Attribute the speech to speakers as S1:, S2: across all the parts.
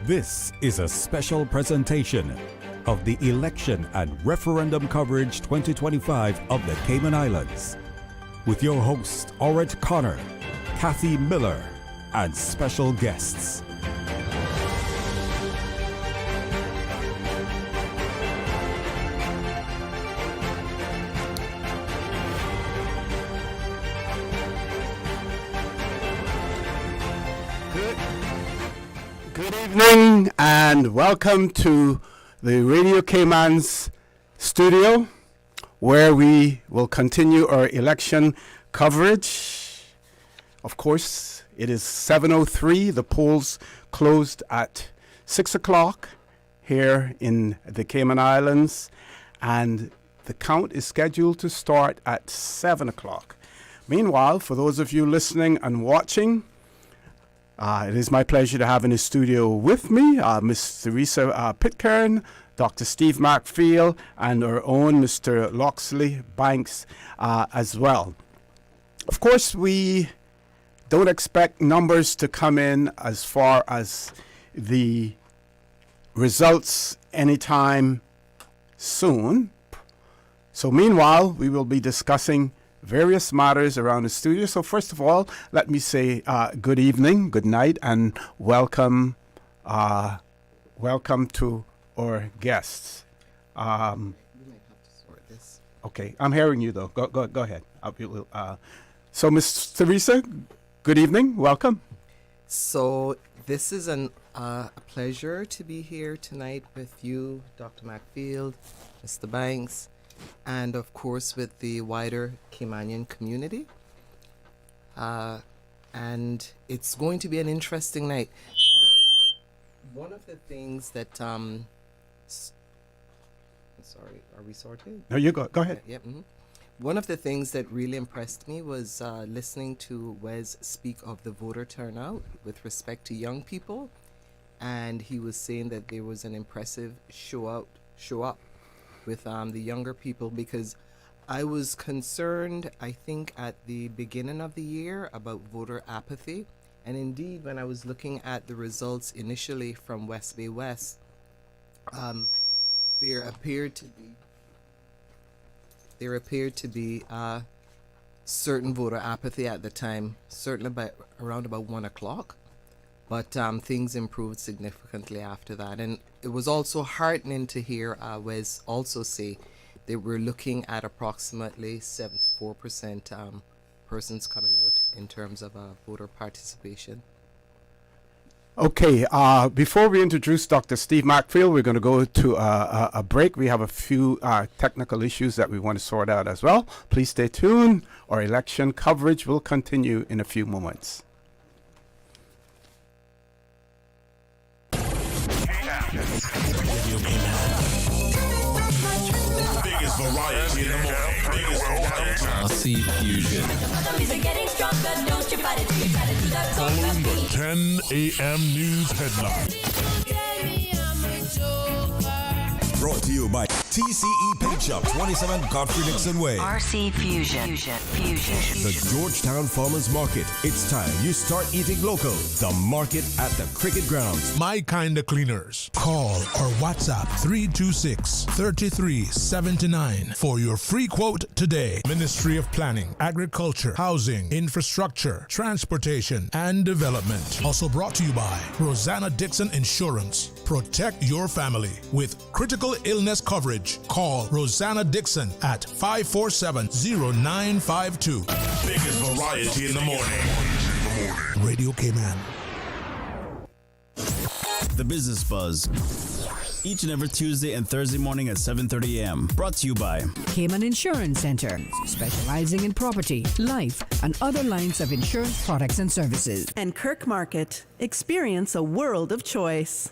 S1: This is a special presentation of the Election and Referendum Coverage 2025 of the Cayman Islands with your host, Orrett Connor, Kathy Miller, and special guests.
S2: Good evening and welcome to the Radio Cayman's studio, where we will continue our election coverage. Of course, it is 7:03. The polls closed at 6 o'clock here in the Cayman Islands, and the count is scheduled to start at 7 o'clock. Meanwhile, for those of you listening and watching, it is my pleasure to have in the studio with me Miss Theresa Pitcairn, Dr. Steve McField, and our own Mr. Loxley Banks as well. Of course, we don't expect numbers to come in as far as the results anytime soon. So meanwhile, we will be discussing various matters around the studio. So first of all, let me say good evening, good night, and welcome to our guests. You might have to sort this. Okay, I'm hearing you though. Go ahead. So Ms. Theresa, good evening, welcome.
S3: So this is a pleasure to be here tonight with you, Dr. McField, Mr. Banks, and of course with the wider Caymanian community. And it's going to be an interesting night. One of the things that sorry, are we sorted?
S2: No, you go ahead.
S3: Yeah. Mm-hmm. One of the things that really impressed me was listening to Wes speak of the voter turnout with respect to young people, and he was saying that there was an impressive show up with the younger people, because I was concerned, I think, at the beginning of the year about voter apathy. And indeed, when I was looking at the results initially from West Bay West, there appeared to be certain voter apathy at the time, certainly around about 1 o'clock. But things improved significantly after that. And it was also heartening to hear Wes also say they were looking at approximately 74% persons coming out in terms of voter participation.
S2: Okay, before we introduce Dr. Steve McField, we're going to go to a break. We have a few technical issues that we want to sort out as well. Please stay tuned. Our election coverage will continue in a few moments.
S4: Biggest variety in the morning.
S5: RC Fusion.
S4: Following the 10 a.m. news headline.
S6: Brought to you by TCE Paint Shop, 27 Godfrey Nixon Way.
S7: RC Fusion.
S6: The Georgetown Farmers Market. It's time you start eating local. The market at the Cricket Grounds.
S4: My Kinda Cleaners. Call or WhatsApp 326-3379 for your free quote today. Ministry of Planning, Agriculture, Housing, Infrastructure, Transportation, and Development. Also brought to you by Rosanna Dixon Insurance. Protect your family with critical illness coverage. Call Rosanna Dixon at 547-0952. Biggest variety in the morning. Radio Cayman.
S5: The Business Buzz. Each and every Tuesday and Thursday morning at 7:30 a.m. Brought to you by
S8: Cayman Insurance Center, specializing in property, life, and other lines of insurance products and services.
S9: And Kirk Market. Experience a world of choice.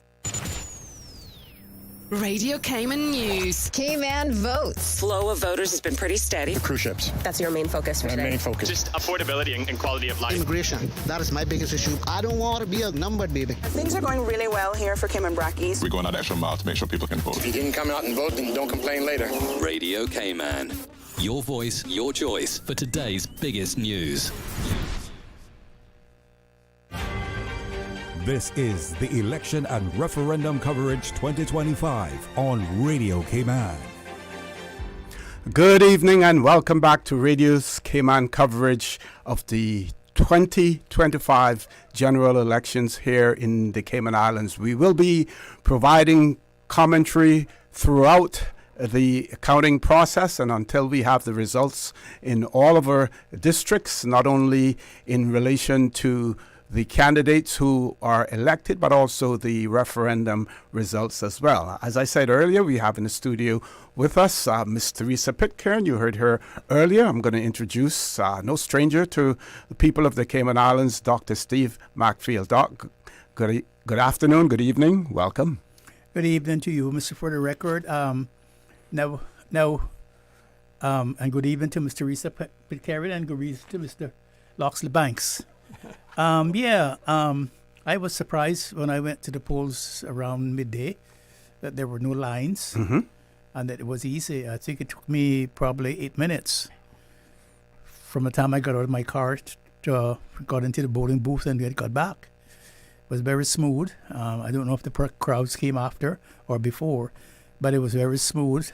S10: Radio Cayman News.
S11: Cayman votes.
S10: Flow of voters has been pretty steady.
S12: Cruise ships.
S11: That's your main focus for today.
S12: Main focus.
S13: Just affordability and quality of life.
S12: Immigration. That is my biggest issue. I don't want to be a numbered baby.
S14: Things are going really well here for Cayman Brackies.
S15: We're going out extra mile to make sure people can vote.
S16: If you didn't come out and vote, then don't complain later.
S5: Radio Cayman. Your voice, your choice for today's biggest news.
S1: This is the Election and Referendum Coverage 2025 on Radio Cayman.
S2: Good evening and welcome back to Radio's Cayman coverage of the 2025 general elections here in the Cayman Islands. We will be providing commentary throughout the counting process and until we have the results in all of our districts, not only in relation to the candidates who are elected, but also the referendum results as well. As I said earlier, we have in the studio with us Miss Theresa Pitcairn. You heard her earlier. I'm going to introduce no stranger to the people of the Cayman Islands, Dr. Steve McField. Doc, good afternoon, good evening, welcome.
S7: Good evening to you, Mr. For the record. And good evening to Ms. Theresa Pitcairn and good evening to Mr. Loxley Banks. I was surprised when I went to the polls around midday that there were no lines and that it was easy. I think it took me probably 8 minutes from the time I got out of my car to got into the voting booth and got back. It was very smooth. I don't know if the crowds came after or before, but it was very smooth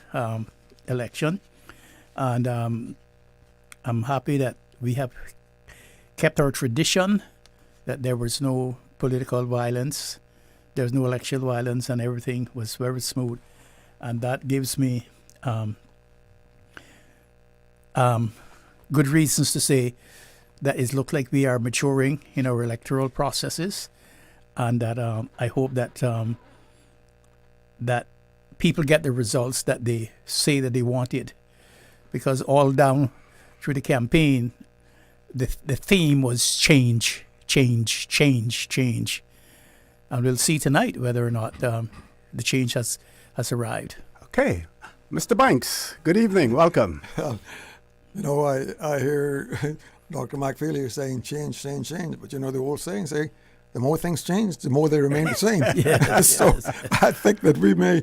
S7: election. And I'm happy that we have kept our tradition that there was no political violence, there's no election violence, and everything was very smooth. And that gives me good reasons to say that it looks like we are maturing in our electoral processes, and that I hope that that people get the results that they say that they wanted, because all down through the campaign, the theme was change. And we'll see tonight whether or not the change has arrived.
S2: Okay. Mr. Banks, good evening. Welcome.
S17: I hear Dr. McField here saying change. But the old saying, the more things change, the more they remain the same.
S7: Yes.
S17: I think that we may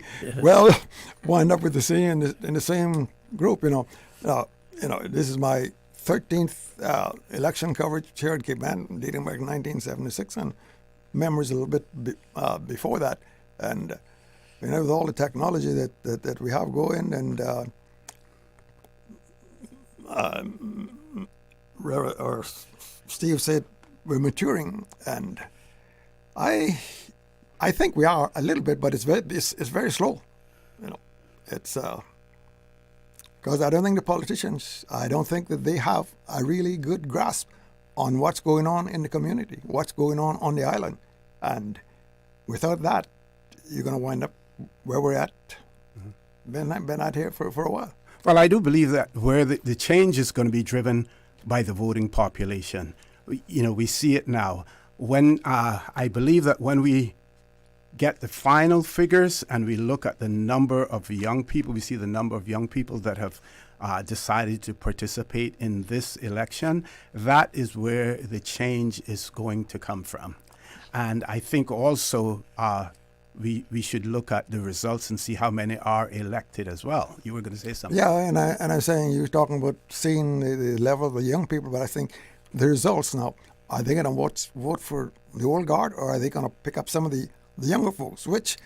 S17: wind up with the same in the same group. This is my 13th election coverage here at Cayman, dating back 1976, and memories a little bit before that. And with all the technology that we have going, and Steve said we're maturing, and I think we are a little bit, but it's very slow. It's because I don't think the politicians, I don't think that they have a really good grasp on what's going on in the community, what's going on the island. And without that, you're going to wind up where we're at. Been out here for a while.
S2: Well, I do believe that where the change is going to be driven by the voting population. We see it now. When I believe that when we get the final figures and we look at the number of young people, we see the number of young people that have decided to participate in this election. That is where the change is going to come from. And I think also we should look at the results and see how many are elected as well. You were going to say something.
S17: Yeah, and I'm saying you're talking about seeing the level of the young people, but I think the results now, are they going to vote for the old guard, or are they going to pick up some of the younger folks, which,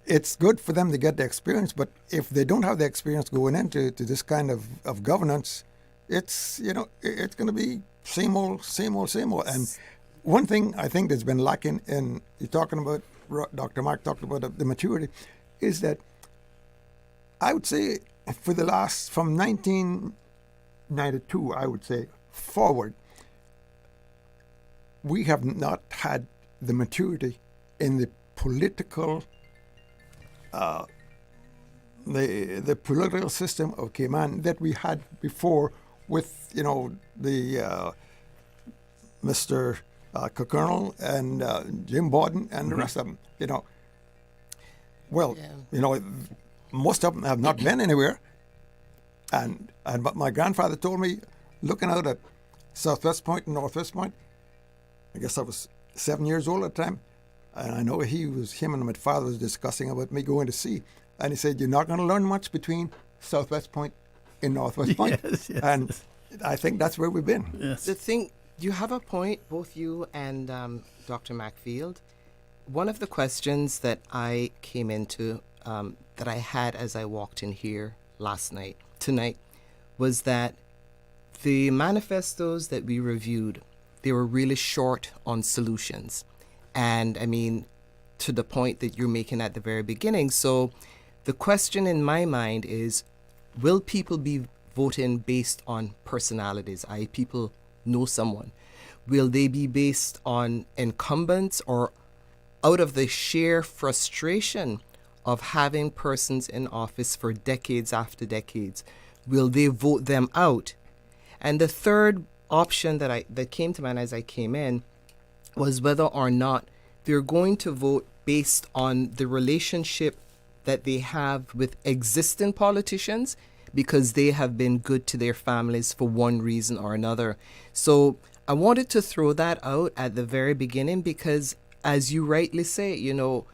S17: it's good for them to get the experience, but if they don't have the experience going into this kind of governance, it's it's going to be same old. And one thing I think that's been lacking in, you're talking about, Dr. Mark talked about the maturity, is that I would say for the last, from 1992, I would say, forward, we have not had the maturity in the political the political system of Cayman that we had before with the Mr. Colonel and Jim Borden and the rest of them. Most of them have not been anywhere, but my grandfather told me, looking out at Southwest Point and Northwest Point, I guess I was 7 years old at the time, and I know him and my father was discussing about me going to sea, and he said, you're not going to learn much between Southwest Point and Northwest Point.
S7: Yes.
S17: And I think that's where we've been.
S7: Yes.
S3: The thing You have a point, both you and Dr. McField. One of the questions that I came into, that I had as I walked in here tonight, was that the manifestos that we reviewed, they were really short on solutions. And I mean, to the point that you're making at the very beginning. So the question in my mind is, will people be voting based on personalities, i.e. people know someone? Will they be based on incumbents, or out of the sheer frustration of having persons in office for decades after decades, will they vote them out? And the third option that came to mind as I came in was whether or not they're going to vote based on the relationship that they have with existing politicians, because they have been good to their families for one reason or another. So I wanted to throw that out at the very beginning, because as you rightly say, you know,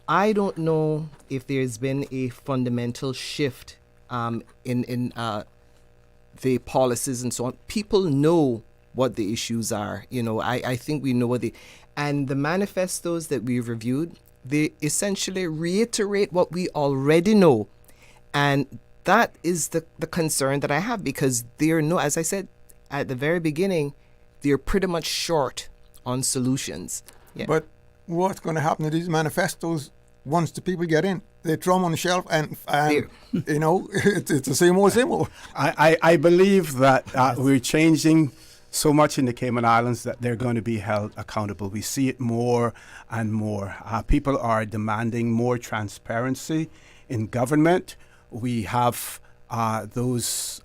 S3: I don't know if there's been a fundamental shift in the policies and so on. People know what the issues are. You know, I think we know and the manifestos that we've reviewed, they essentially reiterate what we already know. And that is the concern that I have, because as I said at the very beginning, they're pretty much short on solutions. Yeah.
S17: But what's going to happen to these manifestos once the people get in? They throw them on the shelf and you know, it's the same old.
S2: I believe that we're changing so much in the Cayman Islands that they're going to be held accountable. We see it more and more. People are demanding more transparency in government. We have those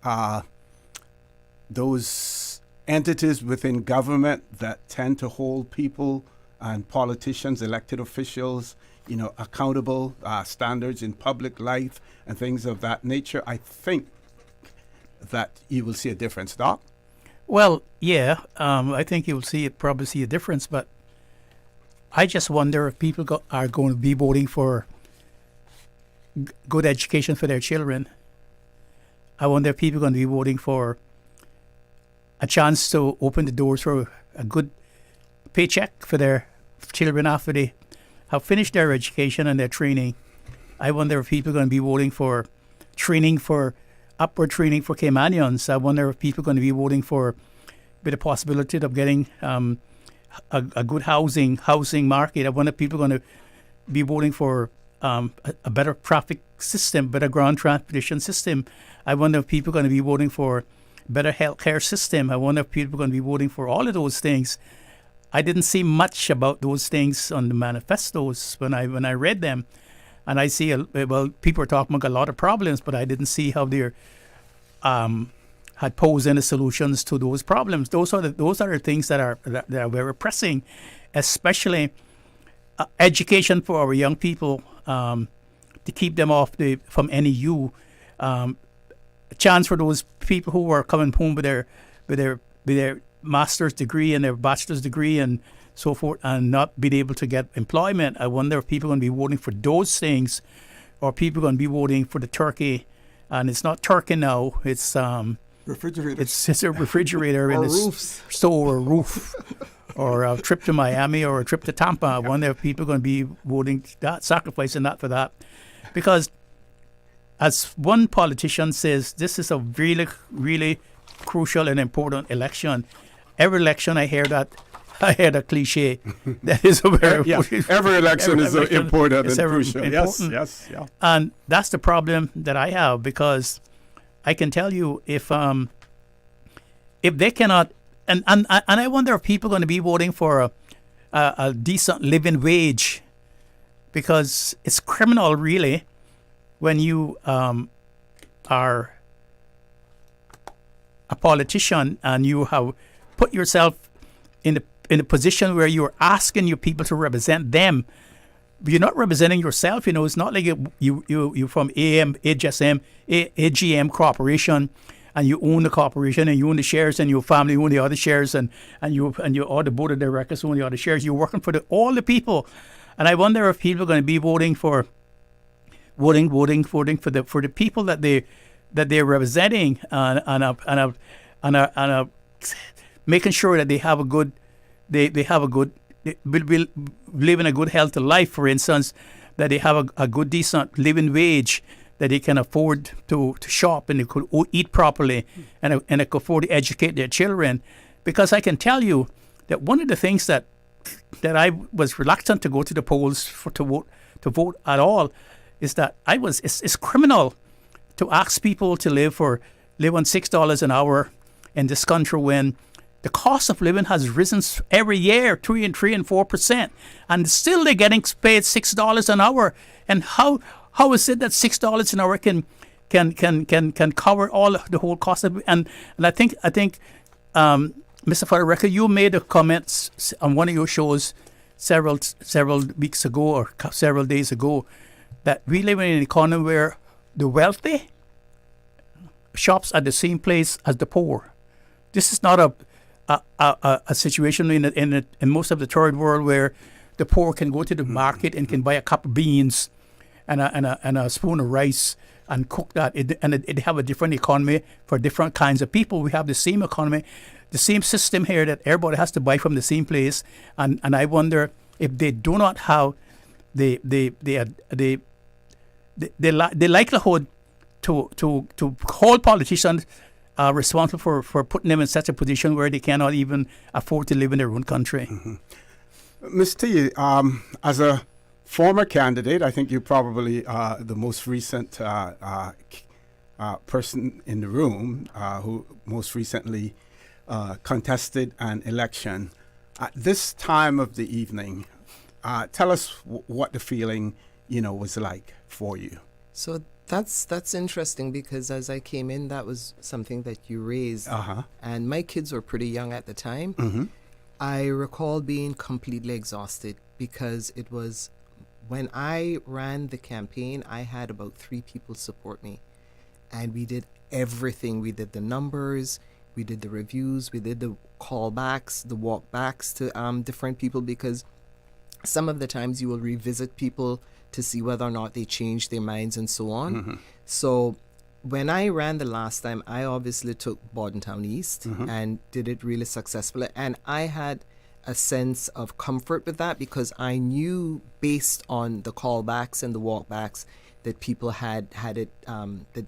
S2: entities within government that tend to hold people and politicians, elected officials, you know, accountable, standards in public life and things of that nature. I think that you will see a difference, Doc.
S7: Well, yeah, I think you'll probably see a difference, but I just wonder if people are going to be voting for good education for their children. I wonder if people are going to be voting for a chance to open the doors for a good paycheck for their children after they have finished their education and their training. I wonder if people are going to be voting for upward training for Caymanians. I wonder if people are going to be voting with the possibility of getting a good housing market. I wonder if people are going to be voting for a better traffic system, better ground transportation system. I wonder if people are going to be voting for better healthcare system. I wonder if people are going to be voting for all of those things. I didn't see much about those things on the manifestos when I read them, and I see people are talking about a lot of problems, but I didn't see how they had posed any solutions to those problems. Those are the things that are very pressing, especially education for our young people, to keep them from NEU. A chance for those people who are coming home with their master's degree and their bachelor's degree and so forth, and not being able to get employment. I wonder if people are going to be voting for those things, or people are going to be voting for the turkey. And it's not turkey now; it's
S17: refrigerator.
S7: It's a refrigerator in a store, or a roof, or a trip to Miami or a trip to Tampa. I wonder if people are going to be voting that, sacrificing that for that, because as one politician says, this is a really, really crucial and important election. Every election I hear a cliche. That is a very
S2: every election is important and crucial.
S7: Important.
S2: Yes.
S7: And that's the problem that I have, because I can tell you if they cannot, and I wonder if people are going to be voting for a decent living wage, because it's criminal really when you are a politician and you have put yourself in a position where you're asking your people to represent them. But you're not representing yourself. You know, it's not like you from AGM Corporation, and you own the corporation and you own the shares, and your family own the other shares, and you all the board of directors own the other shares. You're working for all the people, and I wonder if people are going to be voting for the people that they're representing, and making sure that they have a good, they will live in a good healthy life, for instance, that they have a good, decent living wage, that they can afford to shop and they could eat properly and they could afford to educate their children. Because I can tell you that one of the things that I was reluctant to go to the polls to vote at all is that it's criminal to ask people to live on $6 an hour in this country when the cost of living has risen every year 3 and 4%, and still they're getting paid $6 an hour. And how is it that $6 an hour can cover all the whole cost of it? And I think Mr. Federica, you made a comment on one of your shows several weeks ago or several days ago that we live in an economy where the wealthy shops at the same place as the poor. This is not a situation in most of the third world where the poor can go to the market and can buy a cup of beans and a spoon of rice and cook that. It have a different economy for different kinds of people. We have the same economy, the same system here that everybody has to buy from the same place. And I wonder if they do not have the likelihood to hold politicians responsible for putting them in such a position where they cannot even afford to live in their own country.
S2: Ms. T, as a former candidate, I think you're probably the most recent person in the room who most recently contested an election. At this time of the evening, tell us what the feeling, was like for you.
S3: So that's interesting because as I came in, that was something that you raised. And my kids were pretty young at the time.
S2: Mm-hmm.
S3: I recall being completely exhausted because it was when I ran the campaign, I had about 3 people support me. And we did everything. We did the numbers, we did the reviews, we did the callbacks, the walkbacks to different people, because some of the times you will revisit people to see whether or not they changed their minds and so on.
S2: Mm-hmm.
S3: So when I ran the last time, I obviously took Bordentown East and did it really successfully. And I had a sense of comfort with that because I knew based on the callbacks and the walkbacks that people had it, that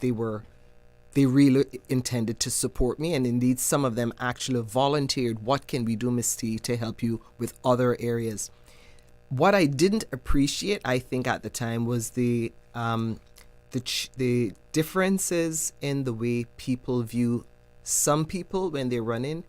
S3: they really intended to support me. And indeed, some of them actually volunteered, what can we do, Ms. T, to help you with other areas? What I didn't appreciate, I think, at the time was the differences in the way people view some people when they run in,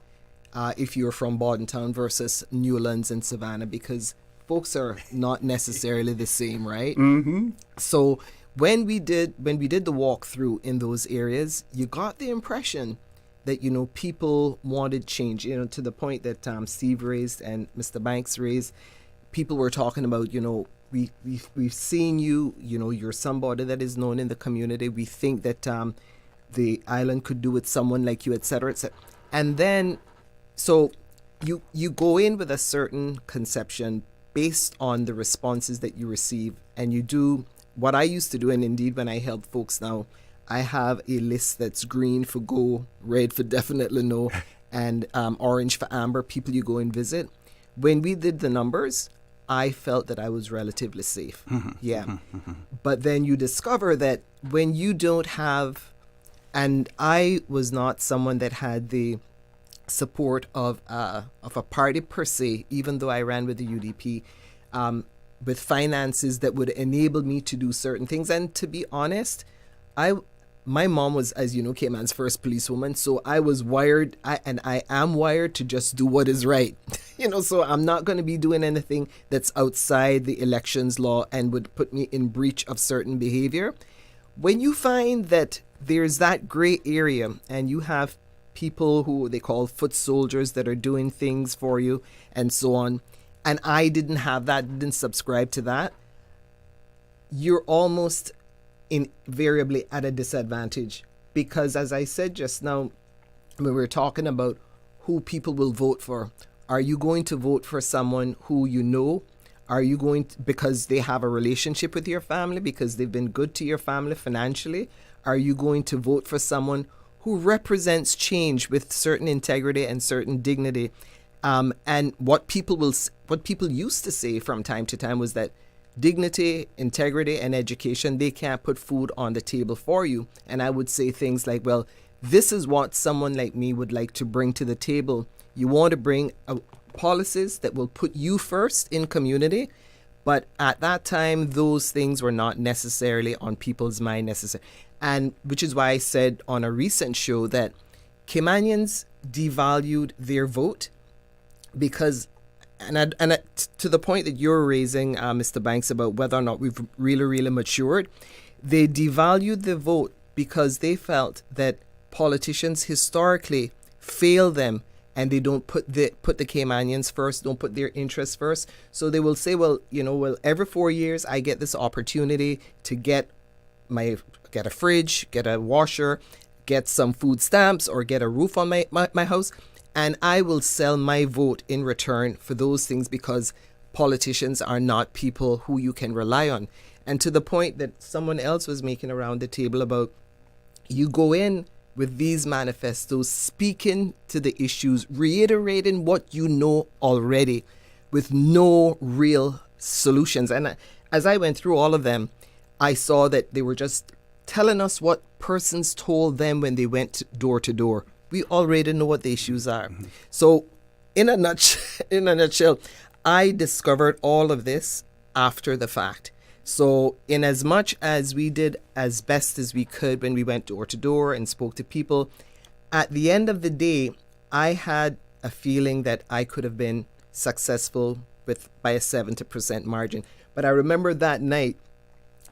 S3: if you're from Bordentown versus Newlands and Savannah, because folks are not necessarily the same, right?
S2: Mm-hmm.
S3: So when we did the walkthrough in those areas, you got the impression that people wanted change. To the point that Steve raised and Mr. Banks raised. People were talking about, we've seen you, you're somebody that is known in the community. We think that the island could do with someone like you, et cetera, et cetera. And then, so you go in with a certain conception based on the responses that you receive, and you do what I used to do. And indeed, when I help folks now, I have a list that's green for go, red for definitely no, and orange for amber, people you go and visit. When we did the numbers, I felt that I was relatively safe.
S2: Mm-hmm.
S3: Yeah.
S2: Mm-hmm.
S3: But then you discover that when you don't have, and I was not someone that had the support of a party per se, even though I ran with the UDP, with finances that would enable me to do certain things. And to be honest, my mom was, as you know, Cayman's first policewoman, so I was wired, and I am wired to just do what is right. So I'm not going to be doing anything that's outside the elections law and would put me in breach of certain behavior. When you find that there's that gray area and you have people who they call foot soldiers that are doing things for you and so on, and I didn't have that, didn't subscribe to that, you're almost invariably at a disadvantage. Because as I said just now, when we were talking about who people will vote for, are you going to vote for someone who you know? Are you going to, because they have a relationship with your family, because they've been good to your family financially? Are you going to vote for someone who represents change with certain integrity and certain dignity. And what people used to say from time to time was that dignity, integrity, and education, they can't put food on the table for you. And I would say things like, well, this is what someone like me would like to bring to the table. You want to bring policies that will put you first in community. But at that time, those things were not necessarily on people's mind necessarily. And which is why I said on a recent show that Caymanians devalued their vote because, to the point that you're raising, Mr. Banks, about whether or not we've really matured, they devalued the vote because they felt that politicians historically fail them and they don't put the Caymanians first, don't put their interests first. So they will say, well, every 4 years I get this opportunity to get a fridge, get a washer, get some food stamps, or get a roof on my house. And I will sell my vote in return for those things because politicians are not people who you can rely on. And to the point that someone else was making around the table about, you go in with these manifestos, speaking to the issues, reiterating what you know already with no real solutions. And as I went through all of them, I saw that they were just telling us what persons told them when they went door to door. We already know what the issues are. Mm-hmm. So in a nutshell, I discovered all of this after the fact. So in as much as we did as best as we could when we went door to door and spoke to people, at the end of the day, I had a feeling that I could have been successful by a 70% margin. But I remember that night,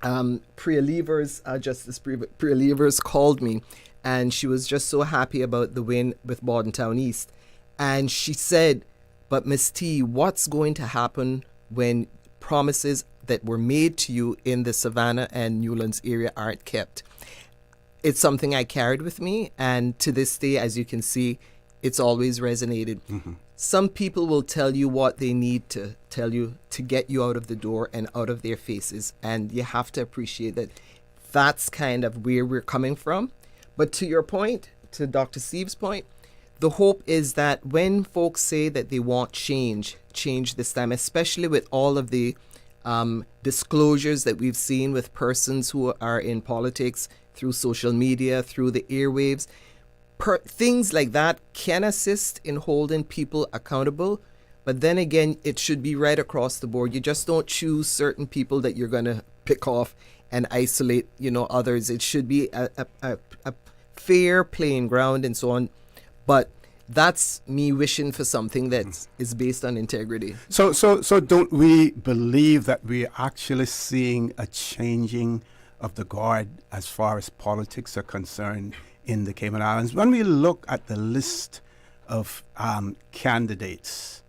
S3: Justice Priya Levers called me, and she was just so happy about the win with Bordentown East. And she said, but Miss T, what's going to happen when promises that were made to you in the Savannah and Newlands area aren't kept? It's something I carried with me, and to this day, as you can see, it's always resonated. Mm-hmm. Some people will tell you what they need to tell you to get you out of the door and out of their faces, and you have to appreciate that that's kind of where we're coming from. But to your point, to Dr. Steve's point, the hope is that when folks say that they want change this time, especially with all of the disclosures that we've seen with persons who are in politics through social media, through the airwaves, things like that can assist in holding people accountable. But then again, it should be right across the board. You just don't choose certain people that you're going to pick off and isolate, others. It should be a fair playing ground and so on. But that's me wishing for something that is based on integrity.
S2: So don't we believe that we're actually seeing a changing of the guard as far as politics are concerned in the Cayman Islands? When we look at the list of candidates,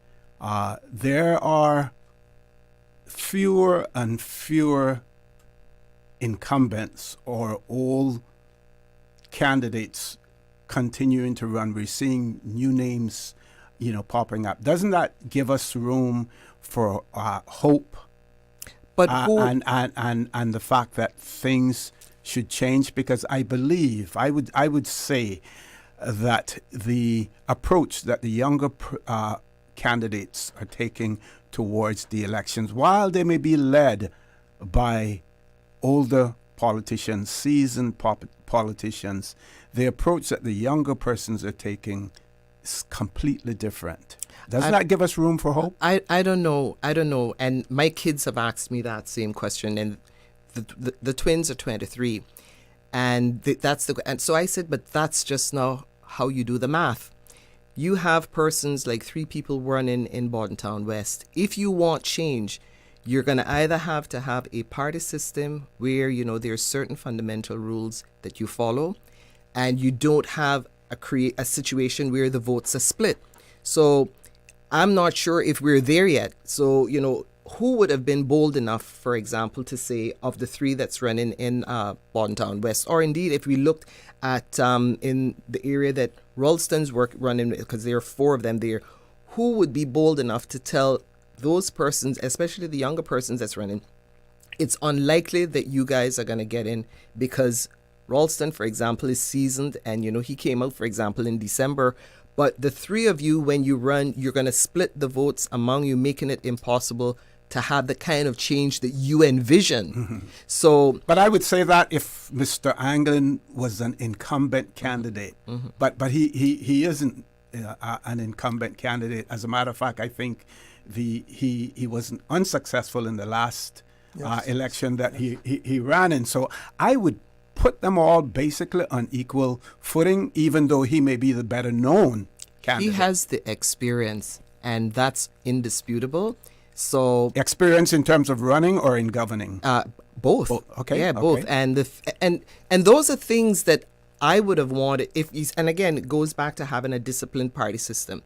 S2: there are fewer and fewer incumbents or old candidates continuing to run. We're seeing new names, popping up. Doesn't that give us room for hope? But and the fact that things should change? Because I believe I would say that the approach that the younger candidates are taking towards the elections, while they may be led by older politicians, seasoned politicians, the approach that the younger persons are taking is completely different. Doesn't that give us room for hope?
S3: I don't know. And my kids have asked me that same question, and the twins are 23, and and so I said, but that's just now how you do the math. You have persons like 3 people running in Bordentown West. If you want change, you're going to either have to have a party system where, there are certain fundamental rules that you follow, and you don't have a situation where the votes are split. So I'm not sure if we're there yet. So, who would have been bold enough, for example, to say of the 3 that's running in Bordentown West, or indeed if we looked at in the area that Ralston's running, because there are 4 of them there, who would be bold enough to tell those persons, especially the younger persons that's running, it's unlikely that you guys are going to get in because Ralston, for example, is seasoned, and he came out, for example, in December. But the three of you, when you run, you're going to split the votes among you, making it impossible to have the kind of change that you envision. So,
S2: but I would say that if Mr. Anglin was an incumbent candidate, but he isn't an incumbent candidate. As a matter of fact, I think he was unsuccessful in the last election that he ran in. So I would put them all basically on equal footing, even though he may be the better known candidate.
S3: He has the experience, and that's indisputable. So
S2: experience in terms of running or in governing?
S3: Both.
S2: Okay.
S3: Yeah, both. And and those are things that I would have wanted and again, it goes back to having a disciplined party system.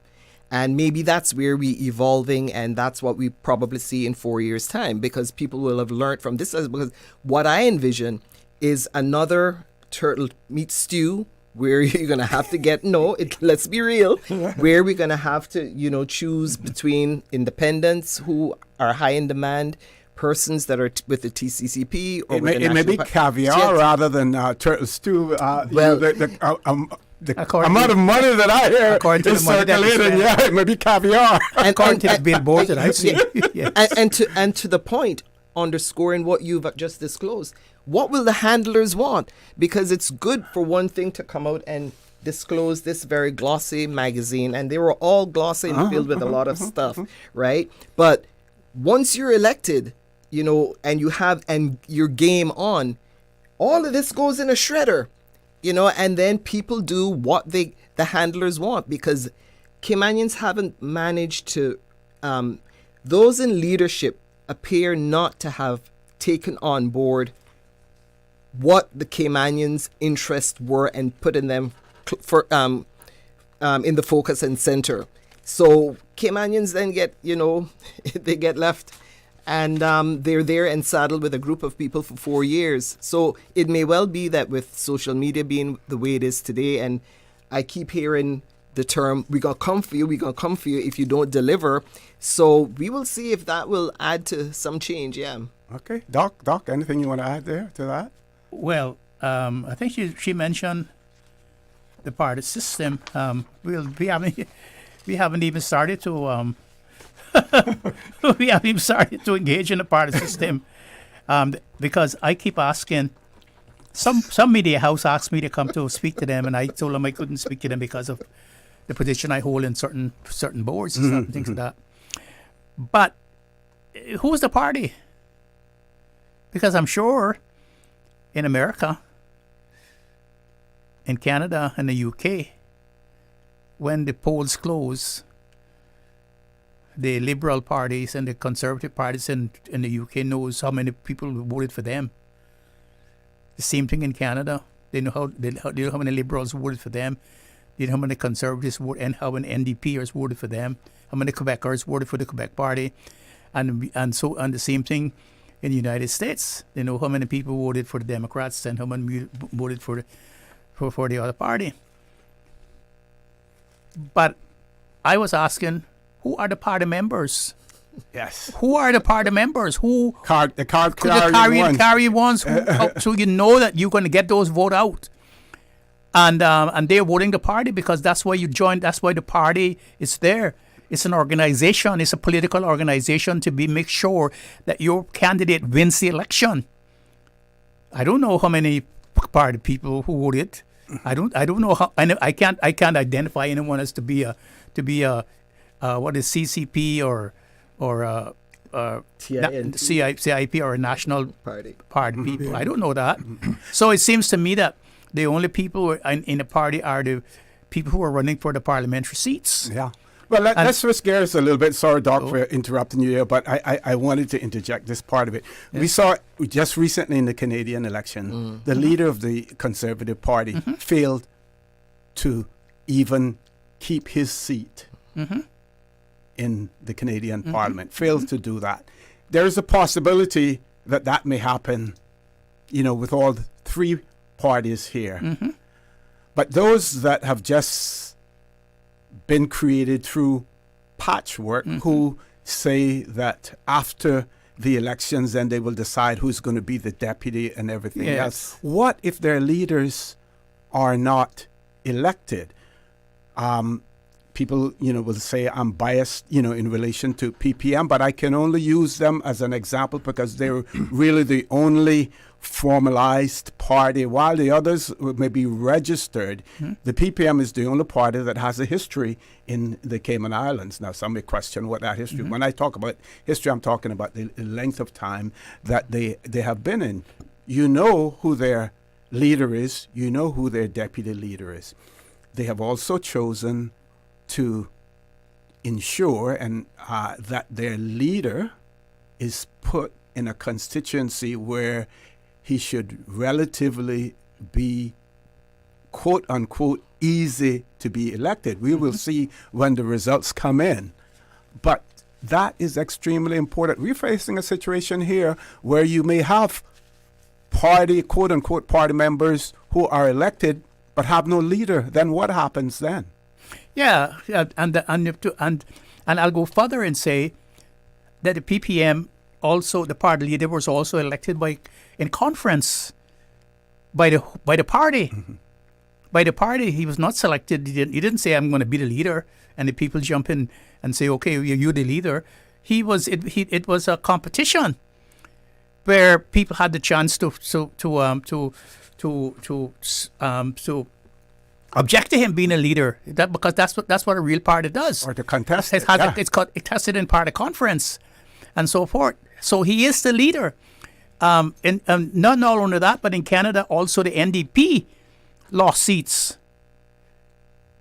S3: And maybe that's where we evolving, and that's what we probably see in 4 years' time, because people will have learned from this. Because what I envision is another turtle meat stew, where you're going to have to get, let's be real, where we're going to have to, choose between independents who are high in demand, persons that are with the TCCP. Or
S2: it may be caviar rather than turtle stew. The amount of money that I hear is circulating, it may be caviar.
S7: According to the billboard that I see.
S3: And to the point, underscoring what you've just disclosed, what will the handlers want? Because it's good for one thing to come out and disclose this very glossy magazine, and they were all glossy and filled with a lot of stuff, right? But once you're elected, and you have and your game on, all of this goes in a shredder, and then people do what the handlers want, because Caymanians haven't managed to, those in leadership appear not to have taken on board what the Caymanians' interests were and putting them in the focus and center. So Caymanians then get, they get left, and they're there and saddled with a group of people for 4 years. So it may well be that with social media being the way it is today, and I keep hearing the term, we're going to come for you if you don't deliver. So we will see if that will add to some change, yeah.
S2: Okay. Doc, anything you want to add there to that?
S7: Well, I think she mentioned the party system. We haven't even started to engage in the party system, because I keep asking. Some media house asked me to come to speak to them, and I told them I couldn't speak to them because of the position I hold in certain boards and things like that. But who's the party? Because I'm sure in America, in Canada, and the UK, when the polls close, the Liberal parties and the Conservative parties in the UK knows how many people voted for them. The same thing in Canada. They know how many Liberals voted for them. They know how many Conservatives voted and how many NDPers voted for them. How many Quebecers voted for the Quebec Party, and the same thing in the United States. They know how many people voted for the Democrats and how many voted for the other party. But I was asking, who are the party members?
S2: Yes.
S7: Who are the party members? Who
S2: the carry
S7: ones? So you know that you're going to get those vote out, and they're voting the party because that's why you joined. That's why the party is there. It's an organization. It's a political organization to make sure that your candidate wins the election. I don't know how many party people who voted. I don't know how. I can't identify anyone as to be a what is CCP or CIP or a national party people. I don't know that. So it seems to me that the only people in the party are the people who are running for the parliamentary seats.
S2: Yeah. Well, let's switch gears a little bit. Sorry, Doc, for interrupting you here, but I wanted to interject this part of it. Yeah. We saw just recently in the Canadian election, the leader of the Conservative Party failed to even keep his seat in the Canadian Parliament, failed to do that. There is a possibility that may happen, with all the three parties here. But those that have just been created through patchwork, who say that after the elections, and they will decide who's going to be the deputy and everything
S7: Yes.
S2: else. What if their leaders are not elected? People, will say I'm biased, in relation to PPM, but I can only use them as an example because they're really the only formalized party. While the others may be registered, the PPM is the only party that has a history in the Cayman Islands. Now, some may question what that history. When I talk about history, I'm talking about the length of time that they have been in. You know who their leader is. You know who their deputy leader is. They have also chosen to ensure that their leader is put in a constituency where he should relatively be, quote unquote, easy to be elected. We will see when the results come in. But that is extremely important. We're facing a situation here where you may have party, quote unquote, party members who are elected but have no leader. Then what happens then?
S7: Yeah, and I'll go further and say that the PPM also, the party leader was also elected in conference by the party. By the party, he was not selected. He didn't say I'm going to be the leader, and the people jump in and say, okay, you're the leader. It was a competition where people had the chance to object to him being a leader, because that's what a real party does.
S2: Or to contest
S7: it. It's tested in party conference and so forth. So he is the leader. And not only that, but in Canada also the NDP lost seats.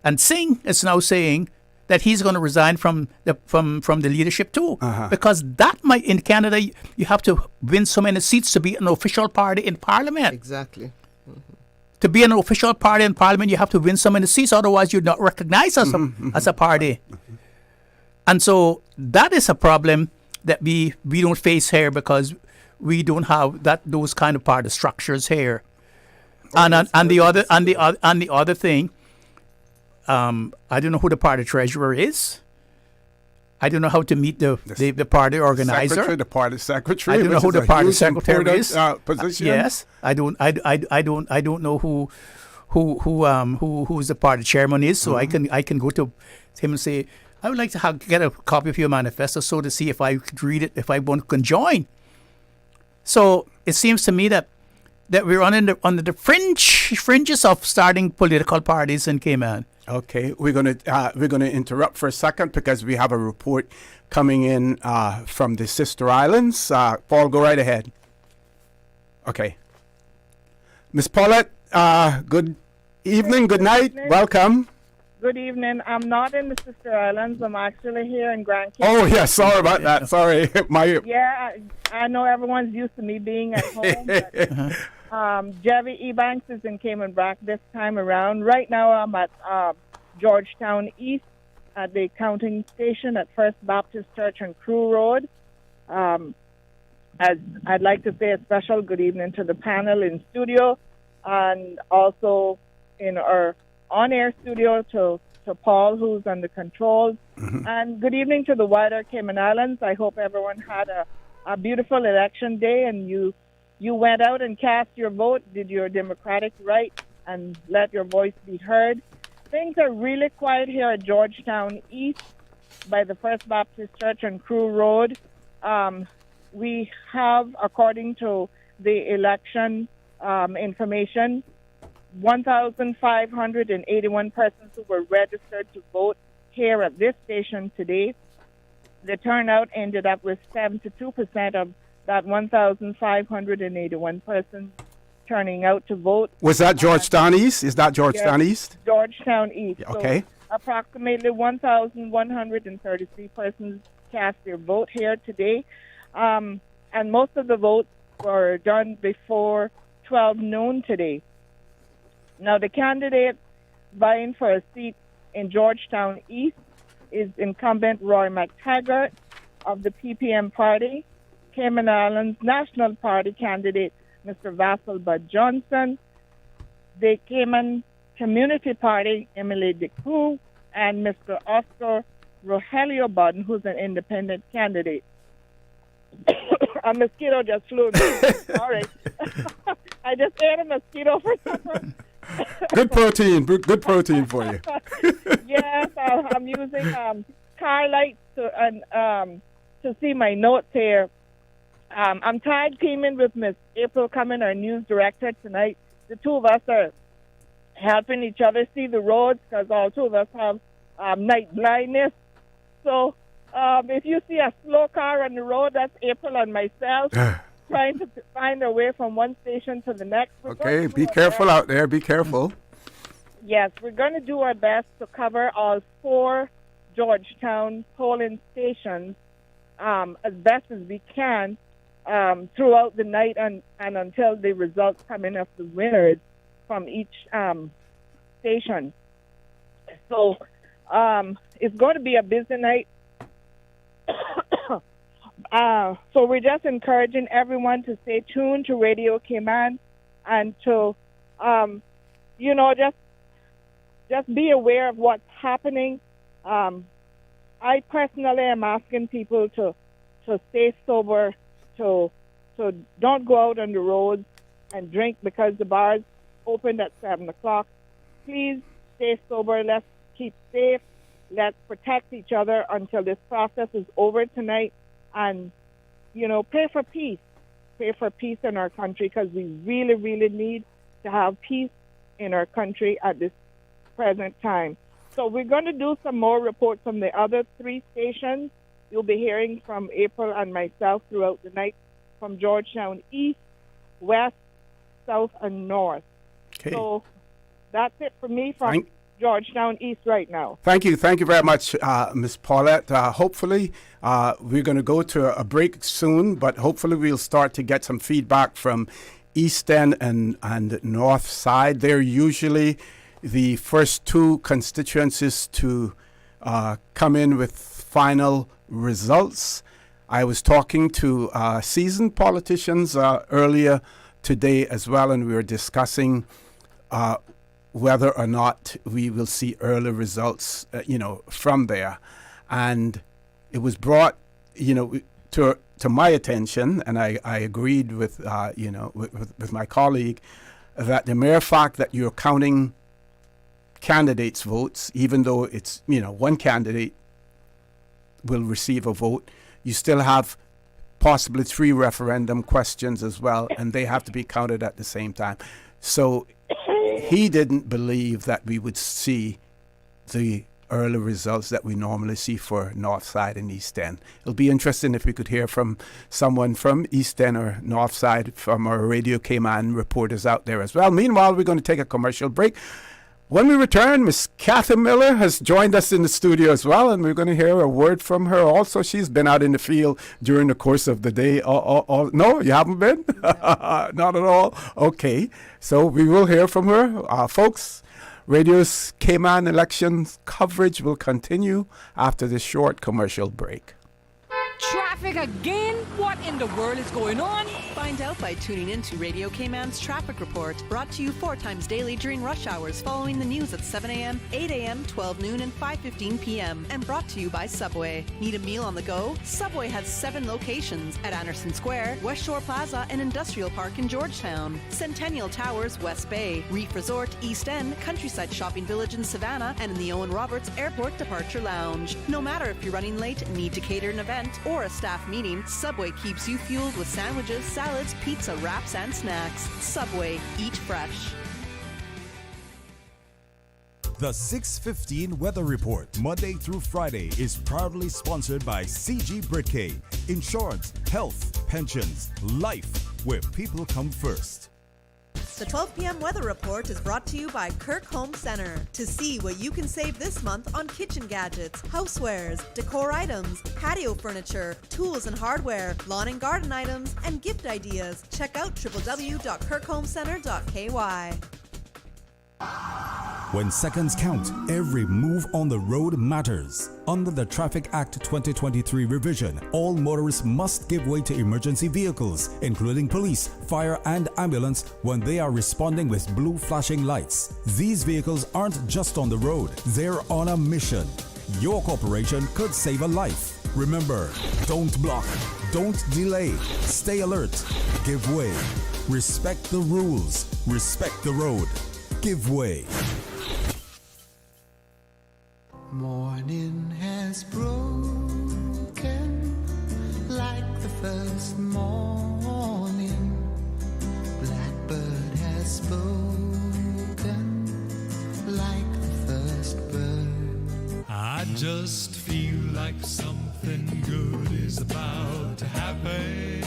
S7: And Singh is now saying that he's going to resign from the leadership too, because that might, in Canada you have to win so many seats to be an official party in Parliament.
S3: Exactly.
S7: To be an official party in Parliament, you have to win so many seats, otherwise you're not recognized as a party. And so that is a problem that we don't face here because we don't have those kind of party structures here. And the other thing, I don't know who the party treasurer is. I don't know how to meet the party organizer.
S2: The party secretary.
S7: I don't know who the party secretary is.
S2: Position.
S7: Yes, I don't know who's the party chairman is. So I can go to him and say, I would like to get a copy of your manifesto so to see if I could read it, if I can join. So it seems to me that we're on the fringes of starting political parties in Cayman.
S2: Okay, we're gonna interrupt for a second because we have a report coming in from the sister islands. Paul, go right ahead. Okay, Miss Paulette, good evening, good night, welcome.
S18: Good evening. I'm not in the sister islands. I'm actually here in Grand Cayman.
S2: Oh yeah, sorry about that. Sorry,
S18: Yeah, I know everyone's used to me being at home. But, Jerry Ebanks is in Cayman Brac this time around. Right now I'm at Georgetown East at the counting station at First Baptist Church on Crew Road. As I'd like to say a special good evening to the panel in studio and also in our on-air studio to Paul, who's on the controls. And good evening to the wider Cayman Islands. I hope everyone had a beautiful election day and you went out and cast your vote, did your democratic right, and let your voice be heard. Things are really quiet here at Georgetown East by the First Baptist Church on Crew Road. We have, according to the election information, 1,581 persons who were registered to vote here at this station today. The turnout ended up with 72% of that 1,581 persons turning out to vote.
S2: Was that Georgetown East? Is that Georgetown East?
S18: Georgetown East.
S2: Okay.
S18: So approximately 1,133 persons cast their vote here today. And most of the votes were done before 12 noon today. Now, the candidate vying for a seat in Georgetown East is incumbent Roy McTaggart of the PPM party, Cayman Islands National Party candidate Mr. Vassal Bud Johnson, the Cayman Community Party Emily DeCruz, and Mr. Oscar Rogelio Budden, who's an independent candidate. a mosquito just flew. Sorry. I just ate a mosquito for supper.
S2: Good protein for you.
S18: Yes, I'm using car lights to see my notes here. I'm tag teaming with Miss April Cummins, our news director, tonight. The two of us are helping each other see the roads because all two of us have night blindness. So if you see a slow car on the road, that's April and myself trying to find our way from one station to the next.
S2: Okay, be careful out there. Be careful.
S18: Yes, we're going to do our best to cover all 4 Georgetown polling stations as best as we can throughout the night and until the results come in of the winners from each station. So it's going to be a busy night. So we're just encouraging everyone to stay tuned to Radio Cayman and to, just be aware of what's happening. I personally am asking people to stay sober, to don't go out on the roads and drink because the bars opened at 7 o'clock. Please stay sober. Let's keep safe. Let's protect each other until this process is over tonight. And, pray for peace. Pray for peace in our country because we really, really need to have peace in our country at this present time. So we're going to do some more reports from the other 3 stations. You'll be hearing from April and myself throughout the night from Georgetown East, West, South, and North.
S2: Okay.
S18: So that's it for me from Georgetown East right now.
S2: Thank you very much, Ms. Paulette. Hopefully, we're going to go to a break soon, but hopefully we'll start to get some feedback from East End and North Side. They're usually the first 2 constituencies to come in with final results. I was talking to seasoned politicians earlier today as well, and we were discussing whether or not we will see early results, from there. And it was brought, to my attention, and I agreed with, with my colleague, that the mere fact that you're counting candidates' votes, even though it's, one candidate will receive a vote, you still have possibly 3 referendum questions as well, and they have to be counted at the same time. So he didn't believe that we would see the early results that we normally see for North Side and East End. It'll be interesting if we could hear from someone from East End or North Side, from our Radio Cayman reporters out there as well. Meanwhile, we're going to take a commercial break. When we return, Miss Kathy Miller has joined us in the studio as well, and we're going to hear a word from her also. She's been out in the field during the course of the day. No, you haven't been? Not at all? Okay, so we will hear from her. Folks, Radio's Cayman elections coverage will continue after this short commercial break.
S8: Traffic again? What in the world is going on?
S9: Find out by tuning in to Radio Cayman's Traffic Report, brought to you 4 times daily during rush hours following the news at 7 a.m., 8 a.m., 12 noon, and 5:15 p.m., and brought to you by Subway. Need a meal on the go? Subway has 7 locations at Anderson Square, West Shore Plaza, and Industrial Park in Georgetown, Centennial Towers, West Bay, Reef Resort, East End, Countryside Shopping Village in Savannah, and in the Owen Roberts Airport Departure Lounge. No matter if you're running late, need to cater an event, or a staff meeting, Subway keeps you fueled with sandwiches, salads, pizza, wraps, and snacks. Subway, eat fresh.
S6: The 6:15 Weather Report, Monday through Friday, is proudly sponsored by CG Britcay. Insurance, health, pensions, life, where people come first.
S19: The 12 p.m. Weather Report is brought to you by Kirk Home Center. To see what you can save this month on kitchen gadgets, housewares, decor items, patio furniture, tools and hardware, lawn and garden items, and gift ideas, check out www.kirkhomecenter.ky.
S1: When seconds count, every move on the road matters. Under the Traffic Act 2023 revision, all motorists must give way to emergency vehicles, including police, fire, and ambulance, when they are responding with blue flashing lights. These vehicles aren't just on the road, they're on a mission. Your cooperation could save a life. Remember, don't block, Don't delay. Stay alert. Give way. Respect the rules. Respect the road. Give way.
S20: Morning has broken like the first morning. Blackbird has spoken like the first bird.
S21: I just feel like something good is about to happen.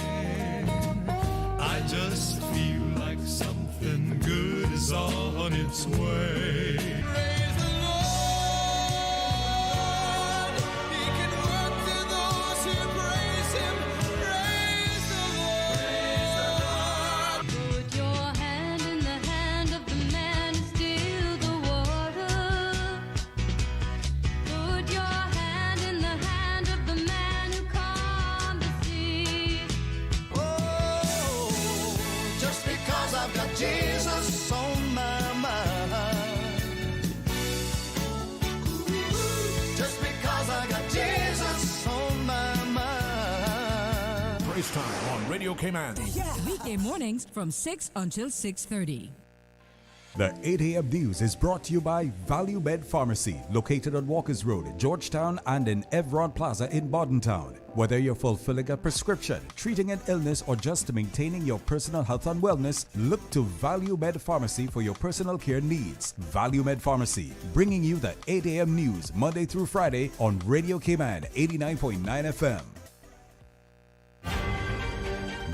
S21: I just feel like something good is on its way. Praise the Lord. He can work through those who praise Him. Praise the Lord.
S22: Put your hand in the hand of the man who still the water. Put your hand in the hand of the man who calmed the sea.
S20: Oh, just because I've got Jesus on my mind. Just because I got Jesus on my mind.
S4: Praise time on Radio Cayman.
S8: Weekday mornings from 6 until 6:30.
S1: The 8 a.m. news is brought to you by Value Med Pharmacy, located on Walkers Road, Georgetown, and in Evron Plaza in Bordentown. Whether you're fulfilling a prescription, treating an illness, or just maintaining your personal health and wellness, look to Value Med Pharmacy for your personal care needs. Value Med Pharmacy, bringing you the 8 a.m. news Monday through Friday on Radio Cayman 89.9 FM.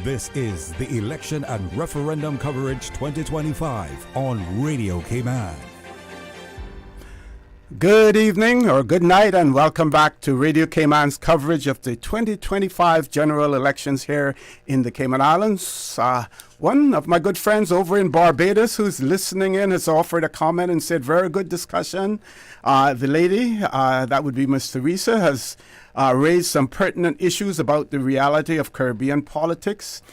S1: This is the Election and Referendum Coverage 2025 on Radio Cayman.
S2: Good evening or good night, and welcome back to Radio Cayman's coverage of the 2025 general elections here in the Cayman Islands. One of my good friends over in Barbados who's listening in has offered a comment and said, very good discussion. The lady, that would be Miss Theresa, has raised some pertinent issues about the reality of Caribbean politics.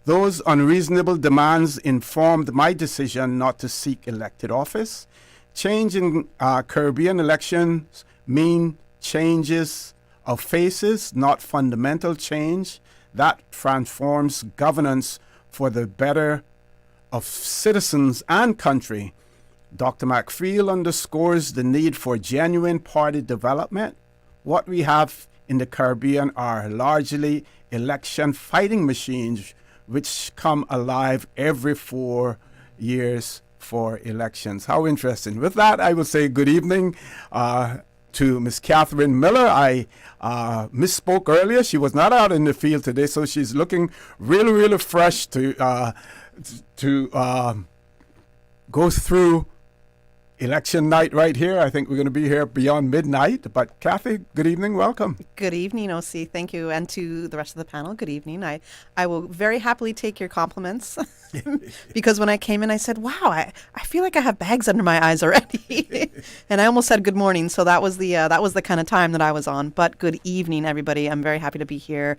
S2: Those unreasonable demands informed my decision not to seek elected office. Change in Caribbean elections mean changes of faces, not fundamental change. That transforms governance for the better of citizens and country. Dr. McField underscores the need for genuine party development. What we have in the Caribbean are largely election fighting machines which come alive every 4 years for elections. How interesting. With that, I will say good evening to Miss Catherine Miller. I misspoke earlier. She was not out in the field today, so she's looking really, really fresh to go through election night right here. I think we're going to be here beyond midnight. But Kathy, good evening. Welcome.
S9: Good evening, OC. Thank you. And to the rest of the panel, good evening. I will very happily take your compliments because when I came in, I said, wow, I feel like I have bags under my eyes already. And I almost said good morning. So that was the kind of time that I was on. But good evening, everybody. I'm very happy to be here.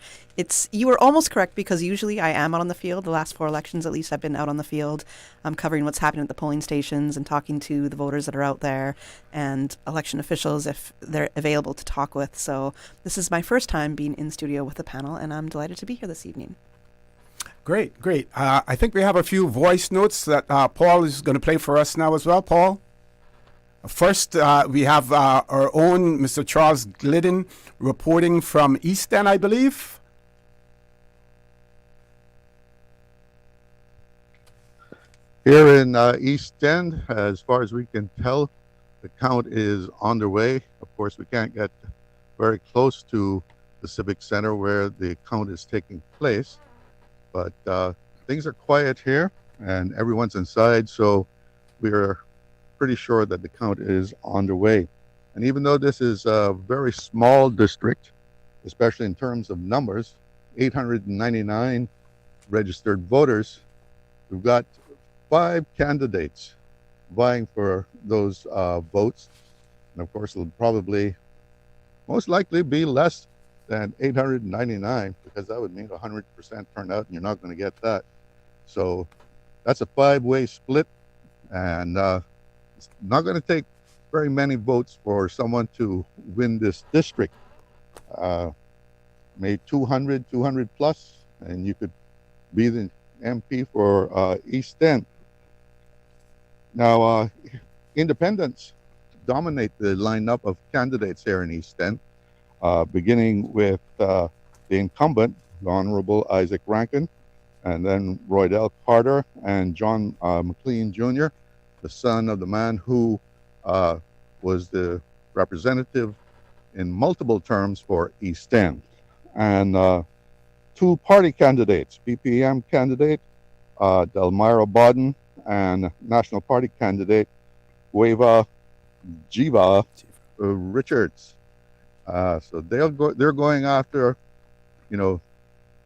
S9: You were almost correct because usually I am out on the field. The last 4 elections, at least, I've been out on the field. I'm covering what's happening at the polling stations and talking to the voters that are out there and election officials if they're available to talk with. So this is my first time being in studio with the panel, and I'm delighted to be here this evening.
S2: Great. I think we have a few voice notes that Paul is going to play for us now as well. Paul? First, we have our own Mr. Charles Glidden reporting from East End, I believe.
S23: Here in East End, as far as we can tell, the count is underway. Of course, we can't get very close to the Civic Center where the count is taking place, but things are quiet here and everyone's inside, so we are pretty sure that the count is underway. And even though this is a very small district, especially in terms of numbers, 899 registered voters, we've got 5 candidates vying for those votes. And of course, it'll probably most likely be less than 899 because that would mean 100% turnout, and you're not going to get that. So that's a 5-way split, and it's not going to take very many votes for someone to win this district. maybe 200 plus, and you could be the MP for East End. Now, independents dominate the lineup of candidates here in East End, beginning with the incumbent, the Honorable Isaac Rankin, and then Roydell Carter and John McLean Jr., the son of the man who was the representative in multiple terms for East End. And two party candidates, PPM candidate Delmira Bodden and National Party candidate Weva Jiva Richards. So they're going after,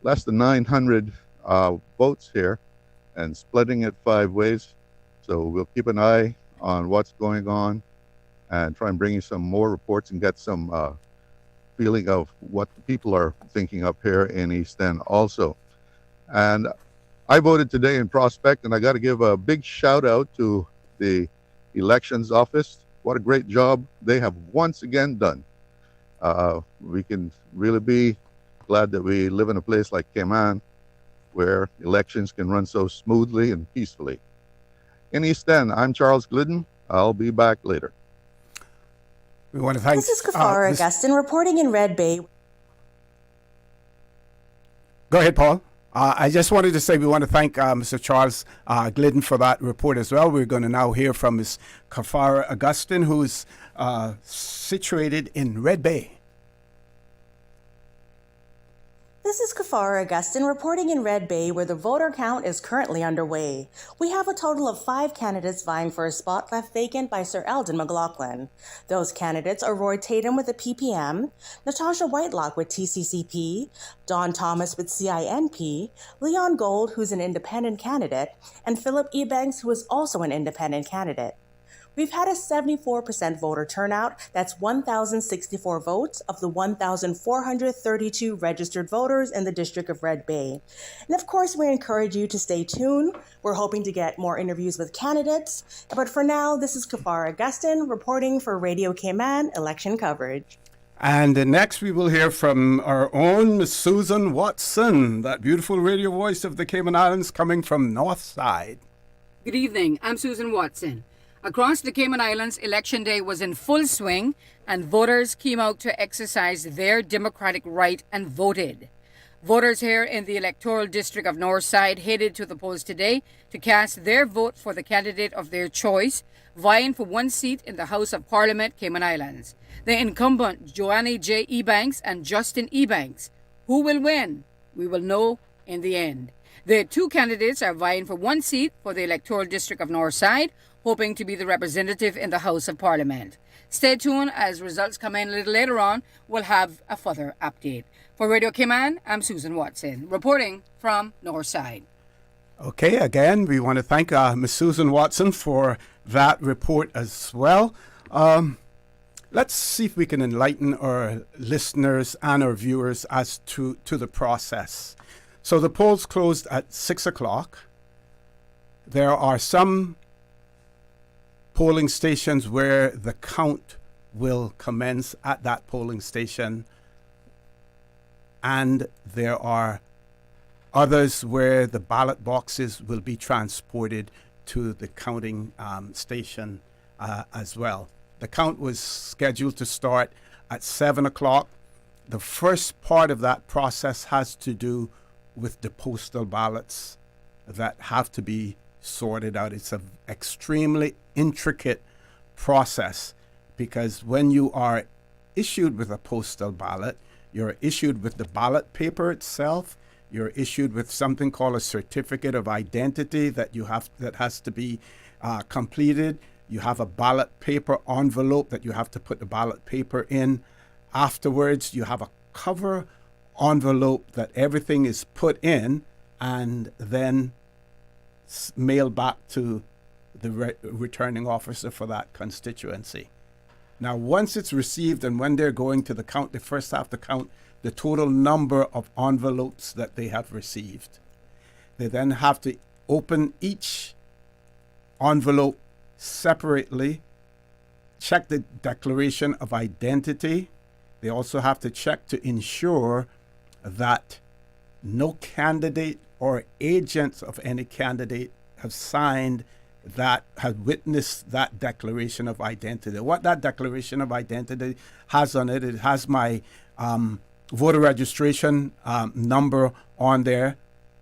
S23: less than 900 votes here and splitting it 5 ways. So we'll keep an eye on what's going on and try and bring you some more reports and get some feeling of what the people are thinking up here in East End also. And I voted today in Prospect, and I got to give a big shout out to the elections office. What a great job they have once again done. We can really be glad that we live in a place like Cayman where elections can run so smoothly and peacefully. In East End, I'm Charles Glidden. I'll be back later.
S2: We want to thank...
S10: This is Kafara Augustin reporting in Red Bay.
S2: Go ahead, Paul. I just wanted to say we want to thank Mr. Charles Glidden for that report as well. We're going to now hear from Ms. Kafara Augustin, who's situated in Red Bay.
S10: This is Kafara Augustin reporting in Red Bay, where the voter count is currently underway. We have a total of 5 candidates vying for a spot left vacant by Sir Eldon McLaughlin. Those candidates are Roy Tatum with the PPM, Natasha Whitelock with TCCP, Don Thomas with CINP, Leon Gold, who's an independent candidate, and Philip Ebanks, who is also an independent candidate. We've had a 74% voter turnout. That's 1,064 votes of the 1,432 registered voters in the District of Red Bay. And of course, we encourage you to stay tuned. We're hoping to get more interviews with candidates. But for now, this is Kafara Augustin reporting for Radio Cayman election coverage.
S2: And next we will hear from our own Miss Susan Watson, that beautiful radio voice of the Cayman Islands coming from North Side.
S11: Good evening, I'm Susan Watson. Across the Cayman Islands, Election Day was in full swing, and voters came out to exercise their democratic right and voted. Voters here in the electoral district of Northside headed to the polls today to cast their vote for the candidate of their choice, vying for one seat in the House of Parliament, Cayman Islands. The incumbent, Joanne J. Ebanks and Justin Ebanks. Who will win? We will know in the end. The 2 candidates are vying for one seat for the electoral district of Northside, hoping to be the representative in the House of Parliament. Stay tuned as results come in a little later on. We'll have a further update. For Radio Cayman, I'm Susan Watson, reporting from Northside.
S2: Okay, again, we want to thank Ms. Susan Watson for that report as well. Let's see if we can enlighten our listeners and our viewers as to the process. So the polls closed at 6 o'clock. There are some polling stations where the count will commence at that polling station, and there are others where the ballot boxes will be transported to the counting station as well. The count was scheduled to start at 7 o'clock. The first part of that process has to do with the postal ballots that have to be sorted out. It's an extremely intricate process because when you are issued with a postal ballot, you're issued with the ballot paper itself. You're issued with something called a certificate of identity that has to be completed. You have a ballot paper envelope that you have to put the ballot paper in. Afterwards, you have a cover envelope that everything is put in and then mailed back to the returning officer for that constituency. Now, once it's received and when they're going to the count, they first have to count the total number of envelopes that they have received. They then have to open each envelope separately, check the declaration of identity. They also have to check to ensure that no candidate or agents of any candidate have signed that have witnessed that declaration of identity. What that declaration of identity has on it, it has my voter registration number on there.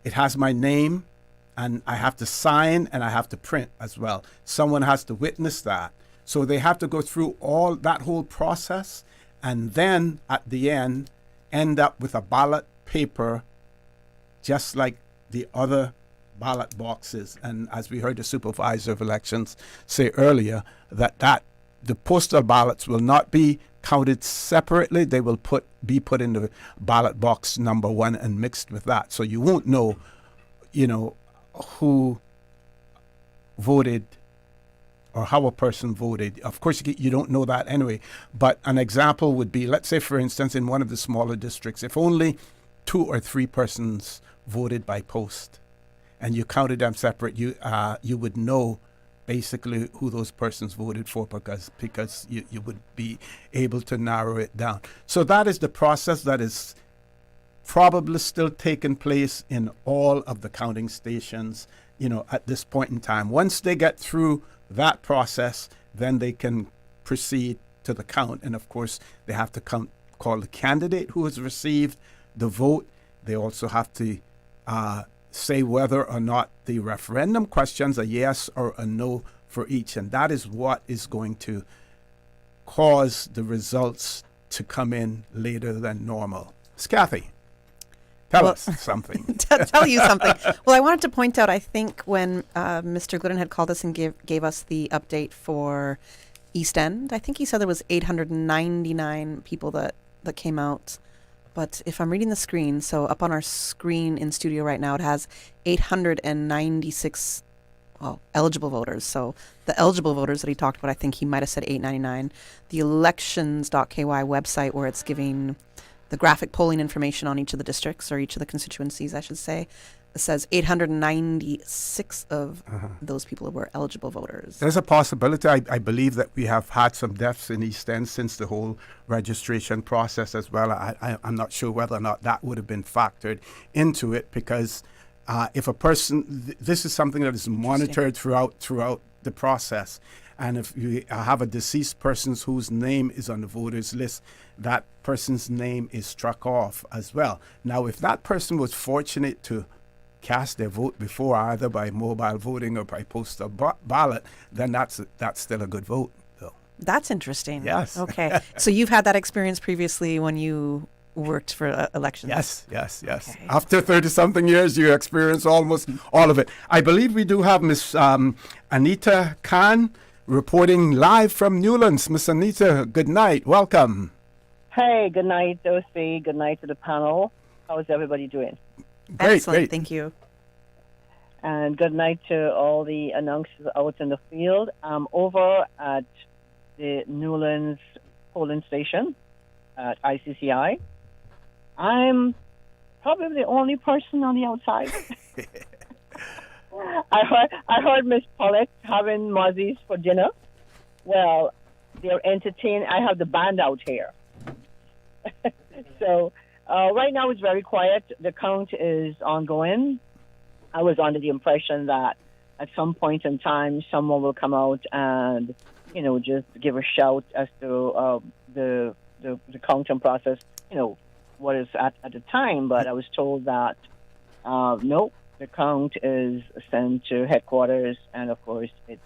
S2: It has my name, and I have to sign and I have to print as well. Someone has to witness that. So they have to go through all that whole process, and then at the end up with a ballot paper just like the other ballot boxes. And as we heard the supervisor of elections say earlier, that the postal ballots will not be counted separately. They will be put in the ballot box number 1 and mixed with that. So you won't know, who voted or how a person voted. Of course, you don't know that anyway. But an example would be, let's say, for instance, in one of the smaller districts, if only 2 or 3 persons voted by post, and you counted them separate, you would know basically who those persons voted for because you would be able to narrow it down. So that is the process that is probably still taking place in all of the counting stations, at this point in time. Once they get through that process, then they can proceed to the count. And of course, they have to call the candidate who has received the vote. They also have to say whether or not the referendum questions, a yes or a no for each. And that is what is going to cause the results to come in later than normal. Kathy, tell us something.
S12: Tell you something. Well, I wanted to point out, I think when Mr. Glidden had called us and gave us the update for East End, I think he said there was 899 people that came out. But if I'm reading the screen, so up on our screen in studio right now, it has 896 eligible voters. So the eligible voters that he talked about, I think he might have said 899. The elections.ky website, where it's giving the graphic polling information on each of the districts, or each of the constituencies, I should say, it says 896 of those people were eligible voters.
S2: There's a possibility. I believe that we have had some deaths in East End since the whole registration process as well. I'm not sure whether or not that would have been factored into it, because if a person, this is something that is monitored throughout the process. And if you have a deceased person whose name is on the voters list, that person's name is struck off as well. Now, if that person was fortunate to cast their vote before, either by mobile voting or by postal ballot, then that's still a good vote. So.
S12: That's interesting.
S2: Yes.
S12: Okay. So you've had that experience previously when you worked for elections?
S2: Yes.
S12: Okay.
S2: After 30-something years, you experience almost all of it. I believe we do have Miss Anita Khan reporting live from Newlands. Miss Anita, good night. Welcome.
S13: Hey, good night, Dosey. Good night to the panel. How is everybody doing?
S12: Excellent, thank you.
S13: And good night to all the announcers out in the field. I'm over at the Newlands polling station at ICCI. I'm probably the only person on the outside. I heard Miss Pollett having mozzies for dinner. Well, they're entertaining. I have the band out here. So right now it's very quiet. The count is ongoing. I was under the impression that at some point in time someone will come out and, just give a shout as to the counting process, what is at the time. But I was told that, no, the count is sent to headquarters, and of course it's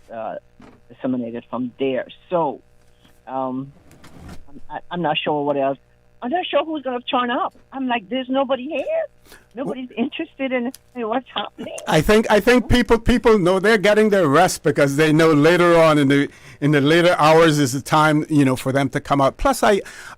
S13: disseminated from there. So I'm not sure what else. I'm not sure who's going to turn up. I'm like, there's nobody here. Nobody's interested in what's happening.
S2: I think people know they're getting their rest, because they know later on in the later hours is the time for them to come out. Plus,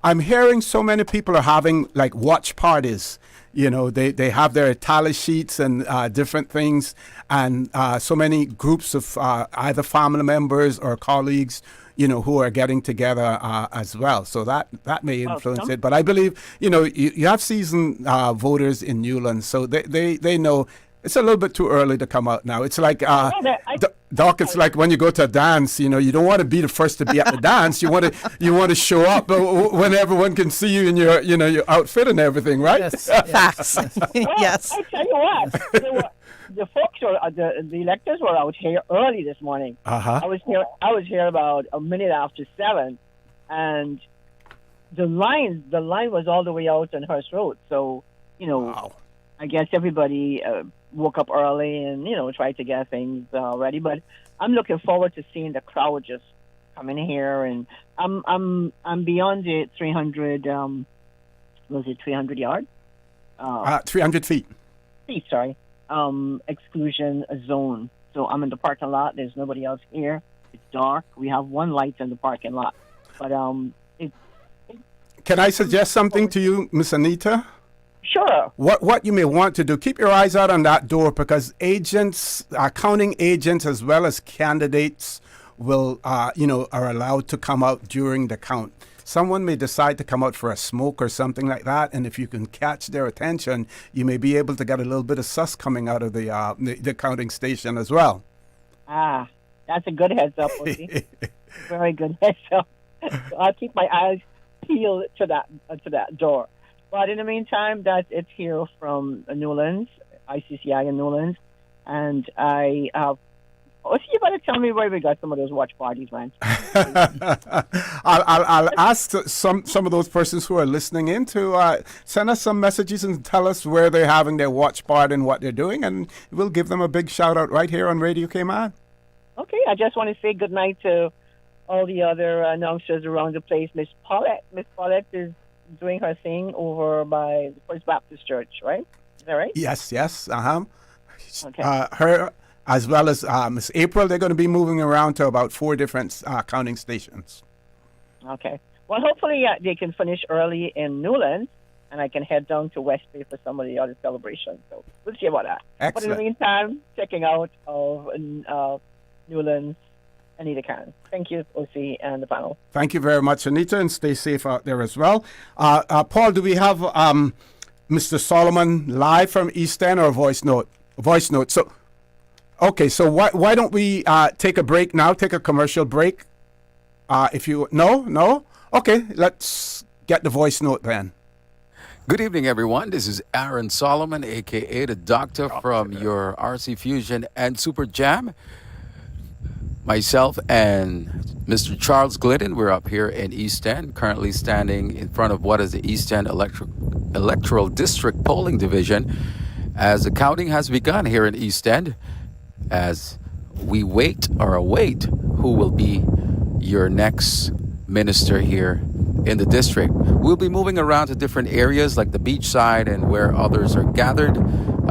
S2: I'm hearing so many people are having like watch parties. They have their tally sheets and different things, and so many groups of either family members or colleagues who are getting together as well. So that may influence it. But I believe, you have seasoned voters in Newlands, so they know It's a little bit too early to come out now. It's like, Doc, it's like when you go to a dance, you know, you don't want to be the first to be at the dance. You want to show up when everyone can see you in your, you know, your outfit and everything, right?
S12: Yes. Facts. Yes.
S13: I tell you what, the folks were, the electors were out here early this morning.
S2: Uh-huh.
S13: I was here about a minute after 7, and the line was all the way out on Hearst Road. So, you know,
S2: wow.
S13: I guess everybody woke up early and, you know, tried to get things ready. But I'm looking forward to seeing the crowd just come in here, and I'm beyond the 300. Was it 300 yards?
S2: 300 feet.
S13: Sorry. Exclusion zone. So I'm in the parking lot. There's nobody else here. It's dark. We have one light in the parking lot. But
S2: Can I suggest something to you, Miss Anita?
S13: Sure.
S2: What you may want to do, keep your eyes out on that door, because agents, counting agents as well as candidates will, are allowed to come out during the count. Someone may decide to come out for a smoke or something like that, and if you can catch their attention, you may be able to get a little bit of sus coming out of the counting station as well.
S13: Ah, that's a good heads up, Lucy. Very good heads up. So I'll keep my eyes peeled to that door. But in the meantime, that's it here from Newlands, ICCI in Newlands, and I have. You better tell me where we got some of those watch parties, man.
S2: I'll ask some of those persons who are listening in to send us some messages and tell us where they're having their watch party and what they're doing, and we'll give them a big shout out right here on Radio Cayman.
S13: Okay, I just want to say good night to all the other announcers around the place. Miss Paulette is doing her thing over by the First Baptist Church, right? Is that right?
S2: Yes.
S13: Okay.
S2: Her, as well as Miss April, they're going to be moving around to about 4 different counting stations.
S13: Okay. Well, hopefully they can finish early in Newlands, and I can head down to West Bay for some of the other celebrations. So we'll see about that.
S2: Excellent.
S13: But in the meantime, checking out of Newlands, Anita Khan. Thank you, OC, and the panel.
S2: Thank you very much, Anita, and stay safe out there as well. Paul, do we have Mr. Solomon live from East End or a voice note? Voice note. So, okay, so why don't we take a break now, take a commercial break? No? Okay, let's get the voice note then.
S14: Good evening, everyone. This is Aaron Solomon, a.k.a. the Doctor from your RC Fusion and Super Jam. Myself and Mr. Charles Glidden, we're up here in East End, currently standing in front of what is the East End Electoral District Polling Division, as the counting has begun here in East End, as we await who will be your next minister here in the district. We'll be moving around to different areas like the beach side and where others are gathered.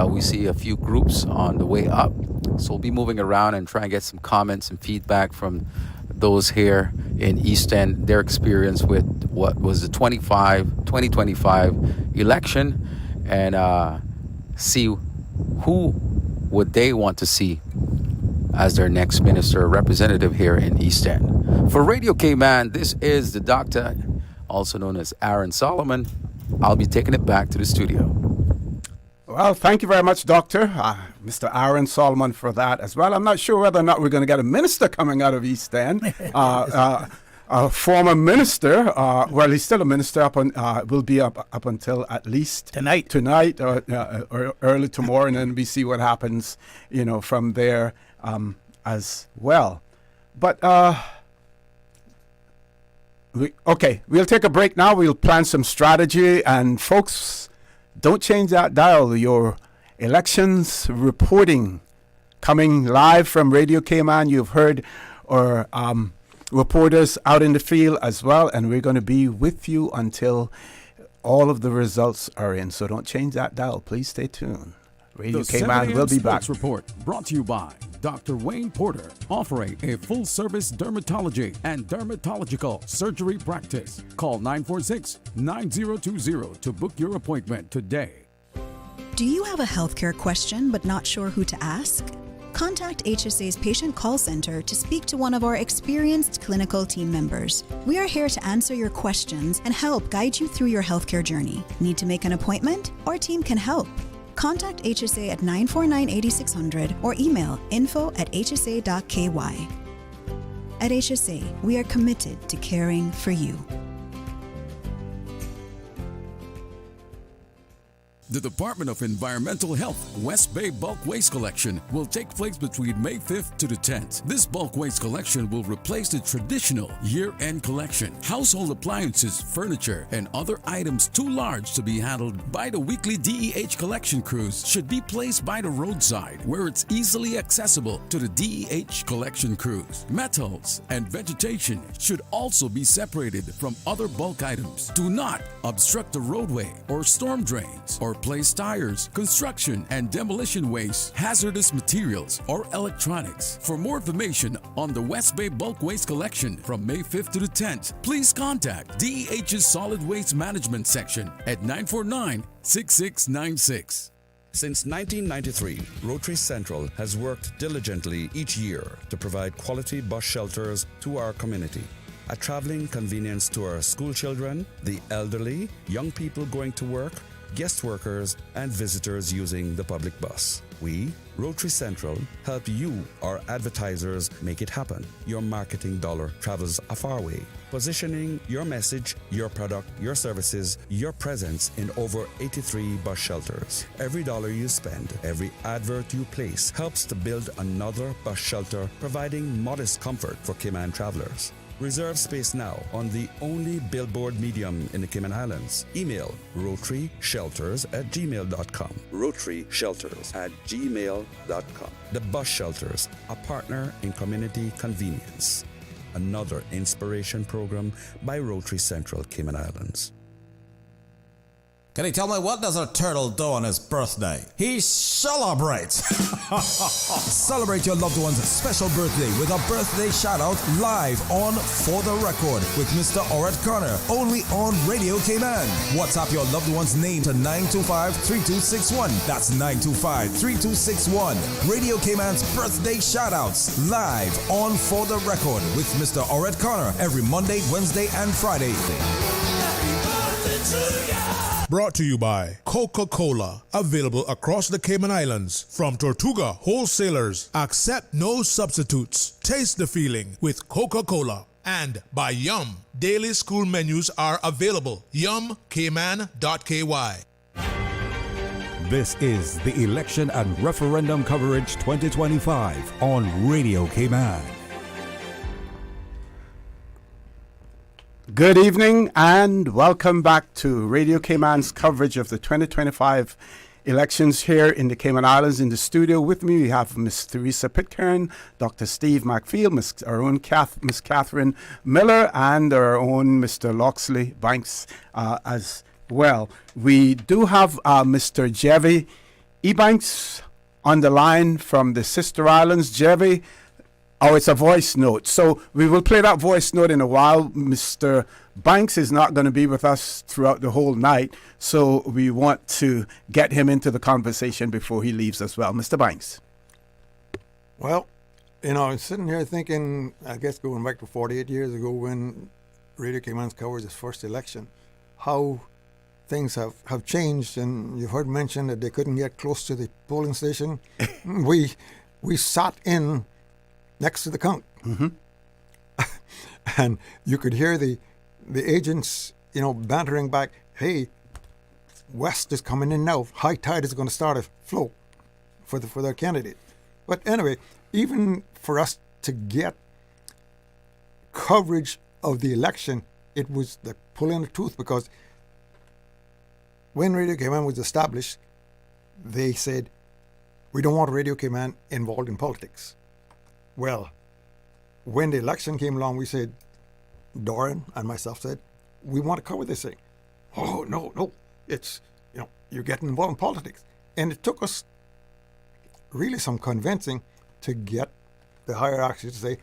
S14: We see a few groups on the way up. So we'll be moving around and try and get some comments and feedback from those here in East End, their experience with what was the 2025 election, and see who would they want to see as their next minister or representative here in East End. For Radio Cayman, this is the Doctor, also known as Aaron Solomon. I'll be taking it back to the studio.
S2: Well, thank you very much, Doctor, Mr. Aaron Solomon, for that as well. I'm not sure whether or not we're going to get a minister coming out of East End. A former minister, well, he's still a minister, will be up until at least tonight or early tomorrow, and then we see what happens, from there as well. But, we'll take a break now. We'll plan some strategy, and folks, don't change that dial. Your elections reporting coming live from Radio Cayman. You've heard our reporters out in the field as well, and we're going to be with you until all of the results are in. So don't change that dial. Please stay tuned. Radio Cayman will be back.
S6: Report brought to you by Dr. Wayne Porter, offering a full-service dermatology and dermatological surgery practice. Call 946-9020 to book your appointment today.
S15: Do you have a healthcare question but not sure who to ask? Contact HSA's Patient Call Center to speak to one of our experienced clinical team members. We are here to answer your questions and help guide you through your healthcare journey. Need to make an appointment? Our team can help. Contact HSA at 949-8600 or email info@hsa.ky. At HSA, we are committed to caring for you.
S5: The Department of Environmental Health West Bay Bulk Waste Collection will take place between May 5th to the 10th. This bulk waste collection will replace the traditional year-end collection. Household appliances, furniture, and other items too large to be handled by the weekly DEH collection crews should be placed by the roadside where it's easily accessible to the DEH collection crews. Metals and vegetation should also be separated from other bulk items. Do not obstruct the roadway or storm drains or place tires, construction and demolition waste, hazardous materials, or electronics. For more information on the West Bay Bulk Waste Collection from May 5th to the 10th, please contact DEH's Solid Waste Management Section at 949-6696.
S16: Since 1993, Rotary Central has worked diligently each year to provide quality bus shelters to our community. A traveling convenience to our school children, the elderly, young people going to work, guest workers, and visitors using the public bus. We, Rotary Central, help you, our advertisers, make it happen. Your marketing dollar travels a far way. Positioning your message, your product, your services, your presence in over 83 bus shelters. Every dollar you spend, every advert you place helps to build another bus shelter, providing modest comfort for Cayman travelers. Reserve space now on the only billboard medium in the Cayman Islands. Email rotaryshelters@gmail.com. rotaryshelters@gmail.com. The Bus Shelters, a partner in community convenience. Another inspiration program by Rotary Central Cayman Islands.
S17: Can you tell me what does a turtle do on his birthday? He celebrates! Celebrate your loved one's special birthday with a birthday shout-out live on For the Record with Mr. Orrett Connor, only on Radio Cayman. WhatsApp your loved one's name to 925-3261. That's 925-3261. Radio Cayman's birthday shout-outs live on For the Record with Mr. Orrett Connor every Monday, Wednesday, and Friday.
S4: Brought to you by Coca-Cola. Available across the Cayman Islands. From Tortuga Wholesalers. Accept no substitutes. Taste the feeling with Coca-Cola. And by Yum. Daily school menus are available. YumCayman.ky.
S1: This is the Election and Referendum Coverage 2025 on Radio Cayman.
S2: Good evening and welcome back to Radio Cayman's coverage of the 2025 elections here in the Cayman Islands. In the studio with me, we have Miss Theresa Pitcairn, Dr. Steve McField, our own Miss Catherine Miller, and our own Mr. Loxley Banks as well. We do have Mr. Jevy Ebanks on the line from the Sister Islands. Jevy, oh, it's a voice note. So we will play that voice note in a while. Mr. Banks is not going to be with us throughout the whole night, so we want to get him into the conversation before he leaves as well. Mr. Banks.
S24: Well, I was sitting here thinking, I guess going back to 48 years ago when Radio Cayman covered his first election, how things have changed. And you've heard mention that they couldn't get close to the polling station. we sat in next to the count. Mm-hmm. And you could hear the agents, bantering back, hey, West is coming in now. High tide is going to start a flow for their candidate. But anyway, even for us to get coverage of the election, it was the pulling the tooth, because when Radio Cayman was established, they said, we don't want Radio Cayman involved in politics. Well, when the election came along, we said, Doran and myself said, we want to cover this thing. Oh, no, it's, you're getting involved in politics. And it took us really some convincing to get the hierarchy to say,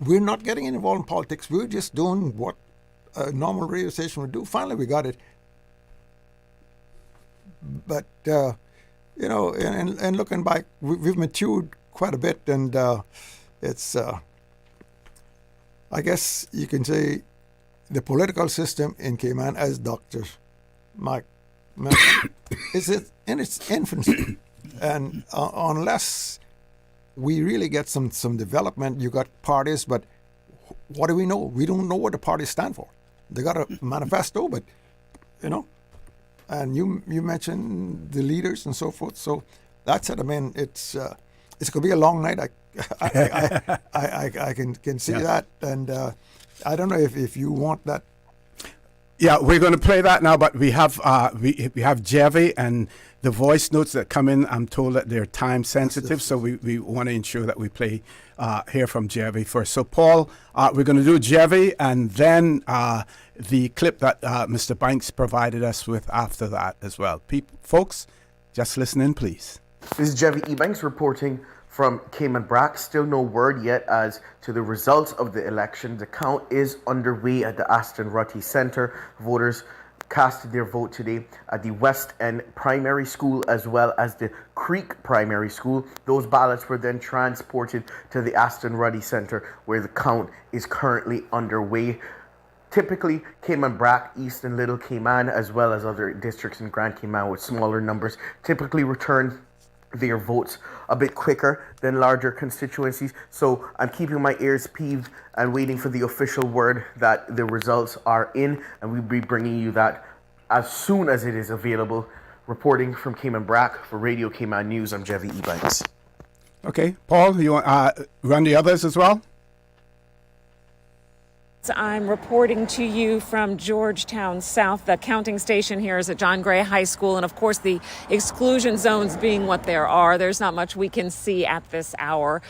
S24: we're not getting involved in politics. We're just doing what a normal radio station would do. Finally, we got it. But, and looking back, we've matured quite a bit, and it's, I guess you can say, the political system in Cayman, as Dr. man, is it in its infancy, and unless we really get some development, you got parties, but what do we know? We don't know what the parties stand for. They got a manifesto, but and you mentioned the leaders and so forth. So that's it. I mean, it's going to be a long night. I can see that, and I don't know if you want that.
S2: Yeah, we're going to play that now, but we have Jevi, and the voice notes that come in, I'm told that they're time sensitive, so we want to ensure that we hear from Jevi first. So Paul, we're going to do Jevi, and then the clip that Mr. Banks provided us with after that as well. Folks, just listen in, please.
S3: This is Jevi Ebanks reporting from Cayman Brac. Still no word yet as to the results of the election. The count is underway at the Aston Rutty Centre. Voters casted their vote today at the West End Primary School as well as the Creek Primary School. Those ballots were then transported to the Aston Rutty Centre, where the count is currently underway. Typically, Cayman Brac, East and Little Cayman, as well as other districts in Grand Cayman with smaller numbers, typically return their votes a bit quicker than larger constituencies. So I'm keeping my ears peeled and waiting for the official word that the results are in, and we'll be bringing you that as soon as it is available. Reporting from Cayman Brac for Radio Cayman News, I'm Jevi Ebanks.
S2: Okay, Paul, you want run the others as well?
S7: I'm reporting to you from Georgetown South. The counting station here is at John Gray High School, and of course the exclusion zones being what there are, there's not much we can see at this hour.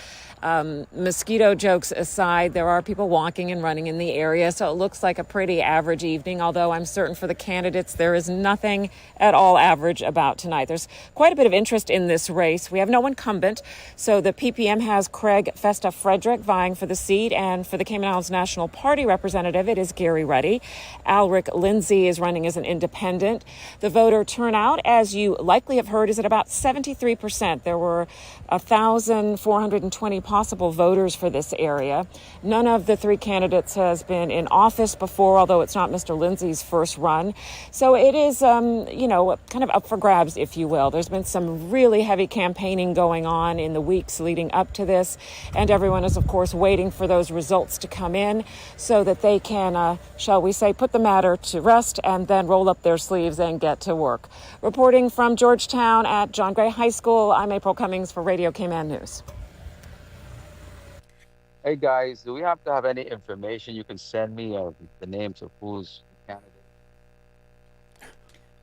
S7: Mosquito jokes aside, there are people walking and running in the area, so it looks like a pretty average evening, although I'm certain for the candidates there is nothing at all average about tonight. There's quite a bit of interest in this race. We have no incumbent, so the PPM has Craig Festa Frederick vying for the seat, and for the Cayman Islands National Party representative, it is Gary Ruddy. Alric Lindsay is running as an independent. The voter turnout, as you likely have heard, is at about 73%. There were 1,420 possible voters for this area. None of the three candidates has been in office before, although it's not Mr. Lindsay's first run. So it is, kind of up for grabs, if you will. There's been some really heavy campaigning going on in the weeks leading up to this, and everyone is, of course, waiting for those results to come in so that they can, shall we say, put the matter to rest and then roll up their sleeves and get to work. Reporting from Georgetown at John Gray High School, I'm April Cummings for Radio Cayman News.
S14: Hey guys, do we have to have any information you can send me of the names of who's candidate?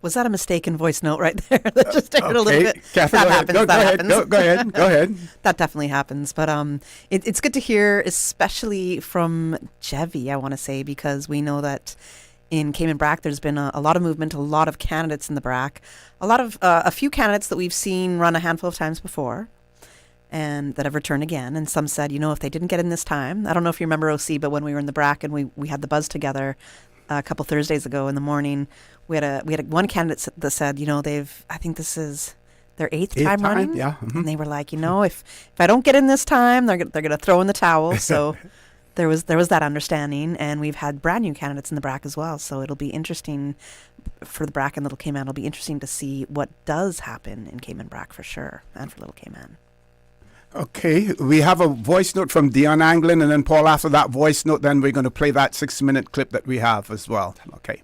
S12: Was that a mistaken voice note right there? That just started a little bit.
S2: Kathy,
S12: that
S2: go
S12: happens.
S2: ahead.
S12: That happens.
S2: Go ahead.
S12: That definitely happens. But it's good to hear, especially from Jevi, I want to say, because we know that in Cayman Brac, there's been a lot of movement, a lot of candidates in the Brac, a few candidates that we've seen run a handful of times before, and that have returned again. And some said, if they didn't get in this time, I don't know if you remember OC, but when we were in the Brac and we had the buzz together a couple Thursdays ago in the morning, we had one candidate that said, I think this is their eighth time running.
S2: Yeah. Mm-hmm.
S12: And they were like, if I don't get in this time, they're going to throw in the towel. So there was that understanding, and we've had brand new candidates in the Brac as well. So it'll be interesting for the Brac and Little Cayman. It'll be interesting to see what does happen in Cayman Brac for sure, and for Little Cayman.
S2: Okay, we have a voice note from Dion Anglin, and then Paul, after that voice note, then we're going to play that 6-minute clip that we have as well. Okay.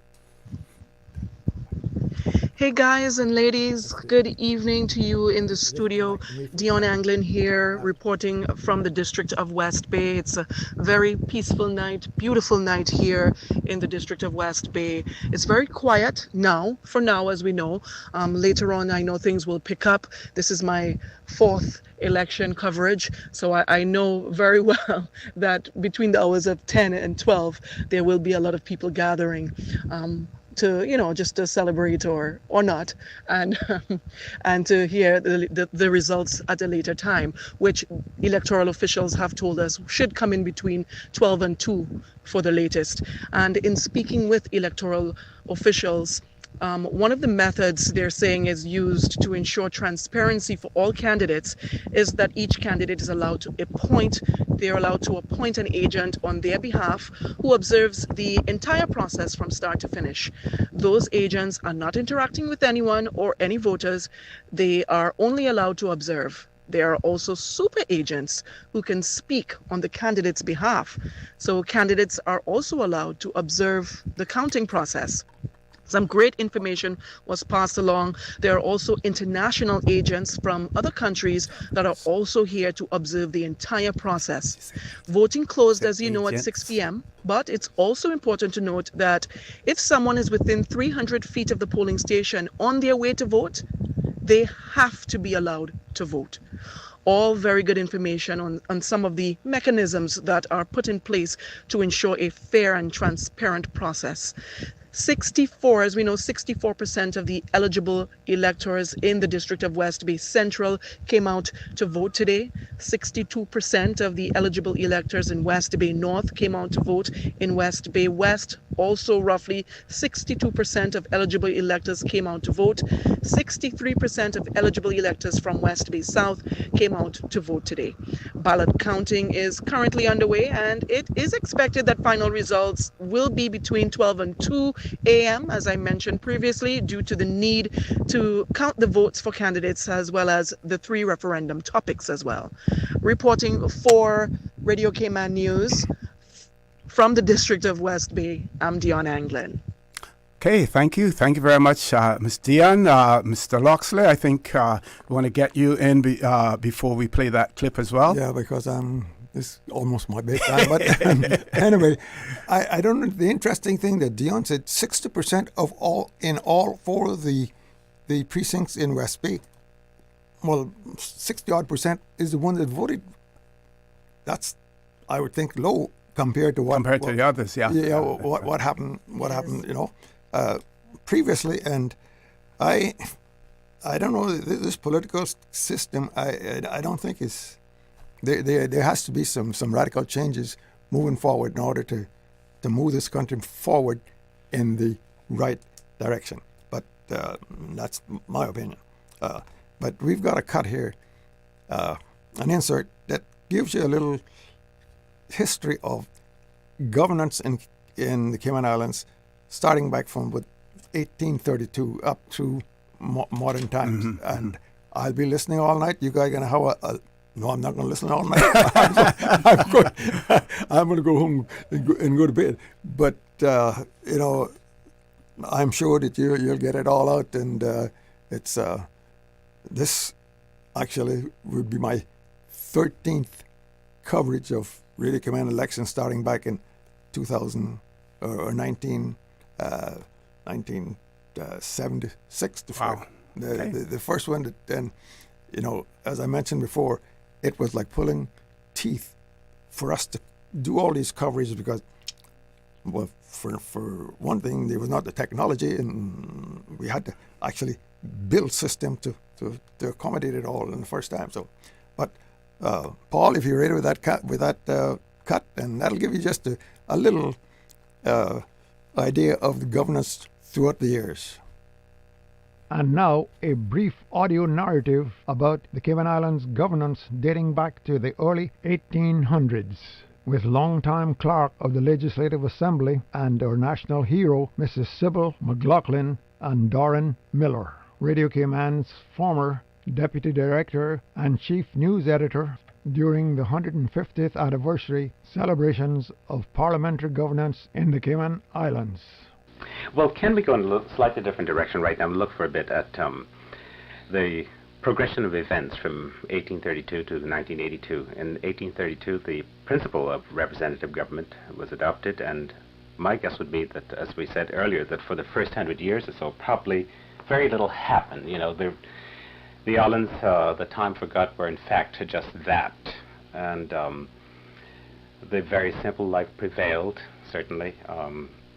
S18: Hey guys and ladies, good evening to you in the studio. Dion Anglin here, reporting from the district of West Bay. It's a very peaceful night, beautiful night here in the district of West Bay. It's very quiet now, for now, as we know. Later on, I know things will pick up. This is my fourth election coverage, so I know very well that between the hours of 10 and 12, there will be a lot of people gathering. Just to celebrate or not, and to hear the results at a later time, which electoral officials have told us should come in between 12 and 2 for the latest. And in speaking with electoral officials, One of the methods they're saying is used to ensure transparency for all candidates is that each candidate is allowed to appoint an agent on their behalf who observes the entire process from start to finish. Those agents are not interacting with anyone or any voters. They are only allowed to observe. There are also super agents who can speak on the candidate's behalf. So candidates are also allowed to observe the counting process. Some great information was passed along. There are also international agents from other countries that are also here to observe the entire process. Voting closed, as you know, at 6 p.m., but it's also important to note that if someone is within 300 feet of the polling station on their way to vote, they have to be allowed to vote. All very good information on some of the mechanisms that are put in place to ensure a fair and transparent process. 64% of the eligible electors in the District of West Bay Central came out to vote today. 62% of the eligible electors in West Bay North came out to vote. In West Bay West, also roughly 62% of eligible electors came out to vote. 63% of eligible electors from West Bay South came out to vote today. Ballot counting is currently underway, and it is expected that final results will be between 12 and 2 a.m., as I mentioned previously, due to the need to count the votes for candidates as well as the 3 referendum topics as well. Reporting for Radio Cayman News from the District of West Bay, I'm Dion Anglin.
S2: Okay, thank you. Thank you very much, Ms. Dion. Mr. Loxley, I think we want to get you in before we play that clip as well.
S24: Yeah, because this is almost my bedtime. But anyway, I don't know. The interesting thing that Dion said, 60% of all 4 of the precincts in West Bay, well, 60-odd% is the one that voted. That's, I would think, low compared to
S2: the others. Yeah.
S24: Yeah. What happened? Previously, and I don't know, this political system. I don't think is. There has to be some radical changes moving forward in order to move this country forward in the right direction. But that's my opinion. But we've got a cut here, an insert that gives you a little history of governance in the Cayman Islands, starting back from 1832 up to modern times.
S2: Mm-hmm.
S24: And I'll be listening all night. You guys are going to have no, I'm not going to listen all night. I'm going to go home and go to bed. But, I'm sure that you'll get it all out. And it's this actually would be my 13th coverage of Radio Cayman elections, starting back in 2000 or 1976.
S2: Wow.
S24: The first one that then, as I mentioned before, it was like pulling teeth for us to do all these coverages because, well, for one thing, there was not the technology, and we had to actually build system to accommodate it all in the first time. So, but Paul, if you're ready with that cut, and that'll give you just a little idea of the governance throughout the years.
S19: And now, a brief audio narrative about the Cayman Islands governance dating back to the early 1800s, with longtime clerk of the Legislative Assembly and our national hero, Mrs. Sybil McLaughlin and Doran Miller, Radio Cayman's former Deputy Director and Chief News Editor during the 150th anniversary celebrations of parliamentary governance in the Cayman Islands.
S20: Well, can we go in a slightly different direction right now and look for a bit at the progression of events from 1832 to 1982. In 1832, the principle of representative government was adopted, and my guess would be that, as we said earlier, that for the first 100 years or so, probably very little happened. The islands, the time forgot, were in fact just that, and the very simple life prevailed, certainly.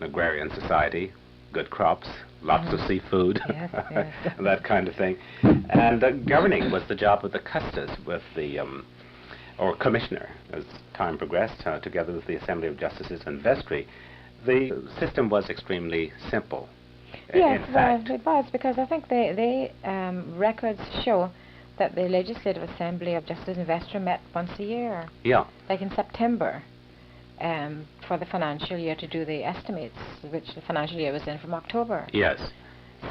S20: Agrarian society, good crops, lots of seafood, that kind of thing. And governing was the job of the custos with the, or commissioner, as time progressed, together with the Assembly of Justices and Vestry. The system was extremely simple.
S8: Yes,
S20: in fact.
S8: it was, because I think they records show that the Legislative Assembly of Justice Investor met once a year,
S20: Yeah.
S8: like in September, for the financial year to do the estimates, which the financial year was in from October.
S20: Yes.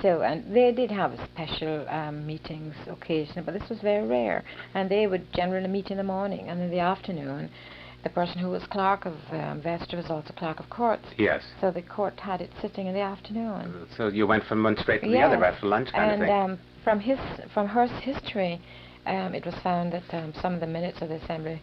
S8: So, and they did have special meetings occasionally, but this was very rare. And they would generally meet in the morning, and in the afternoon, the person who was clerk of Investor was also clerk of courts.
S20: Yes.
S8: So the court had it sitting in the afternoon.
S20: So you went from one straight to the other after lunch kind of thing.
S8: And from her history, it was found that some of the minutes of the assembly,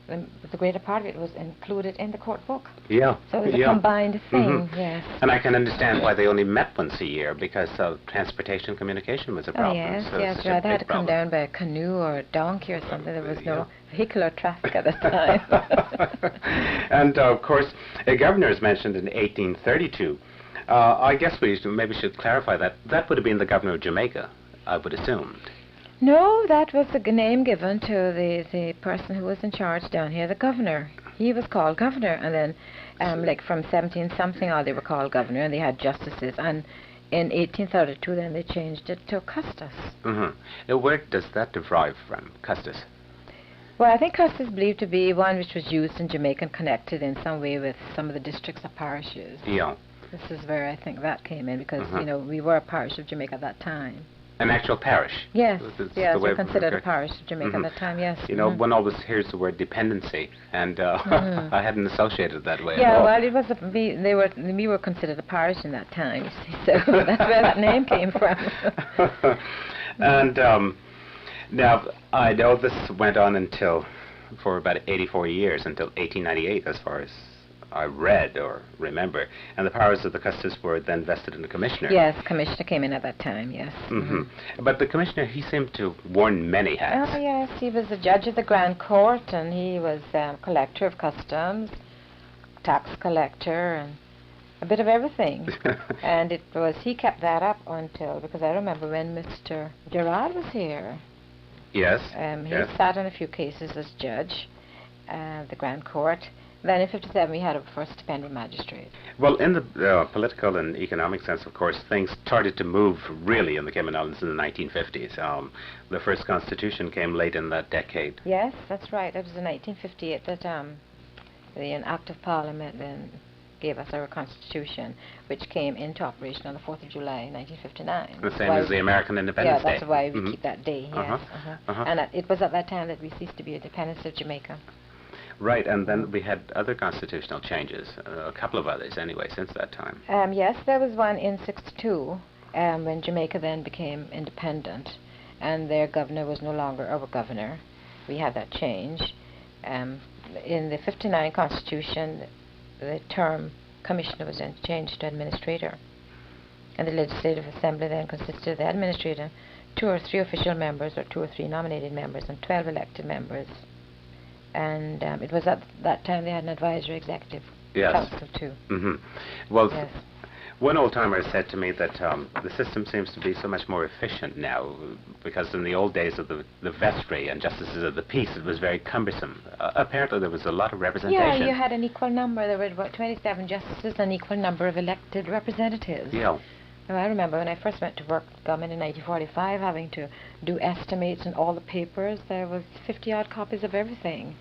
S8: the greater part of it was included in the court book.
S20: Yeah.
S8: So it was a combined thing, yes.
S20: And I can understand why they only met once a year, because transportation communication was a problem.
S8: Yes,
S20: so
S8: yes,
S20: it's
S8: right. They had to come
S20: problem.
S8: down by a canoe or a donkey or something. There was no vehicular traffic at the time.
S20: And of course, a governor is mentioned in 1832. I guess we maybe should clarify that. That would have been the governor of Jamaica, I would assume.
S8: No, that was the name given to the person who was in charge down here, the governor. He was called governor, and then like from 17-something on they were called governor, and they had justices. And in 1832 then they changed it to Custos.
S20: Mm-hmm. Where does that derive from, Custos?
S8: Well, I think Custos is believed to be one which was used in Jamaica and connected in some way with some of the districts or parishes.
S20: Yeah.
S8: This is where I think that came in, because, you know, we were a parish of Jamaica at that time.
S20: An actual parish?
S8: Yes,
S20: That's
S8: yes,
S20: the way
S8: we're considered a
S20: okay.
S8: parish of Jamaica at that time, yes.
S20: You know, one always hears the word dependency, and I hadn't associated it that way at
S8: Yeah,
S20: all.
S8: well, it was we were considered a parish in that time, you see, so that's where that name came from.
S20: And now, I know this went on for about 84 years, until 1898, as far as I read or remember. And the powers of the Custos were then vested in the commissioner.
S8: Yes, commissioner came in at that time, yes.
S20: But the commissioner, he seemed to have worn many hats.
S8: Oh, yes, he was the judge of the Grand Court, and he was collector of customs, tax collector, and a bit of everything. And he kept that up until, because I remember when Mr. Gerard was here.
S20: Yes.
S8: He sat on a few cases as judge, the Grand Court. Then in 57 we had a first dependent magistrate.
S20: Well, in the political and economic sense, of course, things started to move really in the Cayman Islands in the 1950s. The first constitution came late in that decade.
S8: Yes, that's right. It was in 1958 that an act of parliament then gave us our constitution, which came into operation on the 4th of July, 1959.
S20: The same as the American Independence Day.
S8: Yeah, that's why we keep that day, yes. And it was at that time that we ceased to be a dependence of Jamaica.
S20: Right, and then we had other constitutional changes, a couple of others anyway, since that time.
S8: Yes, there was one in 62, when Jamaica then became independent, and their governor was no longer our governor. We had that change. In the 59 Constitution, the term commissioner was then changed to administrator. And the Legislative Assembly then consisted of the administrator, 2 or 3 official members, or 2 or 3 nominated members, and 12 elected members. And it was at that time they had an advisory executive council too.
S20: Well,
S8: yes.
S20: One old-timer said to me that the system seems to be so much more efficient now, because in the old days of the vestry and justices of the peace, it was very cumbersome. Apparently there was a lot of representation.
S8: Yeah, you had an equal number. There were about 27 justices and an equal number of elected representatives.
S20: Yeah.
S8: I remember when I first went to work with the government in 1945, having to do estimates and all the papers, there was 50-odd copies of everything.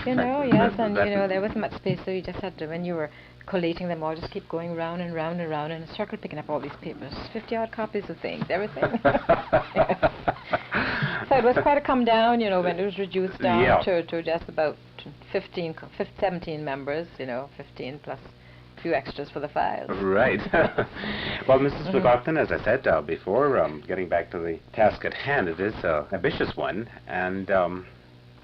S8: You know, yes, and you know, there wasn't much space, so you just had to, when you were collating them all, just keep going round and round and round in a circle, picking up all these papers. 50-odd copies of things, everything. Yes. So it was quite a come down, you know, when it was reduced down to just about 17 members, you know, 15 plus few extras for the files.
S20: Right. Well, Mrs. McLaughlin, as I said before, getting back to the task at hand, it is an ambitious one, and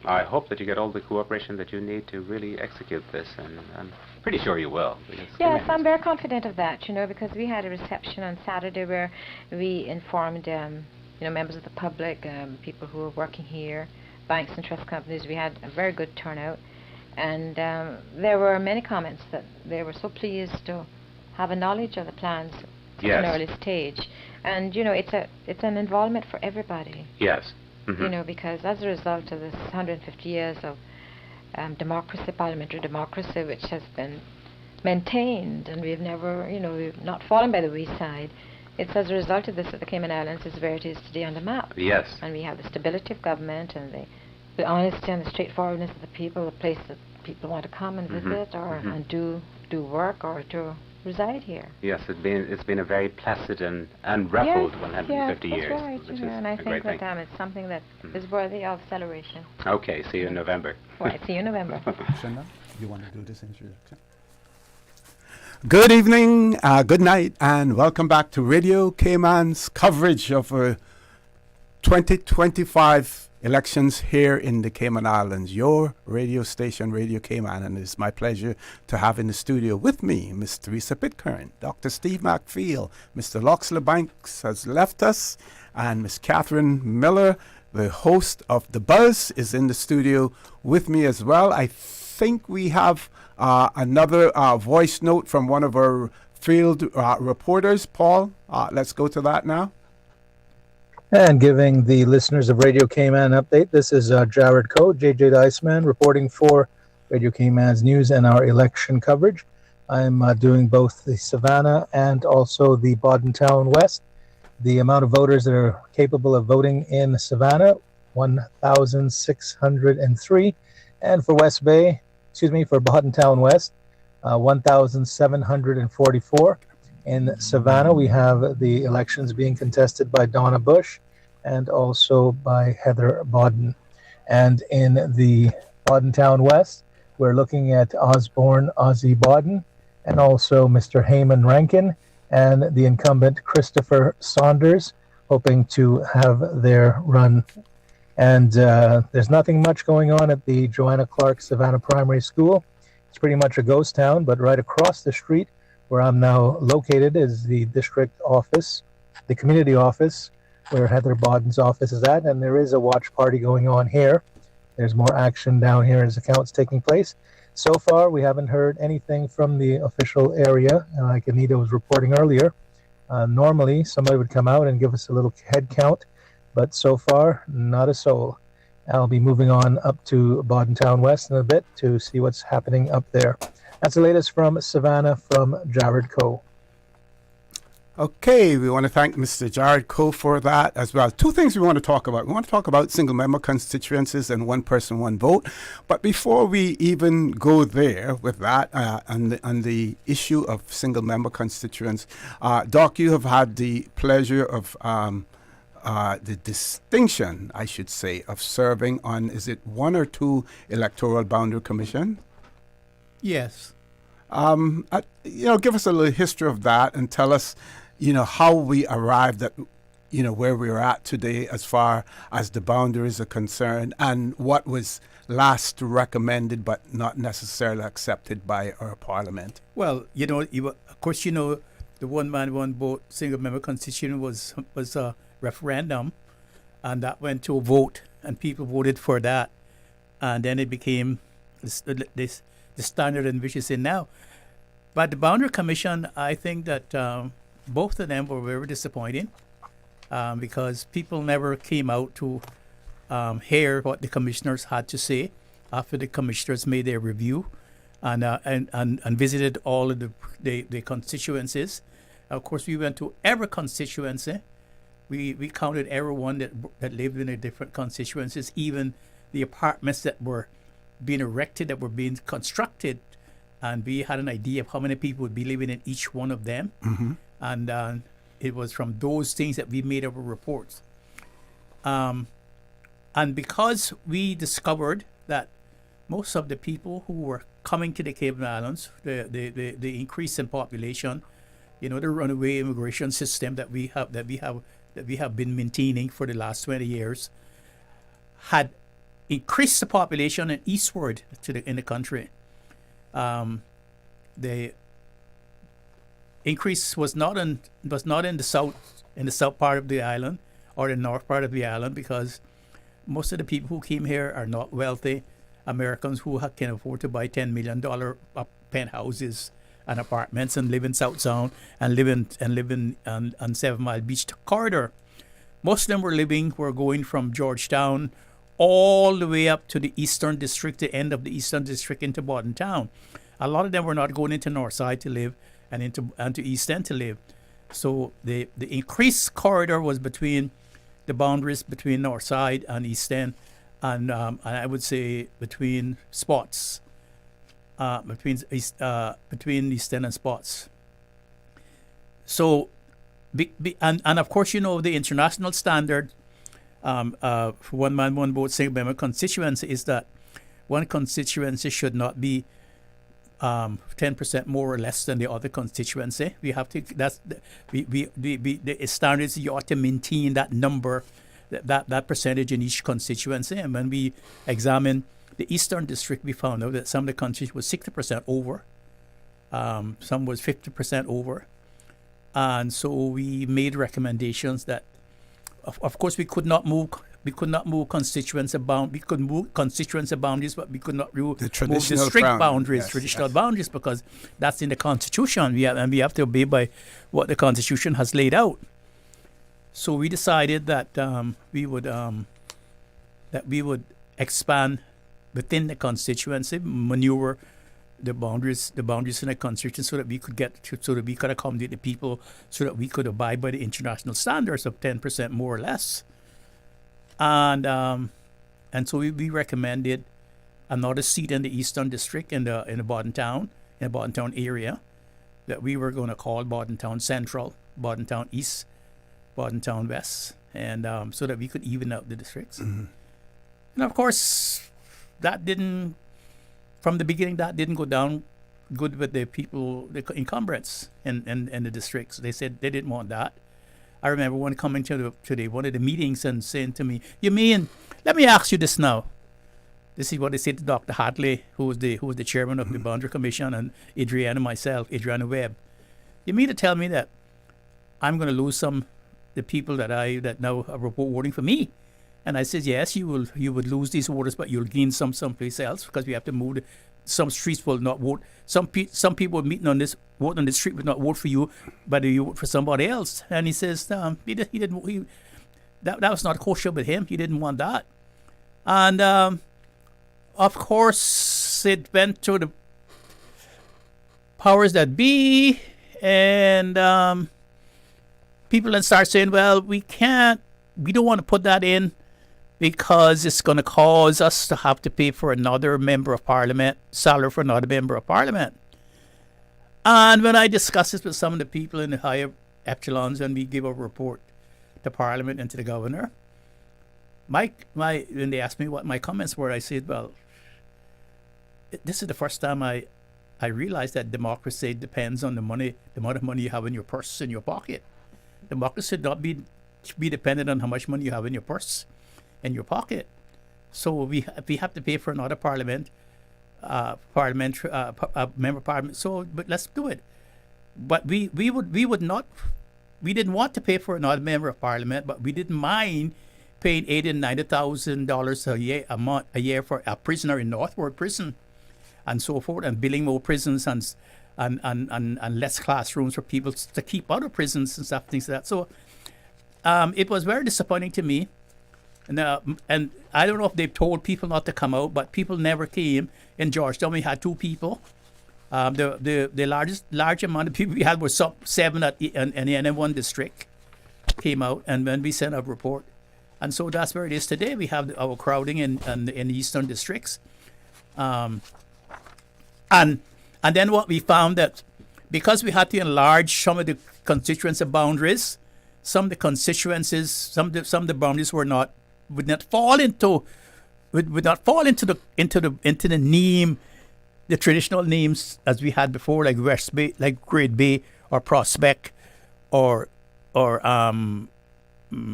S20: I hope that you get all the cooperation that you need to really execute this, and I'm pretty sure you will.
S8: Yes, I'm very confident of that, you know, because we had a reception on Saturday where we informed, you know, members of the public, people who were working here, banks and trust companies. We had a very good turnout. And there were many comments that they were so pleased to have a knowledge of the plans at an early stage. And, you know, it's an involvement for everybody.
S20: Yes.
S8: You know, because as a result of this 150 years of democracy, parliamentary democracy, which has been maintained, and we've never, we've not fallen by the wayside. It's as a result of this that the Cayman Islands is where it is today on the map.
S20: Yes.
S8: And we have the stability of government and the honesty and the straightforwardness of the people, a place that people want to come and visit and do work or to reside here.
S20: Yes, it's been a very placid and ruffled 150 years.
S8: That's right,
S20: which is
S8: and I
S20: a
S8: think
S20: great
S8: that
S20: thing.
S8: it's something that is worthy of celebration.
S20: Okay, see you in November.
S8: Right, see you in November.
S9: Shanda, you want to do this introduction?
S2: Good evening, good night, and welcome back to Radio Cayman's coverage of 2025 elections here in the Cayman Islands. Your radio station, Radio Cayman, and it's my pleasure to have in the studio with me Miss Theresa Pitcairn, Dr. Steve McField, Mr. Loxley Banks has left us, and Miss Catherine Miller, the host of The Buzz, is in the studio with me as well. I think we have another voice note from one of our field reporters. Paul, let's go to that now.
S21: And giving the listeners of Radio Cayman an update, this is Jared Coe, JJ the Iceman, reporting for Radio Cayman's news and our election coverage. I'm doing both the Savannah and also the Bodden Town West. The amount of voters that are capable of voting in Savannah, 1,603. And for for Bodden Town West, 1,744. In Savannah, we have the elections being contested by Donna Bush and also by Heather Bodden. And in the Bodden Town West, we're looking at Osborne Ozzie Bodden and also Mr. Heyman Rankin and the incumbent Christopher Saunders, hoping to have their run. And there's nothing much going on at the Joanna Clark Savannah Primary School. It's pretty much a ghost town, but right across the street where I'm now located is the district office, the community office, where Heather Bodden's office is at, and there is a watch party going on here. There's more action down here as the count's taking place. So far, we haven't heard anything from the official area, like Anita was reporting earlier. Normally, somebody would come out and give us a little head count, but so far, not a soul. I'll be moving on up to Bodden Town West in a bit to see what's happening up there. That's the latest from Savannah from Jared Coe.
S2: Okay, we want to thank Mr. Jared Coe for that as well. Two things we want to talk about. We want to talk about single-member constituencies and one person, one vote. But before we even go there with that, on the issue of single-member constituents, Doc, you have had the pleasure of the distinction, I should say, of serving on, is it one or two electoral boundary commission?
S22: Yes.
S2: Give us a little history of that and tell us, how we arrived at, where we're at today as far as the boundaries are concerned and what was last recommended but not necessarily accepted by our parliament.
S22: Well, of course, the one man, one vote single member constitution was a referendum, and that went to a vote and people voted for that. And then it became the standard in which it's in now. But the Boundary Commission, I think that both of them were very disappointing because people never came out to hear what the commissioners had to say after the commissioners made their review and visited all of the constituencies. Of course, we went to every constituency. We counted everyone that lived in a different constituencies, even the apartments that were being erected, that were being constructed, and we had an idea of how many people would be living in each one of them.
S2: Mm-hmm.
S22: And it was from those things that we made our reports. And because we discovered that most of the people who were coming to the Cayman Islands, the increase in population, the runaway immigration system that we have been maintaining for the last 20 years, had increased the population and eastward in the country. The increase was not in the south part of the island or the north part of the island, because most of the people who came here are not wealthy Americans who can afford to buy $10 million penthouses and apartments and live in South Sound and live in on 7 Mile Beach corridor. Most of them were going from Georgetown all the way up to the eastern district, the end of the eastern district into Bodden Town. A lot of them were not going into Northside to live and into East End to live. So the increased corridor was between the boundaries between Northside and East End, and I would say between spots, between East End and spots. So, and of course, you know, the international standard for one man, one vote, single member constituency is that one constituency should not be 10% more or less than the other constituency. We have to. The standards. You ought to maintain that number, that percentage in each constituency. And when we examine the Eastern District, we found out that some of the constituencies was 60% over, some was 50% over, and so we made recommendations that, of course, we could not move constituency bound. We could move constituency boundaries, but we could not move district boundaries, traditional boundaries, because that's in the Constitution. We have to obey by what the Constitution has laid out. So we decided that we would expand within the constituency, maneuver the boundaries in the constitution, so that we could accommodate the people, so that we could abide by the international standards of 10% more or less. And so we recommended another seat in the Eastern District in the Bordentown area, that we were going to call Bordentown Central, Bordentown East, Bordentown West, and so that we could even out the districts. Mm-hmm. And of course, from the beginning, that didn't go down good with the people, the incumbents in the districts. They said they didn't want that. I remember one coming to one of the meetings and saying to me, "You mean? Let me ask you this now." This is what they said to Dr. Hartley, who was the chairman of the Boundary Commission, and Adriana Webb. "You mean to tell me that I'm going to lose the people that now are voting for me?" And I said, "Yes, you would lose these voters, but you'll gain someplace else, because we have to move. Some streets will not vote. Some people vote on the street will not vote for you, but you vote for somebody else." And he says, that was not kosher with him. He didn't want that. And of course, it went to the powers that be, and people then start saying, "Well, we don't want to put that in, because it's going to cause us to have to pay for another member of parliament, salary for another member of parliament." And when I discussed this with some of the people in the higher echelons, and we gave a report to parliament and to the governor, when they asked me what my comments were, I said, "Well, this is the first time I realized that democracy depends on the amount of money you have in your purse, in your pocket. Democracy should not be dependent on how much money you have in your purse, in your pocket. So we have to pay for another member of parliament. So, but let's do it." But we didn't want to pay for another member of parliament, but we didn't mind paying $80,000 and $90,000 a year for a prisoner in Northward Prison, and so forth, and building more prisons and less classrooms for people to keep out of prisons and stuff, things like that. So it was very disappointing to me. And I don't know if they've told people not to come out, but people never came. In Georgetown, we had 2 people. The large amount of people we had was 7 in the NM1 district came out, and when we sent a report. And so that's where it is today. We have our crowding in the eastern districts. And then what we found, that because we had to enlarge some of the constituency boundaries, some of the constituencies, some of the boundaries would not fall into the name, the traditional names as we had before, like West Bay, like Great Bay, or Prospect, or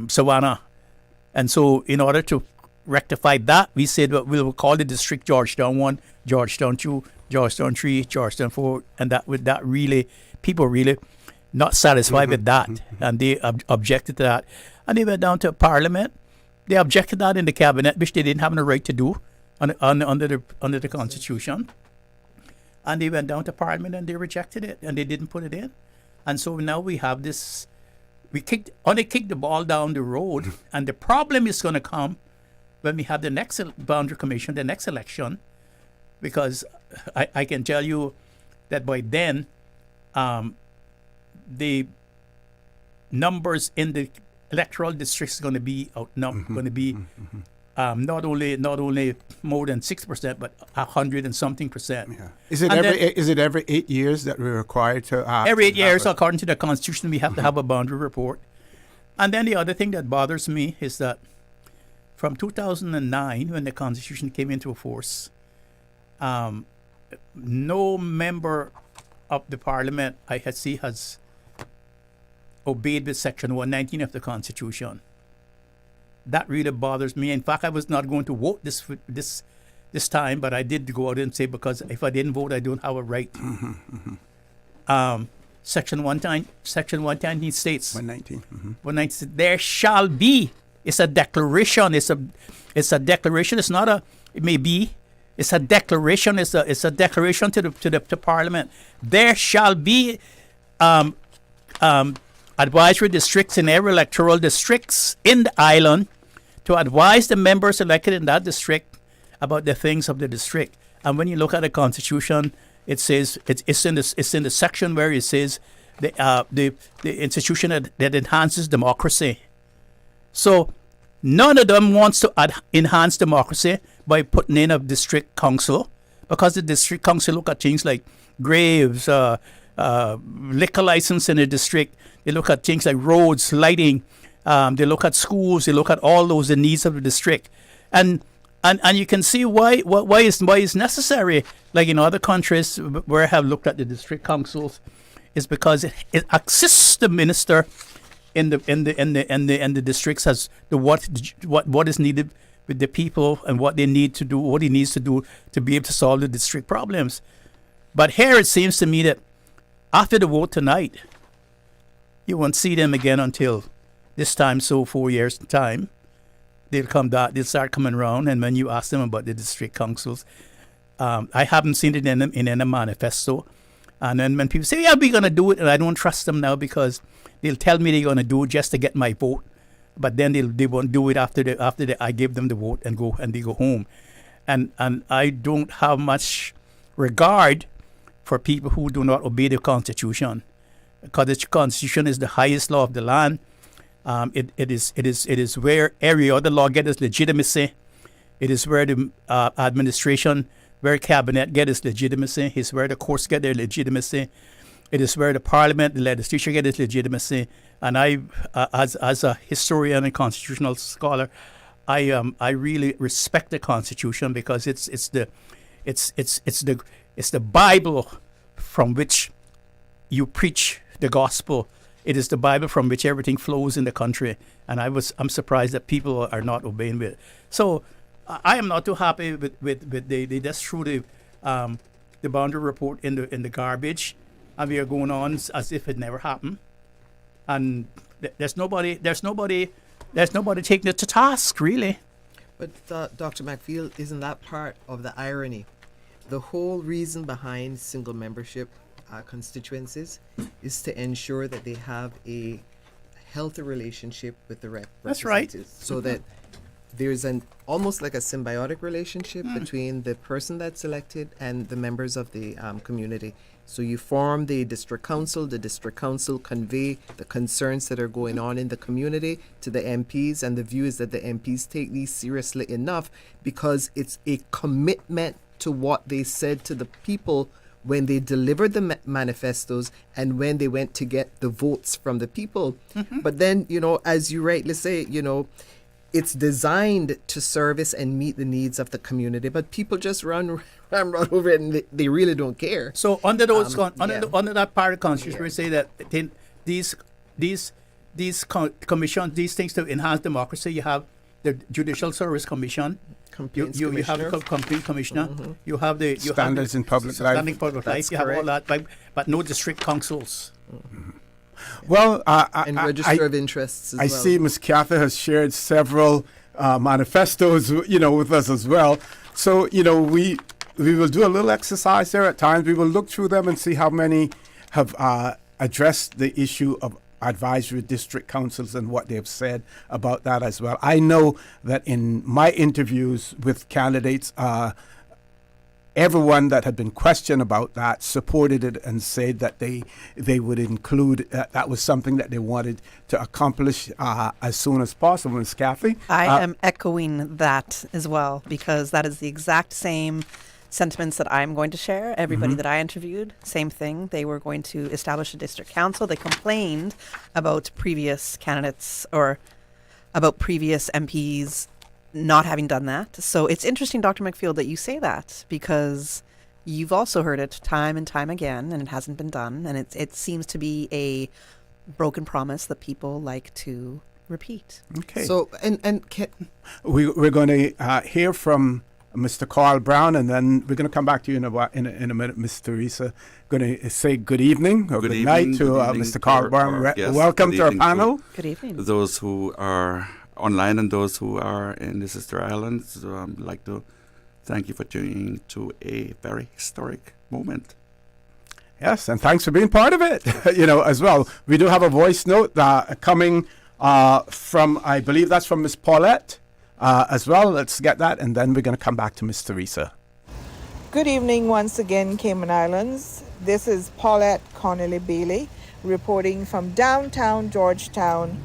S22: Savannah. And so in order to rectify that, we said, well, we'll call the district Georgetown 1, Georgetown 2, Georgetown 3, Georgetown 4, and that really, people really not satisfied with that, and they objected to that. And they went down to Parliament. They objected that in the cabinet, which they didn't have the right to do under the Constitution. And they went down to Parliament and they rejected it, and they didn't put it in. And so now we have this. They kicked the ball down the road, and the problem is going to come when we have the next boundary commission, the next election, because I can tell you that by then, the numbers in the electoral districts going to be going to be not only more than 6%, but 100 and something percent.
S2: Yeah. Is it every 8 years that we're required to?
S22: Every 8 years, according to the Constitution, we have to have a boundary report. And then the other thing that bothers me is that from 2009, when the Constitution came into force, no member of the Parliament I see has obeyed with Section 119 of the Constitution. That really bothers me. In fact, I was not going to vote this time, but I did go out and say, because if I didn't vote, I don't have a right. Section 119 states. 119. There shall be. It's a declaration. It's a declaration. It's not a. It may be. It's a declaration. It's a declaration to Parliament. There shall be advisory districts in every electoral districts in the island to advise the members elected in that district about the things of the district. And when you look at the Constitution, it says it's in the section where it says the institution that enhances democracy. So none of them wants to enhance democracy by putting in a district council, because the district council look at things like graves, liquor license in a district. They look at things like roads, lighting. They look at schools. They look at all those the needs of the district, and you can see why it's necessary. Like in other countries where I have looked at the district councils, is because it assists the minister in the districts as to what is needed with the people and what they need to do, what he needs to do to be able to solve the district problems. But here it seems to me that after the vote tonight, you won't see them again until this time, so 4 years' time. They'll start coming around, and when you ask them about the district councils, I haven't seen it in a manifesto. And then when people say, yeah, we're going to do it, and I don't trust them now because they'll tell me they're going to do it just to get my vote. But then they won't do it after I give them the vote and they go home. And I don't have much regard for people who do not obey the Constitution, because the Constitution is the highest law of the land. It is where every other law gets its legitimacy. It is where the administration, where cabinet gets its legitimacy. It's where the courts get their legitimacy. It is where the Parliament, the legislature get its legitimacy. And I, as a historian and constitutional scholar, I really respect the Constitution, because it's the Bible from which you preach the gospel. It is the Bible from which everything flows in the country, and I'm surprised that people are not obeying it. So I am not too happy with they just threw the boundary report in the garbage, and we are going on as if it never happened. And there's nobody taking it to task, really.
S10: But Dr. McField, isn't that part of the irony? The whole reason behind single membership constituencies is to ensure that they have a healthy relationship with the representatives.
S22: That's right.
S10: So that there's almost like a symbiotic relationship between the person that's elected and the members of the community. So you form the district council convey the concerns that are going on in the community to the MPs, and the view is that the MPs take these seriously enough because it's a commitment to what they said to the people when they delivered the manifestos and when they went to get the votes from the people. But then, as you rightly say, it's designed to service and meet the needs of the community, but people just run over it, and they really don't care.
S22: So under those under that part of the Constitution, we say that these commissions, these things to enhance democracy, you have the Judicial Service Commission. You have the Complaint Commissioner. You have the
S2: Standards in Public Life.
S22: Standing Public Life. You have all that, but no district councils.
S2: Well,
S10: and register of interests as well.
S2: I see Ms. Cather has shared several manifestos, with us as well. So, we will do a little exercise there at times. We will look through them and see how many have addressed the issue of advisory district councils and what they have said about that as well. I know that in my interviews with candidates, everyone that had been questioned about that supported it and said that they would include that was something that they wanted to accomplish as soon as possible. Ms. Kathy?
S12: I am echoing that as well, because that is the exact same sentiments that I'm going to share. Everybody that I interviewed, same thing. They were going to establish a district council. They complained about previous candidates or about previous MPs not having done that. So it's interesting, Dr. McField, that you say that, because you've also heard it time and time again, and it hasn't been done. And it seems to be a broken promise that people like to repeat.
S2: Okay.
S10: So,
S2: we're going to hear from Mr. Carl Brown, and then we're going to come back to you in a minute, Ms. Theresa. Going to say good evening or good night to Mr. Carl Brown. Welcome to our panel.
S12: Good evening.
S6: Those who are online and those who are in the sister islands, I'd like to thank you for tuning in to a very historic moment.
S2: Yes, and thanks for being part of it, as well. We do have a voice note coming from, I believe that's from Ms. Paulette. As well, let's get that, and then we're going to come back to Miss Theresa.
S11: Good evening once again, Cayman Islands. This is Paulette Connolly Bailey reporting from downtown Georgetown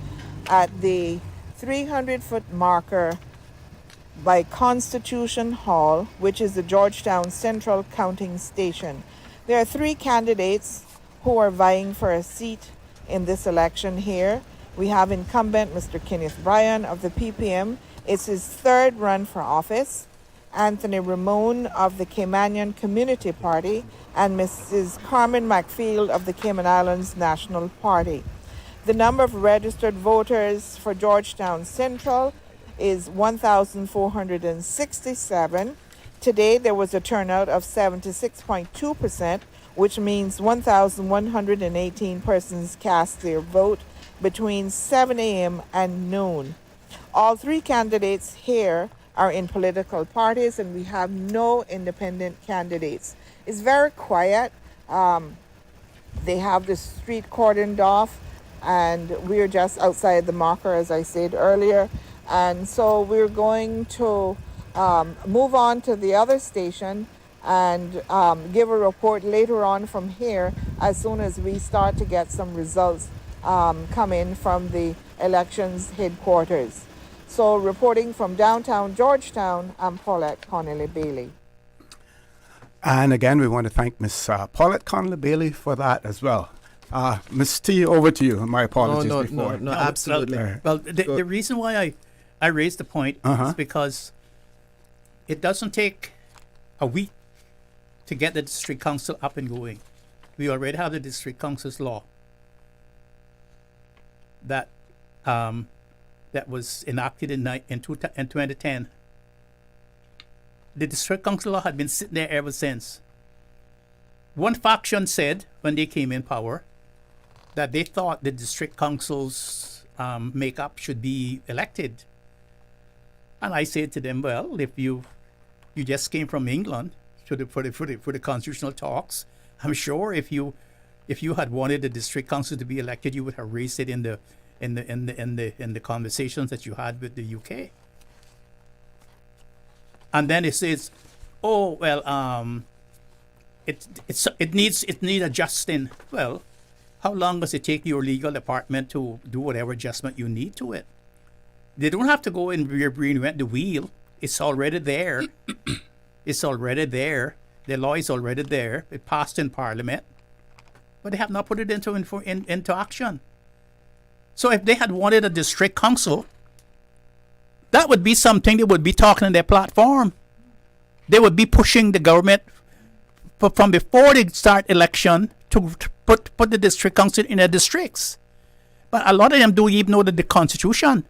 S11: at the 300-foot marker by Constitution Hall, which is the Georgetown Central Counting Station. There are 3 candidates who are vying for a seat in this election here. We have incumbent Mr. Kenneth Bryan of the PPM. It's his 3rd run for office. Anthony Ramon of the Caymanian Community Party and Mrs. Carmen McField of the Cayman Islands National Party. The number of registered voters for Georgetown Central is 1,467. Today there was a turnout of 76.2%, which means 1,118 persons cast their vote between 7 a.m. and noon. All 3 candidates here are in political parties, and we have no independent candidates. It's very quiet. They have the street cordoned off, and we're just outside the marker, as I said earlier. And so we're going to move on to the other station and give a report later on from here as soon as we start to get some results come in from the elections headquarters. So reporting from downtown Georgetown, I'm Paulette Connolly Bailey.
S2: And again, we want to thank Miss Paulette Connolly Bailey for that as well. Ms. T, over to you. My apologies before.
S10: No, absolutely.
S22: Well, the reason why I raised the point is because it doesn't take a week to get the district council up and going. We already have the district council's law that was enacted in 2010. The district council law had been sitting there ever since. One faction said when they came in power that they thought the district council's makeup should be elected. And I said to them, well, if you just came from England for the constitutional talks, I'm sure if you had wanted the district council to be elected, you would have raised it in the conversations that you had with the UK. And then it says, oh well, it needs adjusting. Well, how long does it take your legal department to do whatever adjustment you need to it? They don't have to go and reinvent the wheel. It's already there. It's already there. The law is already there. It passed in Parliament, but they have not put it into action. So if they had wanted a district council, that would be something they would be talking in their platform. They would be pushing the government from before they start election to put the district council in their districts. But a lot of them don't even know the Constitution.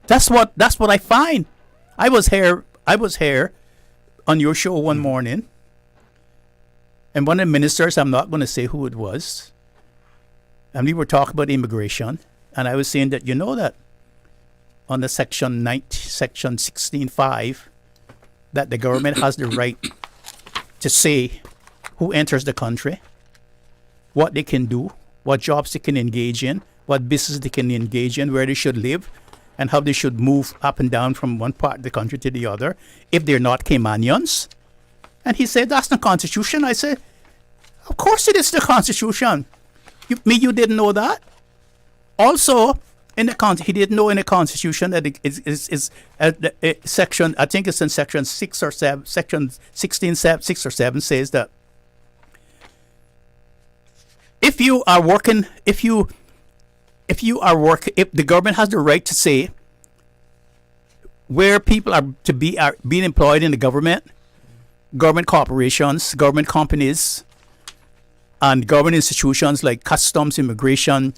S22: That's what I find. I was here on your show one morning, and one of the ministers, I'm not going to say who it was, and we were talking about immigration, and I was saying that that under Section 16.5, that the government has the right to say who enters the country, what they can do, what jobs they can engage in, what business they can engage in, where they should live, and how they should move up and down from one part of the country to the other if they're not Caymanians. And he said, that's the Constitution. I said, of course it is the Constitution. You didn't know that? Also, he didn't know in the Constitution that it is section, I think it's in section 6 or 7, section 16, 6 or 7 says that if the government has the right to say where people are being employed in the government corporations, government companies, and government institutions like customs, immigration,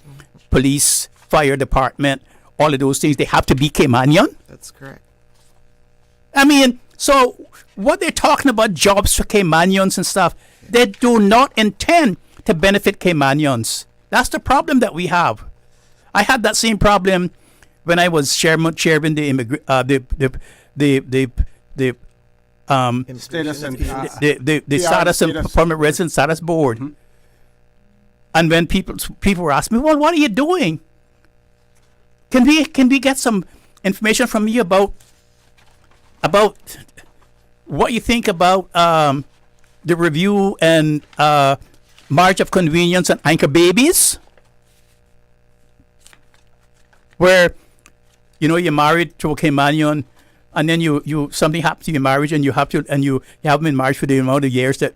S22: police, fire department, all of those things, they have to be Caymanian.
S10: That's correct.
S22: I mean, so what they're talking about jobs for Caymanians and stuff, they do not intend to benefit Caymanians. That's the problem that we have. I had that same problem when I was chairing the status and permanent resident status board. Mm-hmm. And when people were asking me, well, what are you doing? Can we get some information from you about what you think about the review and marriage of convenience and anchor babies, where you're married to a Caymanian, and then you something happens to your marriage, and you haven't been married for the amount of years that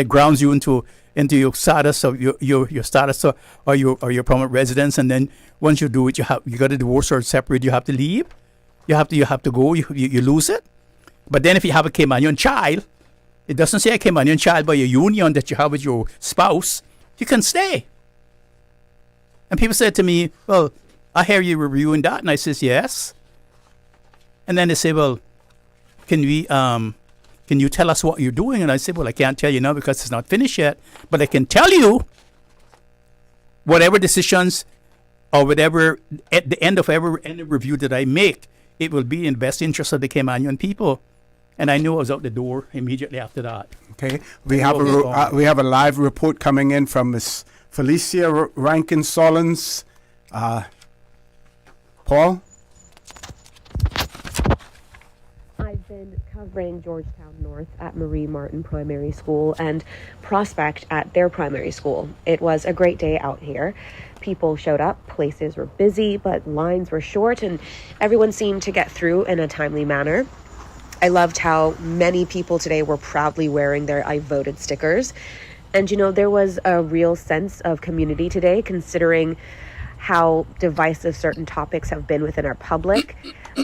S22: grounds you into your status of your status or your permanent residence, and then once you do it, you got to divorce or separate. You have to leave. You have to go. You lose it. But then if you have a Caymanian child, it doesn't say a Caymanian child by a union that you have with your spouse. You can stay. And people said to me, "Well, I hear you reviewing that," and I says, "Yes." And then they say, "Well, can you tell us what you're doing?" And I said, "Well, I can't tell you now because it's not finished yet, but I can tell you whatever decisions or whatever at the end of any review that I make, it will be in the best interest of the Caymanian people." And I knew I was out the door immediately after that.
S2: Okay, we have a live report coming in from Miss Felicia Rankin Solons. Paul?
S5: I've been covering Georgetown North at Marie Martin Primary School and Prospect at their primary school. It was a great day out here. People showed up, places were busy, but lines were short, and everyone seemed to get through in a timely manner. I loved how many people today were proudly wearing their I voted stickers. And there was a real sense of community today, considering how divisive certain topics have been within our public.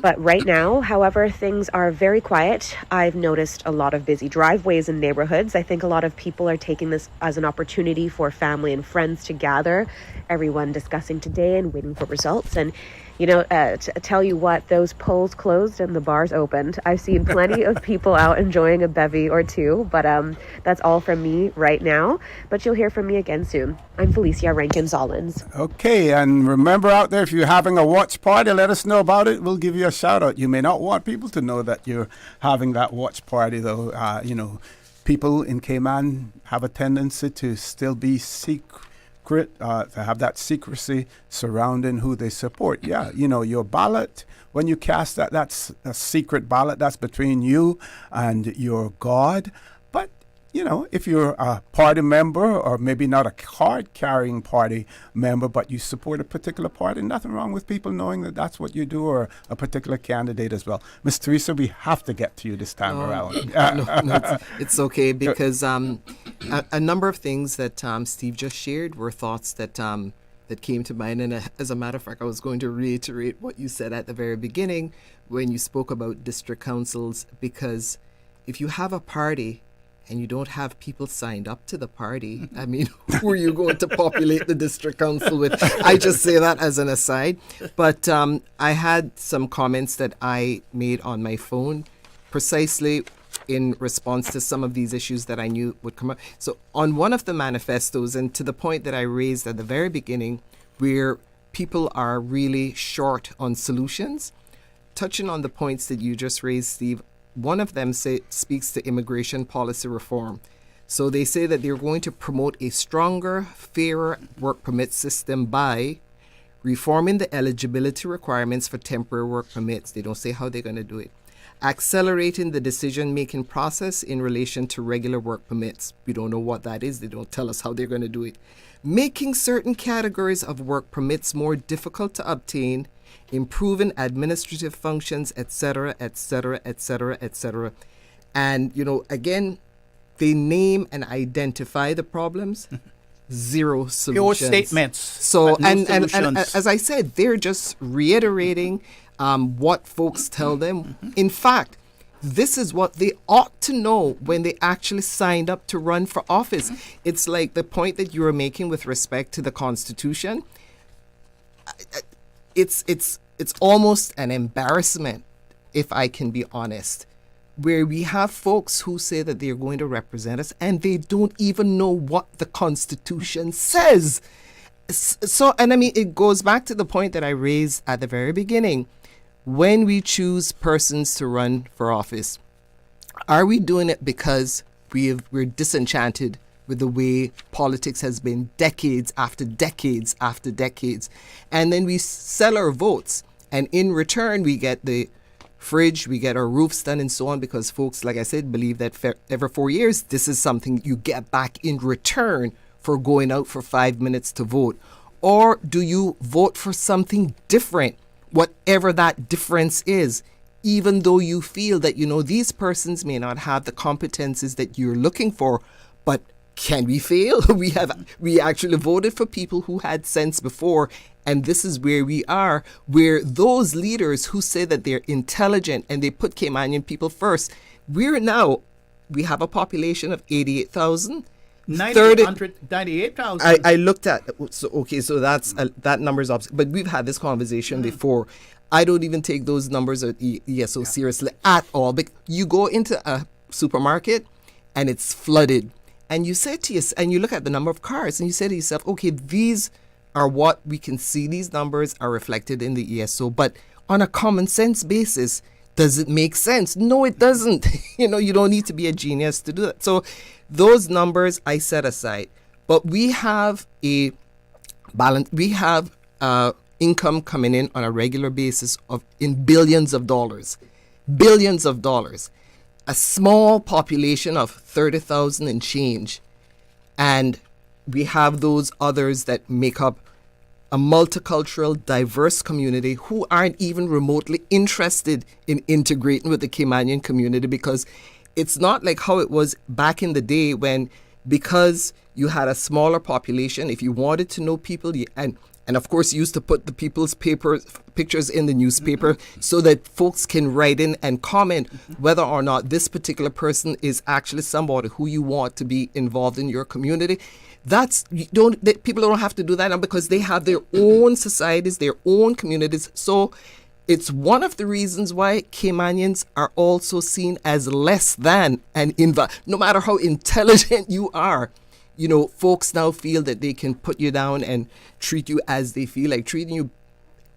S5: But right now, however, things are very quiet. I've noticed a lot of busy driveways in neighborhoods. I think a lot of people are taking this as an opportunity for family and friends to gather, everyone discussing today and waiting for results. And to tell you what, those polls closed and the bars opened. I've seen plenty of people out enjoying a bevy or two, but that's all from me right now. But you'll hear from me again soon. I'm Felicia Rankin Solons.
S2: Okay, and remember out there, if you're having a watch party, let us know about it. We'll give you a shout out. You may not want people to know that you're having that watch party, though. People in Cayman have a tendency to still be secret. To have that secrecy surrounding who they support. Yeah, your ballot, when you cast that's a secret ballot. That's between you and your God. But, if you're a party member, or maybe not a card-carrying party member, but you support a particular party, nothing wrong with people knowing that that's what you do, or a particular candidate as well. Miss Theresa, we have to get to you this time around.
S10: No, it's okay, because a number of things that Steve just shared were thoughts that came to mind. And as a matter of fact, I was going to reiterate what you said at the very beginning when you spoke about district councils, because if you have a party and you don't have people signed up to the party, I mean, who are you going to populate the district council with? I just say that as an aside. But I had some comments that I made on my phone precisely in response to some of these issues that I knew would come up. So on one of the manifestos, and to the point that I raised at the very beginning, where people are really short on solutions, touching on the points that you just raised, Steve, one of them speaks to immigration policy reform. So they say that they're going to promote a stronger, fairer work permit system by reforming the eligibility requirements for temporary work permits. They don't say how they're going to do it. Accelerating the decision-making process in relation to regular work permits. We don't know what that is. They don't tell us how they're going to do it. Making certain categories of work permits more difficult to obtain, improving administrative functions, etc., etc., etc., etc. And, again, they name and identify the problems. Zero solutions.
S22: Pure statements.
S10: So,
S22: but no
S10: and as I said, they're just reiterating what folks tell them. In fact, this is what they ought to know when they actually signed up to run for office. It's like the point that you were making with respect to the Constitution. It's almost an embarrassment, if I can be honest, where we have folks who say that they're going to represent us and they don't even know what the Constitution says. So, and I mean, it goes back to the point that I raised at the very beginning. When we choose persons to run for office, are we doing it because we're disenchanted with the way politics has been decades after decades after decades? And then we sell our votes, and in return we get the fridge, we get our roofs done and so on, because folks, like I said, believe that every 4 years this is something you get back in return for going out for 5 minutes to vote. Or do you vote for something different, whatever that difference is, even though you feel that, these persons may not have the competences that you're looking for, but can we fail? We actually voted for people who had sense before, and this is where we are, where those leaders who say that they're intelligent and they put Caymanian people first, we have a population of 88,000.
S22: 98,000.
S10: I looked at, so that's that number's up, but we've had this conversation before. I don't even take those numbers at ESO seriously at all. But you go into a supermarket and it's flooded, and you say to yourself, and you look at the number of cars, and you say to yourself, okay, these are what we can see. These numbers are reflected in the ESO, but on a common sense basis, does it make sense? No, it doesn't. You don't need to be a genius to do that. So those numbers I set aside, but we have a balance. We have income coming in on a regular basis in billions of dollars. A small population of 30,000 and change, and we have those others that make up a multicultural, diverse community who aren't even remotely interested in integrating with the Caymanian community, because it's not like how it was back in the day when, because you had a smaller population, if you wanted to know people, and of course you used to put the people's pictures in the newspaper so that folks can write in and comment whether or not this particular person is actually somebody who you want to be involved in your community. People don't have to do that now, because they have their own societies, their own communities. So it's one of the reasons why Caymanians are also seen as less than no matter how intelligent you are. Folks now feel that they can put you down and treat you as they feel like treating you.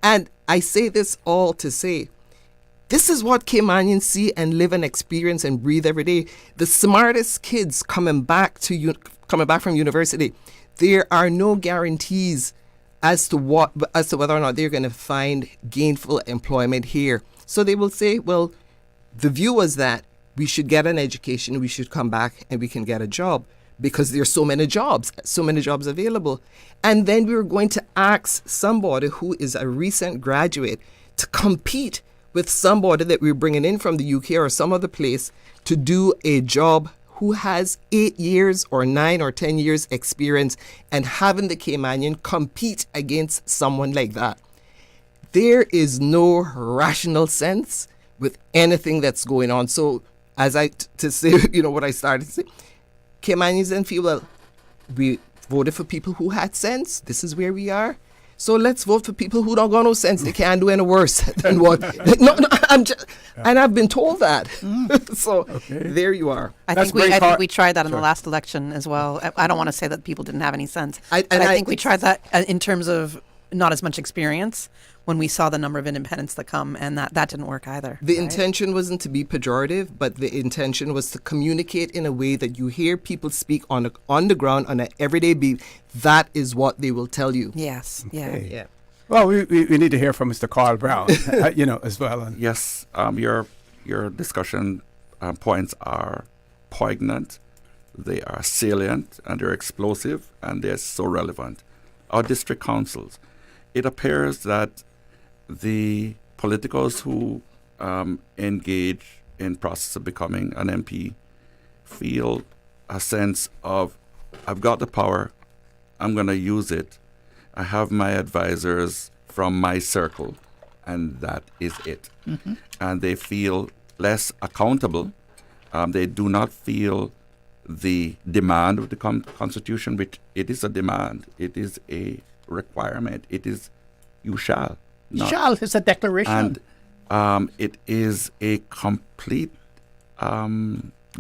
S10: And I say this all to say, this is what Caymanians see and live and experience and breathe every day. The smartest kids coming back from university, there are no guarantees as to whether or not they're going to find gainful employment here. So they will say, well, the view was that we should get an education, we should come back and we can get a job, because there's so many jobs available. And then we're going to ask somebody who is a recent graduate to compete with somebody that we're bringing in from the UK or some other place to do a job who has 8 years or 9 or 10 years experience, and having the Caymanian compete against someone like that. There is no rational sense with anything that's going on. So to say, what I started to say, Caymanians then feel, well, we voted for people who had sense. This is where we are. So let's vote for people who don't got no sense. They can't do any worse than what. And I've been told that. So there you are.
S12: I think we tried that in the last election as well. I don't want to say that people didn't have any sense, but I think we tried that in terms of not as much experience when we saw the number of independents that come, and that didn't work either.
S10: The intention wasn't to be pejorative, but the intention was to communicate in a way that you hear people speak on the ground on an everyday beat. That is what they will tell you.
S12: Yes. Yeah.
S10: Yeah.
S2: Well, we need to hear from Mr. Carl Brown, as well. And
S6: yes, your discussion points are poignant, they are salient, and they're explosive, and they're so relevant. Our district councils, it appears that the politicals who engage in process of becoming an MP feel a sense of, I've got the power, I'm going to use it. I have my advisors from my circle, and that is it.
S13: Mm-hmm.
S6: And they feel less accountable. They do not feel the demand of the Constitution, which it is a demand. It is a requirement. It is, you shall. Not.
S13: Shall is a declaration.
S6: And it is a complete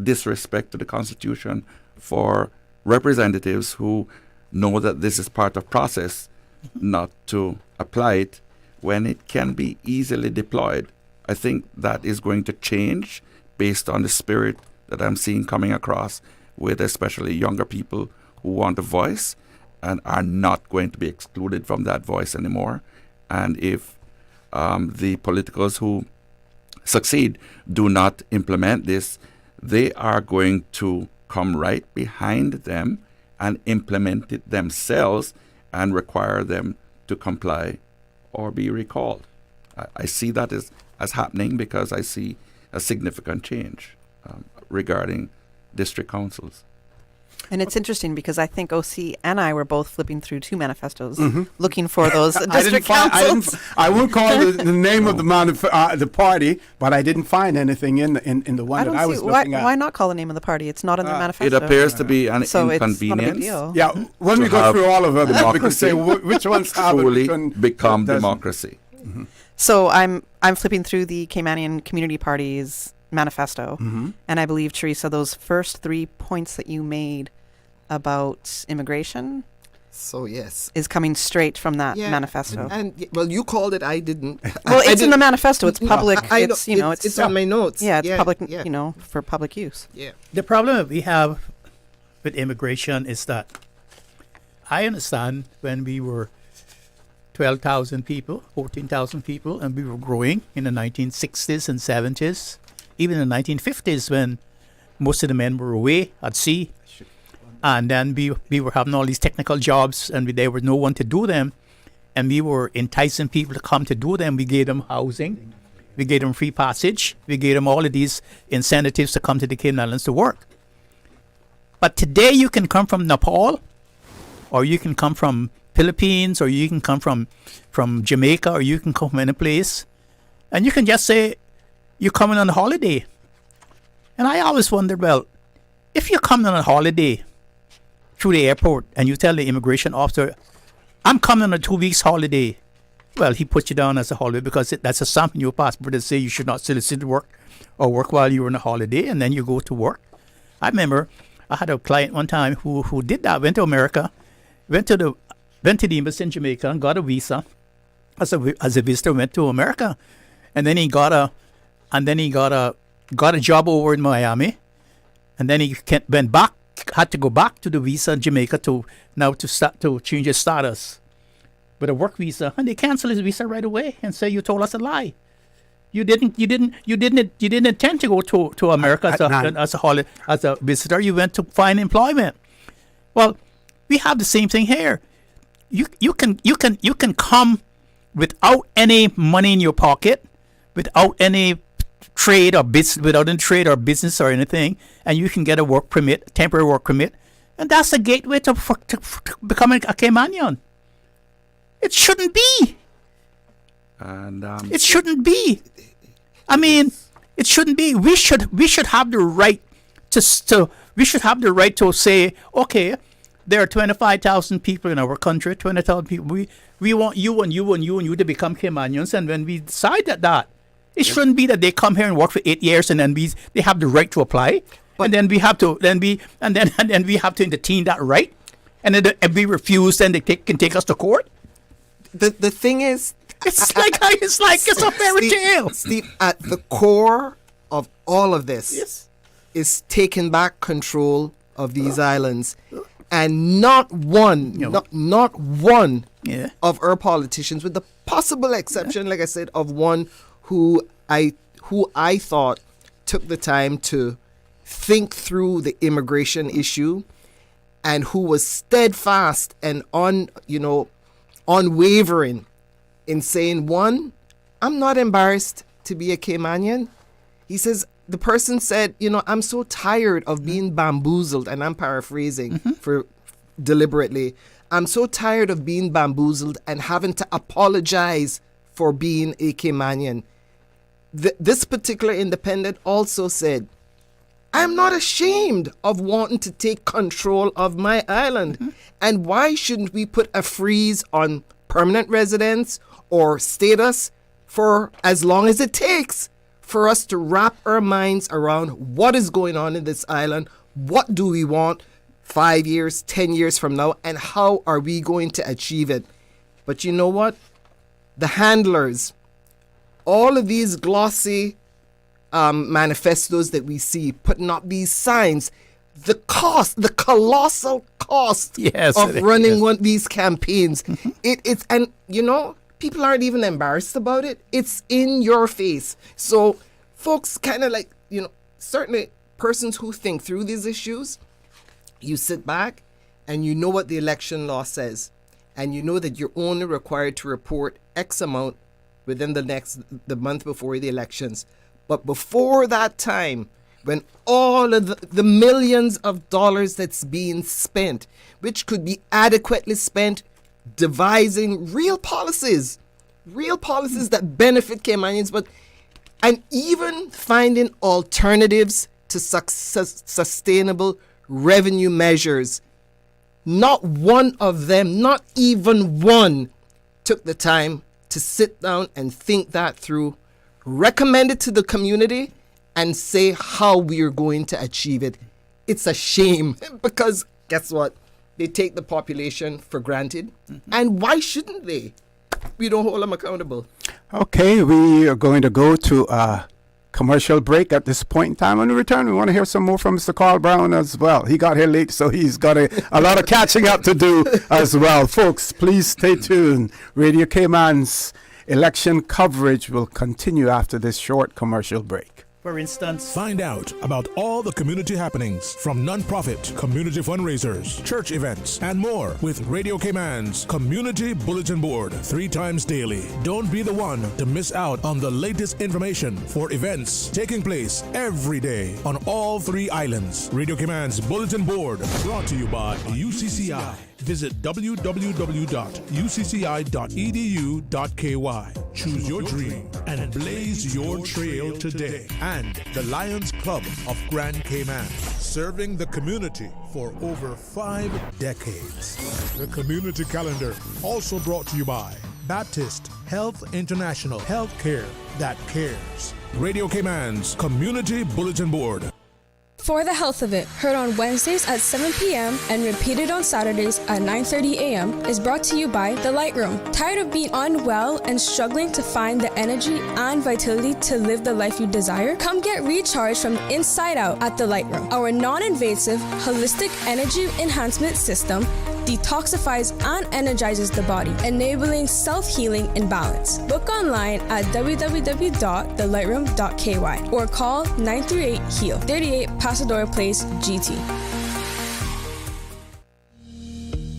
S6: disrespect to the Constitution for representatives who know that this is part of process, not to apply it when it can be easily deployed. I think that is going to change based on the spirit that I'm seeing coming across with especially younger people who want a voice and are not going to be excluded from that voice anymore. And if the politicals who succeed do not implement this, they are going to come right behind them and implement it themselves and require them to comply or be recalled. I see that as happening because I see a significant change regarding district councils.
S12: And it's interesting because I think OC and I were both flipping through two manifestos looking for those district councils.
S2: I won't call the name of the party, but I didn't find anything in the one that I was looking at.
S12: Why not call the name of the party? It's not in their manifesto.
S6: It appears to be an
S12: so
S6: inconvenience.
S12: It's not a big deal.
S2: Yeah, when we go through all of them, we can say which ones have
S6: truly
S2: it
S6: become democracy.
S2: Mm-hmm.
S12: So I'm flipping through the Caymanian Community Party's manifesto, and I believe, Theresa, those first 3 points that you made about immigration,
S10: so yes,
S12: is coming straight from that manifesto.
S10: And well, you called it, I didn't.
S12: Well, it's in the manifesto. It's public.
S10: It's on my notes.
S12: Yeah, it's public. For public use.
S10: Yeah.
S13: The problem that we have with immigration is that I understand when we were 12,000 people, 14,000 people, and we were growing in the 1960s and 70s, even in the 1950s when most of the men were away at sea. And then we were having all these technical jobs and there was no one to do them. And we were enticing people to come to do them. We gave them housing. We gave them free passage. We gave them all of these incentives to come to the Cayman Islands to work. But today you can come from Nepal, or you can come from Philippines, or you can come from Jamaica, or you can come from any place. And you can just say, you're coming on a holiday. And I always wonder, well, if you're coming on a holiday through the airport and you tell the immigration officer, I'm coming on a 2 weeks holiday, well, he puts you down as a holiday because that's a stamp in your passport that say you should not solicit work or work while you're on a holiday, and then you go to work. I remember I had a client one time who did that, went to America, went to the embassy in Jamaica and got a visa as a visitor, went to America, and then he got a job over in Miami, and then he had to go back to the visa in Jamaica to change his status with a work visa, and they canceled his visa right away and say, you told us a lie. You didn't intend to go to America as a visitor. You went to find employment. Well, we have the same thing here. You can come without any money in your pocket, without any trade or business or anything, and you can get a work permit, temporary work permit, and that's a gateway to becoming a Caymanian. It shouldn't be.
S6: And
S13: it shouldn't be. I mean, it shouldn't be. We should have the right to say, okay, there are 25,000 people in our country, 20,000 people. We want you and you and you and you to become Caymanians, and when we decide that, it shouldn't be that they come here and work for 8 years and then they have the right to apply, and then we have to we have to entertain that right, and then if we refuse, then they can take us to court.
S10: The thing is,
S13: it's like a fairy tale.
S10: Steve, at the core of all of this is taking back control of these islands. And not one, not one
S13: Yeah.
S10: of our politicians, with the possible exception, like I said, of one who I thought took the time to think through the immigration issue, and who was steadfast and unwavering in saying, one, I'm not embarrassed to be a Caymanian. He says, the person said, I'm so tired of being bamboozled, and I'm paraphrasing for deliberately. I'm so tired of being bamboozled and having to apologize for being a Caymanian. This particular independent also said, I'm not ashamed of wanting to take control of my island. And why shouldn't we put a freeze on permanent residence or status for as long as it takes for us to wrap our minds around what is going on in this island? What do we want 5 years, 10 years from now, and how are we going to achieve it? But you know what? The handlers, all of these glossy manifestos that we see putting up these signs, the colossal cost of running one of these campaigns. And people aren't even embarrassed about it. It's in your face. So folks kind of certainly persons who think through these issues, you sit back and you know what the election law says. And you know that you're only required to report X amount within the month before the elections. But before that time, when all of the millions of dollars that's being spent, which could be adequately spent devising real policies that benefit Caymanians, and even finding alternatives to sustainable revenue measures, not one of them, not even one, took the time to sit down and think that through, recommend it to the community, and say how we are going to achieve it. It's a shame, because guess what? They take the population for granted. And why shouldn't they? We don't hold them accountable.
S2: Okay, we are going to go to a commercial break at this point in time. When we return, we want to hear some more from Mr. Carl Brown as well. He got here late, so he's got a lot of catching up to do as well. Folks, please stay tuned. Radio Cayman's election coverage will continue after this short commercial break.
S22: For instance,
S4: find out about all the community happenings from nonprofit, community fundraisers, church events, and more with Radio Cayman's Community Bulletin Board 3 times daily. Don't be the one to miss out on the latest information for events taking place every day on all 3 islands. Radio Cayman's Bulletin Board, brought to you by UCCI. Visit www.ucci.edu.ky. Choose your dream and blaze your trail today. And the Lions Club of Grand Cayman, serving the community for over 5 decades. The community calendar, also brought to you by Baptist Health International, healthcare that cares. Radio Cayman's Community Bulletin Board.
S15: For the Health of It, heard on Wednesdays at 7 p.m. and repeated on Saturdays at 9:30 a.m. is brought to you by The Light Room. Tired of being unwell and struggling to find the energy and vitality to live the life you desire? Come get recharged from the inside out at The Light Room. Our non-invasive, holistic energy enhancement system detoxifies and energizes the body, enabling self-healing and balance. Book online at www.thelightroom.ky or call 938-HEAL, 38 Pasadora Place, GT.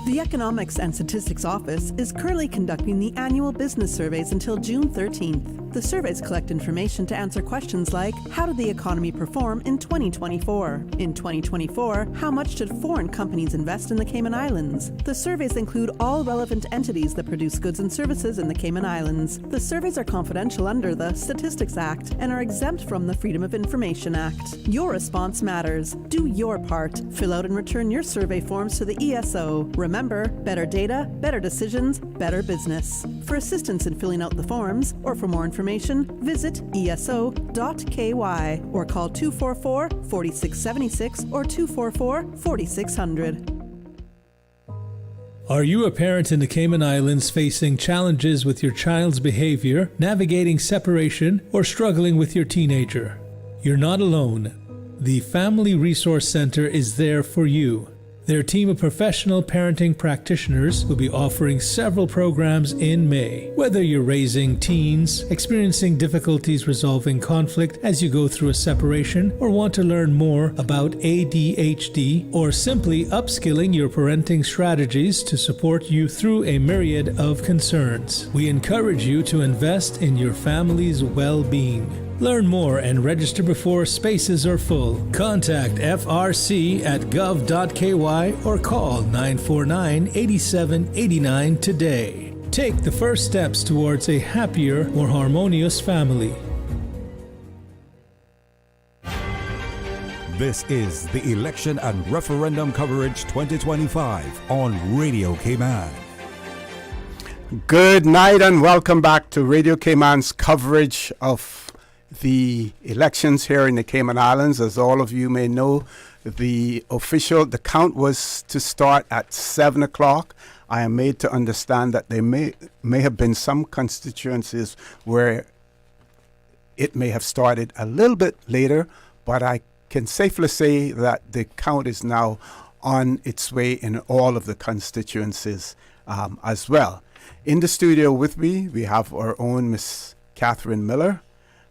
S16: The Economics and Statistics Office is currently conducting the annual business surveys until June 13th. The surveys collect information to answer questions like, how did the economy perform in 2024? In 2024, how much did foreign companies invest in the Cayman Islands? The surveys include all relevant entities that produce goods and services in the Cayman Islands. The surveys are confidential under the Statistics Act and are exempt from the Freedom of Information Act. Your response matters. Do your part. Fill out and return your survey forms to the ESO. Remember, better data, better decisions, better business. For assistance in filling out the forms or for more information, visit eso.ky or call 244-4676 or 244-4600.
S17: Are you a parent in the Cayman Islands facing challenges with your child's behavior, navigating separation, or struggling with your teenager? You're not alone. The Family Resource Center is there for you. Their team of professional parenting practitioners will be offering several programs in May. Whether you're raising teens, experiencing difficulties resolving conflict as you go through a separation, or want to learn more about ADHD, or simply upskilling your parenting strategies to support you through a myriad of concerns, we encourage you to invest in your family's well-being. Learn more and register before spaces are full. Contact FRC at gov.ky or call 949-8789 today. Take the first steps towards a happier, more harmonious family.
S1: This is the Election and Referendum Coverage 2025 on Radio Cayman.
S2: Good night and welcome back to Radio Cayman's coverage of the elections here in the Cayman Islands. As all of you may know, the count was to start at 7 o'clock. I am made to understand that there may have been some constituencies where it may have started a little bit later, but I can safely say that the count is now on its way in all of the constituencies as well. In the studio with me, we have our own Miss Catherine Miller.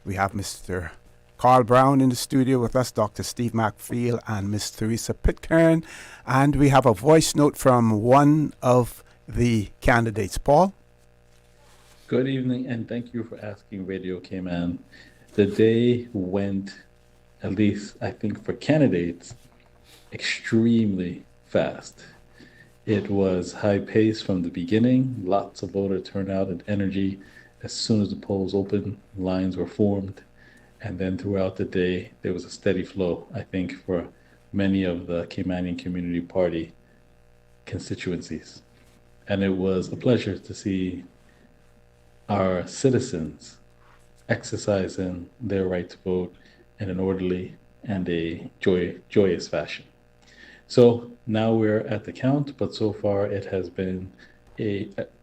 S2: We have Mr. Carl Brown in the studio with us, Dr. Steve McField, and Miss Theresa Pitcairn. And we have a voice note from one of the candidates. Paul?
S3: Good evening, and thank you for asking Radio Cayman. The day went, at least I think for candidates, extremely fast. It was high pace from the beginning, lots of voter turnout and energy. As soon as the polls opened, lines were formed, and then throughout the day, there was a steady flow, I think, for many of the Caymanian Community Party constituencies. And it was a pleasure to see our citizens exercising their right to vote in an orderly and a joyous fashion. So now we're at the count, but so far it has been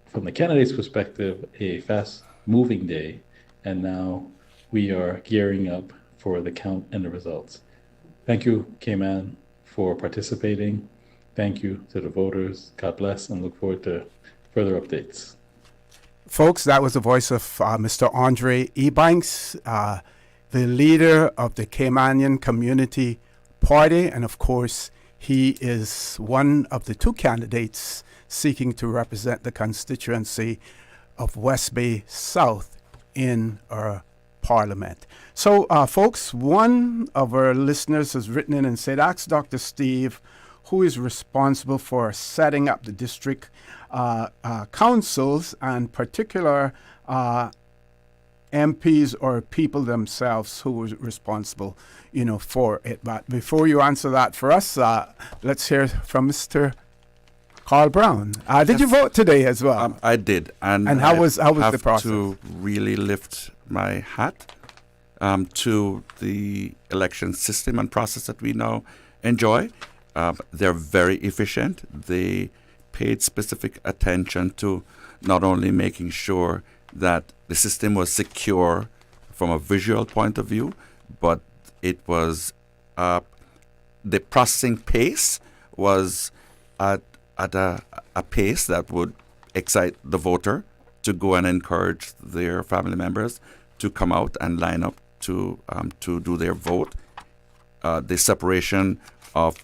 S3: from the candidate's perspective, a fast-moving day, and now we are gearing up for the count and the results. Thank you, Cayman, for participating. Thank you to the voters. God bless, and look forward to further updates.
S2: Folks, that was the voice of Mr. Andre Ebanks, the leader of the Caymanian Community Party, and of course, he is one of the two candidates seeking to represent the constituency of West Bay South in our parliament. So, folks, one of our listeners has written in and said, ask Dr. Steve, who is responsible for setting up the district councils and particular MPs or people themselves who were responsible, for it. But before you answer that for us, let's hear from Mr. Carl Brown. Did you vote today as well?
S6: I did, and
S2: how was the process?
S6: To really lift my hat to the election system and process that we now enjoy. They're very efficient. They paid specific attention to not only making sure that the system was secure from a visual point of view, but it was the processing pace was at a pace that would excite the voter to go and encourage their family members to come out and line up to do their vote. The separation of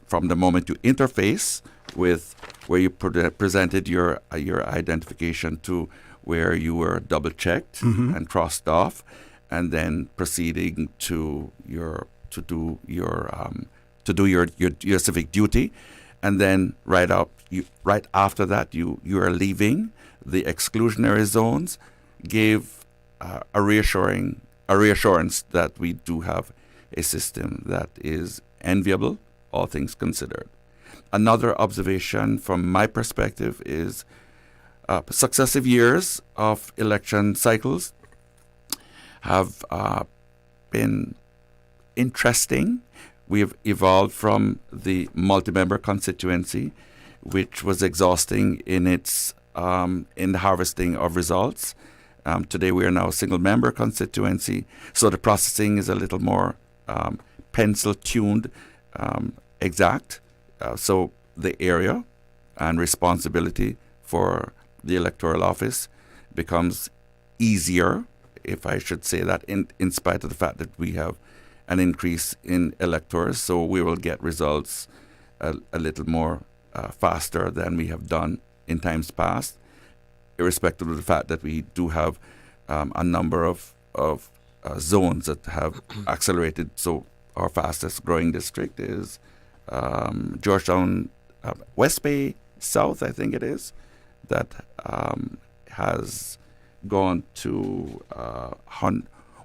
S6: from the moment you interface with where you presented your identification to where you were double checked and crossed off, and then proceeding to do your civic duty. And then right after that, you are leaving the exclusionary zones, gave a reassurance that we do have a system that is enviable, all things considered. Another observation from my perspective is successive years of election cycles have been interesting. We have evolved from the multi-member constituency, which was exhausting in its in the harvesting of results. Today we are now a single-member constituency, so the processing is a little more pencil-tuned. exact. So the area and responsibility for the electoral office becomes easier, if I should say that, in spite of the fact that we have an increase in electors. So we will get results a little more faster than we have done in times past, irrespective of the fact that we do have a number of zones that have accelerated. So our fastest growing district is Georgetown, West Bay South, I think it is, that has gone to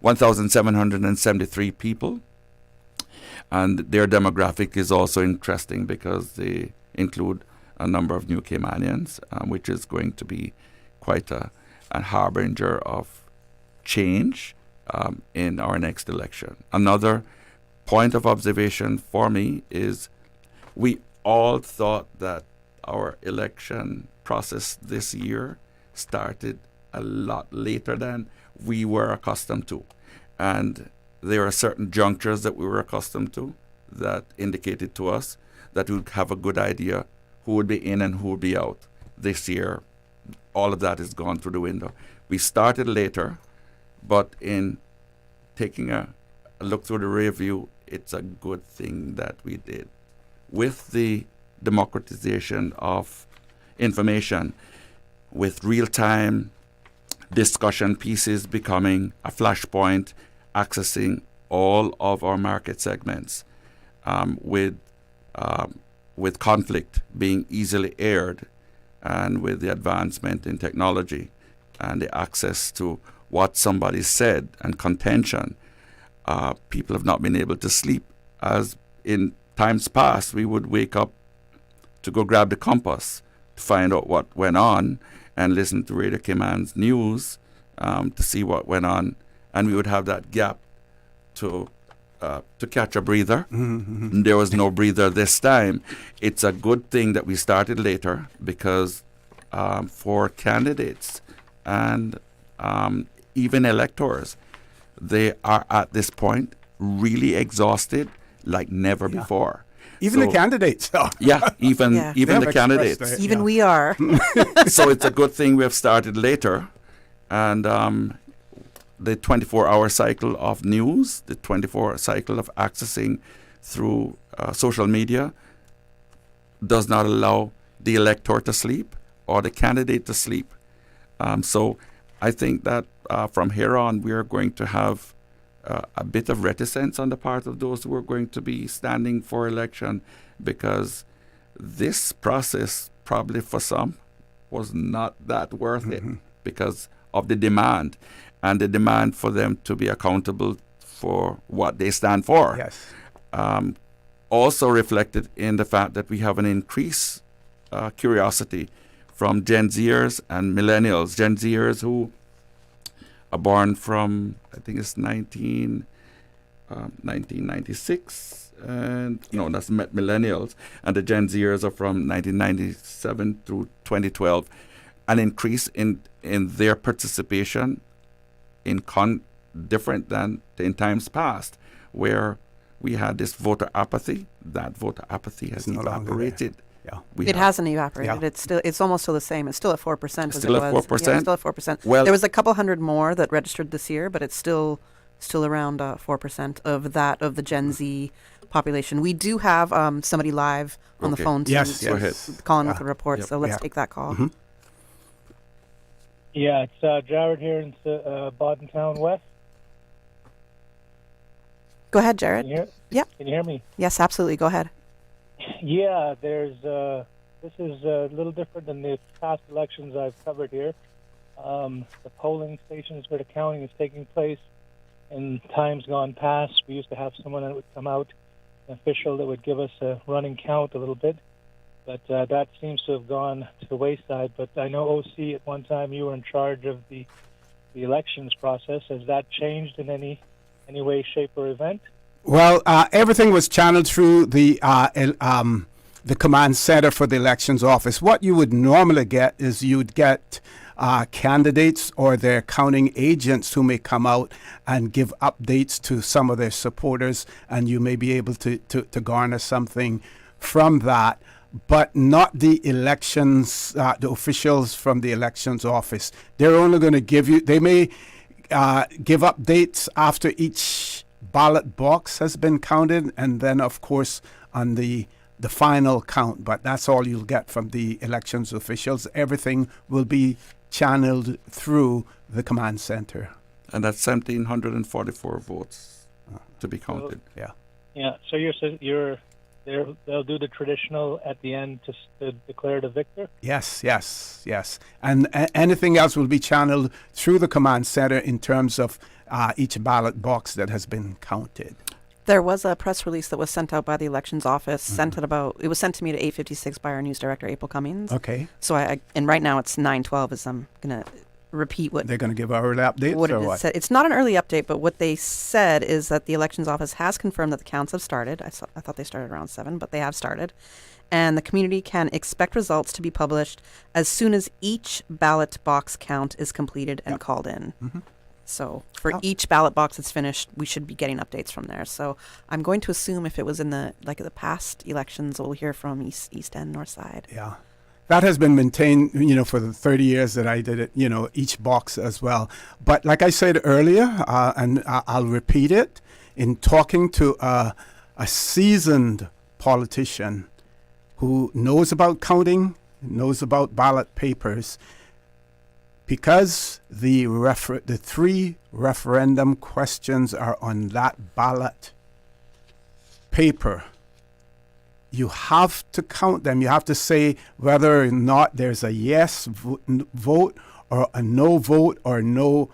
S6: 1,773 people. And their demographic is also interesting because they include a number of new Caymanians, which is going to be quite a harbinger of change in our next election. Another point of observation for me is we all thought that our election process this year started a lot later than we were accustomed to. And there are certain junctures that we were accustomed to that indicated to us that we'd have a good idea who would be in and who would be out. This year, all of that is gone through the window. We started later, but in taking a look through the rear view, it's a good thing that we did. With the democratization of information, with real-time discussion pieces becoming a flashpoint, accessing all of our market segments, with conflict being easily aired, and with the advancement in technology and the access to what somebody said and contention, people have not been able to sleep. As in times past, we would wake up to go grab the compass to find out what went on and listen to Radio Cayman's news to see what went on, and we would have that gap to catch a breather. Mm-hmm. There was no breather this time. It's a good thing that we started later because for candidates and even electors, they are at this point really exhausted like never before.
S2: Even the candidates.
S6: Even the candidates.
S12: Even we are.
S6: So it's a good thing we have started later. And the 24-hour cycle of news, the 24-hour cycle of accessing through social media does not allow the elector to sleep or the candidate to sleep. So I think that from here on, we are going to have a bit of reticence on the part of those who are going to be standing for election, because this process probably for some was not that worth it because of the demand and the demand for them to be accountable for what they stand for.
S2: Yes.
S6: Also reflected in the fact that we have an increased curiosity from Gen Zers and millennials. Gen Zers who are born from, I think it's 1996, and no, that's millennials, and the Gen Zers are from 1997 through 2012. An increase in their participation in different than in times past, where we had this voter apathy. That voter apathy has evaporated.
S12: It hasn't evaporated. Yeah. It's almost still the same. It's still at 4%.
S6: Still at 4%.
S12: Yeah, still at 4%. Well, there was a couple hundred more that registered this year, but it's still around 4% of the Gen Z population. We do have somebody live on the phone.
S2: Yes,
S6: go ahead.
S12: Calling with a report. So let's take that call.
S2: Mm-hmm.
S7: Yeah, it's Jared here in Bodden Town West.
S12: Go ahead, Jared.
S7: Can you hear me?
S12: Yes, absolutely. Go ahead.
S7: Yeah, this is a little different than the past elections I've covered here. The polling stations where the counting is taking place in times gone past, we used to have someone that would come out, an official that would give us a running count a little bit, but that seems to have gone to the wayside. But I know, OC, at one time you were in charge of the elections process. Has that changed in any way, shape, or event?
S2: Well, everything was channeled through the command center for the elections office. What you would normally get is you would get candidates or their counting agents who may come out and give updates to some of their supporters, and you may be able to garner something from that, but not the elections, the officials from the elections office. They're only going to give you, they may give updates after each ballot box has been counted, and then, of course, on the final count, but that's all you'll get from the elections officials. Everything will be channeled through the command center.
S6: And that's 1,744 votes to be counted.
S2: Yeah.
S7: Yeah. So they'll do the traditional at the end to declare the victor.
S2: Yes. And anything else will be channeled through the command center in terms of each ballot box that has been counted.
S12: There was a press release that was sent out by the elections office. It was sent to me at 8:56 by our news director, April Cummings.
S2: Okay.
S12: So and right now it's 9:12. As I'm gonna repeat what
S2: they're going to give our early updates. What?
S12: Said. It's not an early update, but what they said is that the elections office has confirmed that the counts have started. I thought they started around 7, but they have started, and the community can expect results to be published as soon as each ballot box count is completed and called in.
S2: Mm-hmm.
S12: So for each ballot box that's finished, we should be getting updates from there. So I'm going to assume if it was in the past elections, we'll hear from East End, North Side.
S2: Yeah. That has been maintained, for the 30 years that I did it, each box as well. But like I said earlier, and I'll repeat it, in talking to a seasoned politician who knows about counting, knows about ballot papers, because the 3 referendum questions are on that ballot paper, you have to count them. You have to say whether or not there's a yes vote or a no vote or no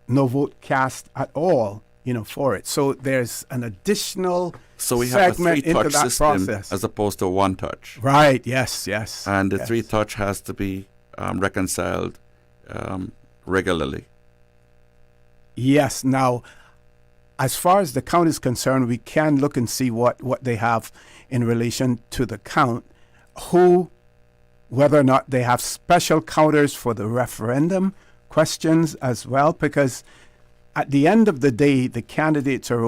S2: vote cast at all, for it. So there's an additional
S6: we have a
S2: segment into
S6: 3-touch
S2: that
S6: system
S2: process.
S6: as opposed to a 1-touch.
S2: Right, yes.
S6: And the 3-touch has to be reconciled regularly.
S2: Yes. Now, as far as the count is concerned, we can look and see what they have in relation to the count, whether or not they have special counters for the referendum questions as well, because at the end of the day, the candidates are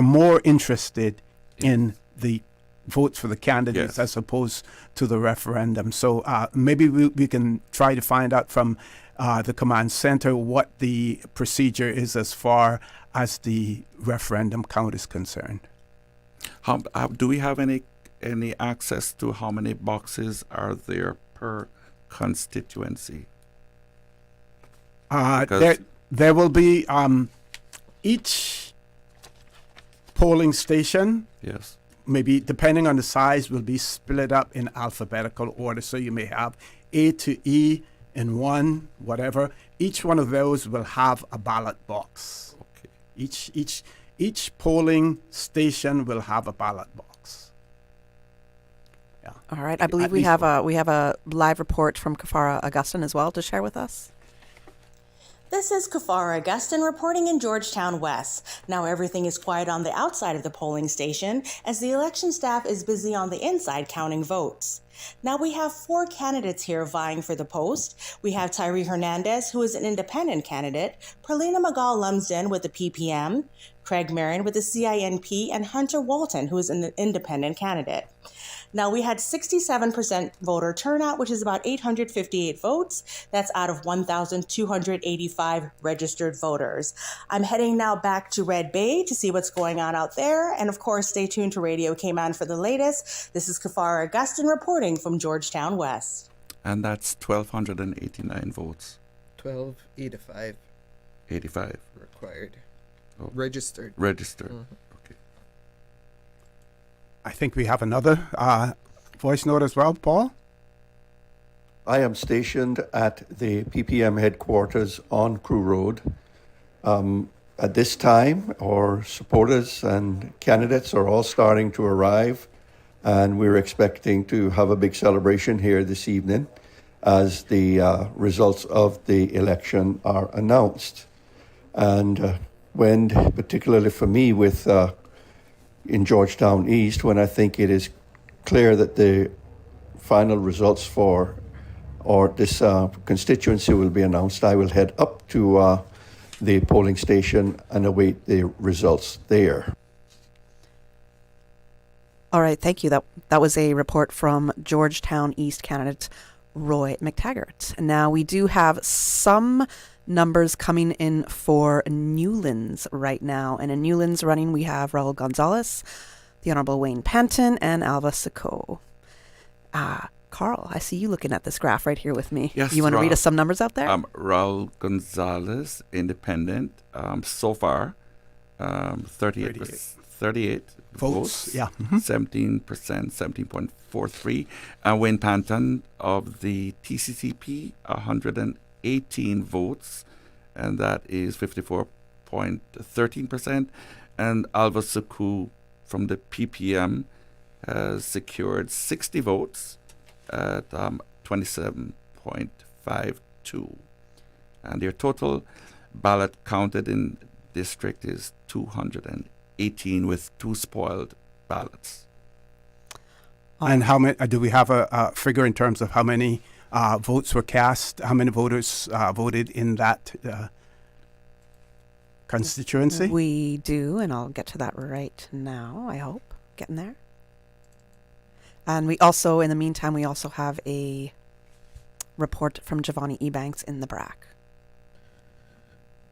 S2: more interested in the votes for the candidates as opposed to the referendum. So maybe we can try to find out from the command center what the procedure is as far as the referendum count is concerned.
S6: Do we have any access to how many boxes are there per constituency?
S2: There will be each polling station.
S6: Yes.
S2: Maybe depending on the size, will be split up in alphabetical order. So you may have A to E in one, whatever. Each one of those will have a ballot box. Okay. Each polling station will have a ballot box. Yeah.
S12: All right. I believe we have a live report from Kafara Augustin as well to share with us.
S14: This is Kafara Augustin reporting in Georgetown West. Now everything is quiet on the outside of the polling station as the election staff is busy on the inside counting votes. Now we have 4 candidates here vying for the post. We have Tyree Hernandez, who is an independent candidate, Perlina Magal-Lumsden with the PPM, Craig Marin with the CINP, and Hunter Walton, who is an independent candidate. Now, we had 67% voter turnout, which is about 858 votes. That's out of 1,285 registered voters. I'm heading now back to Red Bay to see what's going on out there. And of course, stay tuned to Radio Cayman for the latest. This is Kafara Augustin reporting from Georgetown West.
S6: And that's 1,289 votes.
S10: 1,285.
S6: 85.
S10: Required.
S6: Oh.
S10: Registered.
S6: Mm-hmm.
S2: I think we have another voice note as well, Paul.
S18: I am stationed at the PPM headquarters on Crew Road. At this time, our supporters and candidates are all starting to arrive, and we're expecting to have a big celebration here this evening as the results of the election are announced. And when, particularly for me, in Georgetown East, when I think it is clear that the final results for or this constituency will be announced, I will head up to the polling station and await the results there.
S12: All right, thank you. That was a report from Georgetown East candidate Roy McTaggart. And now we do have some numbers coming in for Newlands right now. And in Newlands running, we have Raul Gonzalez, the Honorable Wayne Panton, and Alva Sacco. Carl, I see you looking at this graph right here with me.
S6: Yes,
S12: you want to read us some numbers out there?
S6: Raul Gonzalez, independent, so far, 38 votes.
S2: Yeah.
S6: 17%, 17.43. And Wayne Panton of the TCCP, 118 votes, and that is 54.13%. And Alva Sacco from the PPM has secured 60 votes at 27.52. And their total ballot counted in district is 218 with 2 spoiled ballots.
S2: And how many? Do we have a figure in terms of how many votes were cast? How many voters voted in that constituency?
S12: We do, and I'll get to that right now, I hope. Getting there. And we also, in the meantime, we also have a report from Giovanni Ebanks in the BRAC.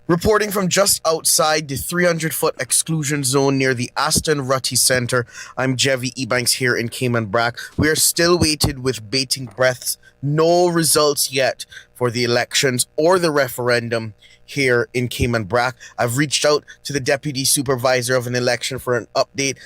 S19: Reporting from just outside the 300-foot exclusion zone near the Aston Rutty Center, I'm Jevi Ebanks here in Cayman Brac. We are still waiting with bating breaths. No results yet for the elections or the referendum here in Cayman Brac. I've reached out to the Deputy Supervisor of an Election for an update.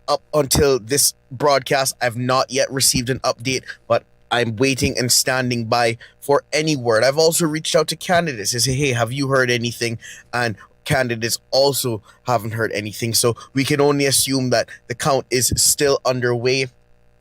S19: Up until this broadcast, I've not yet received an update, but I'm waiting and standing by for any word. I've also reached out to candidates and say, hey, have you heard anything? And candidates also haven't heard anything. So we can only assume that the count is still underway.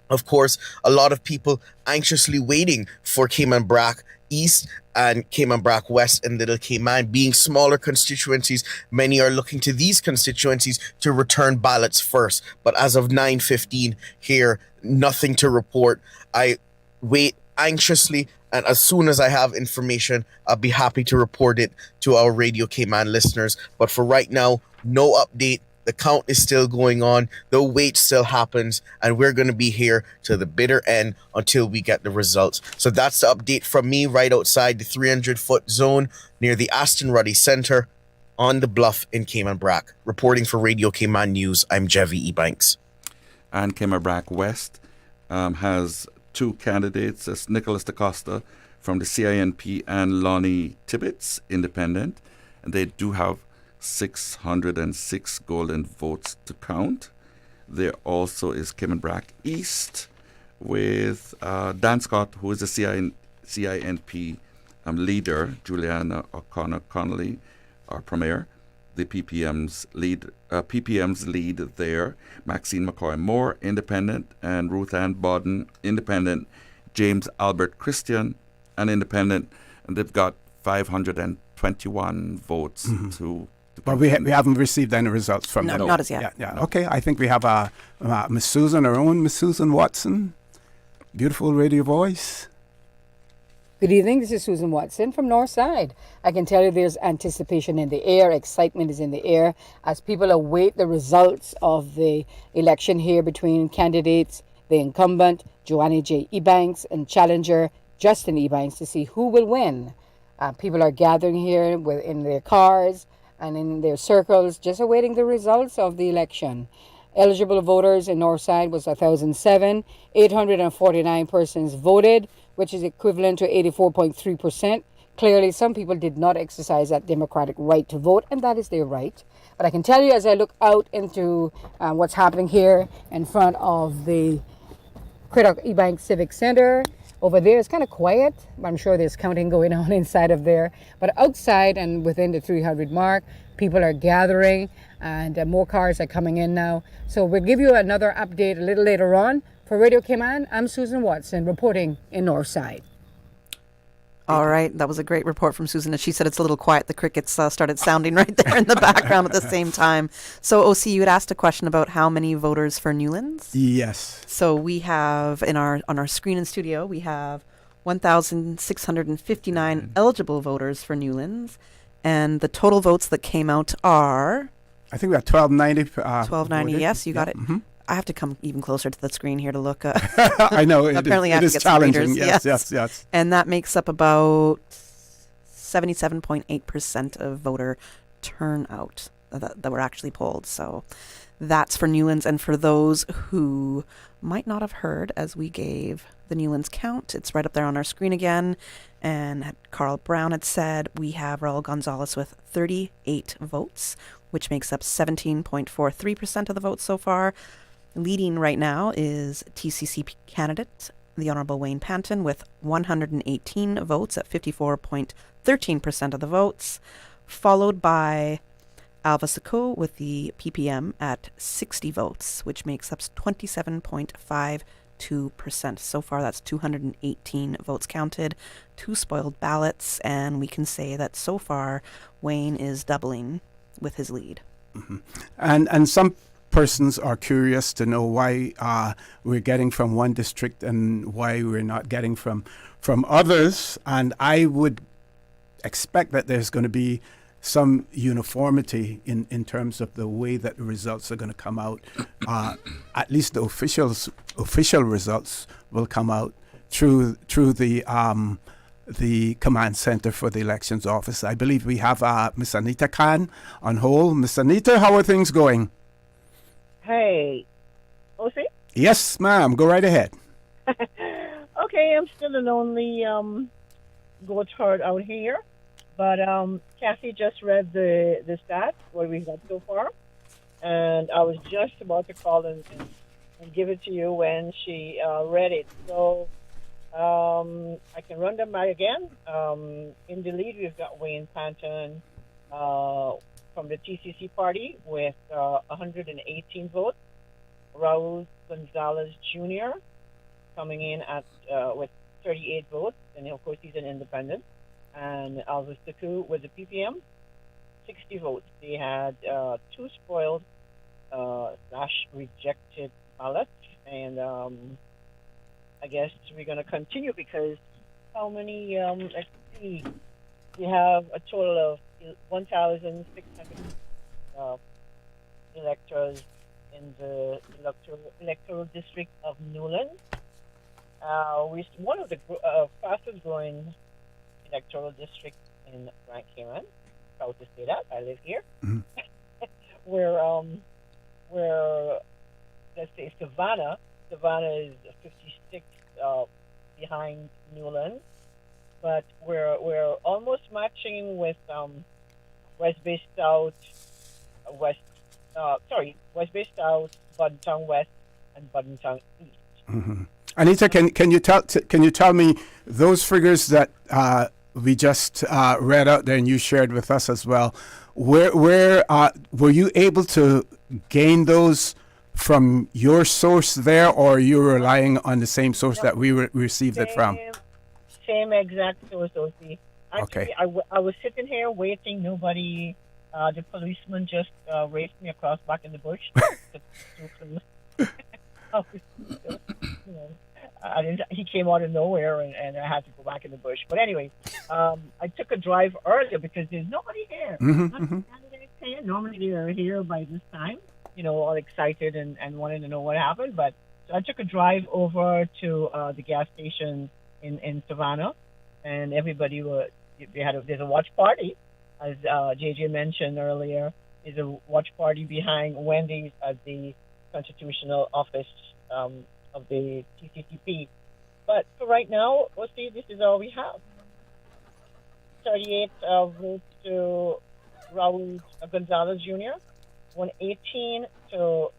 S19: Of course, a lot of people anxiously waiting for Cayman Brac East and Cayman Brac West and Little Cayman being smaller constituencies. Many are looking to these constituencies to return ballots first. But as of 9:15 here, nothing to report. I wait anxiously, and as soon as I have information, I'll be happy to report it to our Radio Cayman listeners. But for right now, no update. The count is still going on. The wait still happens, and we're going to be here to the bitter end until we get the results. So that's the update from me right outside the 300-foot zone near the Aston Rutty Center on the Bluff in Cayman Brac. Reporting for Radio Cayman News, I'm Jevi Ebanks.
S6: And Cayman Brac West has 2 candidates, as Nicholas DaCosta from the CINP and Lonnie Tibbetts, independent. And they do have 606 golden votes to count. There also is Cayman Brac East with Dan Scott, who is the CINP leader, Juliana O'Connor Connolly, our premier. The PPM's lead there, Maxine McCoy Moore, independent, and Ruth Ann Bodden, independent, James Albert Christian, an independent, and they've got 521 votes to.
S2: But we haven't received any results from them.
S12: Not as yet.
S2: Yeah. Okay, I think we have Miss Susan, our own Miss Susan Watson. Beautiful radio voice.
S20: Good evening, this is Susan Watson from Northside. I can tell you there's anticipation in the air, excitement is in the air as people await the results of the election here between candidates, the incumbent, Joannie J. Ebanks, and challenger, Justin Ebanks, to see who will win. People are gathering here in their cars and in their circles, just awaiting the results of the election. Eligible voters in Northside was 1,007. 849 persons voted, which is equivalent to 84.3%. Clearly, some people did not exercise that democratic right to vote, and that is their right. But I can tell you, as I look out into what's happening here in front of the Craddock Ebanks Civic Center, over there it's kind of quiet. I'm sure there's counting going on inside of there. But outside and within the 300 mark, people are gathering, and more cars are coming in now. So we'll give you another update a little later on. For Radio Cayman, I'm Susan Watson, reporting in Northside.
S12: All right, that was a great report from Susan. And she said it's a little quiet. The crickets started sounding right there in the background at the same time. So, OC, you had asked a question about how many voters for Newlands?
S2: Yes.
S12: So we have on our screen in studio, we have 1,659 eligible voters for Newlands, and the total votes that came out are
S2: I think we have 1290.
S12: 1290.
S2: voted.
S12: Yes, you got
S2: Yeah,
S12: it.
S2: mhm.
S12: I have to come even closer to the screen here to look.
S2: I know.
S12: Apparently, I have
S2: it
S12: to
S2: is
S12: get some
S2: challenging.
S12: readers.
S2: Yes.
S12: And that makes up about 77.8% of voter turnout that were actually polled. So that's for Newlands. And for those who might not have heard, as we gave the Newlands count, it's right up there on our screen again. And Carl Brown had said we have Raul Gonzalez with 38 votes, which makes up 17.43% of the votes so far. Leading right now is TCC candidate, the Honourable Wayne Panton, with 118 votes at 54.13% of the votes, followed by Alva Sacco with the PPM at 60 votes, which makes up 27.52%. So far, that's 218 votes counted, 2 spoiled ballots, and we can say that so far, Wayne is doubling with his lead.
S2: Mm-hmm. And some persons are curious to know why we're getting from one district and why we're not getting from others. And I would expect that there's going to be some uniformity in terms of the way that the results are going to come out. At least the official results will come out through the command center for the elections office. I believe we have Miss Anita Khan on hold. Miss Anita, how are things going?
S8: Hey, OC?
S2: Yes, ma'am. Go right ahead.
S8: Okay, I'm still the only goat herd out here, but Kathy just read the stats, what we got so far, and I was just about to call and give it to you when she read it. So I can run them by again. In the lead, we've got Wayne Panton from the TCC party with 118 votes. Raul Gonzalez Jr. coming in at with 38 votes, and of course he's an independent. And Alva Sacco with the PPM, 60 votes. They had 2 spoiled / rejected ballots, and I guess we're going to continue because how many, let's see, we have a total of 1,600 electors in the electoral district of Newlands. We're one of the fastest growing electoral districts in Grand Cayman. Proud to say that. I live here.
S2: Mm-hmm.
S8: Where let's say Savannah is 56 behind Newlands, but we're almost matching with West Bay South, West Bay South, Buddentown West, and Buddentown East.
S2: Mm-hmm. Anita, can you tell me those figures that we just read out there and you shared with us as well? Where were you able to gain those from your source there, or are you relying on the same source that we received it from?
S8: Same exact source, OC. Actually,
S2: Okay.
S8: I was sitting here waiting. Nobody, the policeman just raced me across back in the bush. He came out of nowhere, and I had to go back in the bush. But anyway, I took a drive earlier because there's nobody here.
S2: Mm-hmm.
S8: Normally they are here by this time, all excited and wanting to know what happened. But so I took a drive over to the gas station in Savannah, and everybody there's a watch party, as JJ mentioned earlier. There's a watch party behind Wendy's at the constitutional office of the TCCP. But for right now, let's see, this is all we have. 38 votes to Raul Gonzalez Jr., 118 to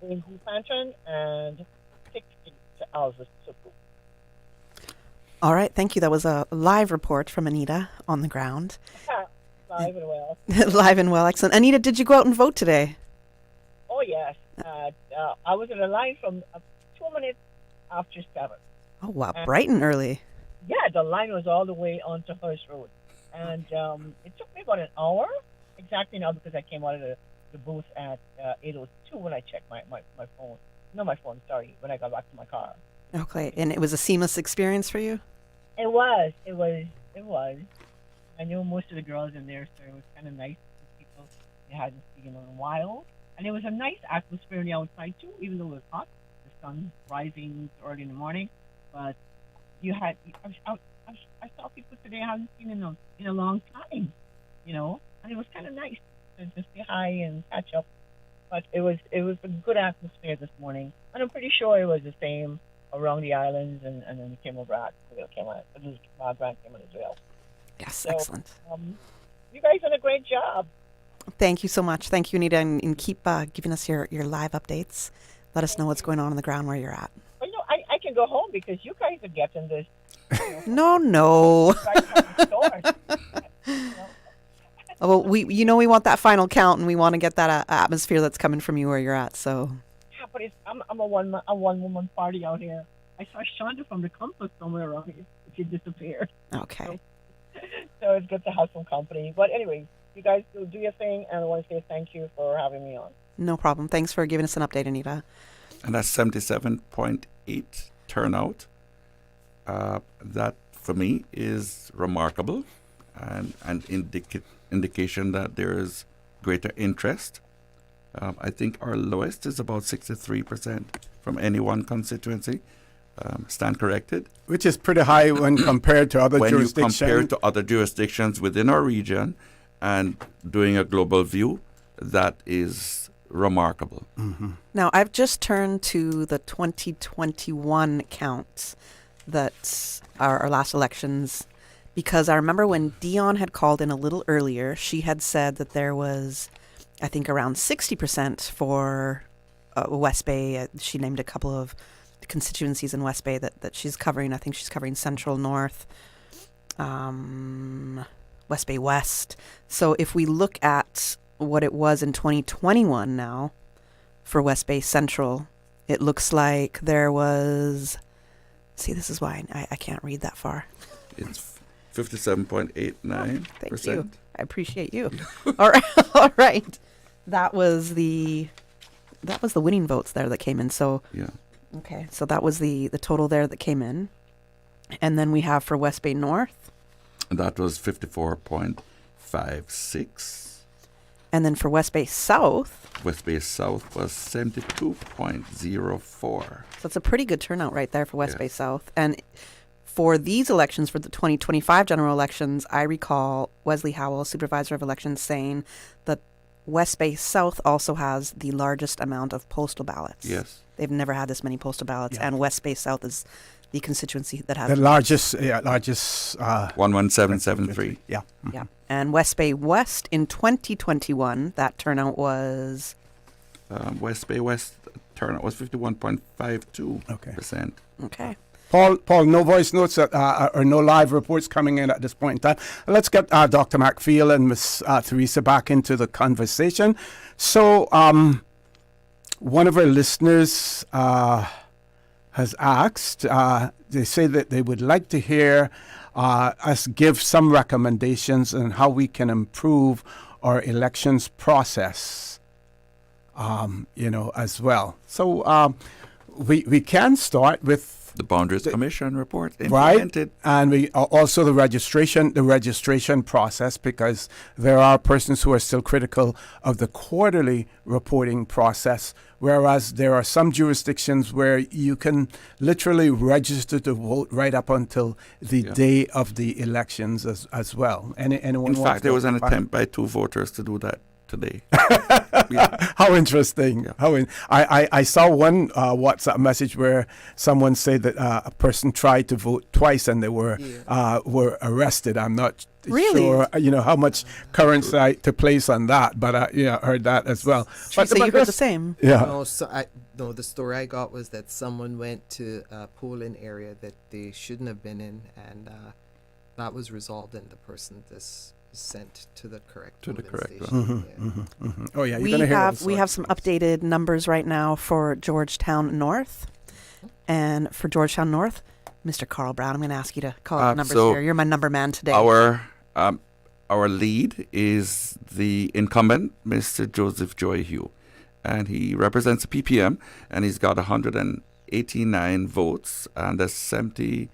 S8: Wayne Panton, and 60 to Alva Sacco.
S12: All right, thank you. That was a live report from Anita on the ground.
S8: Live and well.
S12: Live and well, excellent. Anita, did you go out and vote today?
S8: Oh, yes. I was in a line from 2 minutes after 7.
S12: Oh, wow, bright and early.
S8: Yeah, the line was all the way onto Hearst Road. And it took me about an hour exactly now because I came out of the booth at 8:02 when I checked my phone. No, my phone, sorry, when I got back to my car.
S12: Okay, and it was a seamless experience for you?
S8: It was. I knew most of the girls in there, so it was kind of nice to see people you hadn't seen in a while. And it was a nice atmosphere on the outside too, even though it was hot. The sun rising early in the morning, but you had. I saw people today I hadn't seen in a long time, and it was kind of nice to just say hi and catch up. But it was a good atmosphere this morning, and I'm pretty sure it was the same around the islands and then the Camelback came on. Grand came on as well.
S12: Yes,
S8: So,
S12: excellent.
S8: You guys did a great job.
S12: Thank you so much. Thank you, Anita, and keep giving us your live updates. Let us know what's going on the ground where you're at.
S8: Well, I can go home because you guys are getting this.
S12: No. Well, we want that final count, and we want to get that atmosphere that's coming from you where you're at. So.
S8: Yeah, but I'm a one woman party out here. I saw Shonda from the Compass somewhere around here. She disappeared.
S12: Okay.
S8: So it's good to have some company. But anyway, you guys do your thing, and I want to say thank you for having me on.
S12: No problem. Thanks for giving us an update, Anita.
S6: And that's 77.8 turnout. That, for me, is remarkable and an indication that there is greater interest. I think our lowest is about 63% from any one constituency. Stand corrected.
S2: Which is pretty high when compared to other jurisdictions.
S6: When you compare to other jurisdictions within our region and doing a global view, that is remarkable.
S2: Mm-hmm.
S12: Now, I've just turned to the 2021 counts that are our last elections, because I remember when Dion had called in a little earlier, she had said that there was, I think, around 60% for West Bay. She named a couple of constituencies in West Bay that she's covering. I think she's covering Central North, West Bay West. So if we look at what it was in 2021 now for West Bay Central, it looks like there was, see, this is why I can't read that far.
S6: It's 57.89%.
S12: Thank you. I appreciate you. All right. All right. That was the winning votes there that came in. So
S6: yeah.
S12: Okay, so that was the total there that came in. And then we have for West Bay North.
S6: And that was 54.56.
S12: And then for West Bay South.
S6: West Bay South was 72.04.
S12: So it's a pretty good turnout right there for West Bay South. And for these elections, for the 2025 general elections, I recall Wesley Howell, Supervisor of Elections, saying that West Bay South also has the largest amount of postal ballots.
S6: Yes.
S12: They've never had this many postal ballots, and West Bay South is the constituency that has
S2: the largest
S6: 11773.
S2: Yeah.
S12: Yeah. And West Bay West in 2021, that turnout was
S6: West Bay West turnout was 51.52%.
S12: Okay.
S2: Paul, no voice notes or no live reports coming in at this point in time. Let's get Dr. McField and Miss Theresa back into the conversation. So, one of our listeners has asked, they say that they would like to hear us give some recommendations on how we can improve our elections process, as well. So we can start with
S6: the Boundaries Commission report
S2: right,
S6: implemented.
S2: and we also the registration process, because there are persons who are still critical of the quarterly reporting process, whereas there are some jurisdictions where you can literally register to vote right up until the day of the elections as well. Anyone?
S6: In fact, there was an attempt by 2 voters to do that today.
S2: How interesting. Yeah. I saw one WhatsApp message where someone said that a person tried to vote twice and they were arrested. I'm not sure how much currency to place on that, but I heard that as well.
S12: But you heard the same.
S2: Yeah.
S10: No, the story I got was that someone went to a polling area that they shouldn't have been in, and that was resolved, and the person sent to the correct
S6: one.
S2: Oh yeah,
S12: we have some updated numbers right now for Georgetown North, and for Georgetown North, Mr. Carl Brown, I'm going to ask you to call out numbers here. You're my number man today.
S6: Our lead is the incumbent, Mr. Joseph Joy Hugh, and he represents the PPM, and he's got 189 votes, and that's 70.9%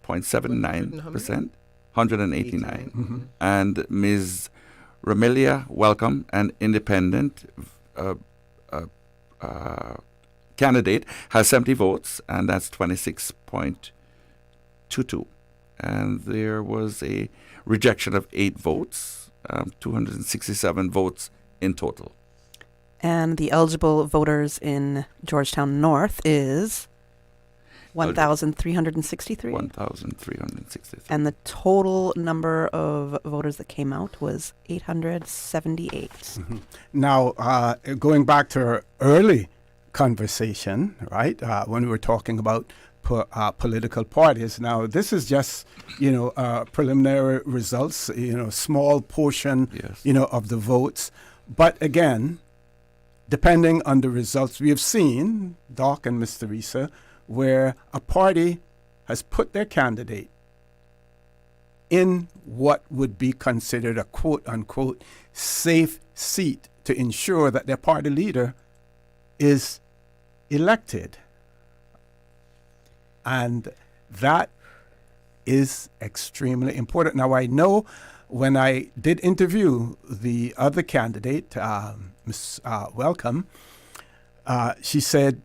S6: 0.79%, 189. And Ms. Ramelia Welcome, an independent candidate, has 70 votes, and that's 26.22. And there was a rejection of 8 votes, 267 votes in total.
S12: And the eligible voters in Georgetown North is 1,363.
S6: 1,363.
S12: And the total number of voters that came out was 878.
S2: Now, going back to our early conversation, right, when we were talking about political parties. Now, this is just, preliminary results, small portion, of the votes. But again, depending on the results, we have seen, Doc and Ms. Theresa, where a party has put their candidate in what would be considered a quote-unquote safe seat to ensure that their party leader is elected. And that is extremely important. Now, I know when I did interview the other candidate, Ms. Welcome, she said,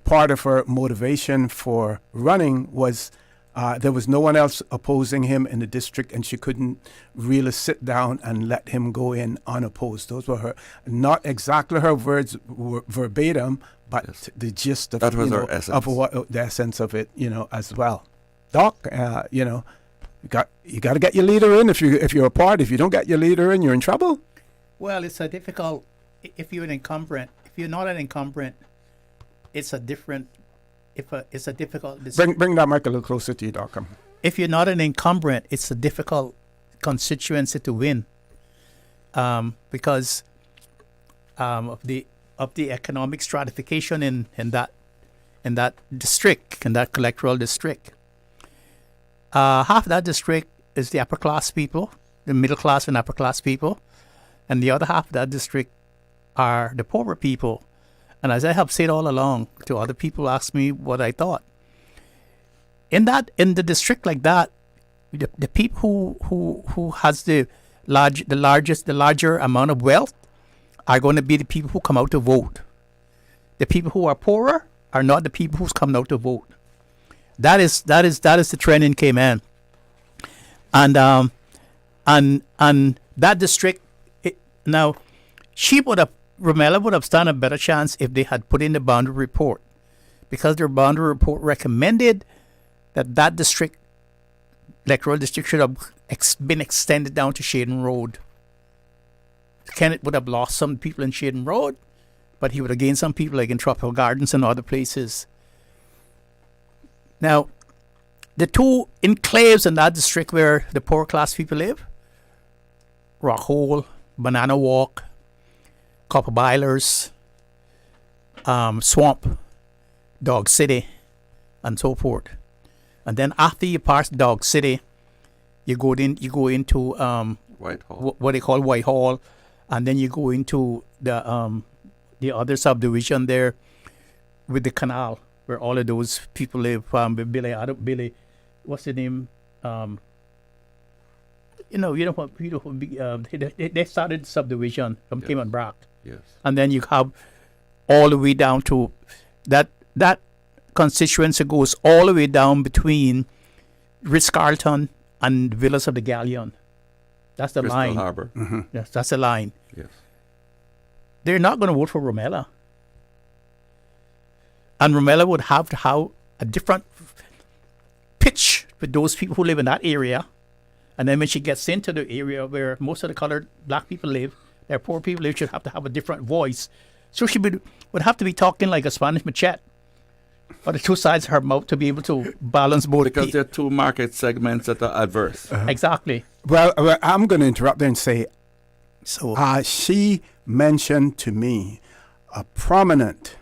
S2: part of her motivation for running was there was no one else opposing him in the district, and she couldn't really sit down and let him go in unopposed. Those were her, not exactly her words verbatim, but the gist of,
S6: that was her essence.
S2: Of what the essence of it, as well. Doc, you got to get your leader in if you're a party. If you don't get your leader in, you're in trouble.
S13: Well, it's a difficult. If you're an incumbent, if you're not an incumbent, it's a different. It's a difficult.
S2: Bring that mic a little closer to you, Doc.
S13: If you're not an incumbent, it's a difficult constituency to win, because of the economic stratification in that district, in that electoral district. Half that district is the upper class people, the middle class and upper class people, and the other half of that district are the poorer people. And as I have said all along to other people, ask me what I thought. In the district like that, the people who has the larger amount of wealth are going to be the people who come out to vote. The people who are poorer are not the people who's coming out to vote. That is the trend in Cayman. And that district now, Rumela would have stood a better chance if they had put in the boundary report, because their boundary report recommended that district, electoral district, should have been extended down to Shaden Road. Kenneth would have lost some people in Shaden Road, but he would have gained some people like in Tropical Gardens and other places. Now, the two enclaves in that district where the poor class people live, Rock Hole, Banana Walk, Copper Boilers, Swamp, Dog City, and so forth. And then after you pass Dog City, you go into
S6: Whitehall.
S13: What they call Whitehall, and then you go into the other subdivision there with the canal where all of those people live. Billy, what's the name? They started the subdivision from Cayman Brack.
S6: Yes.
S13: And then you have all the way down to that constituency goes all the way down between Ritz-Carlton and Villas of the Galleon. That's the
S6: Crystal
S13: line.
S6: Harbor.
S2: Mm-hmm.
S13: Yes, that's the line.
S6: Yes.
S13: They're not going to vote for Rumela. And Rumela would have to have a different pitch with those people who live in that area. And then when she gets into the area where most of the colored black people live, their poor people live, she'd have to have a different voice. So she would have to be talking like a Spanish machete on the two sides of her mouth to be able to balance both.
S6: Because there are two market segments that are adverse.
S13: Exactly.
S2: Well, I'm going to interrupt there and say, she mentioned to me a prominent,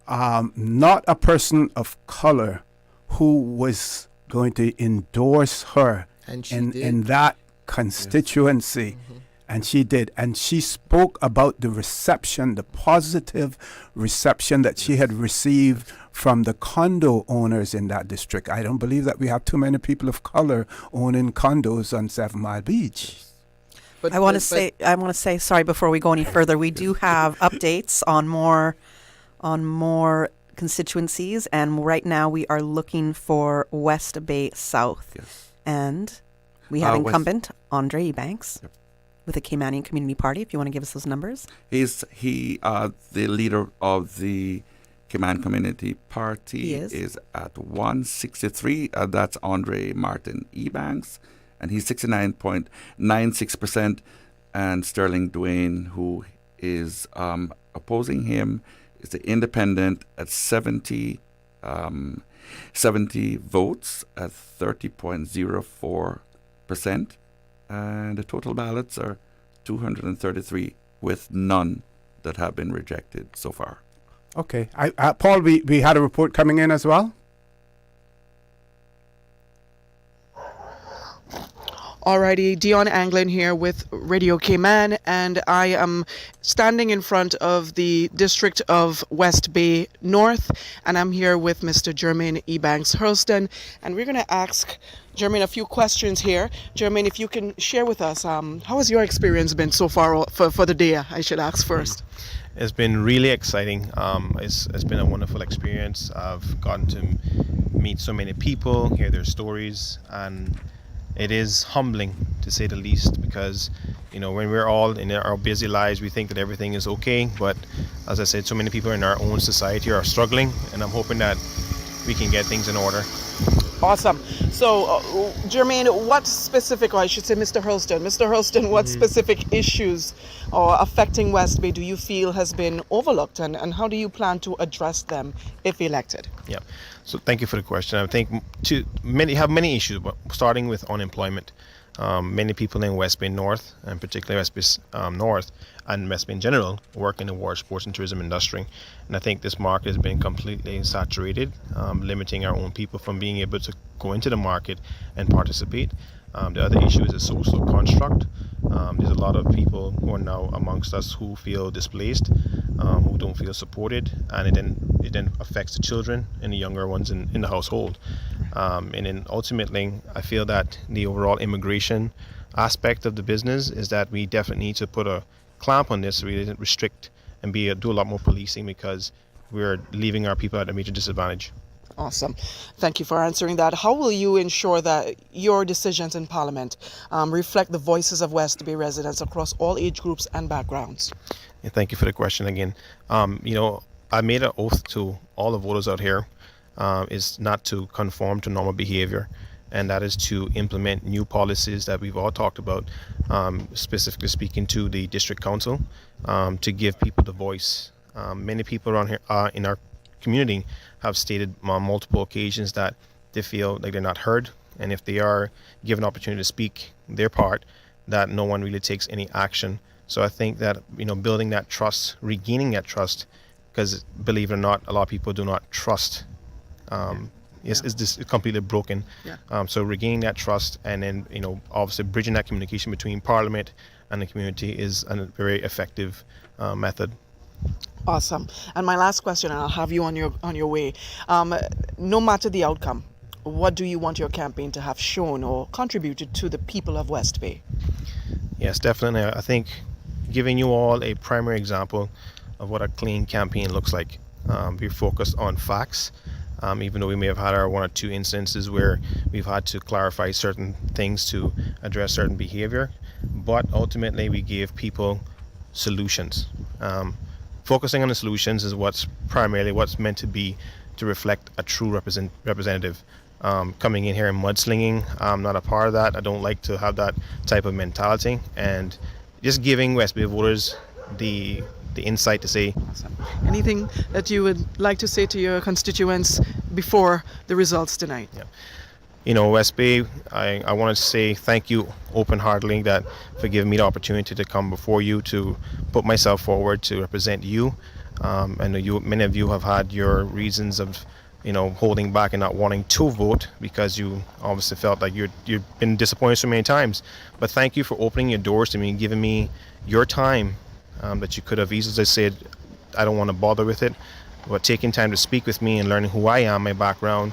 S2: not a person of color, who was going to endorse her in that constituency.
S10: Mm-hmm.
S2: And she did. And she spoke about the reception, the positive reception that she had received from the condo owners in that district. I don't believe that we have too many people of color owning condos on 7 Mile Beach.
S12: I want to say, sorry, before we go any further, we do have updates on more constituencies, and right now we are looking for West Bay South.
S6: Yes.
S12: And we have incumbent Andre Ebanks with the Caymanian Community Party, if you want to give us those numbers.
S6: He's the leader of the Cayman Community Party is at 163. That's Andre Martin Ebanks, and he's 69.96%. And Sterling Duane, who is opposing him, is the independent at 70 votes at 30.04%. And the total ballots are 233, with none that have been rejected so far.
S2: Okay. Paul, we had a report coming in as well.
S9: Alrighty, Dion Anglin here with Radio Cayman, and I am standing in front of the District of West Bay North, and I'm here with Mr. Jermaine Ebanks Hurlston, and we're going to ask Jermaine a few questions here. Jermaine, if you can share with us, how has your experience been so far for the day, I should ask first?
S21: It's been really exciting. It's been a wonderful experience. I've gotten to meet so many people, hear their stories, and it is humbling, to say the least, because when we're all in our busy lives, we think that everything is okay, but as I said, so many people in our own society are struggling, and I'm hoping that we can get things in order.
S9: Awesome. So, Jermaine, what specific, or I should say Mr. Hurlston, what specific issues affecting West Bay do you feel has been overlooked, and how do you plan to address them if elected?
S21: Yeah. So thank you for the question. I think many issues, but starting with unemployment. Many people in West Bay North, and particularly West Bay North and West Bay in general, work in the water sports and tourism industry. And I think this market has been completely saturated, limiting our own people from being able to go into the market and participate. The other issue is the social construct. There's a lot of people who are now amongst us who feel displaced, who don't feel supported, and it then affects the children and the younger ones in the household. And then ultimately, I feel that the overall immigration aspect of the business is that we definitely need to put a clamp on this so we didn't restrict and do a lot more policing, because we're leaving our people at a major disadvantage.
S9: Awesome. Thank you for answering that. How will you ensure that your decisions in Parliament reflect the voices of West Bay residents across all age groups and backgrounds?
S21: Yeah, thank you for the question again. I made an oath to all the voters out here is not to conform to normal behavior, and that is to implement new policies that we've all talked about, specifically speaking to the district council, to give people the voice. Many people around here in our community have stated on multiple occasions that they feel like they're not heard, and if they are given opportunity to speak their part, that no one really takes any action. So I think that building that trust, regaining that trust, because believe it or not, a lot of people do not trust. It's just completely broken.
S9: Yeah.
S21: So regaining that trust, and then obviously bridging that communication between Parliament and the community is a very effective method.
S9: Awesome. And my last question, and I'll have you on your way. No matter the outcome, what do you want your campaign to have shown or contributed to the people of West Bay?
S21: Yes, definitely. I think giving you all a primary example of what a clean campaign looks like. We're focused on facts, even though we may have had our one or two instances where we've had to clarify certain things to address certain behavior, but ultimately we gave people solutions. Focusing on the solutions is what's meant to be, to reflect a true representative. Coming in here and mudslinging, I'm not a part of that. I don't like to have that type of mentality, and just giving West Bay voters the insight to say.
S9: Awesome. Anything that you would like to say to your constituents before the results tonight?
S21: Yeah. West Bay, I want to say thank you open-heartedly for giving me the opportunity to come before you to put myself forward to represent you. I know many of you have had your reasons of holding back and not wanting to vote because you obviously felt like you've been disappointed so many times. But thank you for opening your doors to me and giving me your time that you could have easily said, I don't want to bother with it. But taking time to speak with me and learning who I am, my background,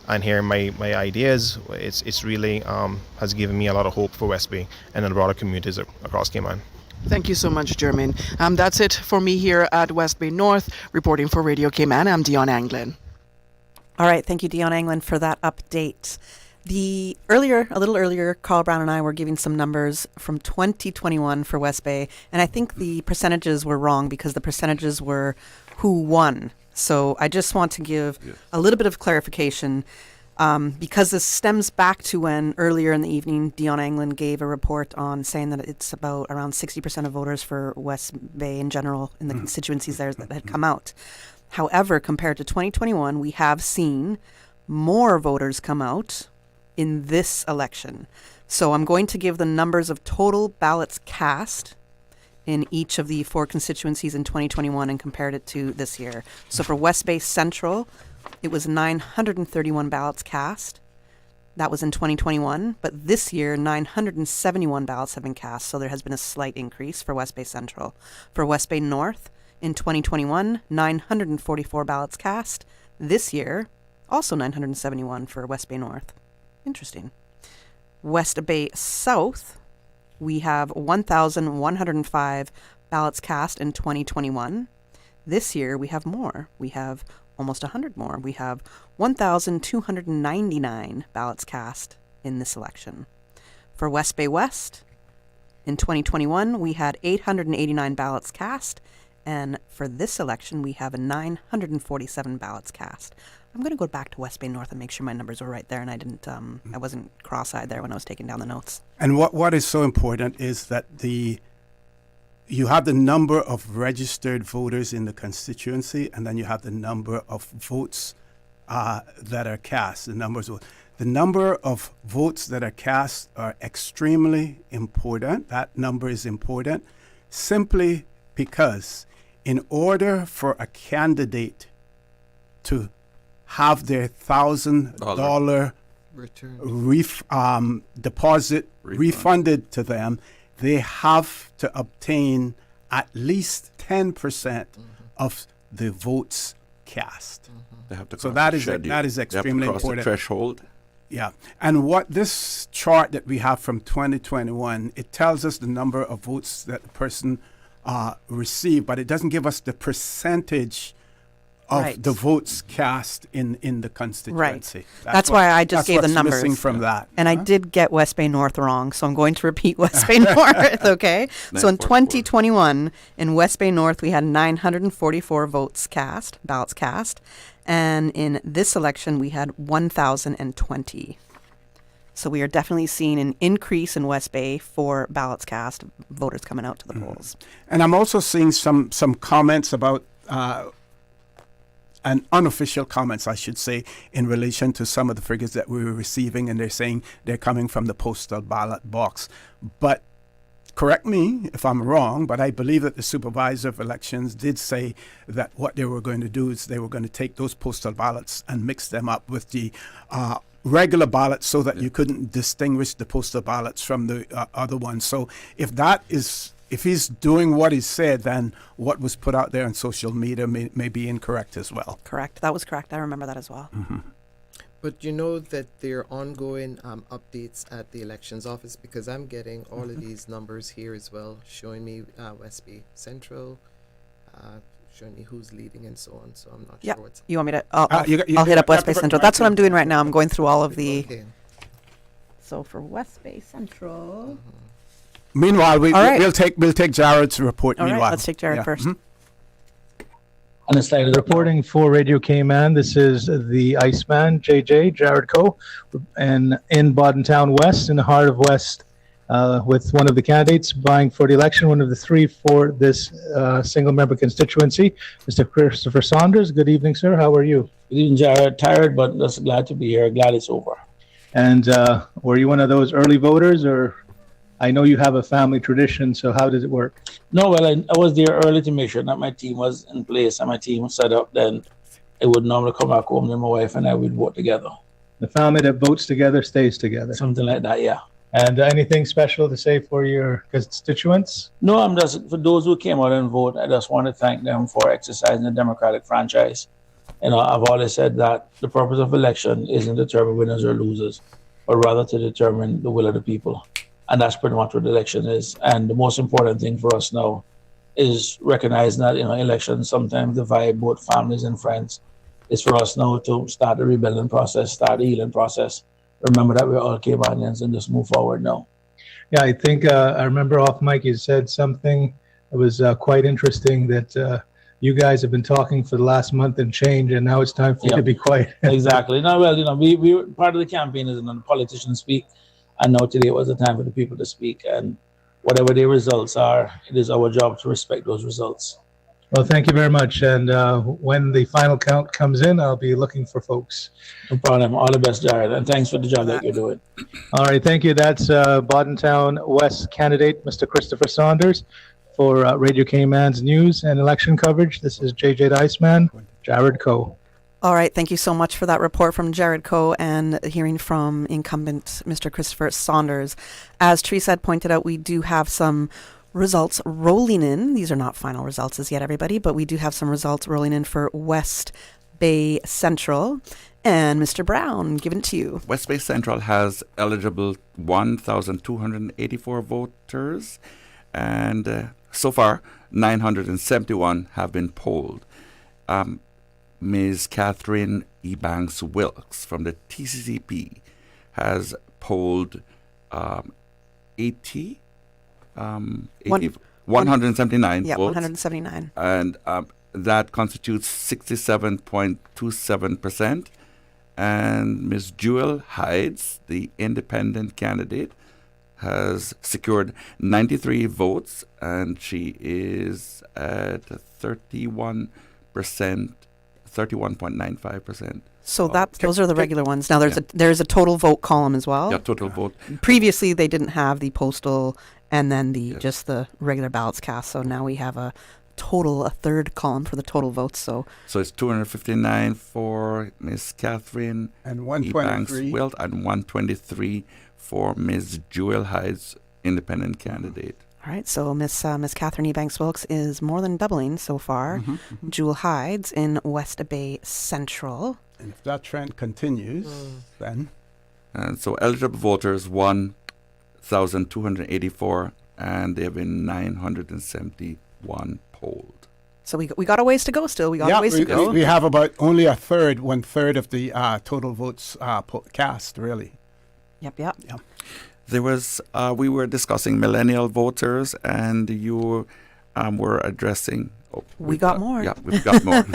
S21: and hearing my ideas, it's really has given me a lot of hope for West Bay and the broader communities across Cayman.
S9: Thank you so much, Jermaine. That's it for me here at West Bay North. Reporting for Radio Cayman, I'm Dion Anglin.
S12: All right, thank you, Dion Anglin, for that update. A little earlier, Carl Brown and I were giving some numbers from 2021 for West Bay, and I think the percentages were wrong because the percentages were who won. So I just want to give a little bit of clarification because this stems back to when earlier in the evening, Dion Anglin gave a report on saying that it's about around 60% of voters for West Bay in general in the constituencies there that had come out. However, compared to 2021, we have seen more voters come out in this election. So I'm going to give the numbers of total ballots cast in each of the 4 constituencies in 2021 and compared it to this year. So for West Bay Central, it was 931 ballots cast. That was in 2021. But this year, 971 ballots have been cast. So there has been a slight increase for West Bay Central. For West Bay North, in 2021, 944 ballots cast. This year, also 971 for West Bay North. Interesting. West Bay South, we have 1,105 ballots cast in 2021. This year, we have more. We have almost 100 more. We have 1,299 ballots cast in this election. For West Bay West, in 2021, we had 889 ballots cast. And for this election, we have 947 ballots cast. I'm going to go back to West Bay North and make sure my numbers were right there, and I wasn't cross-eyed there when I was taking down the notes.
S2: And what is so important is that you have the number of registered voters in the constituency, and then you have the number of votes that are cast. The number of votes that are cast are extremely important. That number is important simply because in order for a candidate to have their $1,000 deposit refunded to them, they have to obtain at least 10% of the votes cast.
S6: They have to
S2: so
S6: cross
S2: that is extremely
S6: they have to cross
S2: important.
S6: The threshold.
S2: Yeah, and what this chart that we have from 2021, it tells us the number of votes that the person received, but it doesn't give us the percentage of the votes cast in the constituency.
S12: Right. That's why I just gave the numbers.
S2: Missing from that.
S12: And I did get West Bay North wrong, so I'm going to repeat West Bay North, okay? So in 2021, in West Bay North, we had 944 ballots cast. And in this election, we had 1,020. So we are definitely seeing an increase in West Bay for ballots cast, voters coming out to the polls.
S2: And I'm also seeing some comments about, and unofficial comments, I should say, in relation to some of the figures that we were receiving, and they're saying they're coming from the postal ballot box. But correct me if I'm wrong, but I believe that the supervisor of elections did say that what they were going to do is they were going to take those postal ballots and mix them up with the regular ballots so that you couldn't distinguish the postal ballots from the other ones. So if he's doing what he said, then what was put out there on social media may be incorrect as well.
S12: Correct. That was correct. I remember that as well.
S2: Mm-hmm.
S10: But you know that there are ongoing updates at the elections office, because I'm getting all of these numbers here as well, showing me West Bay Central, showing me who's leading and so on. So I'm not sure what's...
S12: You want me to... I'll hit up West Bay Central. That's what I'm doing right now. I'm going through all of the...
S10: Okay.
S12: So for West Bay Central...
S2: Meanwhile, we'll take Jared's report.
S12: All
S2: meanwhile,
S12: right, let's take Jared first.
S2: Mm-hmm.
S5: On the side, reporting for Radio Cayman, this is the Iceman, JJ, Jared Coe, and in Bodden Town West, in the heart of West, with one of the candidates vying for the election, one of the three for this single-member constituency, Mr. Christopher Saunders. Good evening, sir. How are you?
S11: Good evening, Jared. Tired, but just glad to be here. Glad it's over.
S5: And were you one of those early voters, or... I know you have a family tradition, so how does it work?
S11: No, well, I was there early to make sure that my team was in place and my team was set up. Then I would normally come back home and my wife and I would vote together.
S5: The family that votes together stays together.
S11: Something like that, yeah.
S5: And anything special to say for your constituents?
S11: No, I'm just, for those who came out and vote, I just want to thank them for exercising the democratic franchise. You know, I've always said that the purpose of election isn't to determine winners or losers, but rather to determine the will of the people. And that's pretty much what the election is. And the most important thing for us now is recognizing that, you know, elections sometimes divide both families and friends. It's for us now to start the rebuilding process, start the healing process. Remember that we're all Caymanians and just move forward now.
S5: Yeah, I think I remember off mic you said something that was quite interesting, that you guys have been talking for the last month and change, and now it's time for you to be quiet.
S11: Exactly. No, well, you know, we were part of the campaign is when the politicians speak, and now today was the time for the people to speak. And whatever their results are, it is our job to respect those results.
S5: Well, thank you very much. And when the final count comes in, I'll be looking for folks.
S11: No problem. All the best, Jared. And thanks for the job that you're doing.
S5: All right. Thank you. That's Bodentown West candidate, Mr. Christopher Saunders, for Radio Cayman's news and election coverage. This is JJ the Iceman, Jared Coe.
S12: All right, thank you so much for that report from Jared Coe and hearing from incumbent Mr. Christopher Saunders. As Theresa had pointed out, we do have some results rolling in. These are not final results as yet, everybody, but we do have some results rolling in for West Bay Central. And Mr. Brown, giving it to you.
S6: West Bay Central has eligible 1,284 voters, and so far 971 have been polled. Ms. Catherine Ebanks Wilkes from the TCCP has polled 179
S12: yeah,
S6: votes.
S12: 179.
S6: And that constitutes 67.27%. And Ms. Jewel Hides, the independent candidate, has secured 93 votes, and she is at 31.95%.
S12: So those are the regular ones. Now there's a total vote column as well.
S6: Yeah, total vote.
S12: Previously they didn't have the postal and then just the regular ballots cast. So now we have a third column for the total votes. So
S6: it's 259 for Miss Catherine
S2: and 123
S6: Wilt and 123 for Ms. Jewel Hides, independent candidate.
S12: All right, so Miss Catherine Ebanks Wilkes is more than doubling so far. Jewel Hides in West Bay Central.
S2: And if that trend continues, then...
S6: And so eligible voters, 1,284, and there have been 971 polled.
S12: So we got a ways to go still. We got a ways to go.
S2: We have about only one third of the total votes cast, really.
S12: Yep.
S6: There was, we were discussing millennial voters, and you were addressing...
S12: we got more.
S6: Yeah, we've got more.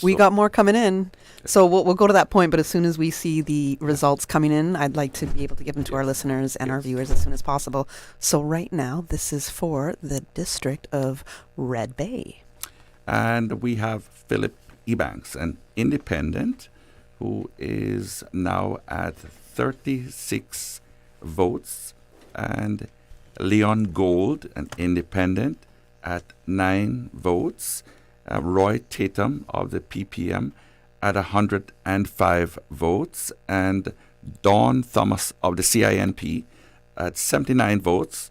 S12: We got more coming in. So we'll go to that point, but as soon as we see the results coming in, I'd like to be able to give them to our listeners and our viewers as soon as possible. So right now, this is for the district of Red Bay.
S6: And we have Philip Ebanks, an independent, who is now at 36 votes, and Leon Gold, an independent, at 9 votes. Roy Tatum of the PPM at 105 votes, and Dawn Thomas of the CINP at 79 votes,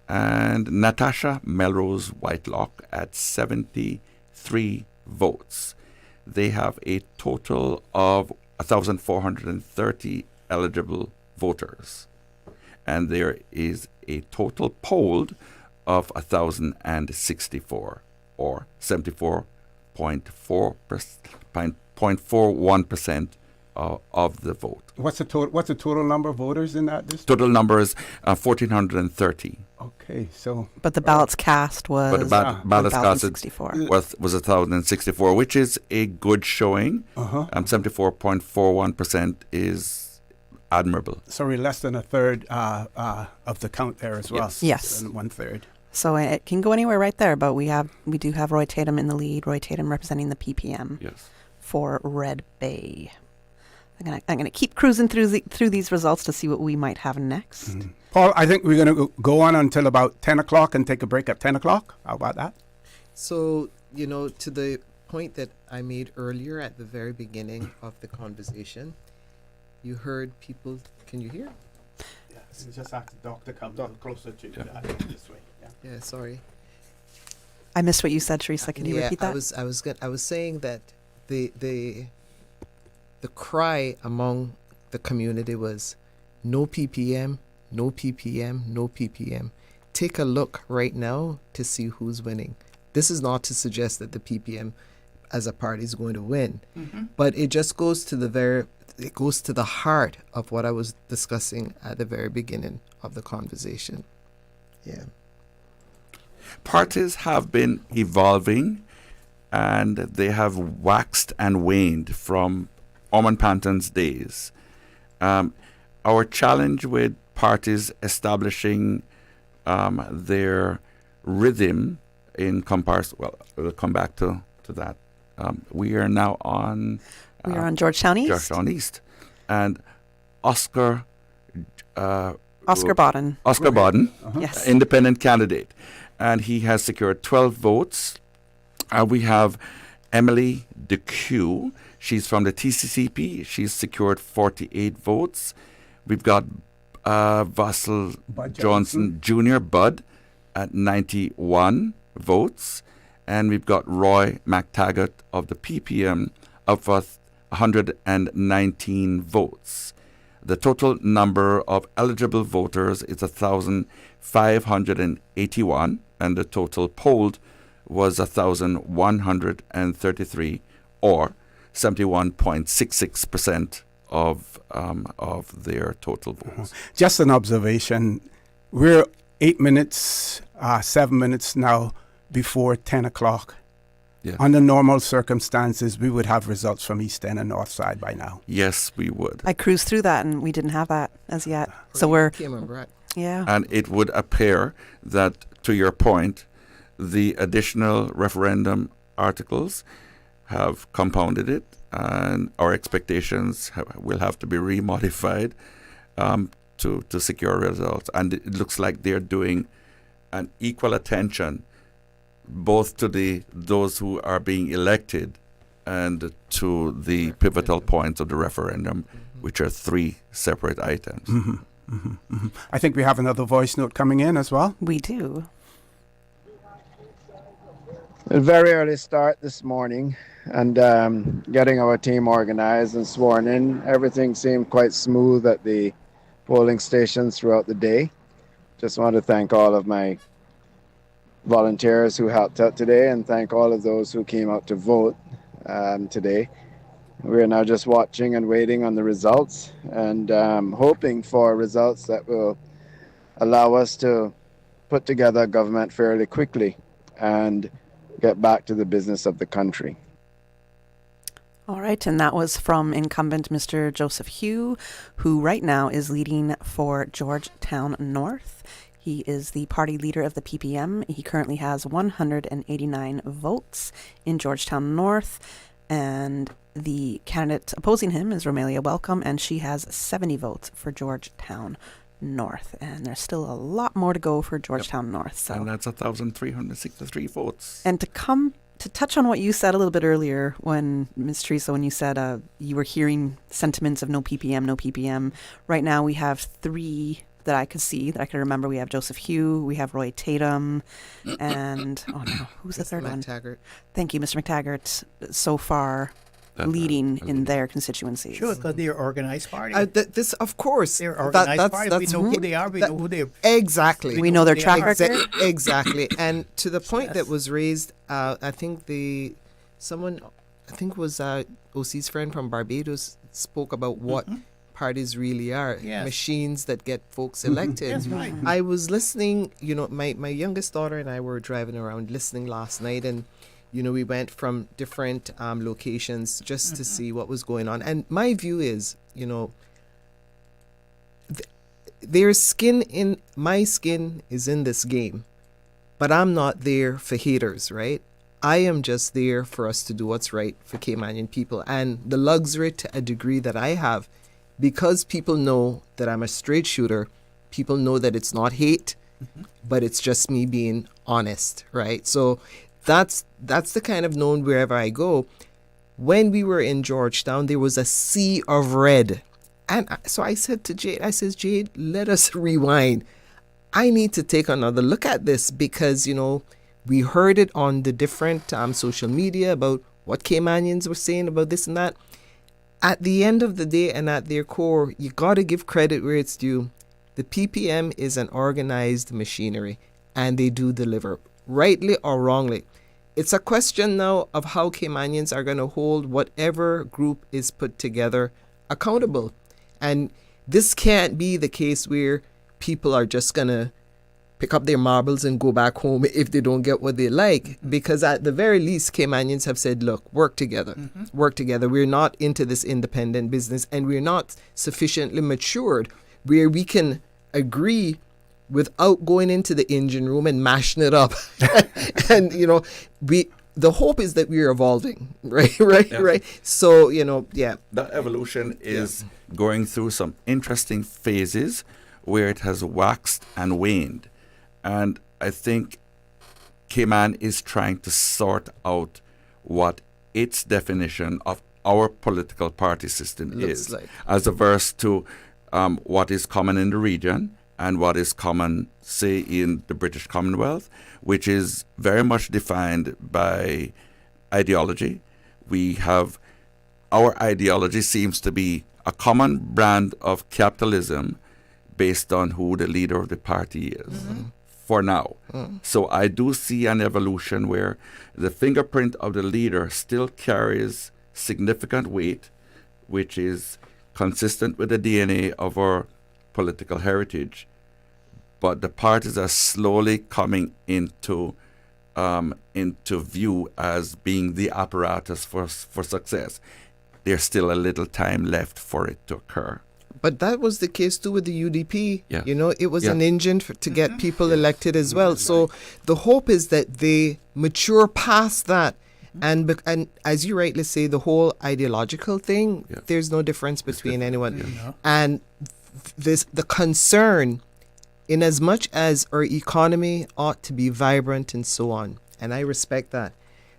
S6: and Natasha Melrose Whitelock at 73 votes. They have a total of 1,430 eligible voters, and there is a total polled of 1,064, or 74.41% of the vote.
S2: What's the total number of voters in that district?
S6: Total number is 1,430.
S2: Okay, so...
S12: But the ballots cast was...
S6: But the ballots cast
S12: 1,064.
S6: was 1,064, which is a good showing. 74.41% is admirable.
S2: So we're less than a third of the count there as well.
S12: Yes.
S2: And 1/3.
S12: So it can go anywhere right there, but we do have Roy Tatum in the lead. Roy Tatum representing the PPM for Red Bay. I'm gonna keep cruising through these results to see what we might have next.
S2: Paul, I think we're gonna go on until about 10 o'clock and take a break at 10 o'clock. How about that?
S10: So to the point that I made earlier at the very beginning of the conversation. You heard people. Can you hear?
S2: Yes, just have the doctor come closer to you. This way.
S10: Yeah. Sorry.
S12: I missed what you said, Theresa. Can you repeat that?
S10: I was saying that the cry among the community was no PPM, no PPM, no PPM. Take a look right now to see who's winning. This is not to suggest that the PPM as a party is going to win, but it just goes to the heart of what I was discussing at the very beginning of the conversation. Yeah.
S6: Parties have been evolving, and they have waxed and waned from Ormond Panton's days. Our challenge with parties establishing their rhythm in comparison, well, we'll come back to that. We are now on...
S12: We are on Georgetown East.
S6: Georgetown East. And Oscar
S12: Bodden.
S6: Oscar Bodden,
S12: Yes.
S6: independent candidate. And he has secured 12 votes. We have Emily DeQ. She's from the TCCP. She's secured 48 votes. We've got Vassal Johnson Jr., Bud, at 91 votes. And we've got Roy McTaggart of the PPM up for 119 votes. The total number of eligible voters is 1,581, and the total polled was 1,133, or 71.66% of their total votes.
S2: Just an observation. We're 7 minutes now before 10 o'clock.
S6: Yeah.
S2: Under normal circumstances, we would have results from East End and North Side by now.
S6: Yes, we would.
S12: I cruised through that and we didn't have that as yet. So we're... Yeah.
S6: And it would appear that, to your point, the additional referendum articles have compounded it, and our expectations will have to be remodified to secure results. And it looks like they're doing an equal attention both to those who are being elected and to the pivotal points of the referendum, which are 3 separate items.
S2: I think we have another voice note coming in as well.
S12: We do.
S4: A very early start this morning, and getting our team organized and sworn in. Everything seemed quite smooth at the polling stations throughout the day. Just want to thank all of my volunteers who helped out today, and thank all of those who came out to vote today. We are now just watching and waiting on the results, and hoping for results that will allow us to put together a government fairly quickly and get back to the business of the country.
S12: All right, and that was from incumbent Mr. Joseph Hugh, who right now is leading for Georgetown North. He is the party leader of the PPM. He currently has 189 votes in Georgetown North, and the candidate opposing him is Romelia Welcome, and she has 70 votes for Georgetown North. And there's still a lot more to go for Georgetown North. So.
S6: And that's 1,363 votes.
S12: And to touch on what you said a little bit earlier, when Ms. Theresa, when you said you were hearing sentiments of no PPM, no PPM. Right now we have 3 that I could see, that I can remember. We have Joseph Hugh, we have Roy Tatum, and who's the third one?
S10: McTaggart.
S12: Thank you, Mr. McTaggart. So far, leading in their constituencies.
S13: Sure, because they're organized party.
S10: This, of course,
S13: they're organized party. We know who they are. We know who they are.
S10: Exactly.
S12: We know their track record.
S10: Exactly. And to the point that was raised, I think someone it was OC's friend from Barbados spoke about what parties really are.
S13: Yes.
S10: Machines that get folks elected.
S13: That's right.
S10: I was listening, my youngest daughter and I were driving around listening last night, and we went from different locations just to see what was going on. And my view is, there's my skin is in this game, but I'm not there for haters, right? I am just there for us to do what's right for Caymanian people. And the luxury to a degree that I have, because people know that I'm a straight shooter, people know that it's not hate, but it's just me being honest, right? So that's the kind of known wherever I go. When we were in Georgetown, there was a sea of red. And so I said to Jade, Jade, let us rewind. I need to take another look at this because, we heard it on the different social media about what Caymanians were saying about this and that. At the end of the day and at their core, you got to give credit where it's due. The PPM is an organized machinery and they do deliver, rightly or wrongly. It's a question now of how Caymanians are going to hold whatever group is put together accountable. And this can't be the case where people are just going to pick up their marbles and go back home if they don't get what they like. Because at the very least, Caymanians have said, look, work together. Work together. We're not into this independent business and we're not sufficiently matured where we can agree without going into the engine room and mashing it up. And, the hope is that we're evolving, right? So,
S6: That evolution is going through some interesting phases where it has waxed and waned. And I think Cayman is trying to sort out what its definition of our political party system is, as averse to what is common in the region and what is common, say, in the British Commonwealth, which is very much defined by ideology. Our ideology seems to be a common brand of capitalism based on who the leader of the party is for now. So I do see an evolution where the fingerprint of the leader still carries significant weight, which is consistent with the DNA of our political heritage. But the parties are slowly coming into view as being the apparatus for success. There's still a little time left for it to occur.
S10: But that was the case too with the UDP. It was an engine to get people elected as well. So the hope is that they mature past that. And as you rightly say, the whole ideological thing, there's no difference between anyone. And the concern, in as much as our economy ought to be vibrant and so on, and I respect that,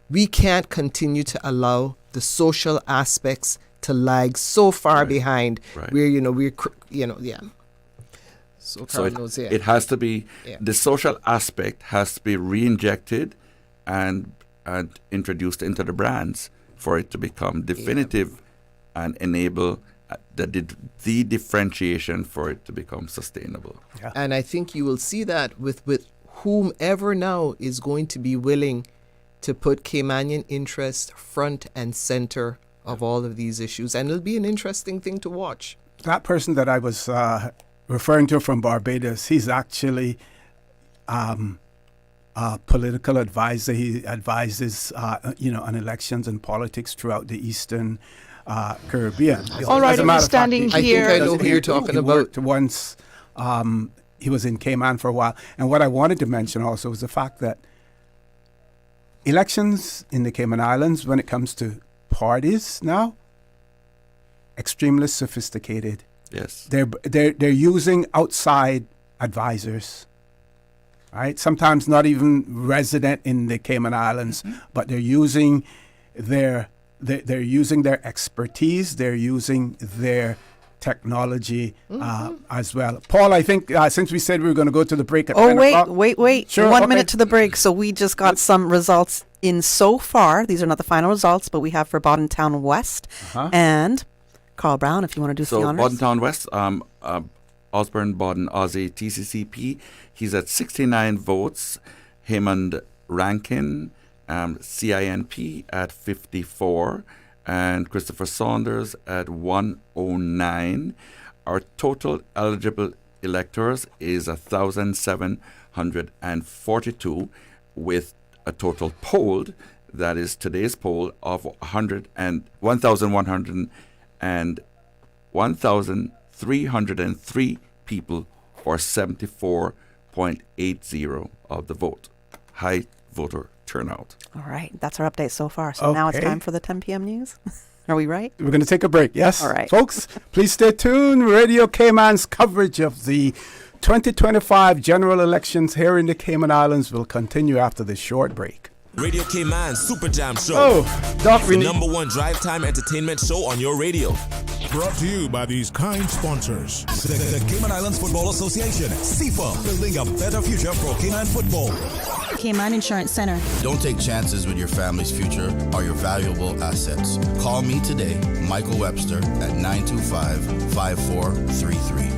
S10: we can't continue to allow the social aspects to lag so far behind where, So
S6: it has to be, the social aspect has to be re-injected and introduced into the brands for it to become definitive and enable the differentiation for it to become sustainable.
S10: And I think you will see that with whomever now is going to be willing to put Caymanian interest front and center of all of these issues. And it'll be an interesting thing to watch.
S2: That person that I was referring to from Barbados, he's actually a political advisor. He advises, on elections and politics throughout the Eastern Caribbean.
S9: All right, standing here.
S10: I think I know who you're talking about.
S2: Once he was in Cayman for a while. And what I wanted to mention also was the fact that elections in the Cayman Islands, when it comes to parties now, extremely sophisticated.
S6: Yes.
S2: They're using outside advisors, right? Sometimes not even resident in the Cayman Islands, but they're using their expertise. They're using their technology as well. Paul, I think since we said we were going to go to the break at 10 o'clock.
S12: Wait.
S2: Sure,
S12: 1 minute to the break. So we just got some results in so far. These are not the final results, but we have for Bodden Town West. And Carl Brown, if you want to do the honors.
S6: So Bodden Town West, Osborne Bodden Aussie TCCP, he's at 69 votes. Hammond Rankin, CINP at 54. And Christopher Saunders at 109. Our total eligible electors is 1,742, with a total polled, that is today's poll, of 1,303 people, or 74.80 of the vote. High voter turnout.
S12: All right, that's our update so far. So now it's time for the 10 p.m. news. Are we right?
S2: We're going to take a break, yes?
S12: All right.
S2: Folks, please stay tuned. Radio Cayman's coverage of the 2025 general elections here in the Cayman Islands will continue after this short break.
S15: Radio Cayman Super Jam Show.
S2: Oh, Doc, we
S15: the
S2: need...
S15: number one drive time entertainment show on your radio.
S1: Brought to you by these kind sponsors. The Cayman Islands Football Association, CIFA, building a better future for Cayman football.
S22: Cayman Insurance Center.
S23: Don't take chances with your family's future or your valuable assets. Call me today, Michael Webster, at 925-5433.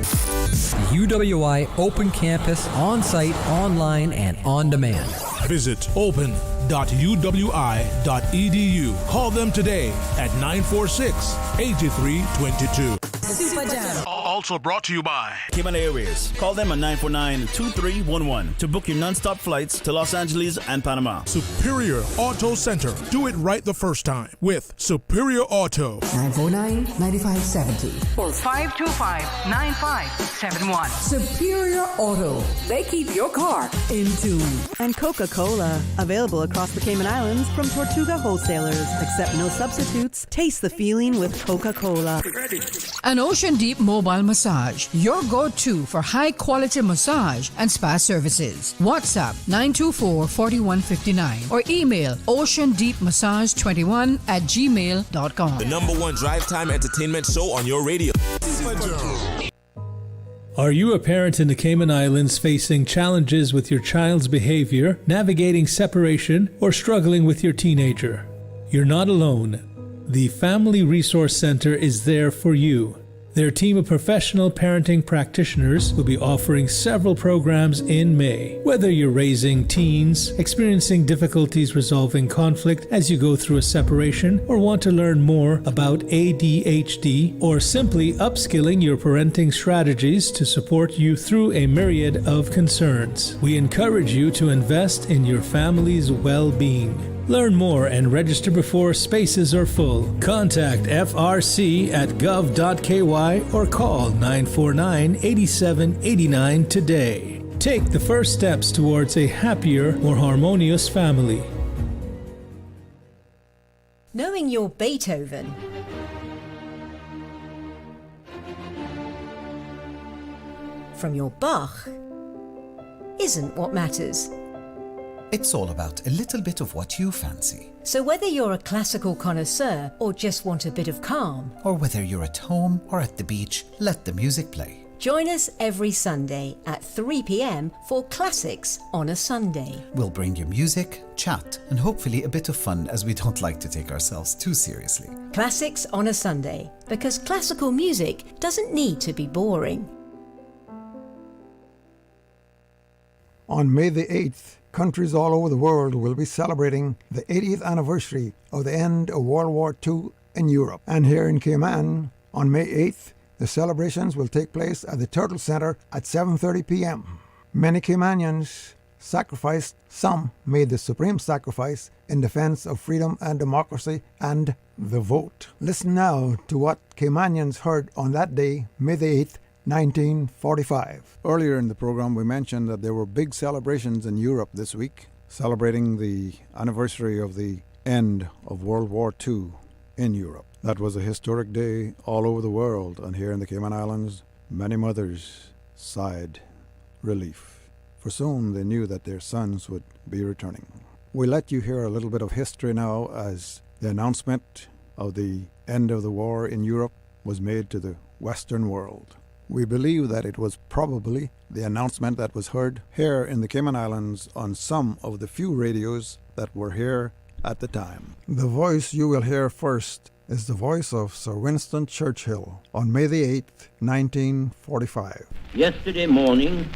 S24: UWI Open Campus, on-site, online, and on demand.
S1: Visit open.uwi.edu. Call them today at 946-8322.
S22: Super Jam.
S25: Also brought to you by Cayman Airways. Call them at 949-2311 to book your non-stop flights to Los Angeles and Panama.
S1: Superior Auto Center. Do it right the first time with Superior Auto.
S26: 949-9570
S27: or 525-9571.
S26: Superior Auto. They keep your car in tune.
S16: And Coca-Cola. Available across the Cayman Islands from Tortuga wholesalers. Accept no substitutes. Taste the feeling with Coca-Cola.
S26: An Ocean Deep Mobile Massage, your go-to for high-quality massage and spa services. WhatsApp 924-4159 or email oceandeepmassage21@gmail.com.
S15: The number one drive time entertainment show on your radio.
S17: Are you a parent in the Cayman Islands facing challenges with your child's behavior, navigating separation, or struggling with your teenager? You're not alone. The Family Resource Center is there for you. Their team of professional parenting practitioners will be offering several programs in May. Whether you're raising teens, experiencing difficulties resolving conflict as you go through a separation, or want to learn more about ADHD, or simply upskilling your parenting strategies to support you through a myriad of concerns, we encourage you to invest in your family's well-being. Learn more and register before spaces are full. Contact frc@gov.ky or call 949-8789 today. Take the first steps towards a happier, more harmonious family.
S28: Knowing your Beethoven from your Bach isn't what matters.
S29: It's all about a little bit of what you fancy.
S28: So whether you're a classical connoisseur or just want a bit of calm,
S29: or whether you're at home or at the beach, let the music play.
S28: Join us every Sunday at 3 p.m. for Classics on a Sunday.
S29: We'll bring you music, chat, and hopefully a bit of fun, as we don't like to take ourselves too seriously.
S28: Classics on a Sunday, because classical music doesn't need to be boring.
S30: On May the 8th, countries all over the world will be celebrating the 80th anniversary of the end of World War II in Europe. And here in Cayman, on May 8th, the celebrations will take place at the Turtle Center at 7:30 p.m. Many Caymanians sacrificed, some made the supreme sacrifice in defense of freedom and democracy and the vote. Listen now to what Caymanians heard on that day, May the 8th, 1945.
S2: Earlier in the program, we mentioned that there were big celebrations in Europe this week, celebrating the anniversary of the end of World War II in Europe. That was a historic day all over the world, and here in the Cayman Islands, many mothers sighed relief, for soon they knew that their sons would be returning. We let you hear a little bit of history now, as the announcement of the end of the war in Europe was made to the Western world. We believe that it was probably the announcement that was heard here in the Cayman Islands on some of the few radios that were here at the time. The voice you will hear first is the voice of Sir Winston Churchill on May the 8th, 1945.
S31: Yesterday morning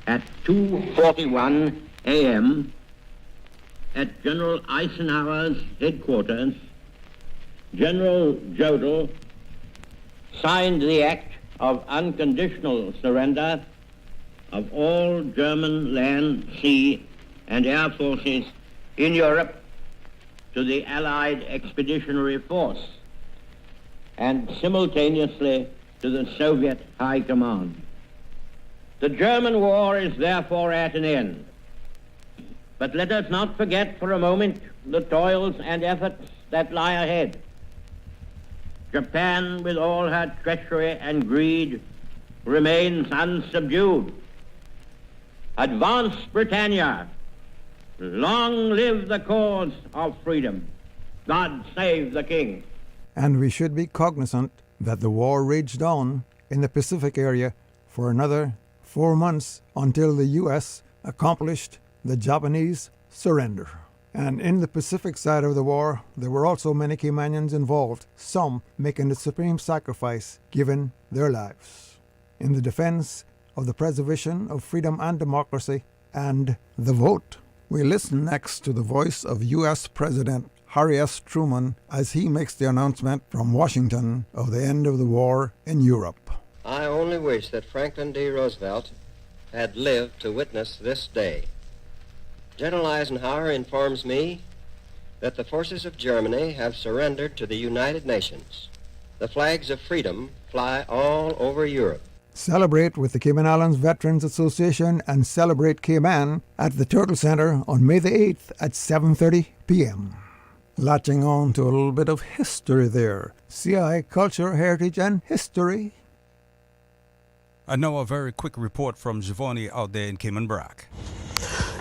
S31: at 2:41 a.m. at General Eisenhower's headquarters, General Jodl signed the act of unconditional surrender of all German land, sea, and air forces in Europe to the Allied Expeditionary Force, and simultaneously to the Soviet High Command. The German war is therefore at an end. But let us not forget for a moment the toils and efforts that lie ahead. Japan, with all her treachery and greed, remains unsubdued. Advance, Britannia! Long live the cause of freedom. God save the King.
S30: And we should be cognizant that the war raged on in the Pacific area for another 4 months until the U.S. accomplished the Japanese surrender. And in the Pacific side of the war, there were also many Caymanians involved, some making the supreme sacrifice, giving their lives in the defense of the preservation of freedom and democracy and the vote. We listen next to the voice of U.S. President Harry S. Truman as he makes the announcement from Washington of the end of the war in Europe.
S3: I only wish that Franklin D. Roosevelt had lived to witness this day. General Eisenhower informs me that the forces of Germany have surrendered to the United Nations. The flags of freedom fly all over Europe.
S30: Celebrate with the Cayman Islands Veterans Association and Celebrate Cayman at the Turtle Center on May the 8th at 7:30 p.m. Latching on to a little bit of history there. CI, Culture, Heritage, and History.
S5: And now a very quick report from Giovanni out there in Cayman Brac.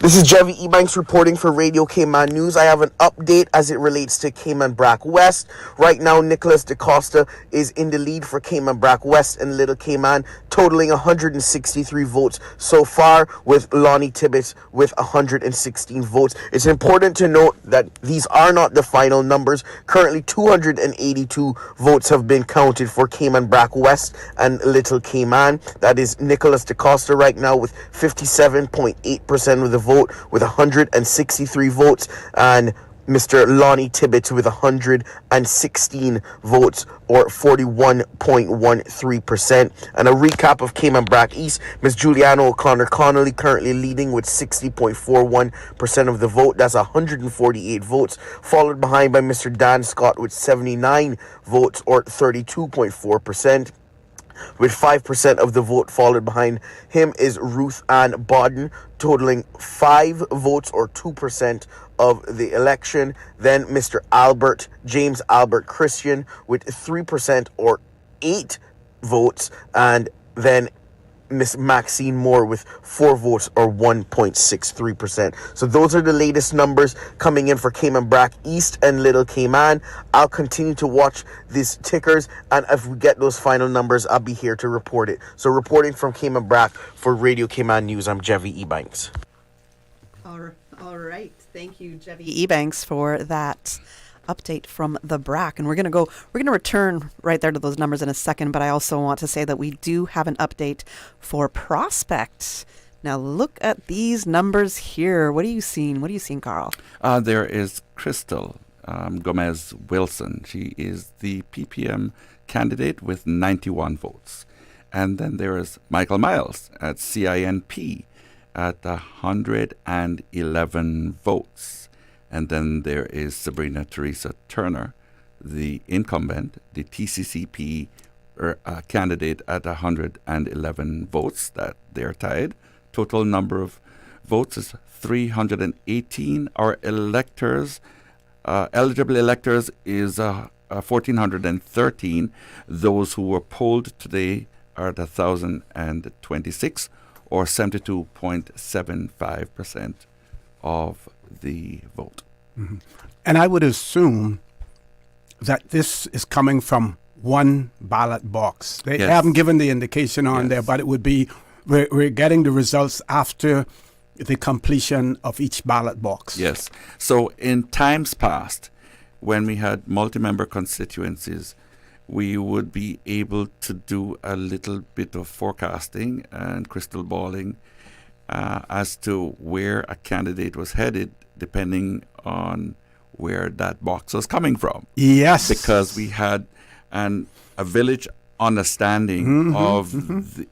S7: This is Jevy Ebanks reporting for Radio Cayman News. I have an update as it relates to Cayman Brac West. Right now, Nicholas DaCosta is in the lead for Cayman Brac West and Little Cayman, totaling 163 votes so far, with Lonnie Tibbetts with 116 votes. It's important to note that these are not the final numbers. Currently, 282 votes have been counted for Cayman Brac West and Little Cayman. That is Nicholas DaCosta right now with 57.8% of the vote with 163 votes, and Mr. Lonnie Tibbetts with 116 votes, or 41.13%. And a recap of Cayman Brac East: Ms. Juliana O'Connor Connolly currently leading with 60.41% of the vote. That's 148 votes, followed behind by Mr. Dan Scott with 79 votes, or 32.4%. With 5% of the vote followed behind him is Ruth Ann Bodden, totaling 5 votes, or 2% of the election. Then Mr. James Albert Christian with 3%, or 8 votes. And then Miss Maxine Moore with 4 votes, or 1.63%. So those are the latest numbers coming in for Cayman Brac East and Little Cayman. I'll continue to watch these tickers, and if we get those final numbers, I'll be here to report it. So reporting from Cayman Brac for Radio Cayman News, I'm Jevy Ebanks.
S12: All right. Thank you, Jevy Ebanks, for that update from the BRAC. And we're going to return right there to those numbers in a second, but I also want to say that we do have an update for Prospect. Now look at these numbers here. What are you seeing? Carl?
S6: There is Crystal Gomez Wilson. She is the PPM candidate with 91 votes. And then there is Michael Miles at CINP at 111 votes. And then there is Sabrina Theresa Turner, the incumbent, the TCCP candidate at 111 votes. That they're tied. Total number of votes is 318. Our electors, eligible electors, is 1,413. Those who were polled today are at 1,026, or 72.75% of the vote.
S2: Mm-hmm. And I would assume that this is coming from one ballot box. They haven't given the indication on there, but it would be we're getting the results after the completion of each ballot box.
S6: Yes. So in times past, when we had multi-member constituencies, we would be able to do a little bit of forecasting and crystal balling as to where a candidate was headed, depending on where that box was coming from.
S2: Yes.
S6: Because we had a village understanding of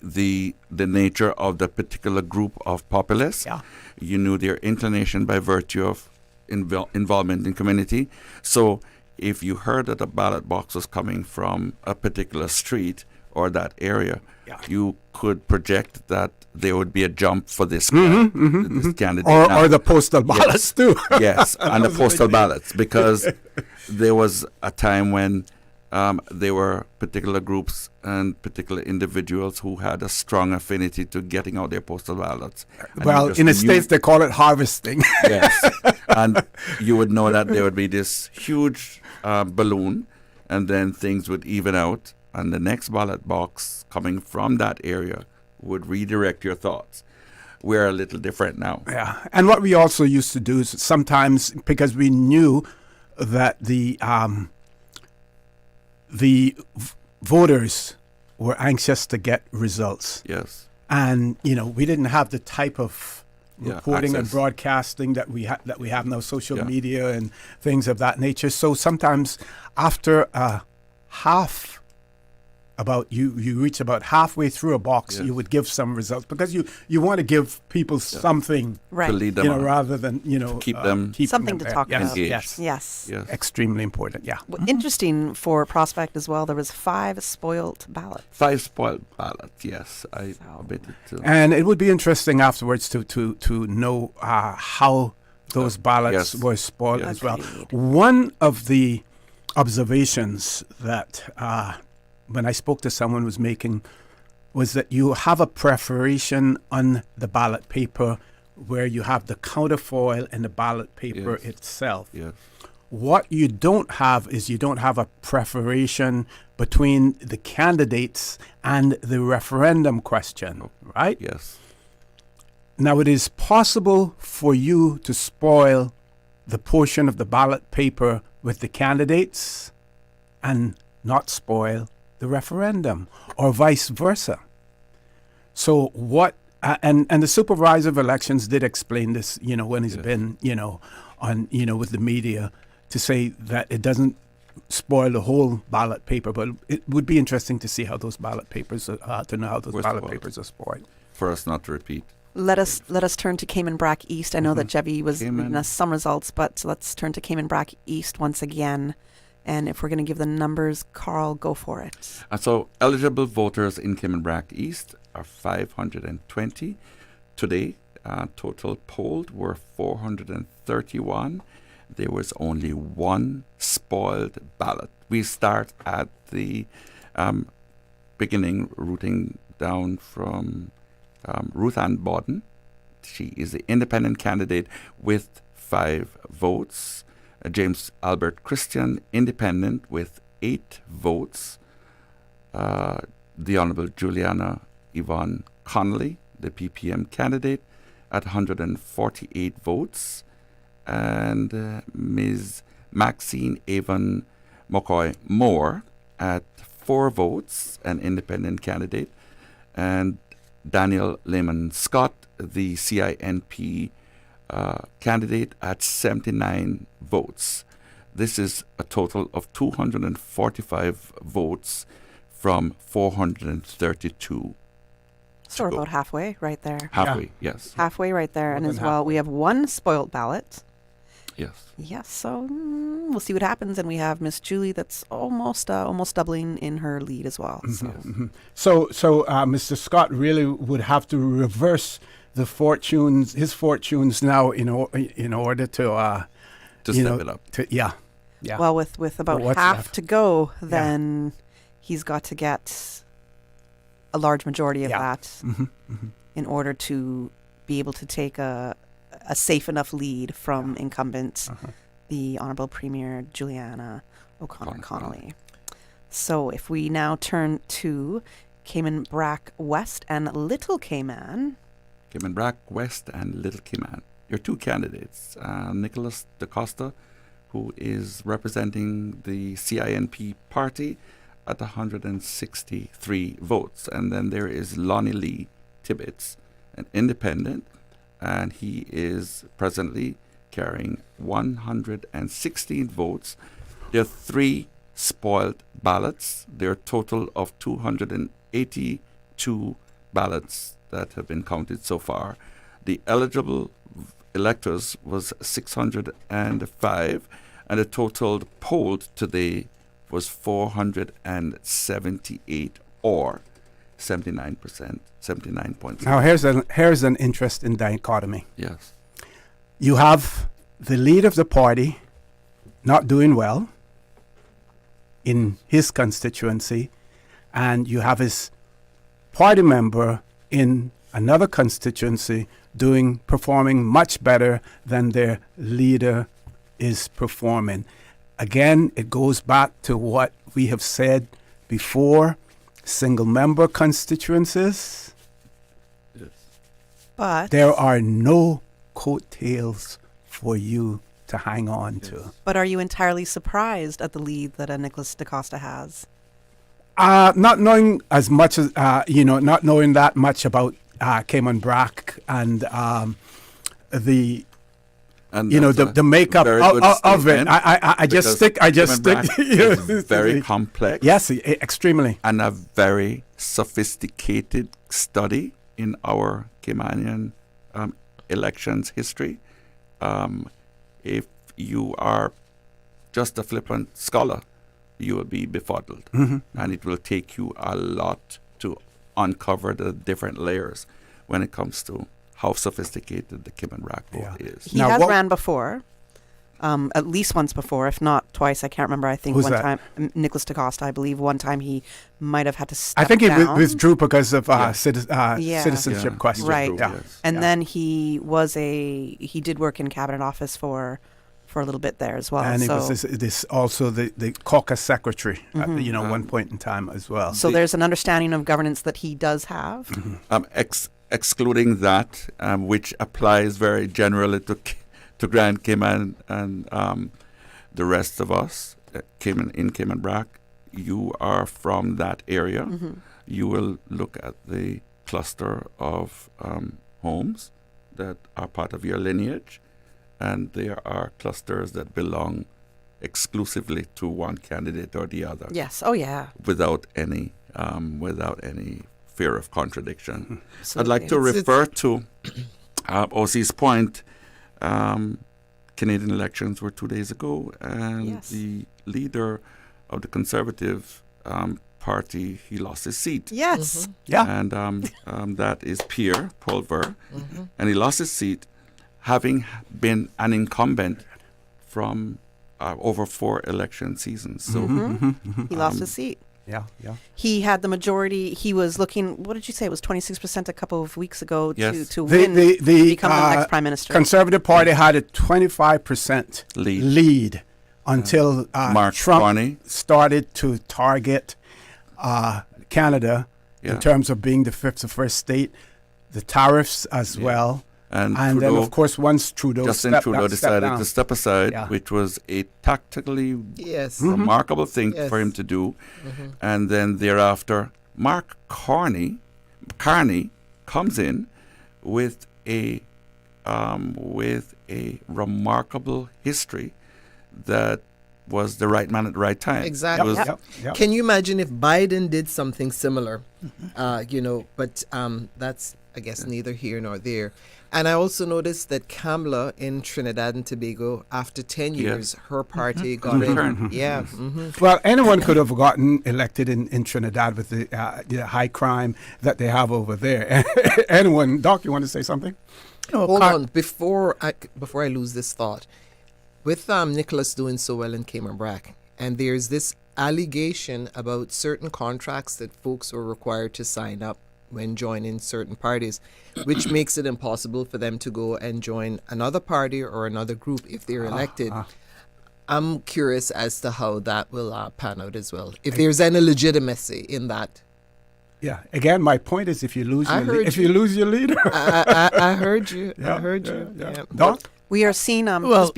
S6: the nature of the particular group of populace.
S2: Yeah.
S6: You knew their inclination by virtue of involvement in community. So if you heard that a ballot box was coming from a particular street or that area, you could project that there would be a jump for this, this candidate.
S2: Or the postal ballots too.
S6: Yes, and the postal ballots, because there was a time when there were particular groups and particular individuals who had a strong affinity to getting out their postal ballots. And
S2: Well, in the States, they call it harvesting.
S6: Yes. And you would know that there would be this huge balloon, and then things would even out, and the next ballot box coming from that area would redirect your thoughts. We're a little different now.
S2: Yeah. And what we also used to do is sometimes, because we knew that the voters were anxious to get results.
S6: Yes.
S2: And, we didn't have the type of reporting and
S6: access.
S2: broadcasting that we have now, social
S6: Yeah.
S2: media and things of that nature. So sometimes after you reach about halfway through a box,
S6: Yes.
S2: you would give some results, because you want to give people something,
S12: Right.
S6: To lead them on.
S2: rather than,
S6: keep them
S2: keeping
S12: Something
S2: them
S12: to
S2: there.
S12: talk
S2: Yes,
S12: about.
S2: Yes.
S12: Yes.
S6: Yes.
S2: Extremely important, yeah.
S12: Well, interesting for Prospect as well, there was 5 spoiled ballots.
S6: 5 spoiled ballots, yes. I admitted to.
S2: And it would be interesting afterwards to know how those ballots
S6: Yes.
S2: were spoiled
S6: Yes.
S2: as well.
S12: Agreed.
S2: One of the observations that when I spoke to someone was making was that you have a preparation on the ballot paper where you have the counterfoil and the ballot paper
S6: Yes.
S2: itself.
S6: Yes.
S2: What you don't have is you don't have a preparation between the candidates and the referendum question, right?
S6: Yes.
S2: Now, it is possible for you to spoil the portion of the ballot paper with the candidates and not spoil the referendum, or vice versa. So what, and the supervisor of elections did explain this, when he's been, on, with the media, to say that it doesn't spoil the whole ballot paper, but it would be interesting to see how those ballot papers, to know how those
S6: Were
S2: ballot
S6: spoiled.
S2: papers are spoiled.
S6: For us not to repeat.
S12: Let us turn to Cayman Brac East. I know that Jevy was
S6: Cayman.
S12: reading us some results, but let's turn to Cayman Brac East once again. And if we're going to give the numbers, Carl, go for it.
S6: And so eligible voters in Cayman Brac East are 520. Today, total polled were 431. There was only one spoiled ballot. We start at the beginning, routing down from Ruth Ann Bodden. She is the independent candidate with 5 votes. James Albert Christian, independent, with 8 votes. The Honorable Juliana Yvonne Connolly, the PPM candidate, at 148 votes. And Ms. Maxine Avon McCoy Moore at 4 votes, an independent candidate. And Daniel Lehman Scott, the CINP candidate, at 79 votes. This is a total of 245 votes from 432.
S12: So we're about halfway right there.
S6: Halfway, yes.
S12: Halfway right there. And
S2: More
S12: as
S2: than
S12: well, we have one spoiled ballot.
S6: Yes.
S12: Yes, so we'll see what happens. And we have Miss Julie that's almost doubling in her lead as well.
S2: So Mr. Scott really would have to reverse his fortunes now in order to
S6: step it up.
S2: Yeah.
S12: Well, with about
S2: what's
S12: half
S2: left?
S12: to go, then he's got to get a large majority of that in order to be able to take a safe enough lead from incumbent, the Honorable Premier Juliana O'Connor Connolly. So if we now turn to Cayman Brac West and Little Cayman.
S6: Cayman Brac West and Little Cayman. Your 2 candidates, Nicholas DaCosta, who is representing the CINP party, at 163 votes. And then there is Lonnie Lee Tibbetts, an independent, and he is presently carrying 116 votes. There are 3 spoiled ballots. There are a total of 282 ballots that have been counted so far. The eligible electors was 605, and the total polled today was 478, or 79%, 79.6.
S2: Now here's an interesting dichotomy.
S6: Yes.
S2: You have the lead of the party not doing well, in his constituency, and you have his party member in another constituency performing much better than their leader is performing. Again, it goes back to what we have said before, single member constituencies.
S12: But
S2: there are no coattails for you to hang on to.
S12: But are you entirely surprised at the lead that Nicholas DaCosta has?
S2: Not knowing as much as, not knowing that much about Cayman Brac and the makeup of it. I just stick.
S6: It's very complex.
S2: Yes, extremely.
S6: And a very sophisticated study in our Caymanian elections history. If you are just a flippant scholar, you will be befuddled. And it will take you a lot to uncover the different layers when it comes to how sophisticated the Cayman Brac vote is.
S12: He has ran before, at least once before, if not twice. I can't remember. I think one time, Nicholas DaCosta, I believe, one time he might have had to step down.
S2: I think he withdrew because of citizenship questions.
S12: Right. And then he did work in cabinet office for a little bit there as well.
S2: And he was this also the caucus secretary at one point in time as well.
S12: So there's an understanding of governance that he does have.
S6: Excluding that, which applies very generally to Grand Cayman and the rest of us in Cayman Brac, you are from that area. You will look at the cluster of homes that are part of your lineage, and there are clusters that belong exclusively to one candidate or the other.
S12: Yes. Oh, yeah.
S6: Without any fear of contradiction. I'd like to refer to OC's point. Canadian elections were 2 days ago, and the leader of the Conservative Party, he lost his seat.
S12: Yes.
S6: And that is Pierre Pulver, and he lost his seat having been an incumbent from over 4 election seasons. So
S12: he lost his seat.
S2: Yeah.
S12: He had the majority. He was looking, what did you say? It was 26% a couple of weeks ago to
S2: win,
S12: become the next prime minister.
S2: Conservative Party had a 25% lead until Trump started to target Canada in terms of being the first state, the tariffs as well. And
S6: Trudeau,
S2: then, of course, once
S6: Justin Trudeau decided to step aside, which was a tactically remarkable thing for him to do. And then thereafter, Mark Carney comes in with a remarkable history that was the right man at the right time.
S10: Exactly. Can you imagine if Biden did something similar? But that's, I guess, neither here nor there. And I also noticed that Kamala in Trinidad and Tobago, after 10 years, her party got in.
S2: Well, anyone could have gotten elected in Trinidad with the high crime that they have over there. Anyone. Doc, you want to say something?
S10: Hold on. Before I lose this thought, with Nicholas doing so well in Cayman Brac, and there's this allegation about certain contracts that folks were required to sign up when joining certain parties, which makes it impossible for them to go and join another party or another group if they're elected. I'm curious as to how that will pan out as well. If there's any legitimacy in that.
S2: Yeah. Again, my point is, if you lose your leader,
S10: I heard you. I heard you.
S2: Yeah. Doc?
S12: We are seeing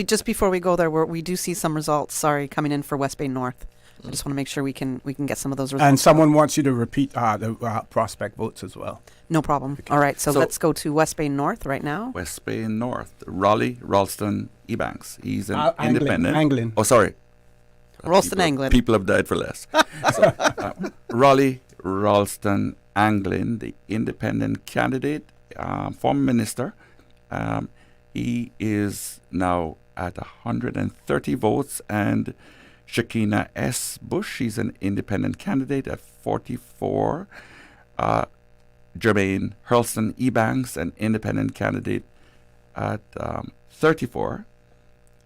S12: just before we go there, we do see some results. Coming in for West Bay North. I just want to make sure we can get some of those results.
S2: And someone wants you to repeat the prospect votes as well.
S12: No problem. Okay. All right, so let's go to West Bay North right now.
S6: West Bay North. Ralston Ebanks. He's an independent.
S2: Anglin.
S6: Oh, sorry.
S12: Ralston Anglin.
S6: People have died for less. Ralston Anglin, the independent candidate, former minister. He is now at 130 votes, and Shakina S. Bush, she's an independent candidate at 44. Jermaine Hurlston Ebanks, an independent candidate at 34.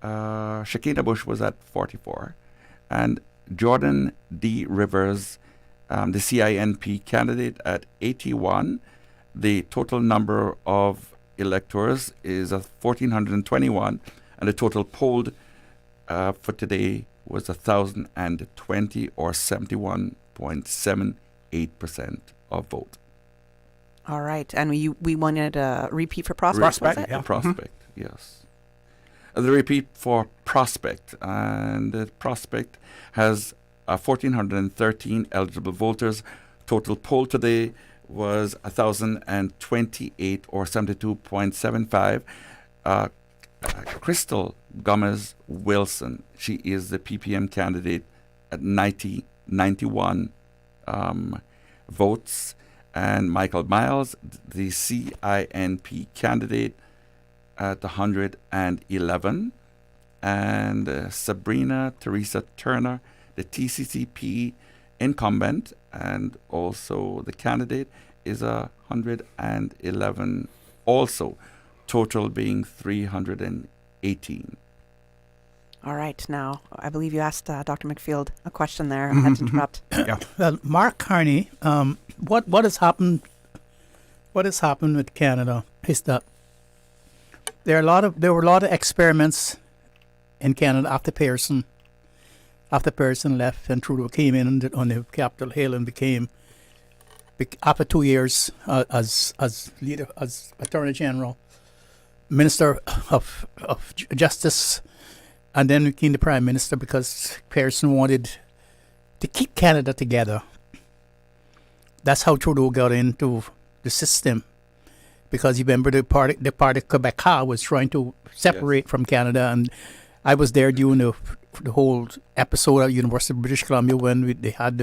S6: Shakina Bush was at 44. And Jordan D. Rivers, the CINP candidate, at 81. The total number of electors is 1,421, and the total polled for today was 1,020, or 71.78% of vote.
S12: All right. And we wanted a repeat for Prospect, was it?
S6: Prospect, yes. The repeat for Prospect, and the Prospect has 1,413 eligible voters. Total poll today was 1,028, or 72.75. Crystal Gomez Wilson, she is the PPM candidate at 91 votes. And Michael Miles, the CINP candidate, at 111. And Sabrina Theresa Turner, the TCCP incumbent and also the candidate, is 111 also, total being 318.
S12: All right. Now, I believe you asked Dr. McField a question there. I had to interrupt.
S4: Yeah. Well, Mark Carney, what has happened? What has happened with Canada is that there were a lot of experiments in Canada after Pearson left and Trudeau came in on the Capitol Hill and became, after 2 years as leader, as Attorney General, Minister of Justice, and then became the Prime Minister because Pearson wanted to keep Canada together. That's how Trudeau got into the system, because you remember the party Quebecois was trying to separate from Canada, and I was there during the whole episode at University of British Columbia when they had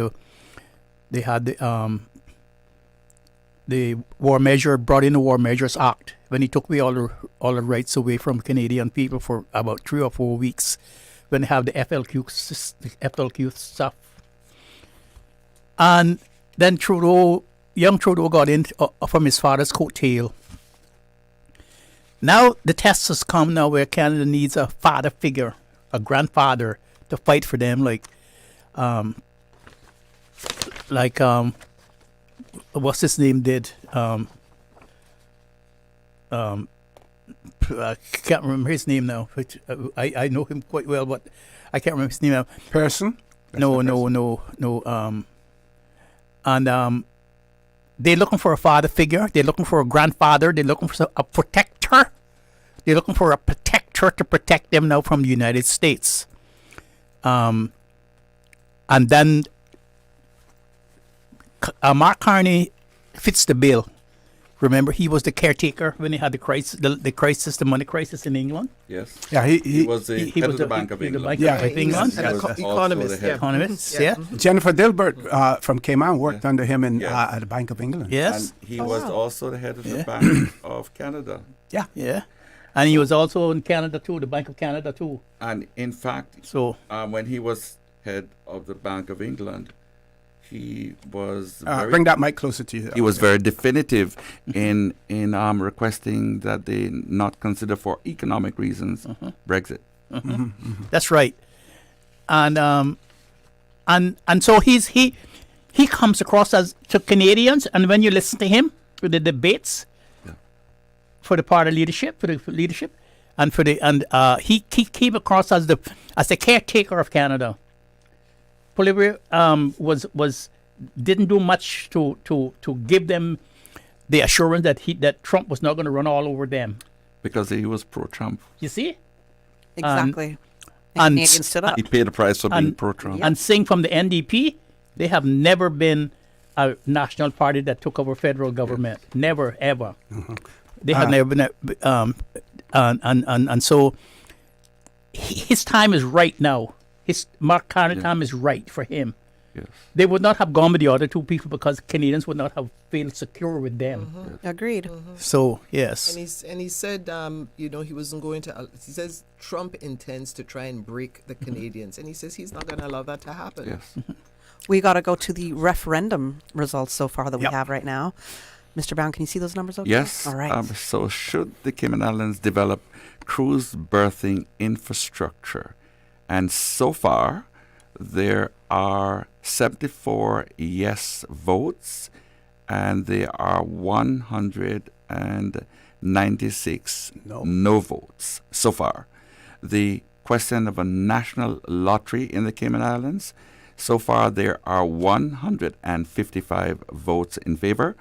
S4: the War Measure, brought in the War Measures Act, when he took away all the rights away from Canadian people for about 3 or 4 weeks, when they have the FLQ stuff. And then young Trudeau got in from his father's coattail. Now the test has come now where Canada needs a father figure, a grandfather, to fight for them, what's his name did. I can't remember his name now. I know him quite well, but I can't remember his name now.
S2: Person?
S4: No. They're looking for a father figure. They're looking for a grandfather. They're looking for a protector. They're looking for a protector to protect them now from the United States. And then Mark Carney fits the bill. Remember, he was the caretaker when they had the money crisis in England.
S6: Yes.
S4: Yeah,
S6: he was the head of the Bank of England.
S4: Economist.
S2: Yeah. Jennifer Dilbert from Cayman worked under him at the Bank of England.
S4: Yes.
S6: And he was also the head of the Bank of Canada.
S4: Yeah. Yeah. And he was also in Canada too, the Bank of Canada too.
S6: And in fact, when he was head of the Bank of England, he was
S2: bring that mic closer to you.
S6: He was very definitive in requesting that they not consider for economic reasons Brexit.
S4: That's right, and so he comes across as to Canadians, and when you listen to him with the debates for the party leadership, he came across as the caretaker of Canada. Poilievre didn't do much to give them the assurance that Trump was not going to run all over them,
S6: because he was pro-Trump.
S12: You see, exactly. And Canadians stood up.
S6: He paid the price for being pro-Trump.
S4: And seeing from the NDP, they have never been a national party that took over federal government. Yes. Never ever. They have never been. And so his time is right now. His Mark Carney time is right for him.
S6: Yes.
S4: They would not have gone with the other two people because Canadians would not have felt secure with them.
S12: Yes. Agreed.
S4: So yes.
S10: And he said, he wasn't going to. He says Trump intends to try and break the Canadians, and he says he's not going to allow that to happen.
S6: Yes.
S12: We got to go to the referendum results so far that we have right now. Mr. Brown, can you see those numbers? Okay?
S6: Yes.
S12: All right.
S6: So should the Cayman Islands develop cruise berthing infrastructure? And so far, there are 74 yes votes, and there are 196 no votes so far. The question of a national lottery in the Cayman Islands, so far there are 155 votes in favor,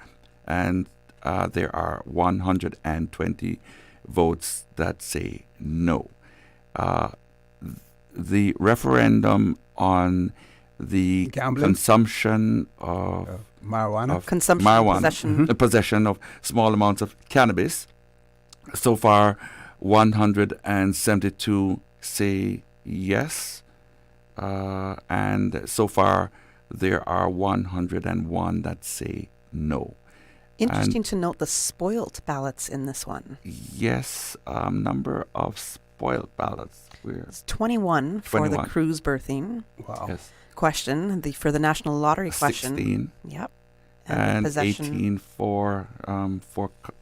S6: and there are 120 votes that say no. The referendum on the consumption of
S2: marijuana,
S6: possession of small amounts of cannabis, so far 172 say yes, and so far there are 101 that say no.
S12: Interesting to note the spoiled ballots in this one.
S6: Yes, number of spoiled ballots.
S12: It's 21 for the cruise berthing question, for the national lottery question.
S6: 16.
S12: Yep.
S6: And
S12: possession.
S6: 18 for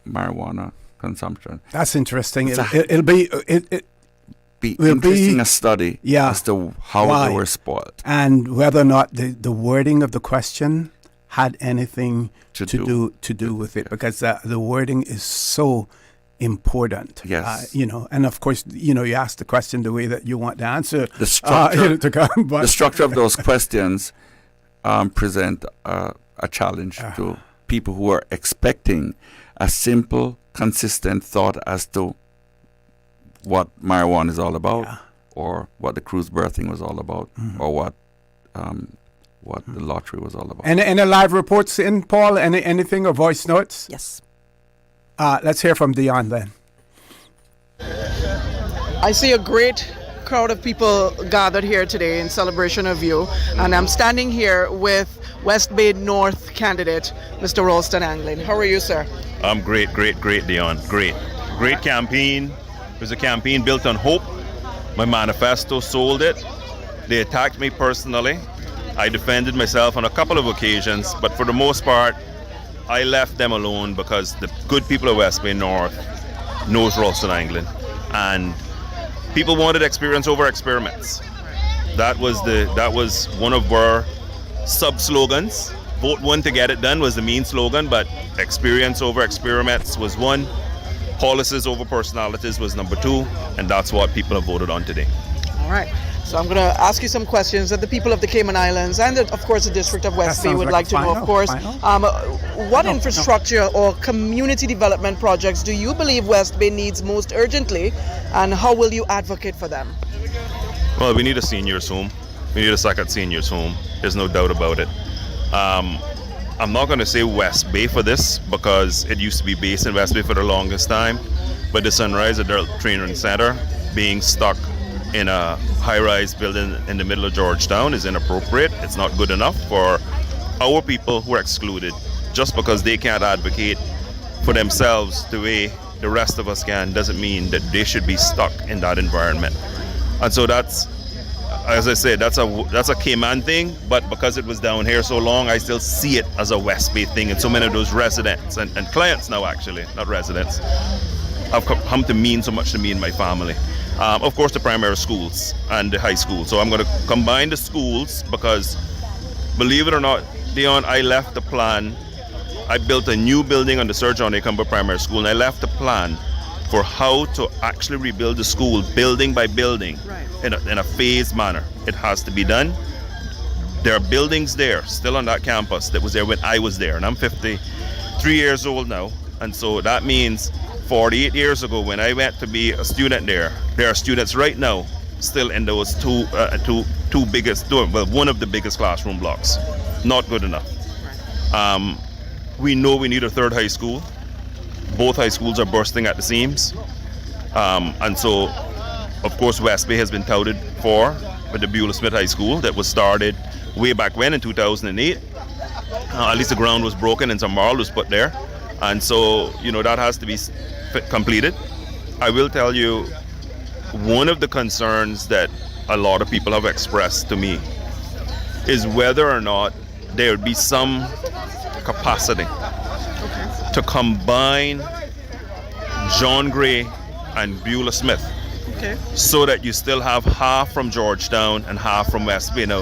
S6: marijuana consumption.
S2: That's interesting. It'll
S6: be interesting a study as to how they were spoiled.
S2: And whether or not the wording of the question had anything to do with it, because the wording is so important.
S6: Yes.
S2: And of course, you ask the question the way that you want to answer.
S6: The structure, the structure of those questions present a challenge to people who are expecting a simple, consistent thought as to what marijuana is all about, or what the cruise berthing was all about, or what the lottery was all about.
S2: Any live reports in, Paul? Anything or voice notes?
S12: Yes.
S2: Let's hear from Dion then.
S8: I see a great crowd of people gathered here today in celebration of you, and I'm standing here with West Bay North candidate, Mr. Ralston Anglin. How are you, sir?
S9: I'm great, Dion. Great campaign. It was a campaign built on hope. My manifesto sold it. They attacked me personally. I defended myself on a couple of occasions, but for the most part, I left them alone because the good people of West Bay North knows Ralston Anglin, and people wanted experience over experiments. That was one of our sub-slogans. Vote one to get it done was the main slogan, but experience over experiments was one. Policies over personalities was number two, and that's what people have voted on today.
S8: All right. So I'm going to ask you some questions that the people of the Cayman Islands and, of course, the District of West Bay would like to know, of course. What infrastructure or community development projects do you believe West Bay needs most urgently, and how will you advocate for them?
S9: Well, we need a seniors home. We need a second seniors home. There's no doubt about it. I'm not going to say West Bay for this because it used to be based in West Bay for the longest time, but the Sunrise Adult Training Center being stuck in a high-rise building in the middle of Georgetown is inappropriate. It's not good enough for our people who are excluded. Just because they can't advocate for themselves the way the rest of us can doesn't mean that they should be stuck in that environment. And so that's, as I said, that's a Cayman thing, but because it was down here so long, I still see it as a West Bay thing. And so many of those residents and clients now, actually, not residents, have come to mean so much to me and my family. Of course, the primary schools and the high school. So I'm going to combine the schools because, believe it or not, Dion, I left the plan. I built a new building on the Sir John A. Cumber Primary School, and I left the plan for how to actually rebuild the school building by building in a phased manner. It has to be done. There are buildings there still on that campus that was there when I was there, and I'm 53 years old now. And so that means 48 years ago when I went to be a student there are students right now still in those one of the biggest classroom blocks. Not good enough. We know we need a third high school. Both high schools are bursting at the seams. And so, of course, West Bay has been touted for with the Beulah Smith High School that was started way back when in 2008. At least the ground was broken and some marl was put there. And so, that has to be completed. I will tell you, one of the concerns that a lot of people have expressed to me is whether or not there would be some capacity to combine John Gray and Beulah Smith
S8: Okay.
S9: So that you still have half from Georgetown and half from West Bay. Now,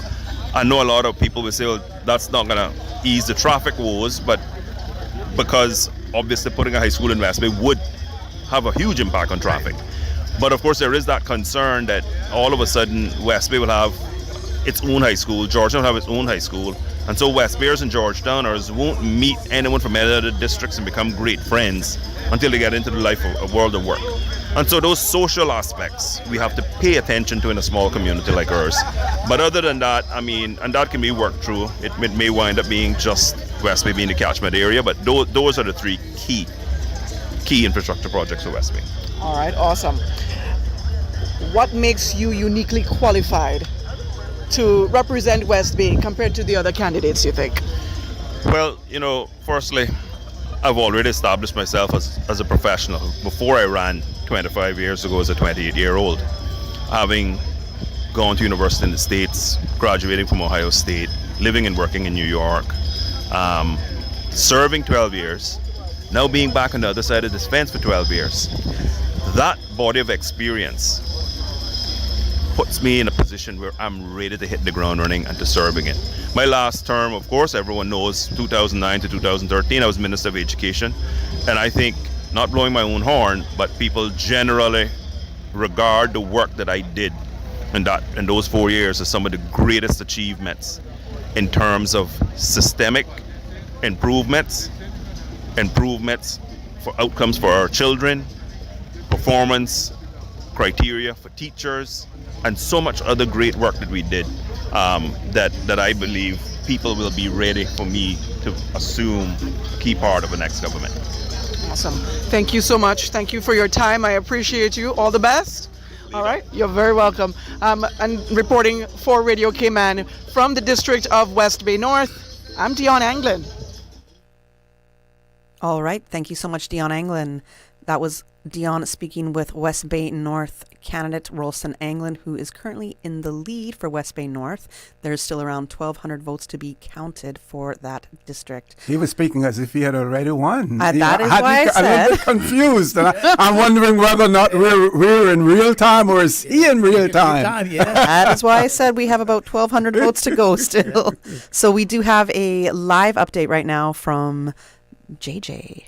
S9: I know a lot of people will say, well, that's not going to ease the traffic woes, but because obviously putting a high school in West Bay would have a huge impact on traffic. But of course, there is that concern that all of a sudden West Bay will have its own high school, Georgetown will have its own high school, and so West Bayers and Georgetowners won't meet anyone from any other districts and become great friends until they get into the life of a world of work. And so those social aspects we have to pay attention to in a small community like ours. But other than that, I mean, and that can be worked through. It may wind up being just West Bay being the catchment area, but those are the three key infrastructure projects for West Bay.
S8: All right, awesome. What makes you uniquely qualified to represent West Bay compared to the other candidates, you think?
S9: Well, you know, firstly, I've already established myself as a professional. Before I ran 25 years ago as a 28-year-old, having gone to university in the States, graduating from Ohio State, living and working in New York, serving 12 years, now being back on the other side of this fence for 12 years. That body of experience puts me in a position where I'm ready to hit the ground running and to serve again. My last term, of course, everyone knows, 2009 to 2013, I was Minister of Education. And I think, not blowing my own horn, but people generally regard the work that I did in those 4 years as some of the greatest achievements in terms of systemic improvements for outcomes for our children, performance criteria for teachers, and so much other great work that we did that I believe people will be ready for me to assume a key part of the next government.
S8: Awesome. Thank you so much. Thank you for your time. I appreciate you. All the best. All right. You're very welcome. And reporting for Radio Cayman from the District of West Bay North, I'm Dion Anglin.
S12: All right. Thank you so much, Dion Anglin. That was Dion speaking with West Bay North candidate Rolston Anglin, who is currently in the lead for West Bay North. There's still around 1,200 votes to be counted for that district.
S2: He was speaking as if he had already won.
S12: That is why I said.
S2: I'm a little bit confused. And I'm wondering whether or not we're in real time or is he in real time?
S12: That is why I said we have about 1,200 votes to go still. So we do have a live update right now from JJ.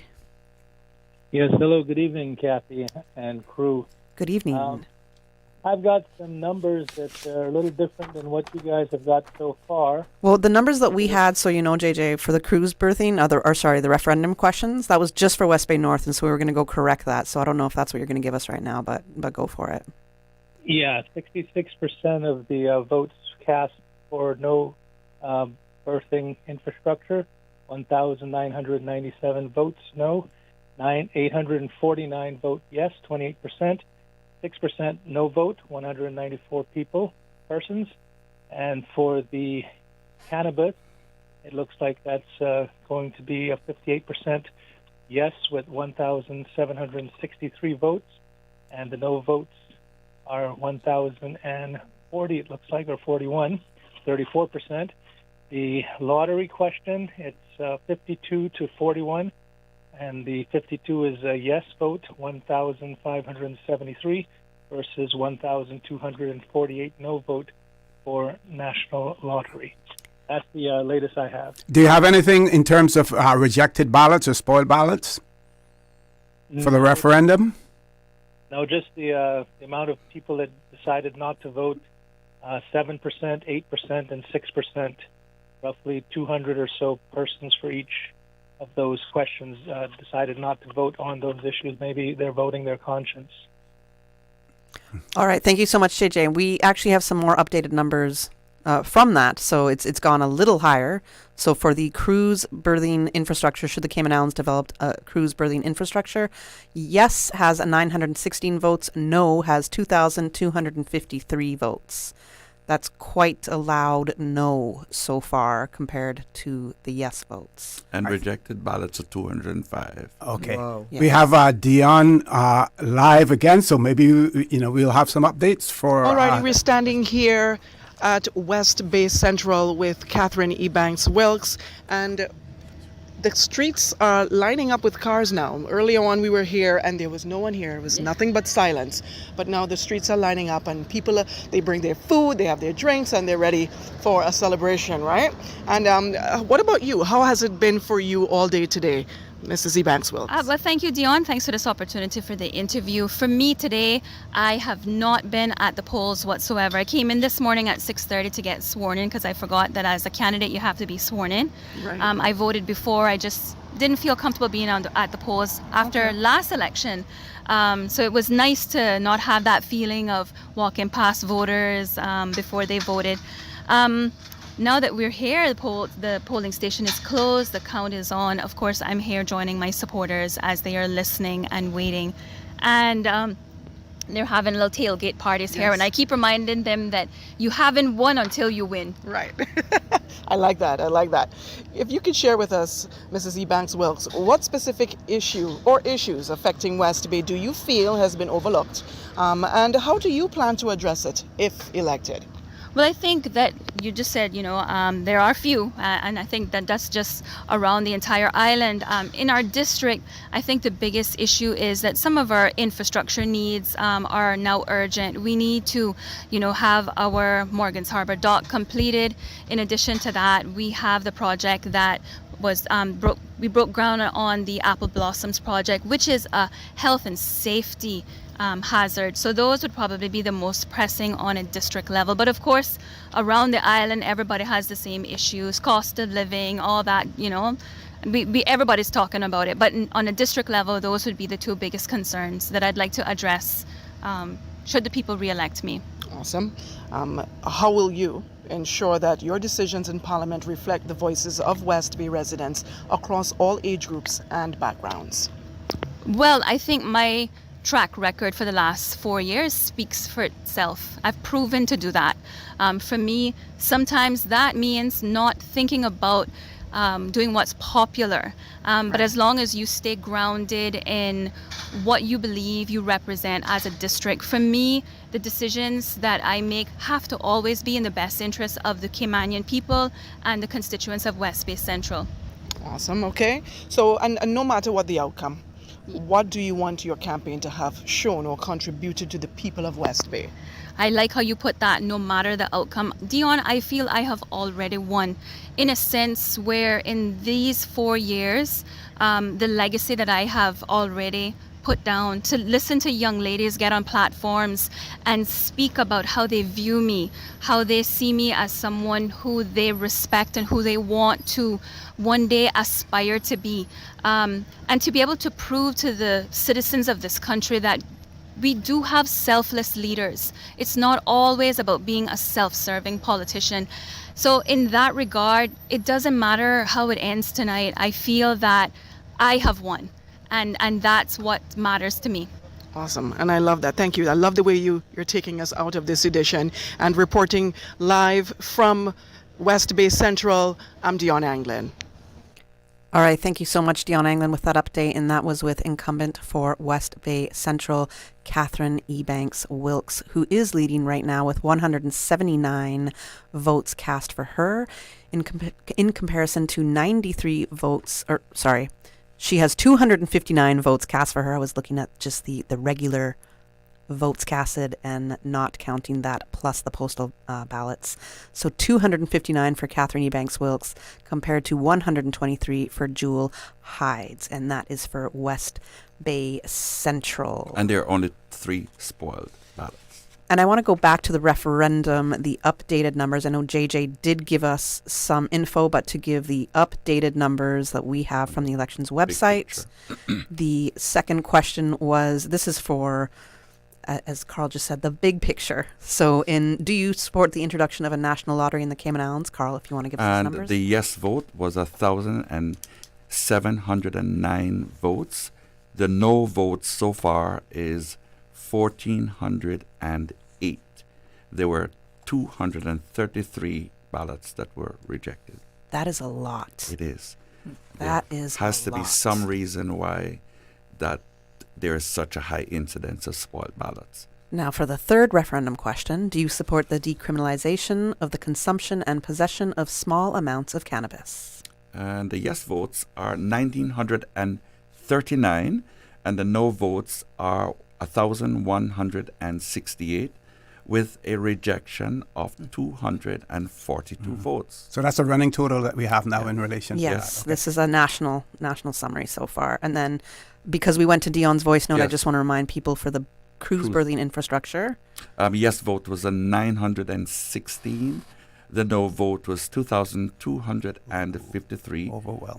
S11: Yes, hello, good evening, Kathy and crew.
S12: Good evening.
S11: I've got some numbers that are a little different than what you guys have got so far.
S12: Well, the numbers that we had, so you know, JJ, for the cruise berthing, the referendum questions, that was just for West Bay North, and so we were going to go correct that. So I don't know if that's what you're going to give us right now, but go for it.
S11: Yeah, 66% of the votes cast for no berthing infrastructure, 1,997 votes no. 849 vote yes, 28%, 6% no vote, 194 persons. And for the cannabis, it looks like that's going to be a 58% yes with 1,763 votes, and the no votes are 1,040, it looks like, or 41, 34%. The lottery question, it's 52 to 41. And the 52 is a yes vote, 1,573 versus 1,248 no vote for National Lottery. That's the latest I have.
S2: Do you have anything in terms of rejected ballots or spoiled ballots for the referendum?
S11: No, just the amount of people that decided not to vote, 7%, 8%, and 6%, roughly 200 or so persons for each of those questions decided not to vote on those issues. Maybe they're voting their conscience.
S12: All right. Thank you so much, JJ. We actually have some more updated numbers from that. So it's gone a little higher. So for the cruise berthing infrastructure, should the Cayman Islands develop a cruise berthing infrastructure, yes has 916 votes, no has 2,253 votes. That's quite a loud no so far compared to the yes votes.
S6: And rejected ballots are 205.
S2: Okay.
S12: Whoa.
S2: We have Dion live again, so maybe we'll have some updates for...
S8: All righty, we're standing here at West Bay Central with Catherine Ebanks Wilkes, and the streets are lining up with cars now. Earlier on we were here and there was no one here. It was nothing but silence. But now the streets are lining up and people, they bring their food, they have their drinks, and they're ready for a celebration, right? And what about you? How has it been for you all day today, Mrs. Ebanks-Wilkes?
S13: Well, thank you, Dion. Thanks for this opportunity for the interview. For me today, I have not been at the polls whatsoever. I came in this morning at 6:30 to get sworn in because I forgot that as a candidate you have to be sworn in.
S8: Right.
S13: I voted before. I just didn't feel comfortable being at the polls after last election. So it was nice to not have that feeling of walking past voters before they voted. Now that we're here, the polling station is closed, the count is on. Of course, I'm here joining my supporters as they are listening and waiting. And they're having little tailgate parties here, and I keep reminding them that you haven't won until you win.
S8: Right. I like that. I like that. If you could share with us, Mrs. Ebanks-Wilkes, what specific issue or issues affecting West Bay do you feel has been overlooked? And how do you plan to address it if elected?
S13: Well, I think that you just said, there are few, and I think that that's just around the entire island. In our district, I think the biggest issue is that some of our infrastructure needs are now urgent. We need to, have our Morgan's Harbor dock completed. In addition to that, we have the project that was we broke ground on the Apple Blossoms project, which is a health and safety hazard. So those would probably be the most pressing on a district level. But of course, around the island, everybody has the same issues, cost of living, all that, everybody's talking about it. But on a district level, those would be the two biggest concerns that I'd like to address should the people re-elect me.
S8: Awesome. How will you ensure that your decisions in Parliament reflect the voices of West Bay residents across all age groups and backgrounds?
S13: Well, I think my track record for the last 4 years speaks for itself. I've proven to do that. For me, sometimes that means not thinking about doing what's popular. But as long as you stay grounded in what you believe you represent as a district, for me, the decisions that I make have to always be in the best interest of the Caymanian people and the constituents of West Bay Central.
S8: Awesome. Okay. So, and no matter what the outcome, what do you want your campaign to have shown or contributed to the people of West Bay?
S13: I like how you put that, no matter the outcome. Dion, I feel I have already won in a sense where in these 4 years, the legacy that I have already put down, to listen to young ladies get on platforms and speak about how they view me, how they see me as someone who they respect and who they want to one day aspire to be. And to be able to prove to the citizens of this country that we do have selfless leaders. It's not always about being a self-serving politician. So in that regard, it doesn't matter how it ends tonight. I feel that I have won. And that's what matters to me.
S8: Awesome. And I love that. Thank you. I love the way you're taking us out of this edition and reporting live from West Bay Central. I'm Dion Anglin.
S12: All right. Thank you so much, Dion Anglin, with that update. And that was with incumbent for West Bay Central, Catherine Ebanks-Wilkes, who is leading right now with 179 votes cast for her in comparison to 93 votes, she has 259 votes cast for her. I was looking at just the regular votes casted and not counting that plus the postal ballots. So 259 for Catherine Ebanks-Wilkes compared to 123 for Jewel Hydes. And that is for West Bay Central.
S6: And there are only 3 spoiled ballots.
S12: And I want to go back to the referendum, the updated numbers. I know JJ did give us some info, but to give the updated numbers that we have from the elections website. The second question was, this is for, as Carl just said, the big picture. So do you support the introduction of a national lottery in the Cayman Islands? Carl, if you want to give us the numbers.
S6: And the yes vote was 1,709 votes. The no vote so far is 1,408. There were 233 ballots that were rejected.
S12: That is a lot.
S6: It is.
S12: That is
S6: has
S12: a
S6: to
S12: lot.
S6: be some reason why that there is such a high incidence of spoiled ballots.
S12: Now, for the third referendum question, do you support the decriminalization of the consumption and possession of small amounts of cannabis?
S6: And the yes votes are 1,939, and the no votes are 1,168, with a rejection of 242 votes.
S2: So that's a running total that we have now in relation to that.
S12: Yes, this is a national summary so far. And then because we went to Dion's voice note, I just want to remind people for the cruise berthing infrastructure.
S6: Yes vote was a 916. The no vote was 2,253.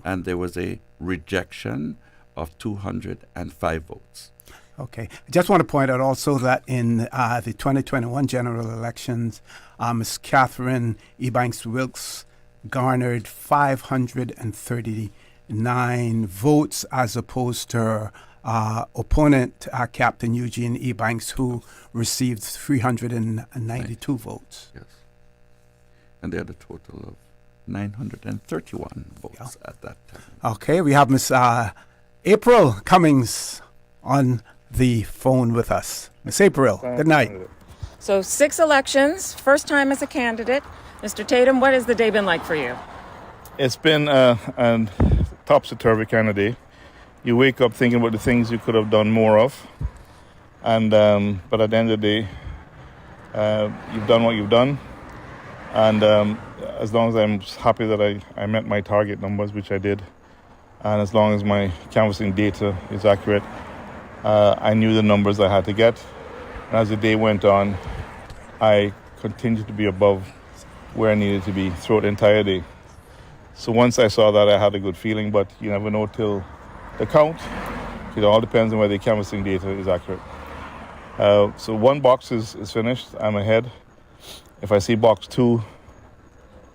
S6: And there was a rejection of 205 votes.
S2: Okay. I just want to point out also that in the 2021 general elections, Ms. Catherine Ebanks-Wilkes garnered 539 votes as opposed to her opponent, Captain Eugene Ebanks, who received 392 votes.
S6: Yes. And they had a total of 931 votes at that time.
S2: Okay, we have Miss April Cummings on the phone with us. Miss April, good night.
S1: So 6 elections, first time as a candidate. Mr. Tatum, what has the day been like for you?
S14: It's been a topsy-turvy kind of day. You wake up thinking about the things you could have done more of. And but at the end of the day, you've done what you've done. And as long as I'm happy that I met my target numbers, which I did, and as long as my canvassing data is accurate, I knew the numbers I had to get. And as the day went on, I continued to be above where I needed to be throughout the entire day. So once I saw that, I had a good feeling, but you never know till the count. It all depends on whether the canvassing data is accurate. So 1 box is finished. I'm ahead. If I see box 2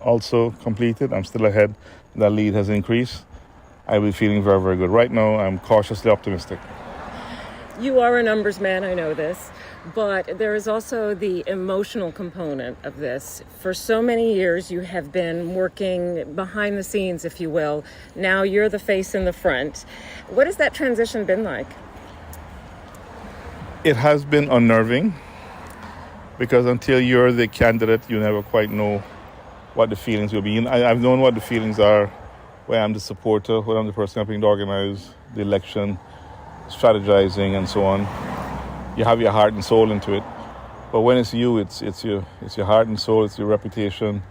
S14: also completed, I'm still ahead. That lead has increased. I'll be feeling very, very good. Right now, I'm cautiously optimistic.
S1: You are a numbers man, I know this, but there is also the emotional component of this. For so many years, you have been working behind the scenes, if you will. Now you're the face in the front. What has that transition been like?
S14: It has been unnerving, because until you're the candidate, you never quite know what the feelings will be. I've known what the feelings are when I'm the supporter, when I'm the person helping to organize the election, strategizing and so on. You have your heart and soul into it. But when it's you, it's your heart and soul, it's your reputation.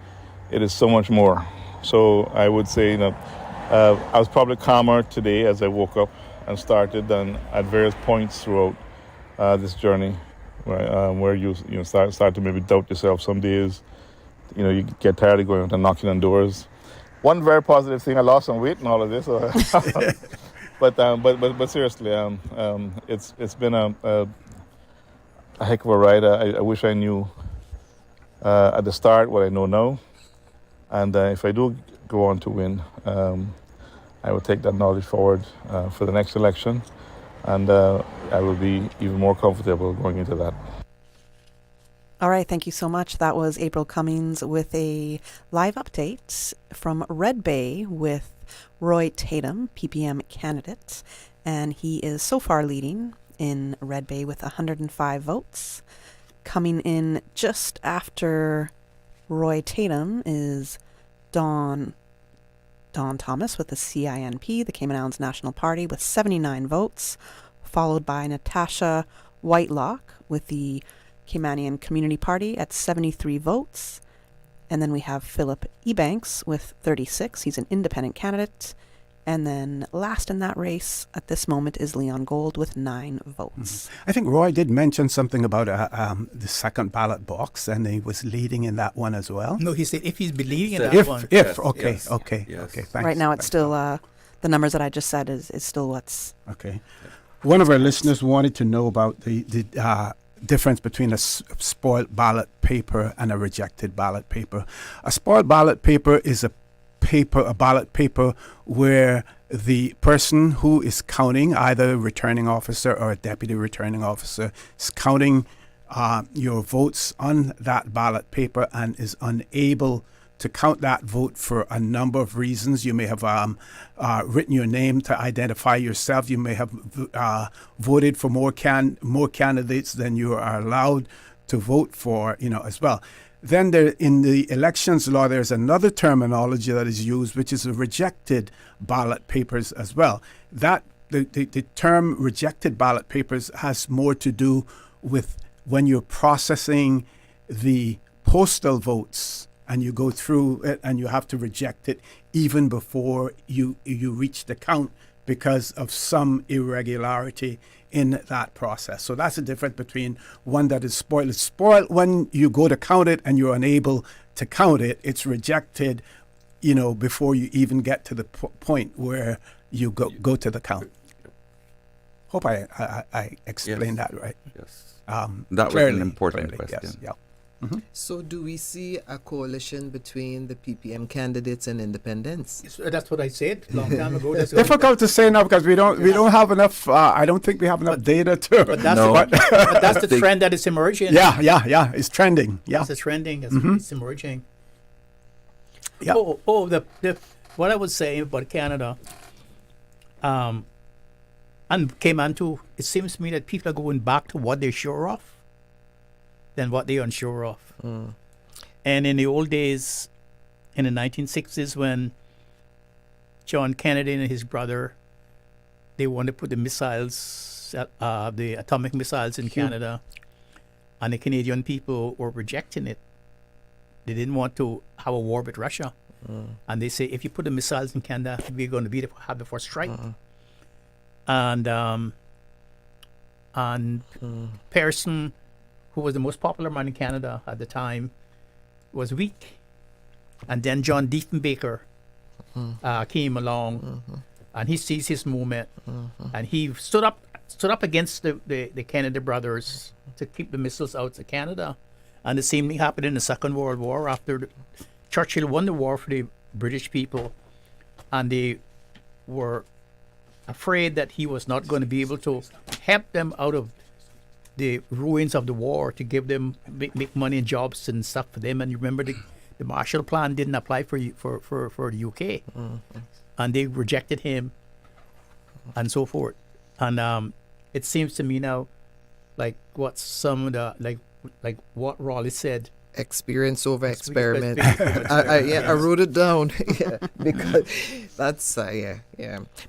S14: It is so much more. So I would say I was probably calmer today as I woke up and started than at various points throughout this journey, where you start to maybe doubt yourself some days. You get tired of going out and knocking on doors. One very positive thing, I lost some weight and all of this. But seriously, it's been a heck of a ride. I wish I knew at the start what I know now. And if I do go on to win, I will take that knowledge forward for the next election. And I will be even more comfortable going into that.
S12: All right, thank you so much. That was April Cummings with a live update from Red Bay with Roy Tatum, PPM candidate. And he is so far leading in Red Bay with 105 votes. Coming in just after Roy Tatum is Don Thomas with the CINP, the Cayman Islands National Party, with 79 votes, followed by Natasha Whitelock with the Caymanian Community Party at 73 votes. And then we have Philip Ebanks with 36. He's an independent candidate. And then last in that race at this moment is Leon Gold with 9 votes.
S2: I think Roy did mention something about the second ballot box, and he was leading in that one as well.
S4: No, he said if he's been leading in that one.
S2: Okay. Thanks.
S12: Right now it's still, the numbers that I just said is still what's...
S2: Okay. One of our listeners wanted to know about the difference between a spoiled ballot paper and a rejected ballot paper. A spoiled ballot paper is a ballot paper where the person who is counting, either a returning officer or a deputy returning officer, is counting your votes on that ballot paper and is unable to count that vote for a number of reasons. You may have written your name to identify yourself. You may have voted for more candidates than you are allowed to vote for, as well. Then there, in the elections law, there's another terminology that is used, which is a rejected ballot papers as well. That the term rejected ballot papers has more to do with when you're processing the postal votes and you go through it and you have to reject it even before you reach the count because of some irregularity in that process. So that's the difference between one that is spoiled. It's spoiled when you go to count it and you're unable to count it. It's rejected, before you even get to the point where you go to the count. Hope I explained that right.
S6: Yes.
S2: That
S6: was an important question.
S2: Yes, yeah.
S10: So do we see a coalition between the PPM candidates and independents?
S4: That's what I said a long time ago.
S2: It's difficult to say now because we don't have enough. I don't think we have enough data to.
S4: But that's the trend that is emerging.
S2: Yeah. It's trending. Yeah,
S4: it's trending. It's emerging. Yeah. What I was saying about Canada, and Cayman too. It seems to me that people are going back to what they're sure of than what they're unsure of. And in the old days, in the 1960s, when John Kennedy and his brother, they wanted to put the missiles, the atomic missiles in Canada, and the Canadian people were rejecting it. They didn't want to have a war with Russia. And they say, if you put the missiles in Canada, we're going to have the first strike. And Pearson, who was the most popular man in Canada at the time, was weak. And then John Diefenbaker came along, and he seized his moment, and he stood up against the Kennedy brothers to keep the missiles out of Canada. And the same thing happened in the Second World War after Churchill won the war for the British people, and they were afraid that he was not going to be able to help them out of the ruins of the war, to give them make money and jobs and stuff for them. And you remember the Marshall Plan didn't apply for the UK, and they rejected him, and so forth. And it seems to me now, like what some of the like what Raleigh said.
S10: Experience over experiment. I wrote it down. Because that's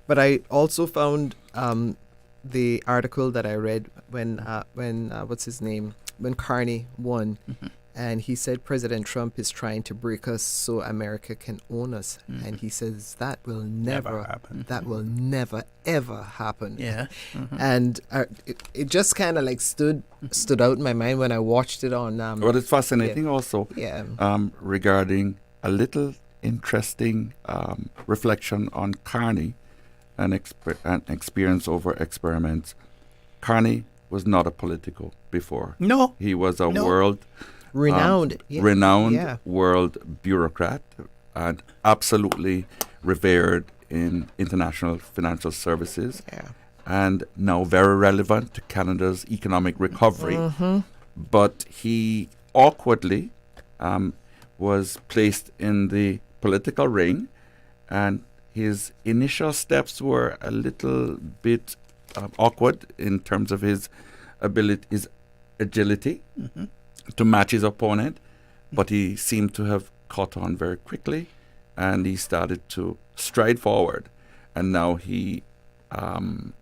S10: But I also found the article that I read when what's his name, when Carney won, and he said President Trump is trying to break us so America can own us, and he says that will never happen. That will never ever happen. And it just kind of like stood out in my mind when I watched it on.
S6: What is fascinating also, regarding a little interesting reflection on Carney and experience over experiments. Carney was not a political before.
S4: No.
S6: He was a world
S10: renowned
S6: world bureaucrat and absolutely revered in international financial services, and now very relevant to Canada's economic recovery. But he awkwardly was placed in the political ring, and his initial steps were a little bit awkward in terms of his ability, his agility to match his opponent, but he seemed to have caught on very quickly, and he started to stride forward, and now he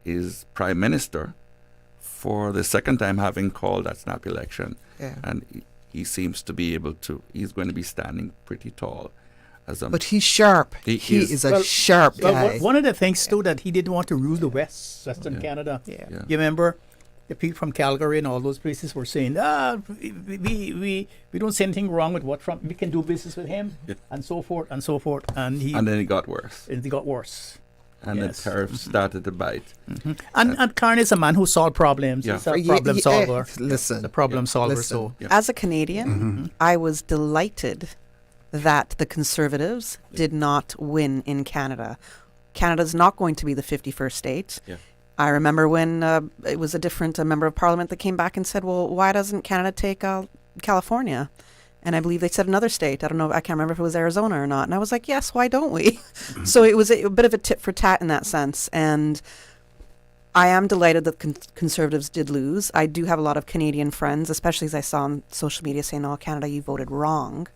S6: is Prime Minister for the second time, having called that snap election, and he seems to be able to. He's going to be standing pretty tall.
S10: But he's sharp. He is a sharp guy.
S4: One of the things too that he didn't want to rule the Western Canada. You remember the people from Calgary and all those places were saying, we don't see anything wrong with what Trump. We can do business with him, and so forth and so forth. And
S6: then it got worse. And the tariffs started to bite.
S4: And Carney is a man who solved problems. He's a problem solver.
S10: Listen,
S4: a problem solver. So
S12: as a Canadian, I was delighted that the Conservatives did not win in Canada. Canada's not going to be the 51st state. I remember when it was a member of Parliament that came back and said, well, why doesn't Canada take California? And I believe they said another state. I don't know. I can't remember if it was Arizona or not. And I was like, yes, why don't we? So it was a bit of a tit for tat in that sense. And I am delighted that Conservatives did lose. I do have a lot of Canadian friends, especially as I saw on social media saying, "Oh, Canada, you voted wrong."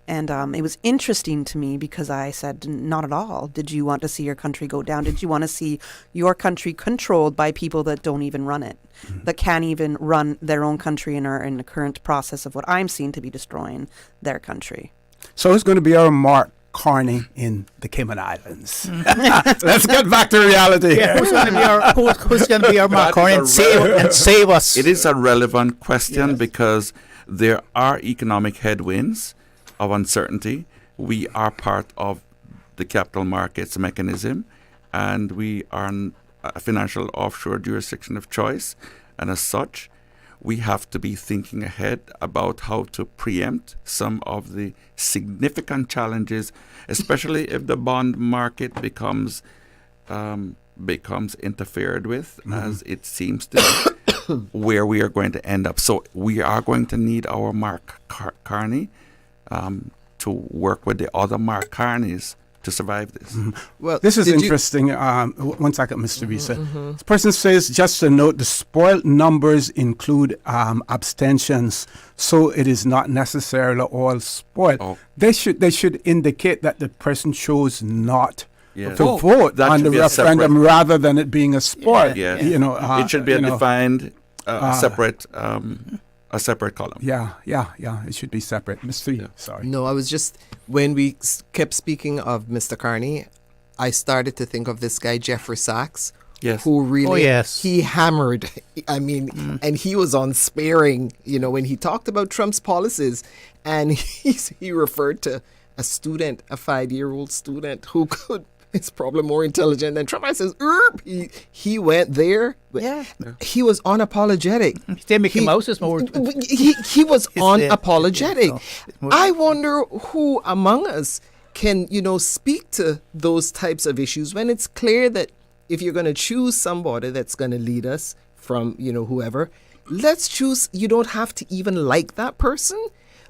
S12: And it was interesting to me because I said, not at all. Did you want to see your country go down? Did you want to see your country controlled by people that don't even run it, that can't even run their own country and are in the current process of what I'm seeing to be destroying their country?
S2: So who's going to be our Mark Carney in the Cayman Islands? Let's get back to reality.
S4: Yeah, who's going to be our Mark Carney and save us?
S6: It is a relevant question because there are economic headwinds of uncertainty. We are part of the capital markets mechanism, and we are a financial offshore jurisdiction of choice. And as such, we have to be thinking ahead about how to preempt some of the significant challenges, especially if the bond market becomes interfered with, as it seems to be, where we are going to end up. So we are going to need our Mark Carney to work with the other Mark Carneys to survive this.
S2: Well, this is interesting. 1 second, Mr. Theresa. This person says, just to note, the spoiled numbers include abstentions, so it is not necessarily all spoiled. They should indicate that the person chose not to vote on the referendum rather than it being a spoil. You know,
S6: it should be a defined separate column.
S2: Yeah. It should be separate. Mr. Sorry.
S10: No, I was just, when we kept speaking of Mr. Carney, I started to think of this guy, Jeffrey Sachs, who really, he hammered, I mean, and he was unsparing, you know, when he talked about Trump's policies, and he referred to a student, a 5-year-old student who is probably more intelligent than Trump. I says, he went there. Yeah. He was unapologetic.
S4: Mickey Mouse is more.
S10: He was unapologetic. I wonder who among us can, you know, speak to those types of issues when it's clear that if you're going to choose somebody that's going to lead us from, you know, whoever, let's choose. You don't have to even like that person.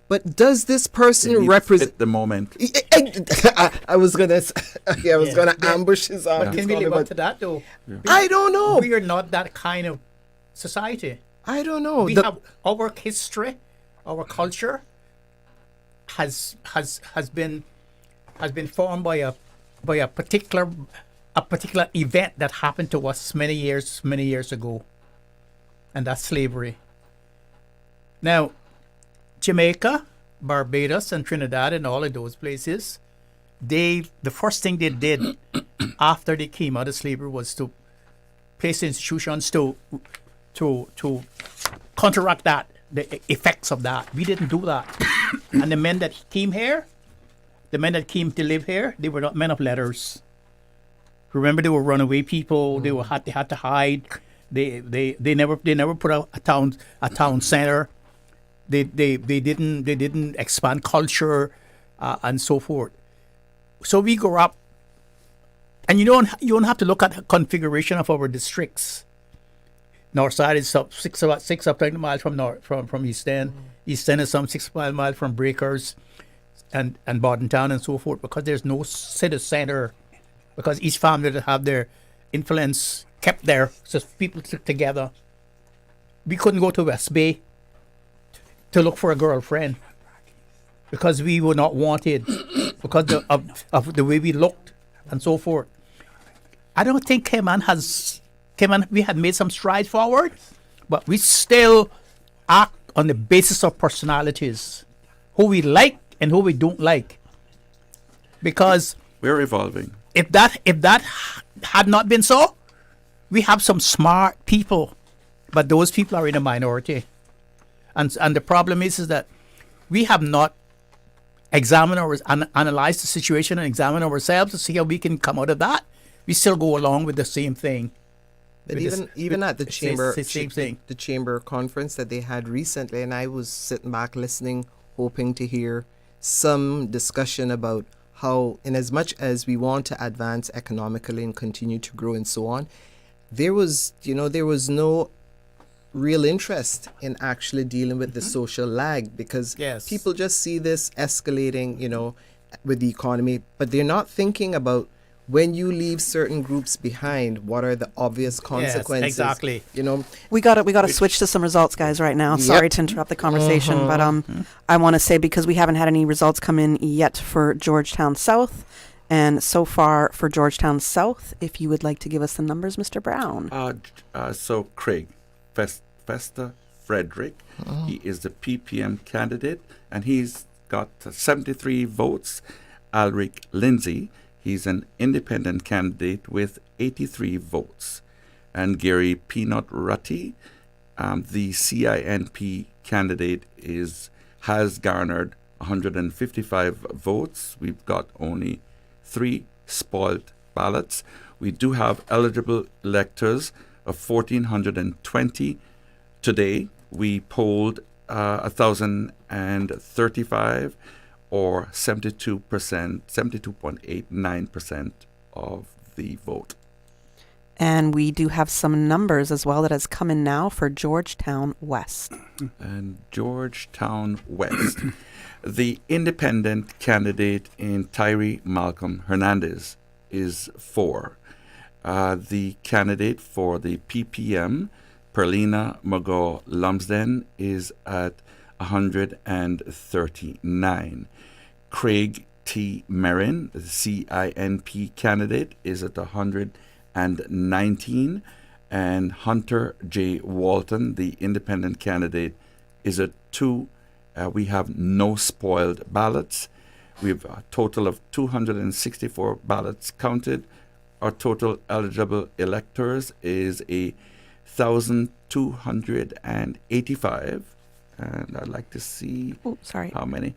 S10: But does this person represent
S6: the moment?
S10: I was gonna ambush his arm.
S4: But can we live up to that though?
S10: I don't know.
S4: We are not that kind of society.
S10: I don't know.
S4: We have our history, our culture has been formed by a particular event that happened to us many years ago, and that's slavery. Now, Jamaica, Barbados, and Trinidad, and all of those places, the first thing they did after they came out of slavery was to place institutions to counteract that, the effects of that. We didn't do that. And the men that came here, the men that came to live here, they were not men of letters. Remember, they were runaway people. They had to hide. They never put a town center. They didn't expand culture and so forth. So we grew up, and you don't have to look at the configuration of our districts. North side is about 6 miles from East End. East End is some 6 miles from Breakers and Bordentown and so forth, because there's no city center, because each family that have their influence kept there, so people stick together. We couldn't go to West Bay to look for a girlfriend because we were not wanted because of the way we looked and so forth. I don't think Cayman, we had made some strides forward, but we still act on the basis of personalities, who we like and who we don't like. Because
S6: we're evolving.
S4: If that had not been so, we have some smart people, but those people are in a minority. And the problem is that we have not examined or analyzed the situation and examined ourselves to see how we can come out of that. We still go along with the same thing.
S10: But even at the chamber,
S4: same thing.
S10: The chamber conference that they had recently, and I was sitting back listening, hoping to hear some discussion about how, in as much as we want to advance economically and continue to grow and so on, there was no real interest in actually dealing with the social lag, because people just see this escalating, with the economy, but they're not thinking about when you leave certain groups behind, what are the obvious consequences?
S4: exactly.
S10: You know,
S12: We got to switch to some results, guys, right now. Sorry to interrupt the conversation, but I want to say, because we haven't had any results come in yet for Georgetown South, and so far for Georgetown South, if you would like to give us the numbers, Mr. Brown.
S6: So Craig Fester Frederick, he is the PPM candidate, and he's got 73 votes. Alric Lindsay, he's an independent candidate with 83 votes. And Gary Peanut Rutty, the CINP candidate, has garnered 155 votes. We've got only 3 spoiled ballots. We do have eligible electors of 1,420. Today, we polled 1,035, or 72.89% of the vote.
S12: And we do have some numbers as well that has come in now for Georgetown West.
S6: And Georgetown West, the independent candidate in Tyree Malcolm Hernandez is 4. The candidate for the PPM, Perlina Mago Lumsden, is at 139. Craig T. Merrin, the CINP candidate, is at 119. And Hunter J. Walton, the independent candidate, is at 2. We have no spoiled ballots. We have a total of 264 ballots counted. Our total eligible electors is 1,285. And I'd like to see how many.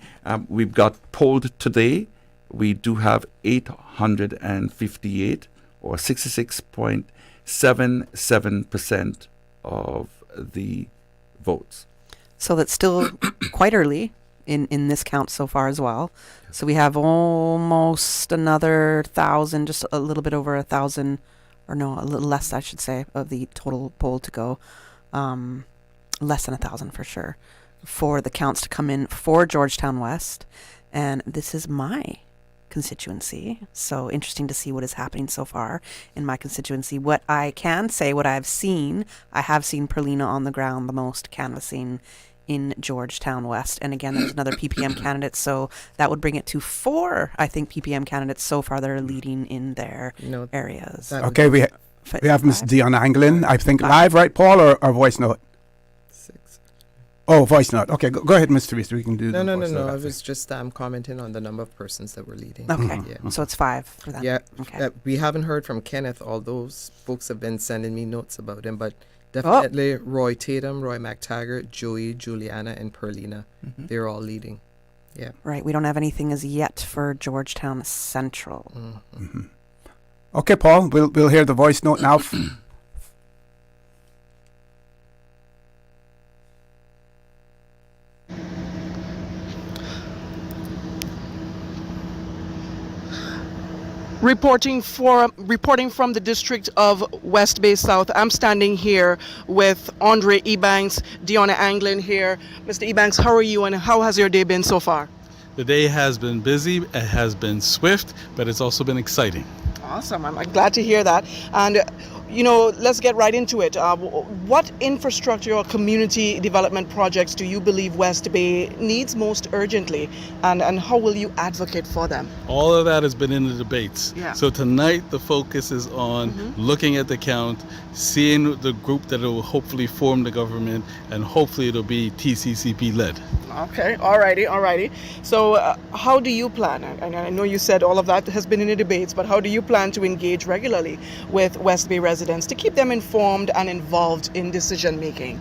S6: We've got polled today. We do have 858, or 66.77% of the votes.
S12: So that's still quite early in this count so far as well. So we have almost another 1,000, just a little bit over 1,000, or no, a little less, I should say, of the total poll to go. Less than 1,000 for sure, for the counts to come in for Georgetown West. And this is my constituency, so interesting to see what is happening so far in my constituency. What I can say, what I've seen, I have seen Perlina on the ground the most canvassing in Georgetown West. And again, there's another PPM candidate, so that would bring it to 4, I think, PPM candidates so far that are leading in their areas.
S2: Okay, we have Ms. Dion Anglin, I think, live, right, Paul, or voice note?
S10: 6.
S2: Oh, voice note. Okay, go ahead, Ms. Theresa. We can do
S10: No.
S2: I
S10: I was just commenting on the number of persons that were leading.
S12: Okay, so it's 5 for them.
S10: Yeah.
S12: Okay.
S10: We haven't heard from Kenneth, although folks have been sending me notes about him, but definitely Roy Tatum, Roy McTaggart, Joey, Juliana, and Perlina. They're all leading. Yeah.
S12: Right. We don't have anything as yet for Georgetown Central.
S2: Okay, Paul, we'll hear the voice note now.
S8: Reporting from the district of West Bay South, I'm standing here with Andre Ebanks, Deanna Anglin here. Mr. Ebanks, how are you and how has your day been so far?
S16: The day has been busy, it has been swift, but it's also been exciting.
S8: Awesome, I'm glad to hear that. And let's get right into it. What infrastructure or community development projects do you believe West Bay needs most urgently, and how will you advocate for them?
S16: All of that has been in the debates.
S8: Yeah.
S16: So tonight the focus is on looking at the count, seeing the group that will hopefully form the government, and hopefully it'll be TCCP led.
S8: Okay, alrighty. So how do you plan, and I know you said all of that has been in the debates, but how do you plan to engage regularly with West Bay residents to keep them informed and involved in decision making?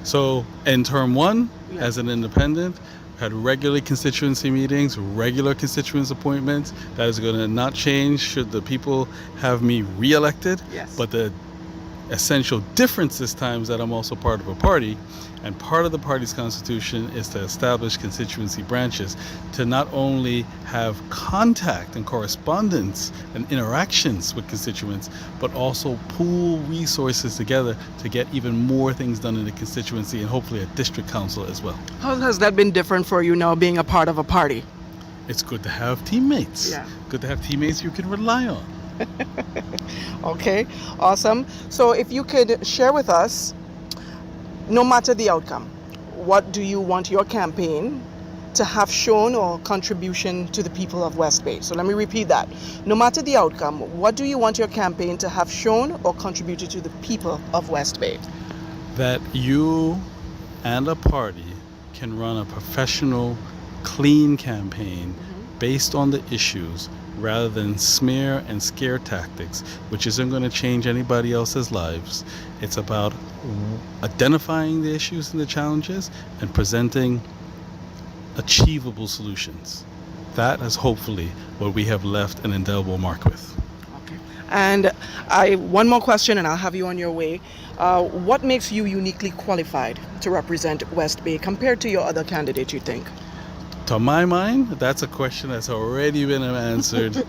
S16: So in term 1, as an independent, had regular constituency meetings, regular constituents appointments. That is going to not change should the people have me re-elected.
S8: Yes.
S16: But the essential difference this time is that I'm also part of a party, and part of the party's constitution is to establish constituency branches to not only have contact and correspondence and interactions with constituents, but also pool resources together to get even more things done in the constituency and hopefully a district council as well.
S8: How has that been different for you now being a part of a party?
S16: It's good to have teammates.
S8: Yeah.
S16: Good to have teammates you can rely on.
S8: Okay, awesome. So if you could share with us, no matter the outcome, what do you want your campaign to have shown or contribution to the people of West Bay? So let me repeat that. No matter the outcome, what do you want your campaign to have shown or contributed to the people of West Bay?
S16: That you and a party can run a professional, clean campaign based on the issues rather than smear and scare tactics, which isn't going to change anybody else's lives. It's about identifying the issues and the challenges and presenting achievable solutions. That is hopefully what we have left an indelible mark with.
S8: And one more question and I'll have you on your way. What makes you uniquely qualified to represent West Bay compared to your other candidates, you think?
S16: To my mind, that's a question that's already been answered.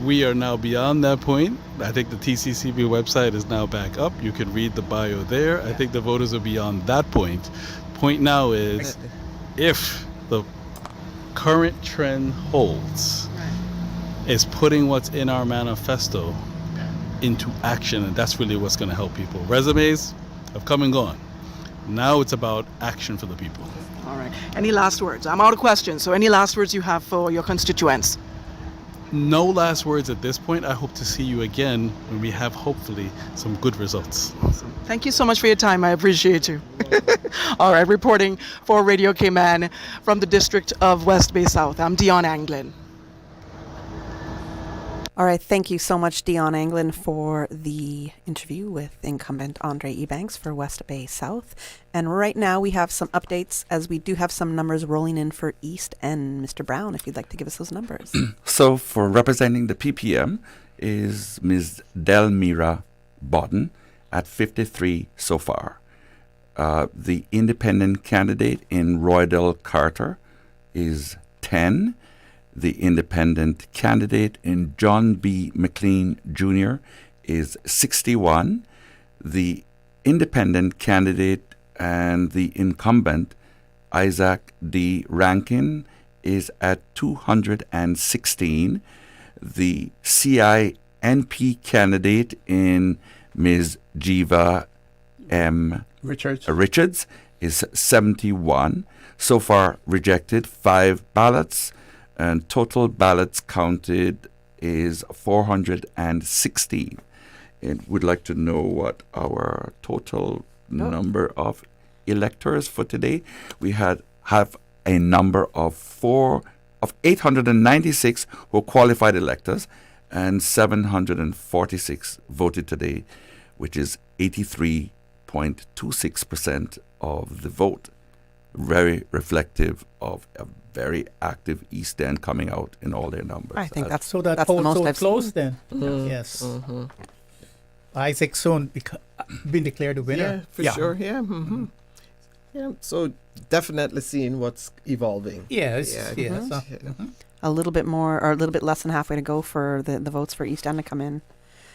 S16: We are now beyond that point. I think the TCCB website is now back up. You can read the bio there. I think the voters are beyond that point. Point now is, if the current trend holds, is putting what's in our manifesto into action, and that's really what's going to help people. Resumes have come and gone. Now it's about action for the people.
S8: All right. Any last words? I'm out of questions, so any last words you have for your constituents?
S16: No last words at this point. I hope to see you again when we have, hopefully, some good results.
S8: Awesome. Thank you so much for your time. I appreciate you. All right, reporting for Radio Cayman from the District of West Bay South, I'm Dion Anglin.
S12: All right, thank you so much, Dion Anglin, for the interview with incumbent Andre Ebanks for West Bay South. And right now we have some updates, as we do have some numbers rolling in for East End. Mr. Brown, if you'd like to give us those numbers.
S6: So for representing the PPM is Ms. Delmira Bodden at 53 so far. The independent candidate in Roydell Carter is 10. The independent candidate in John B. McLean Jr. is 61. The independent candidate and the incumbent, Isaac D. Rankin, is at 216. The CINP candidate in Ms. Jiva M. Richards is 71. So far rejected 5 ballots. And total ballots counted is 416. And we'd like to know what our total number of electors for today. We have a number of 896 who are qualified electors, and 746 voted today, which is 83.26% of the vote. Very reflective of a very active East End coming out in all their numbers.
S12: I think that's
S4: so. That
S12: that's
S4: poll
S12: the most
S4: so
S12: I've
S4: close
S12: seen.
S4: then. Yes. Isaac soon been declared the winner.
S10: Yeah, for sure. Yeah. Yeah. So definitely seeing what's evolving.
S4: Yes.
S12: A little bit more, or a little bit less than halfway to go for the votes for East End to come in.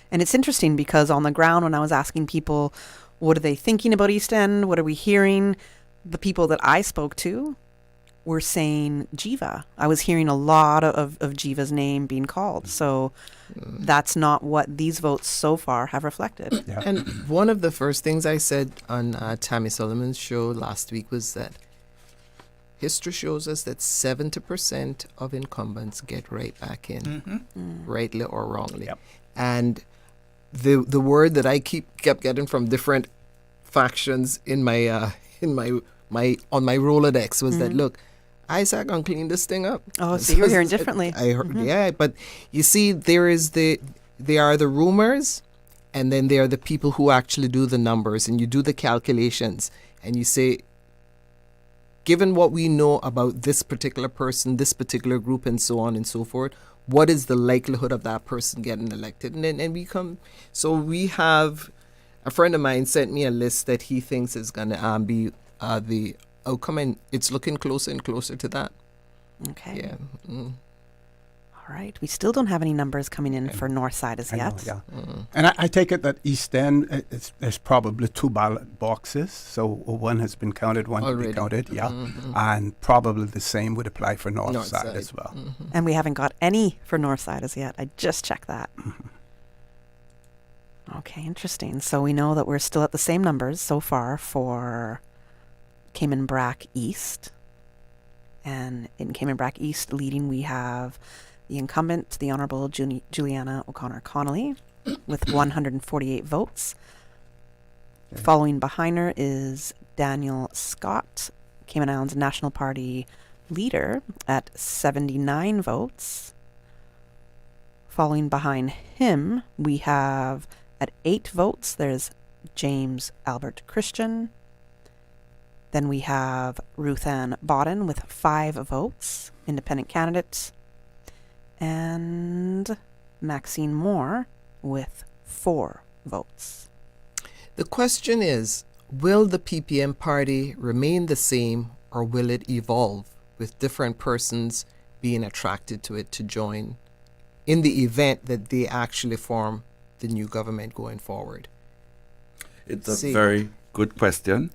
S12: And it's interesting because on the ground, when I was asking people, what are they thinking about East End? What are we hearing? The people that I spoke to were saying Jiva. I was hearing a lot of Jiva's name being called. So that's not what these votes so far have reflected.
S10: Yeah. And one of the first things I said on Tammy Sullivan's show last week was that history shows us that 70% of incumbents get right back in, rightly or wrongly. Yep. And the word that I kept getting from different factions in my on my Rolodex was that, look, Isaac gonna clean this thing up.
S12: Oh, so you're hearing differently.
S10: I heard, yeah, but you see, there are the rumors, and then there are the people who actually do the numbers, and you do the calculations, and you say, given what we know about this particular person, this particular group, and so on and so forth, what is the likelihood of that person getting elected? And we have, a friend of mine sent me a list that he thinks is going to be the outcome, and it's looking closer and closer to that.
S12: Okay.
S10: Yeah.
S12: All All right. We still don't have any numbers coming in for North Side as
S2: I know,
S12: yet.
S2: yeah. And I take it that East End, there's probably 2 ballot boxes. So one has been counted, one to
S10: Already.
S2: be counted, yeah. And probably the same would apply for North
S10: North
S2: Side
S10: Side.
S2: as well.
S12: And we haven't got any for North Side as yet. I just checked that. Okay, interesting. So we know that we're still at the same numbers so far for Cayman Brac East. And in Cayman Brac East leading, we have the incumbent, the Honourable Juliana O'Connor Connolly, with 148 votes. Okay. Following behind her is Daniel Scott, Cayman Islands National Party leader, at 79 votes. Following behind him, we have at 8 votes, there's James Albert Christian. Then we have Ruth Ann Bodden with 5 votes, independent candidate. And Maxine Moore with 4 votes.
S10: The question is, will the PPM party remain the same, or will it evolve with different persons being attracted to it to join in the event that they actually form the new government going forward?
S6: It's a very good question,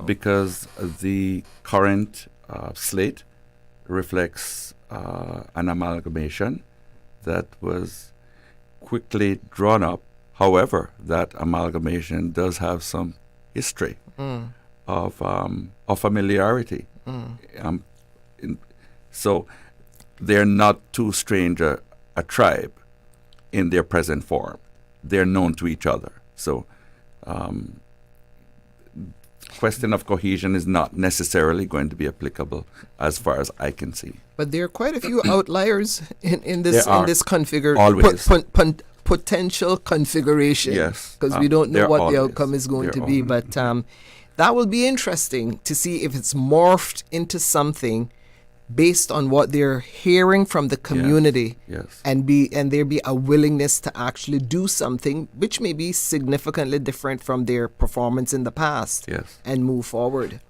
S6: because the current slate reflects an amalgamation that was quickly drawn up. However, that amalgamation does have some history of familiarity. So they're not too strange a tribe in their present form. They're known to each other. So question of cohesion is not necessarily going to be applicable as far as I can see.
S10: But there are quite a few outliers in this potential configuration.
S6: Yes,
S10: because we don't know what
S6: always,
S10: the outcome is going to be. But that will be interesting to see if it's morphed into something based on what they're hearing from the community, and there be a willingness to actually do something which may be significantly different from their performance in the past, and move forward.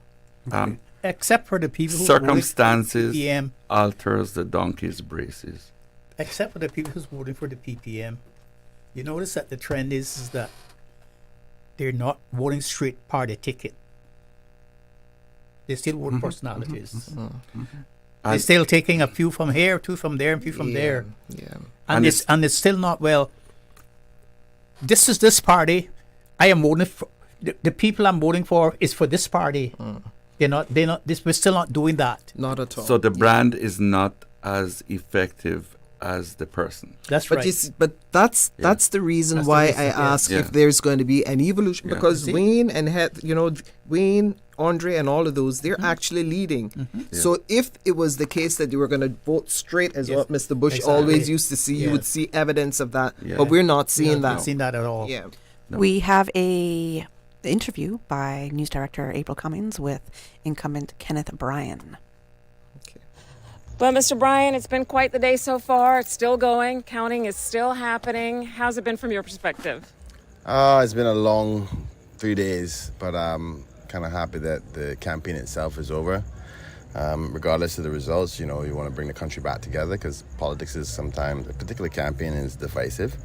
S4: Except for the people who
S6: circumstances
S4: voted for the PPM,
S6: alters the donkey's braces.
S4: except for the people who's voting for the PPM, you notice that the trend is that they're not voting straight party ticket. They're still voting personalities. They're still taking a few from here, 2 from there, and 2 from there. And it's still not, well, this is this party. I am voting for the people I'm voting for is for this party. We're still not doing that.
S10: Not at all.
S6: So the brand is not as effective as the person.
S4: That's
S10: but
S4: right.
S10: But that's the reason why I ask if there's going to be an evolution, because Wayne and Wayne, Andre, and all of those, they're actually leading. So if it was the case that you were going to vote straight, as what Mr. Bush always used to see, you would see evidence of that. But we're not seeing that.
S4: Not seeing that at all.
S10: Yeah.
S12: No. We have a interview by News Director April Cummings with incumbent Kenneth Bryan.
S1: Well, Mr. Bryan, it's been quite the day so far. It's still going. Counting is still happening. How's it been from your perspective?
S15: It's been a long 3 days, but I'm kind of happy that the campaign itself is over. Regardless of the results, you want to bring the country back together, because politics is sometimes, a particular campaign is divisive.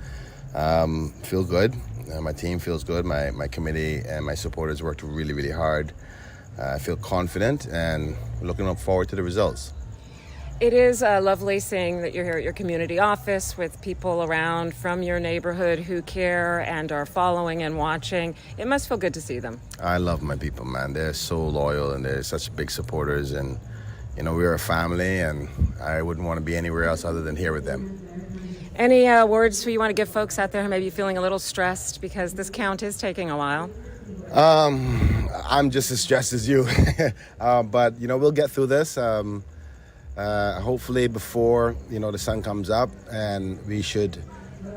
S15: Feel good. My team feels good. My committee and my supporters worked really, really hard. I feel confident and looking forward to the results.
S1: It is lovely seeing that you're here at your community office with people around from your neighborhood who care and are following and watching. It must feel good to see them.
S15: I love my people, man. They're so loyal and they're such big supporters, and we're a family, and I wouldn't want to be anywhere else other than here with them.
S1: Any words you want to give folks out there who may be feeling a little stressed because this count is taking a while?
S15: I'm just as stressed as you, but we'll get through this. Hopefully before the sun comes up, and we should.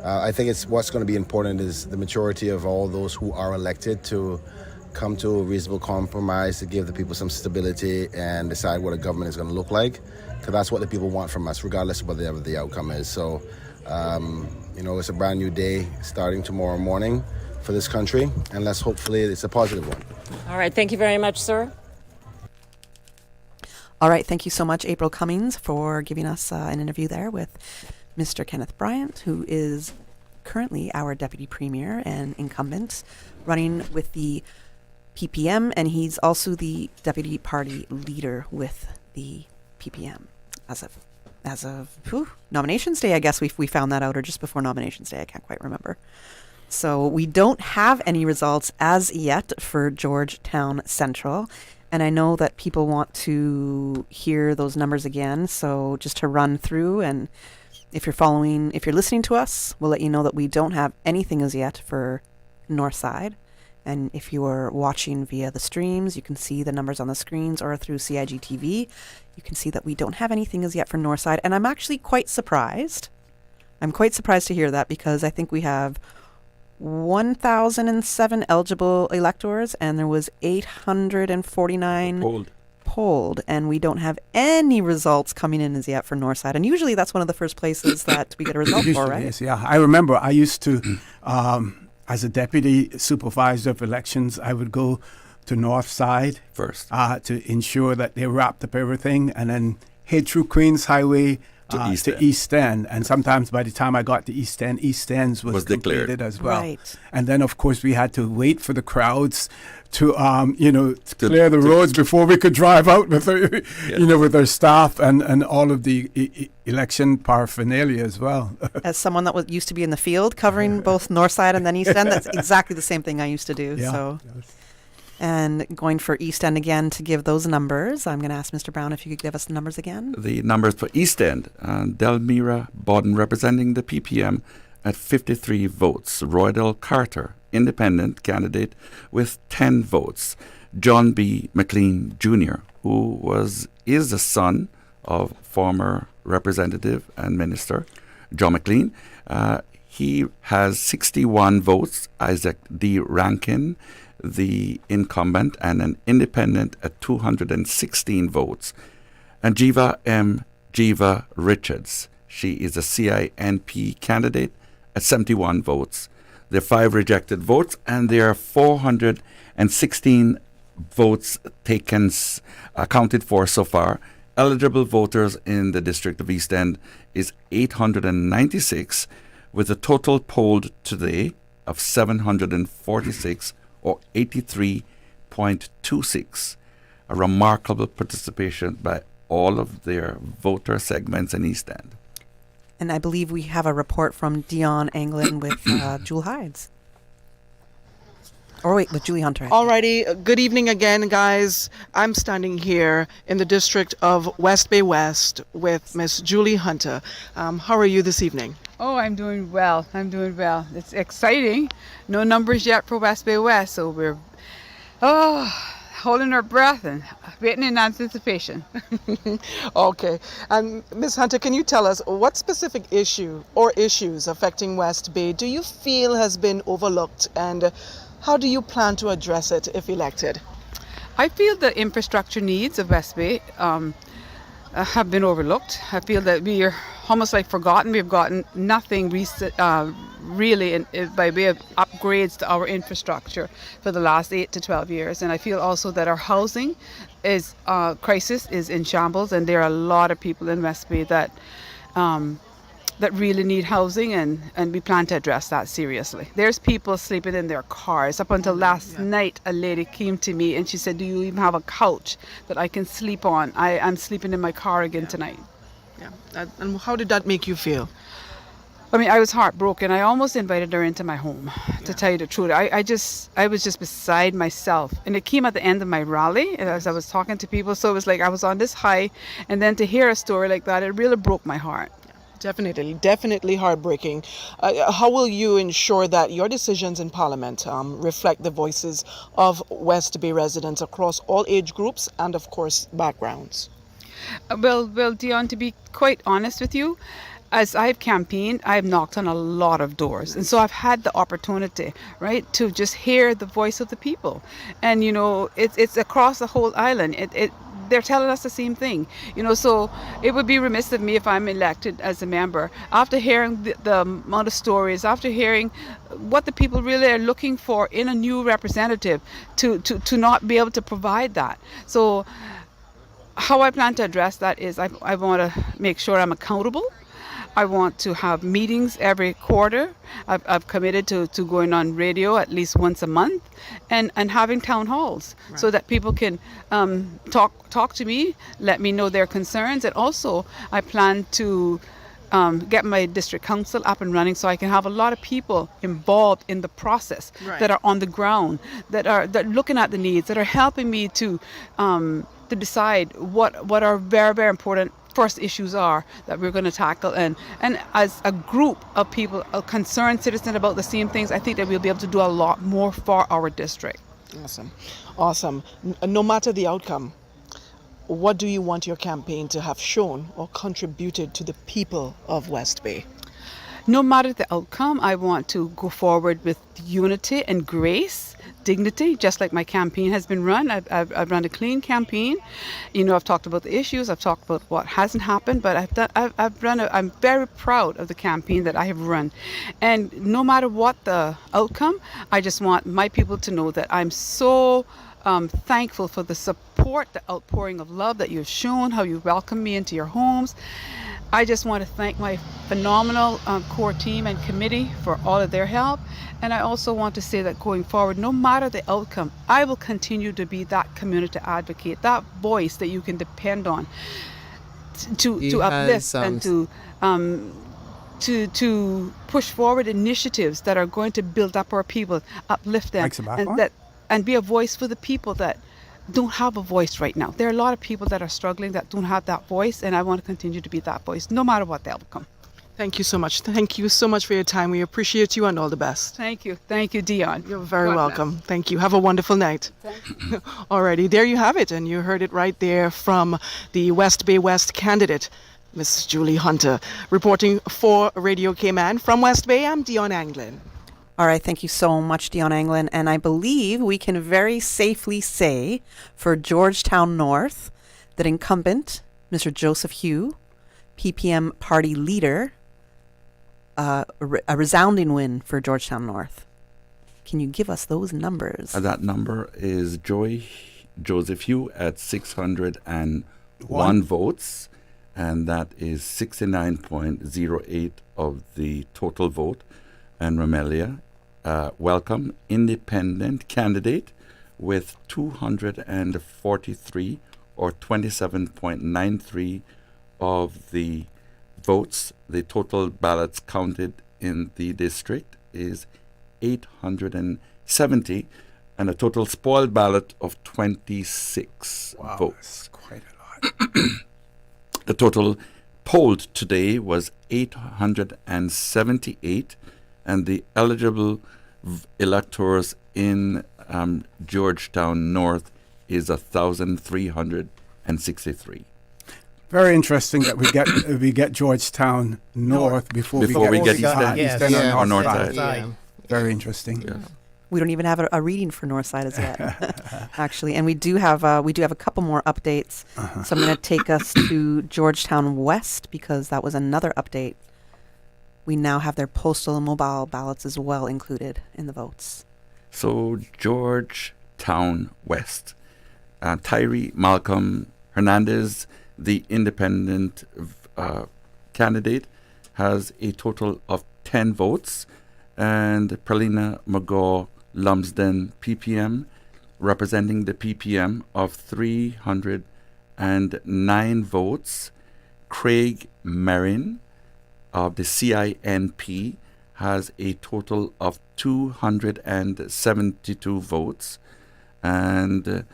S15: I think what's going to be important is the maturity of all those who are elected to come to a reasonable compromise to give the people some stability and decide what a government is going to look like, because that's what the people want from us, regardless of whatever the outcome is. So, it's a brand new day starting tomorrow morning for this country, and hopefully it's a positive one.
S1: All right, thank you very much, sir.
S12: All right. Thank you so much, April Cummings, for giving us an interview there with Mr. Kenneth Bryant, who is currently our Deputy Premier and incumbent, running with the PPM, and he's also the Deputy Party Leader with the PPM as of Nominations Day. I guess we found that out, or just before Nominations Day. I can't quite remember. So we don't have any results as yet for Georgetown Central. And I know that people want to hear those numbers again. So just to run through, and if you're listening to us, we'll let you know that we don't have anything as yet for Northside. And if you are watching via the streams, you can see the numbers on the screens, or through CIG TV. You can see that we don't have anything as yet for Northside. And I'm actually quite surprised. I'm quite surprised to hear that, because I think we have 1,007 eligible electors, and there was 849 polled, and we don't have any results coming in as yet for Northside. And usually that's one of the first places that we get a result for, right?
S2: Yes, yeah. I remember I used to, as a deputy supervisor of elections, I would go to Northside
S6: first
S2: to ensure that they wrapped up everything, and then head through Queens Highway to East End. And sometimes by the time I got to East Ends was completed
S6: declared
S2: as well.
S12: Right.
S2: And then, of course, we had to wait for the crowds to clear the roads before we could drive out with with our staff and all of the election paraphernalia as well.
S12: As someone that used to be in the field covering both Northside and then East End, that's exactly the same thing I used to do.
S2: Yeah.
S12: So. And going for East End again to give those numbers, I'm going to ask Mr. Brown if you could give us the numbers again.
S6: The numbers for East End, Delmira Bodden representing the PPM at 53 votes. Roydell Carter, independent candidate, with 10 votes. John B. McLean Jr., who is the son of former representative and minister John McLean. He has 61 votes. Isaac D. Rankin, the incumbent, and an independent at 216 votes. And Jiva M. Jiva Richards, she is a CINP candidate at 71 votes. There are 5 rejected votes, and there are 416 votes taken, accounted for so far. Eligible voters in the District of East End is 896, with a total polled today of 746, or 83.26, a remarkable participation by all of their voter segments in East End.
S12: And I believe we have a report from Dion Anglin with Jewel Hides. Or wait, with Julie Hunter.
S8: Alrighty, good evening again, guys. I'm standing here in the district of West Bay West with Miss Julie Hunter. How are you this evening?
S17: Oh, I'm doing well. It's exciting. No numbers yet for West Bay West, so we're holding our breath and waiting in anticipation.
S8: Okay. And Ms. Hunter, can you tell us what specific issue or issues affecting West Bay do you feel has been overlooked, and how do you plan to address it if elected?
S17: I feel the infrastructure needs of West Bay have been overlooked. I feel that we are almost like forgotten. We've gotten nothing really by way of upgrades to our infrastructure for the last 8 to 12 years. And I feel also that our housing crisis is in shambles, and there are a lot of people in West Bay that really need housing, and we plan to address that seriously. There's people sleeping in their cars. Up until last night, a lady came to me and she said, "Do you even have a couch that I can sleep on? I'm sleeping in my car again tonight."
S8: Yeah. And how did that make you feel?
S17: I mean, I was heartbroken. I almost invited her into my home, to tell you the truth. I was just beside myself. And it came at the end of my rally as I was talking to people. So it was like I was on this high, and then to hear a story like that, it really broke my heart.
S8: Definitely heartbreaking. How will you ensure that your decisions in Parliament reflect the voices of West Bay residents across all age groups and, of course, backgrounds?
S17: Well, Dion, to be quite honest with you, as I've campaigned, I've knocked on a lot of doors. And so I've had the opportunity, right, to just hear the voice of the people. And, you know, it's across the whole island. They're telling us the same thing, you know, so it would be remiss of me if I'm elected as a member, after hearing the amount of stories, after hearing what the people really are looking for in a new representative, to not be able to provide that. So how I plan to address that is I want to make sure I'm accountable. I want to have meetings every quarter. I've committed to going on radio at least once a month and having town halls so that people can talk to me, let me know their concerns. And also I plan to get my district council up and running so I can have a lot of people involved in the process that are on the ground, that are looking at the needs, that are helping me to decide what are very, very important first issues are that we're going to tackle, and as a group of people, a concerned citizen about the same things, I think that we'll be able to do a lot more for our district.
S8: Awesome. No matter the outcome, what do you want your campaign to have shown or contributed to the people of West Bay?
S17: No matter the outcome, I want to go forward with unity and grace, dignity, just like my campaign has been run. I've run a clean campaign. You know, I've talked about the issues, I've talked about what hasn't happened, but I'm very proud of the campaign that I have run. And no matter what the outcome, I just want my people to know that I'm so thankful for the support, the outpouring of love that you've shown, how you welcome me into your homes. I just want to thank my phenomenal core team and committee for all of their help. And I also want to say that going forward, no matter the outcome, I will continue to be that community advocate, that voice that you can depend on to uplift and to push forward initiatives that are going to build up our people, uplift them, and be a voice for the people that don't have a voice right now. There are a lot of people that are struggling that don't have that voice, and I want to continue to be that voice, no matter what the outcome.
S8: Thank you so much. Thank you so much for your time. We appreciate you and all the best.
S17: Thank you. Thank you, Dion.
S8: You're very welcome. Thank you. Have a wonderful night. Alrighty, there you have it. And you heard it right there from the West Bay West candidate, Miss Julie Hunter. Reporting for Radio Cayman from West Bay, I'm Dion Anglin.
S12: All right, thank you so much, Dion Anglin. And I believe we can very safely say for Georgetown North that incumbent Mr. Joseph Hugh, PPM party leader, a resounding win for Georgetown North. Can you give us those numbers?
S6: That number is Joseph Hugh at 601 votes, and that is 69.08 of the total vote. And Romelia, welcome, independent candidate with 243 or 27.93 of the votes. The total ballots counted in the district is 870 and a total spoiled ballot of 26 votes.
S2: That's quite a lot.
S6: The total polled today was 878, and the eligible electors in Georgetown North is 1,363.
S2: Very interesting that we get Georgetown North before we get Eastern or North Side.
S12: Yeah.
S2: Very interesting.
S6: Yes.
S12: We don't even have a reading for Northside as yet, actually, and we do have a couple more updates. So I'm going to take us to Georgetown West because that was another update. We now have their postal and mobile ballots as well included in the votes.
S6: So Georgetown West, Tyree Malcolm Hernandez, the independent candidate, has a total of 10 votes, and Pralina McGaw Lumsden, PPM, representing the PPM of 309 votes. Craig Merrin of the CINP has a total of 272 votes, and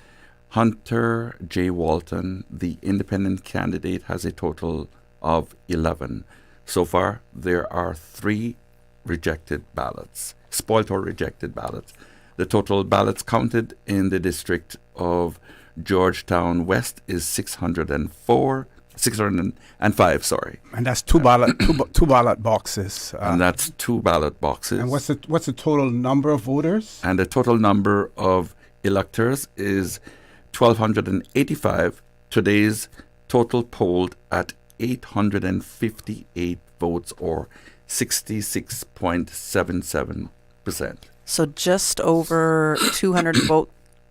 S6: Hunter J. Walton, the independent candidate, has a total of 11. So far, there are 3 rejected ballots, spoiled or rejected ballots. The total ballots counted in the district of Georgetown West is 605, sorry.
S2: And that's two ballot boxes.
S6: And that's 2 ballot boxes.
S2: And what's the total number of voters?
S6: And the total number of electors is 1,285. Today's total polled at 858 votes, or 66.77%.
S12: So just over 200 vote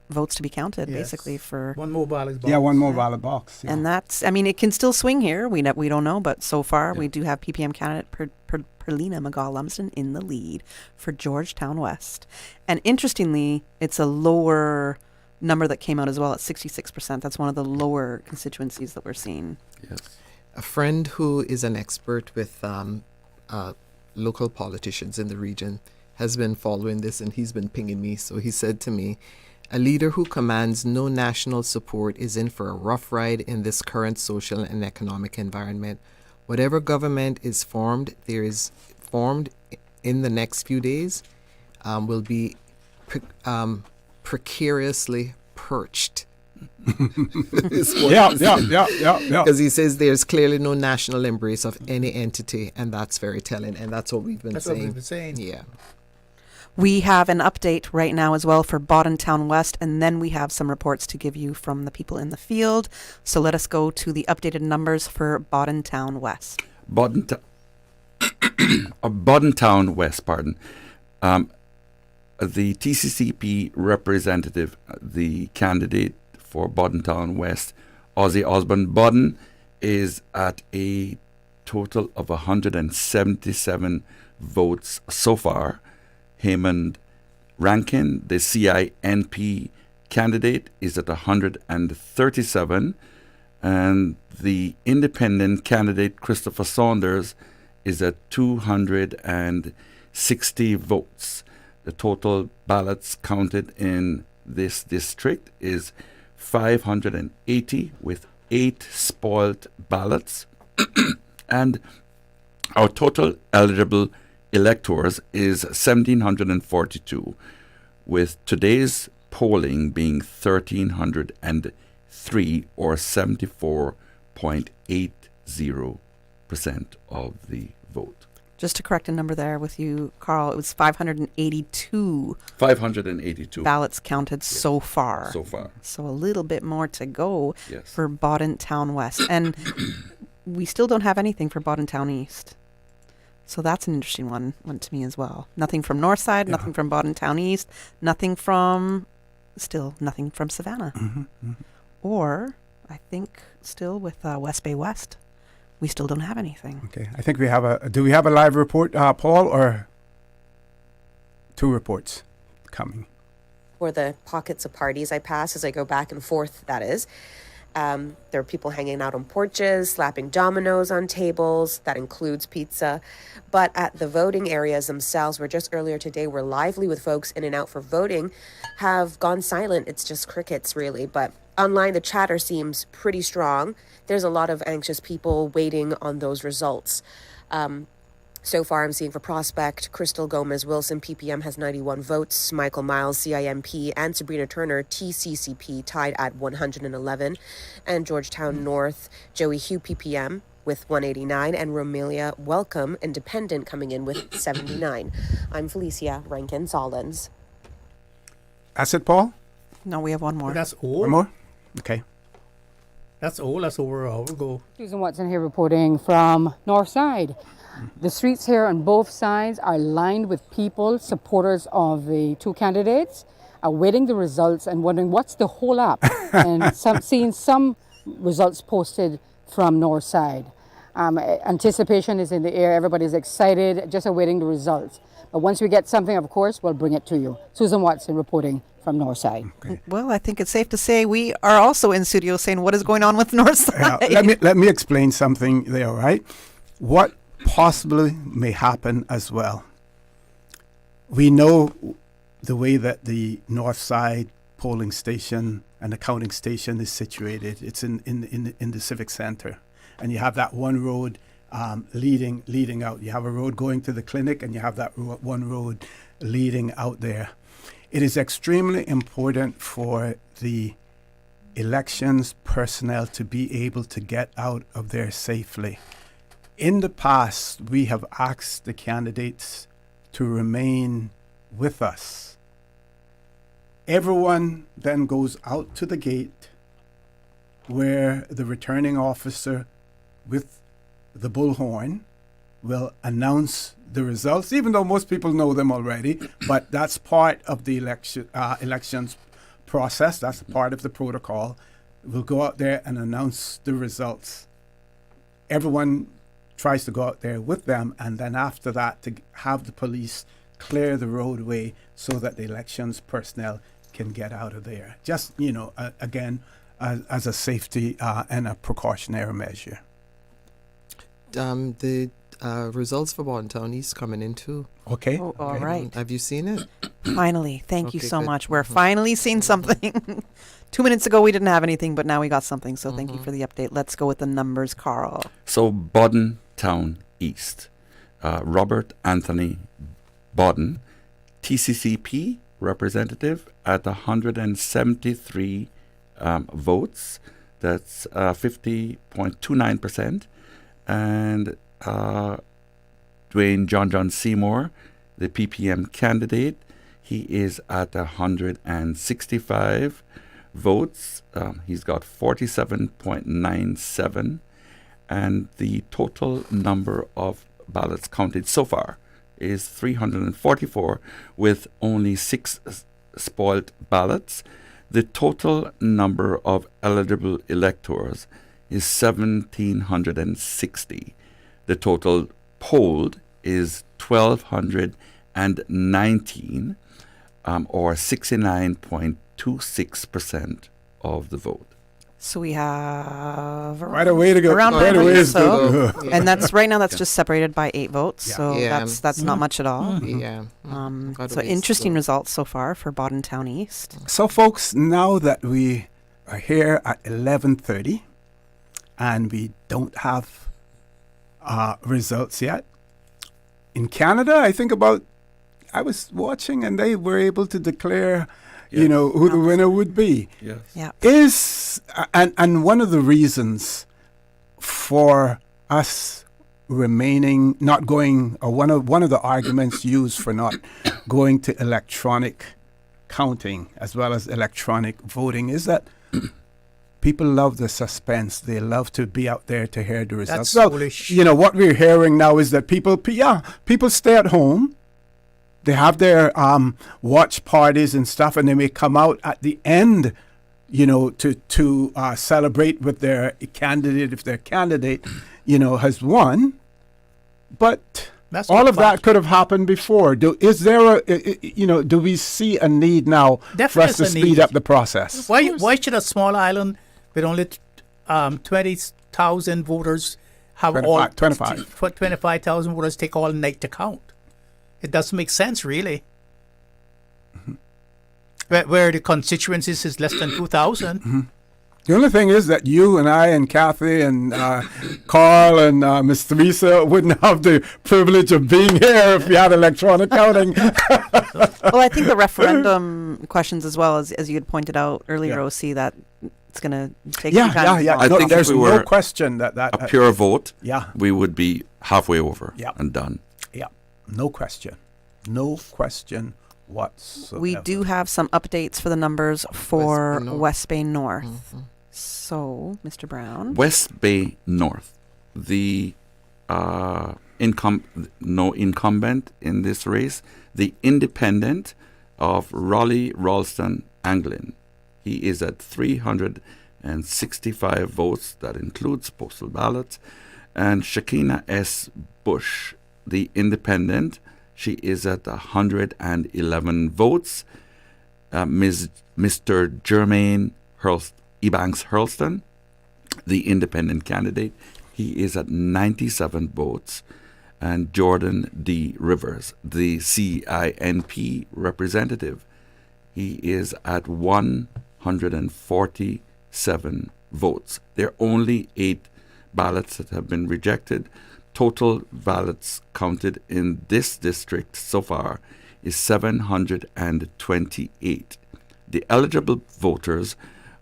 S12: votes to be counted, basically, for
S4: one more ballot box.
S2: Yeah, one more ballot box. Yeah.
S12: And that's, I mean, it can still swing here. We don't know, but so far we do have PPM candidate Perlina McGaw-Lumsden in the lead for Georgetown West. And interestingly, it's a lower number that came out as well at 66%. That's one of the lower constituencies that we're seeing.
S6: Yes.
S10: A friend who is an expert with local politicians in the region has been following this, and he's been pinging me. So he said to me, a leader who commands no national support is in for a rough ride in this current social and economic environment. Whatever government is formed, in the next few days, will be precariously perched.
S2: Yeah.
S10: Because he says there's clearly no national embrace of any entity, and that's very telling, and that's what we've been saying. Yeah.
S12: We have an update right now as well for Boddentown West, and then we have some reports to give you from the people in the field. So let us go to the updated numbers for Boddentown West.
S6: Boddentown West, pardon. The TCCP representative, the candidate for Boddentown West, Ozzy Osborne Bodden, is at a total of 177 votes so far. Haymond Rankin, the CINP candidate, is at 137, and the independent candidate, Christopher Saunders, is at 260 votes. The total ballots counted in this district is 580, with 8 spoiled ballots. And our total eligible electors is 1,742, with today's polling being 1,303, or 74.80% of the vote.
S12: Just to correct a number there with you, Carl, it was 582.
S6: 582
S12: ballots counted so far.
S6: So far.
S12: So a little bit more to go
S6: Yes.
S12: for Boddentown West. And we still don't have anything for Boddentown East. So that's an interesting one to me as well. Nothing from Northside, nothing from Boddentown East, nothing from Savannah. Or, I think, still with West Bay West, we still don't have anything.
S2: Okay, I think we have do we have a live report, Paul, or 2 reports coming?
S18: For the pockets of parties I pass as I go back and forth, that is. There are people hanging out on porches, slapping dominoes on tables. That includes pizza. But at the voting areas themselves, where just earlier today were lively with folks in and out for voting, have gone silent. It's just crickets, really. But online, the chatter seems pretty strong. There's a lot of anxious people waiting on those results. So far, I'm seeing for Prospect, Crystal Gomez Wilson, PPM, has 91 votes. Michael Miles, CIMP, and Sabrina Turner, TCCP, tied at 111. And Georgetown North, Joey Hugh, PPM, with 189. And Romelia Welcome, Independent, coming in with 79. I'm Felicia Rankin-Solins.
S2: That's it, Paul?
S12: No, we have one more.
S4: That's all.
S2: One more? Okay.
S4: That's all. That's over an hour ago.
S19: Susan Watson here reporting from Northside. The streets here on both sides are lined with people, supporters of the 2 candidates, awaiting the results and wondering what's the whole up. And seeing some results posted from Northside. Anticipation is in the air. Everybody's excited, just awaiting the results. But once we get something, of course, we'll bring it to you. Susan Watson reporting from Northside.
S2: Okay.
S12: Well, I think it's safe to say we are also in studio saying what is going on with Northside.
S2: Let me explain something there, right? What possibly may happen as well. We know the way that the Northside polling station and the counting station is situated. It's in the civic center, and you have that one road leading out. You have a road going to the clinic, and you have that one road leading out there. It is extremely important for the elections personnel to be able to get out of there safely. In the past, we have asked the candidates to remain with us. Everyone then goes out to the gate where the returning officer with the bullhorn will announce the results, even though most people know them already, but that's part of the elections process. That's part of the protocol. We'll go out there and announce the results. Everyone tries to go out there with them, and then after that to have the police clear the roadway so that the elections personnel can get out of there. Just, again, as a safety and a precautionary measure.
S10: The results for Borden Town East coming in too.
S2: Okay.
S12: Oh, all right.
S10: Have you seen it?
S12: Finally. Thank you
S10: Okay,
S12: so
S10: good.
S12: much. We're finally seeing something. 2 minutes ago, we didn't have anything, but now we got something. So thank you for the update. Let's go with the numbers, Carl.
S6: So Borden Town East, Robert Anthony Borden, TCCP representative at 173 votes. That's 50.29%. And Dwayne John Seymour, the PPM candidate, he is at 165 votes. He's got 47.97, and the total number of ballots counted so far is 344, with only 6 spoiled ballots. The total number of eligible electors is 1,760. The total polled is 1,219, or 69.26% of the vote.
S12: So we have
S2: Quite a way to go.
S12: around
S2: Quite a
S12: 900
S2: ways to
S12: so,
S2: go.
S12: and that's right now. That's just separated by 8 votes.
S2: Yeah.
S12: So
S10: Yeah.
S12: that's not much at all.
S10: Yeah. Quite a
S12: So
S10: ways to
S12: interesting
S10: go.
S12: results so far for Borden Town East.
S2: So, folks, now that we are here at 11:30, and we don't have results yet, in Canada, I was watching, and they were able to declare, who the winner would be.
S6: Yes.
S12: Yeah.
S2: And one of the reasons for us remaining not going, or one of the arguments used for not going to electronic counting as well as electronic voting is that people love the suspense. They love to be out there to hear the results.
S4: That's foolish.
S2: What we're hearing now is that people stay at home. They have their watch parties and stuff, and they may come out at the end, to celebrate with their candidate if their candidate, has won. But
S4: That's
S2: all
S4: not
S2: of that
S4: fact.
S2: could have happened before. Do we see a need now for
S4: Definitely
S2: us to
S4: is a
S2: speed
S4: need.
S2: up the process?
S4: Why should a small island with only 20,000 voters have 25,000 voters take all night to count? It doesn't make sense, really. Where the constituencies is less than 2,000.
S2: The only thing is that you and I and Kathy and Carl and Miss Theresa wouldn't have the privilege of being here if we had electronic counting.
S12: Well, I think the referendum questions as well, as you had pointed out earlier,
S2: Yeah.
S12: OC, that it's going to take some time.
S6: I think
S2: there's
S6: if we were
S2: no question that
S6: a pure vote,
S2: yeah.
S6: we would be halfway over
S2: Yeah.
S6: and done.
S2: Yeah, no question. No question whatsoever.
S12: We do have some updates for the numbers for
S10: North.
S12: West Bay North. So, Mr. Brown.
S6: West Bay North, the no incumbent in this race, the independent of Raleigh Ralston Anglin. He is at 365 votes. That includes postal ballots. And Shakina S. Bush, the independent, she is at 111 votes. Mr. Jermaine Ebanks Hurlston, the independent candidate, he is at 97 votes. And Jordan D. Rivers, the CINP representative, he is at 147 votes. There are only 8 ballots that have been rejected. Total ballots counted in this district so far is 728. The eligible voters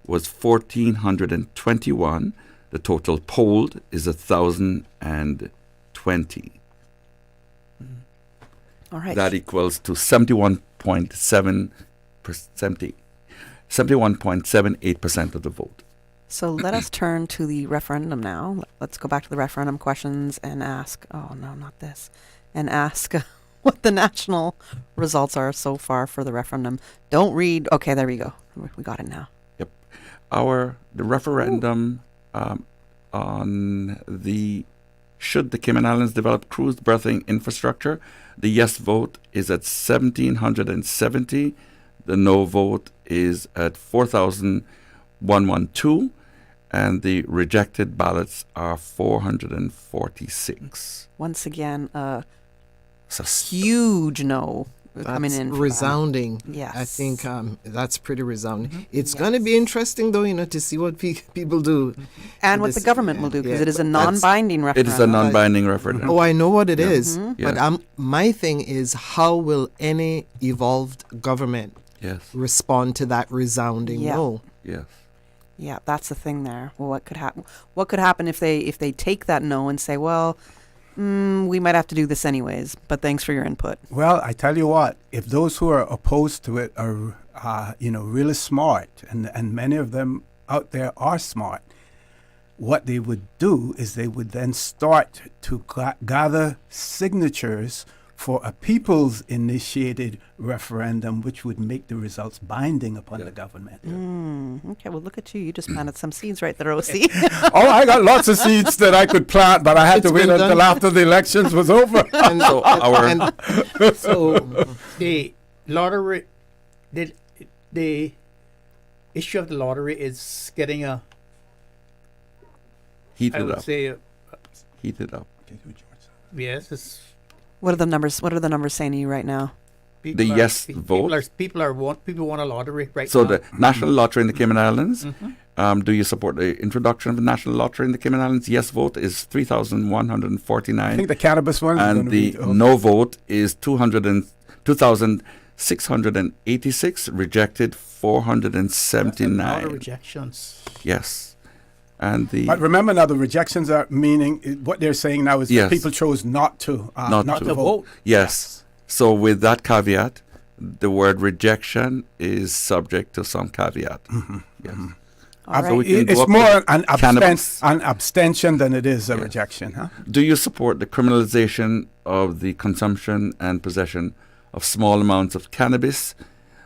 S6: was 1,421. The total polled is 1,020.
S12: All right.
S6: That equals to 71.78% of the vote.
S12: So let us turn to the referendum now. Let's go back to the referendum questions and ask, oh no, not this, and ask what the national results are so far for the referendum. Don't read. Okay, there we go. We got it now.
S6: Yep. The referendum on should the Cayman Islands develop cruise berthing infrastructure, the yes vote is at 1,770. The no vote is at 4,112. And the rejected ballots are 446.
S12: Once again, huge no coming in.
S10: Resounding.
S12: Yes.
S10: I think that's pretty resounding. It's going to be interesting, though, to see what people do.
S12: And what the government will do, because it is a non-binding referendum.
S6: It is a non-binding referendum.
S10: Oh, I know what it is.
S6: Yeah.
S10: But my thing is, how will any evolved government respond to that resounding no?
S6: Yes.
S12: Yeah, that's the thing there. Well, what could happen? What could happen if they take that no and say, well, we might have to do this anyways, but thanks for your input.
S2: Well, I tell you what, if those who are opposed to it are, really smart, and many of them out there are smart, what they would do is they would then start to gather signatures for a people's initiated referendum, which would make the results binding upon the government.
S12: Okay, well, look at you. You just planted some seeds right there, OC.
S2: Oh, I got lots of seeds that I could plant, but I had to wait until after the elections was over.
S4: So the lottery, the issue of the lottery is getting
S6: heated up.
S4: Yes, it's.
S12: What are the numbers? What are the numbers saying to you right now?
S6: The yes vote.
S4: People want a lottery right now.
S6: So the national lottery in the Cayman Islands. Do you support the introduction of the national lottery in the Cayman Islands? Yes vote is 3,149.
S2: I think the cannabis one.
S6: And the no vote is 2,686. Rejected 479.
S4: A lot of rejections.
S6: Yes. But
S2: remember now, the rejections are meaning what they're saying now is that people chose not to vote.
S6: Yes. So with that caveat, the word rejection is subject to some caveat. Yes.
S2: So it's more an abstention than it is a rejection. Huh?
S6: Do you support the criminalization of the consumption and possession of small amounts of cannabis?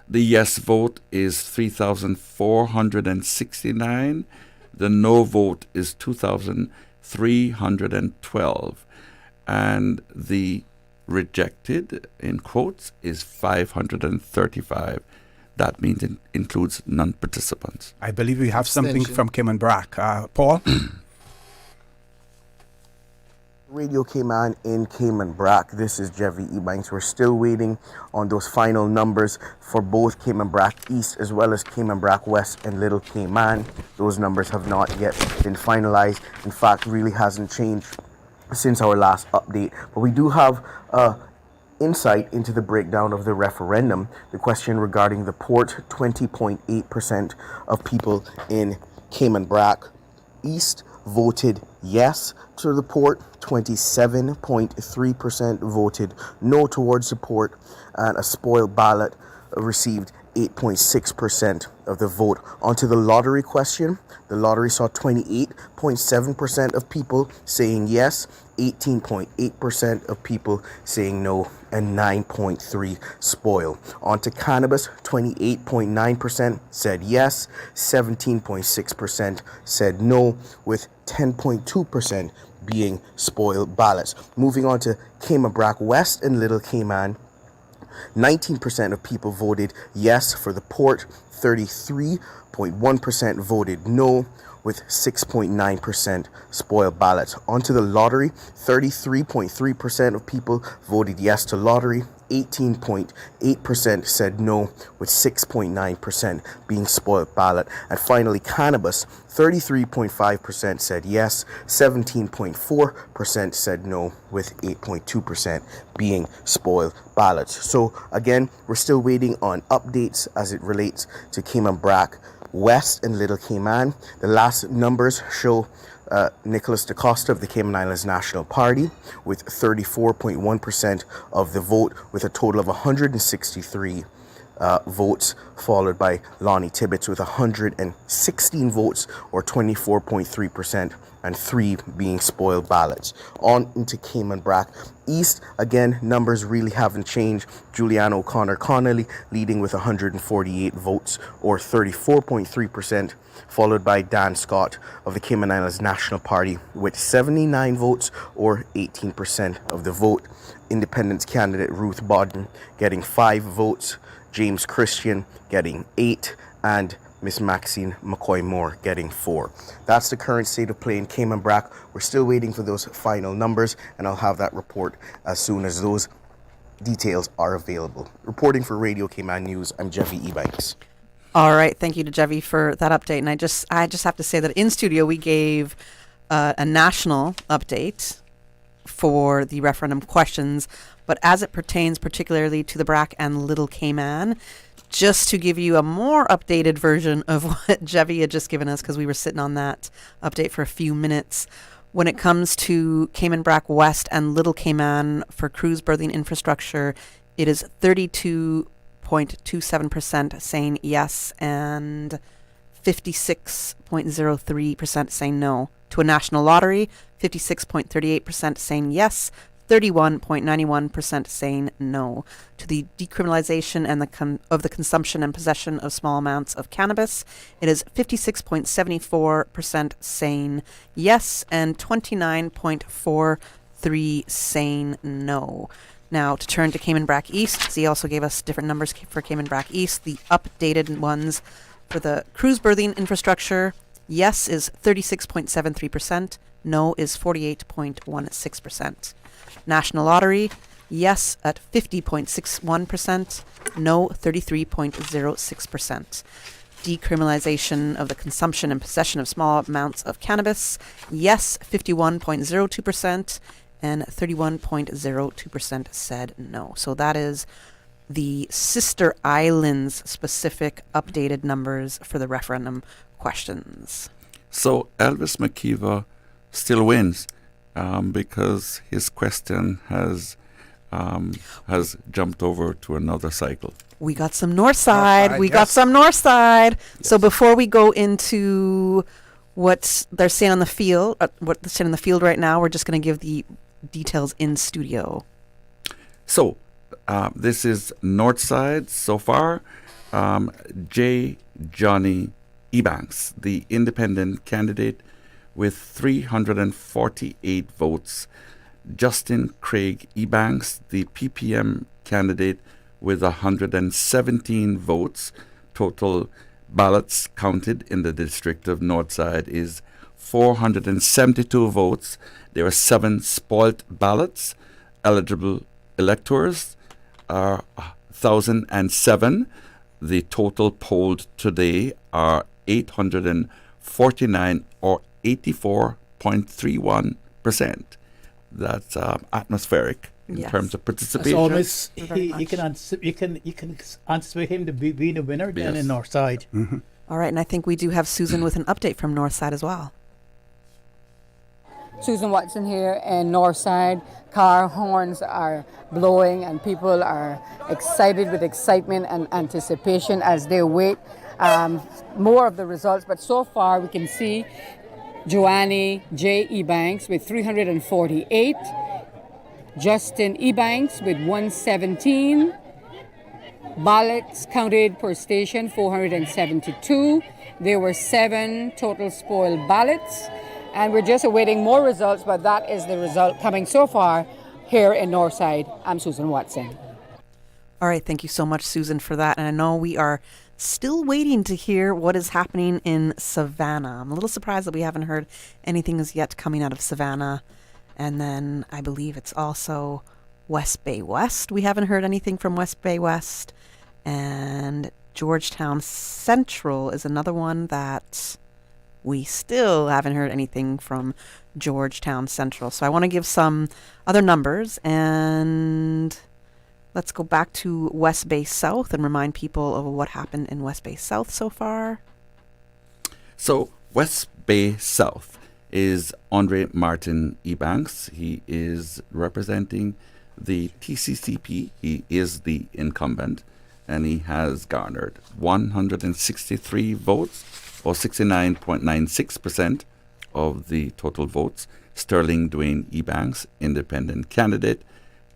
S6: The yes vote is 3,469. The no vote is 2,312. And the rejected, in quotes, is 535. That means it includes non-participants.
S2: I believe we have something from Cayman Brac. Paul?
S7: Radio Cayman in Cayman Brac. This is Jeffy Ebanks. We're still waiting on those final numbers for both Cayman Brac East as well as Cayman Brac West and Little Cayman. Those numbers have not yet been finalized. In fact, really hasn't changed since our last update. But we do have insight into the breakdown of the referendum. The question regarding the port, 20.8% of people in Cayman Brac East voted yes to the port, 27.3% voted no towards the port, and a spoiled ballot received 8.6% of the vote. Onto the lottery question. The lottery saw 28.7% of people saying yes, 18.8% of people saying no, and 9.3% spoil. Onto cannabis, 28.9% said yes, 17.6% said no, with 10.2% being spoiled ballots. Moving on to Cayman Brac West and Little Cayman, 19% of people voted yes for the port, 33.1% voted no, with 6.9% spoiled ballots. Onto the lottery, 33.3% of people voted yes to lottery, 18.8% said no, with 6.9% being spoiled ballot. And finally, cannabis, 33.5% said yes, 17.4% said no, with 8.2% being spoiled ballots. So again, we're still waiting on updates as it relates to Cayman Brac West and Little Cayman. The last numbers show Nicholas DaCosta of the Cayman Islands National Party with 34.1% of the vote, with a total of 163 votes, followed by Lonnie Tibbetts with 116 votes, or 24.3%, and 3 being spoiled ballots. On into Cayman Brac East, again, numbers really haven't changed. Julianne O'Connor Connolly leading with 148 votes, or 34.3%, followed by Dan Scott of the Cayman Islands National Party with 79 votes, or 18% of the vote. Independent candidate Ruth Bodden getting 5 votes, James Christian getting 8, and Miss Maxine McCoy-Moore getting 4. That's the current state of play in Cayman Brac. We're still waiting for those final numbers, and I'll have that report as soon as those details are available. Reporting for Radio Cayman News, I'm Jeffy Ebanks.
S12: All right, thank you to Jeffy for that update. And I just have to say that in studio we gave a national update for the referendum questions, but as it pertains particularly to the Brac and Little Cayman, just to give you a more updated version of what Jeffy had just given us, because we were sitting on that update for a few minutes. When it comes to Cayman Brac West and Little Cayman for cruise berthing infrastructure, it is 32.27% saying yes and 56.03% saying no. To a national lottery, 56.38% saying yes, 31.91% saying no. To the decriminalization and of the consumption and possession of small amounts of cannabis, it is 56.74% saying yes and 29.43% saying no. Now, to turn to Cayman Brac East, he also gave us different numbers for Cayman Brac East. The updated ones for the cruise berthing infrastructure, yes is 36.73%, no is 48.16%. National Lottery, yes at 50.61%, no 33.06%. Decriminalization of the consumption and possession of small amounts of cannabis, yes 51.02%, and 31.02% said no. So that is the Sister Islands specific updated numbers for the referendum questions.
S6: So Elvis McKeever still wins because his question has jumped over to another cycle.
S12: We got some north side. So before we go into what they're saying on the field, right now, we're just going to give the details in studio.
S6: So this is north side so far. J. Johnny Ebanks, the independent candidate with 348 votes. Justin Craig Ebanks, the PPM candidate with 117 votes. Total ballots counted in the district of Northside is 472 votes. There are 7 spoilt ballots. Eligible electors are 1,007. The total polled today are 849, or 84.31%. That's atmospheric in terms of participation.
S4: So almost you can anticipate him to be the winner then in Northside.
S6: Mm-hmm.
S12: All right, and I think we do have Susan with an update from Northside as well.
S19: Susan Watson here in Northside. Car horns are blowing and people are excited with excitement and anticipation as they wait more of the results. But so far we can see Joannie J. Ebanks with 348, Justin Ebanks with 117, ballots counted per station 472. There were 7 total spoiled ballots, and we're just awaiting more results, but that is the result coming so far here in Northside. I'm Susan Watson.
S12: All right, thank you so much, Susan, for that. And I know we are still waiting to hear what is happening in Savannah. I'm a little surprised that we haven't heard anything as yet coming out of Savannah. And then I believe it's also West Bay West. We haven't heard anything from West Bay West. And Georgetown Central is another one that we still haven't heard anything from Georgetown Central. So I want to give some other numbers, and let's go back to West Bay South and remind people of what happened in West Bay South so far.
S6: So West Bay South is Andre Martin Ebanks. He is representing the TCCP. He is the incumbent, and he has garnered 163 votes, or 69.96% of the total votes. Sterling Dwayne Ebanks, independent candidate,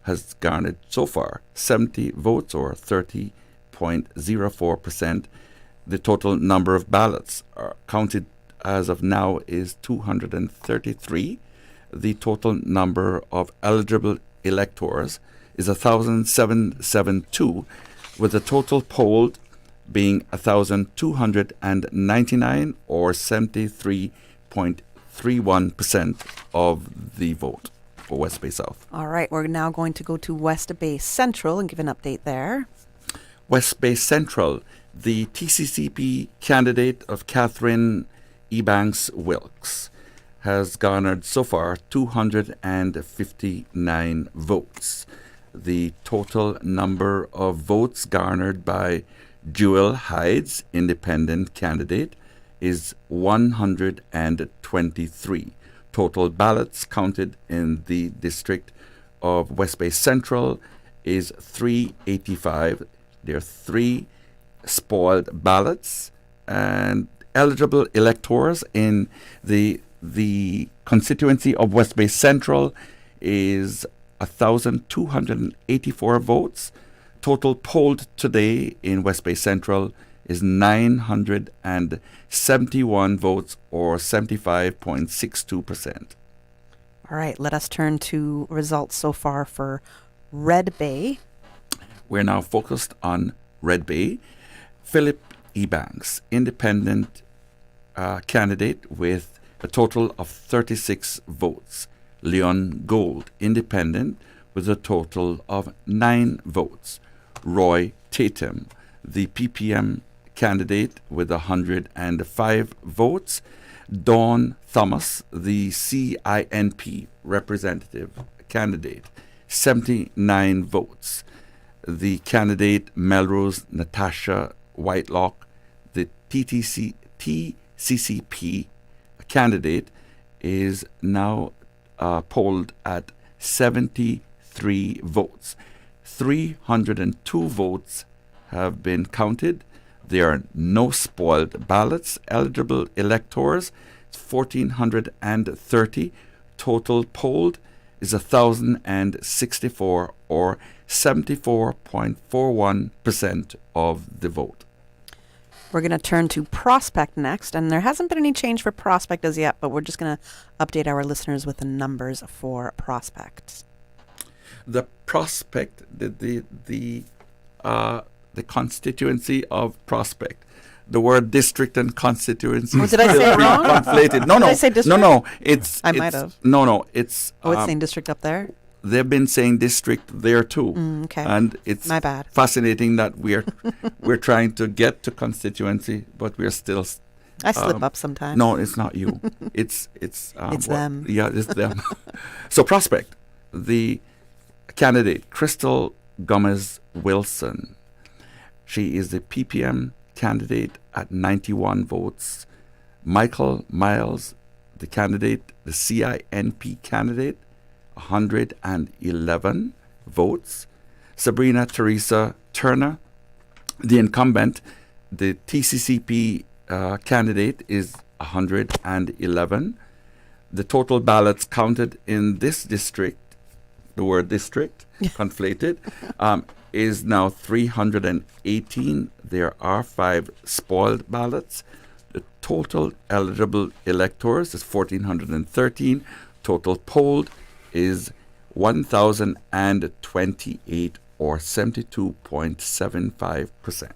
S6: has garnered so far 70 votes, or 30.04%. The total number of ballots are counted as of now is 233. The total number of eligible electors is 1,772, with the total polled being 1,299, or 73.31% of the vote for West Bay South.
S12: All right, we're now going to go to West Bay Central and give an update there.
S6: West Bay Central, the TCCP candidate of Catherine Ebanks Wilkes has garnered so far 259 votes. The total number of votes garnered by Jewel Hyde's independent candidate is 123. Total ballots counted in the district of West Bay Central is 385. There are 3 spoiled ballots, and eligible electors in the constituency of West Bay Central is 1,284 votes. Total polled today in West Bay Central is 971 votes, or 75.62%.
S12: All right, let us turn to results so far for Red Bay.
S6: We're now focused on Red Bay. Philip Ebanks, independent candidate with a total of 36 votes. Leon Gold, independent, with a total of 9 votes. Roy Tatum, the PPM candidate, with 105 votes. Dawn Thomas, the CINP representative candidate, 79 votes. The candidate Melrose Natasha Whitelock, the TCCP candidate, is now polled at 73 votes. 302 votes have been counted. There are no spoiled ballots. Eligible electors, 1,430. Total polled is 1,064, or 74.41% of the vote.
S12: We're going to turn to Prospect next, and there hasn't been any change for Prospect as yet, but we're just going to update our listeners with the numbers for Prospect.
S6: The Prospect, the constituency of Prospect. The word district and constituency
S12: did I say it wrong?
S6: conflated. No,
S12: Did I say district?
S6: No.
S12: I might have.
S6: No. It's.
S12: It's saying district up there?
S6: They've been saying district there too.
S12: Okay.
S6: And it's
S12: my bad.
S6: Fascinating that we're trying to get to constituency, but we're still.
S12: I slip up sometimes.
S6: No, it's not you. it's
S12: them.
S6: Yeah, it's them. So Prospect, the candidate Crystal Gomez Wilson. She is the PPM candidate at 91 votes. Michael Miles, the candidate, the CINP candidate, 111 votes. Sabrina Theresa Turner, the incumbent, the TCCP candidate, is 111. The total ballots counted in this district, the word district, conflated, is now 318. There are 5 spoiled ballots. The total eligible electors is 1,413. Total polled is 1,028, or 72.75%.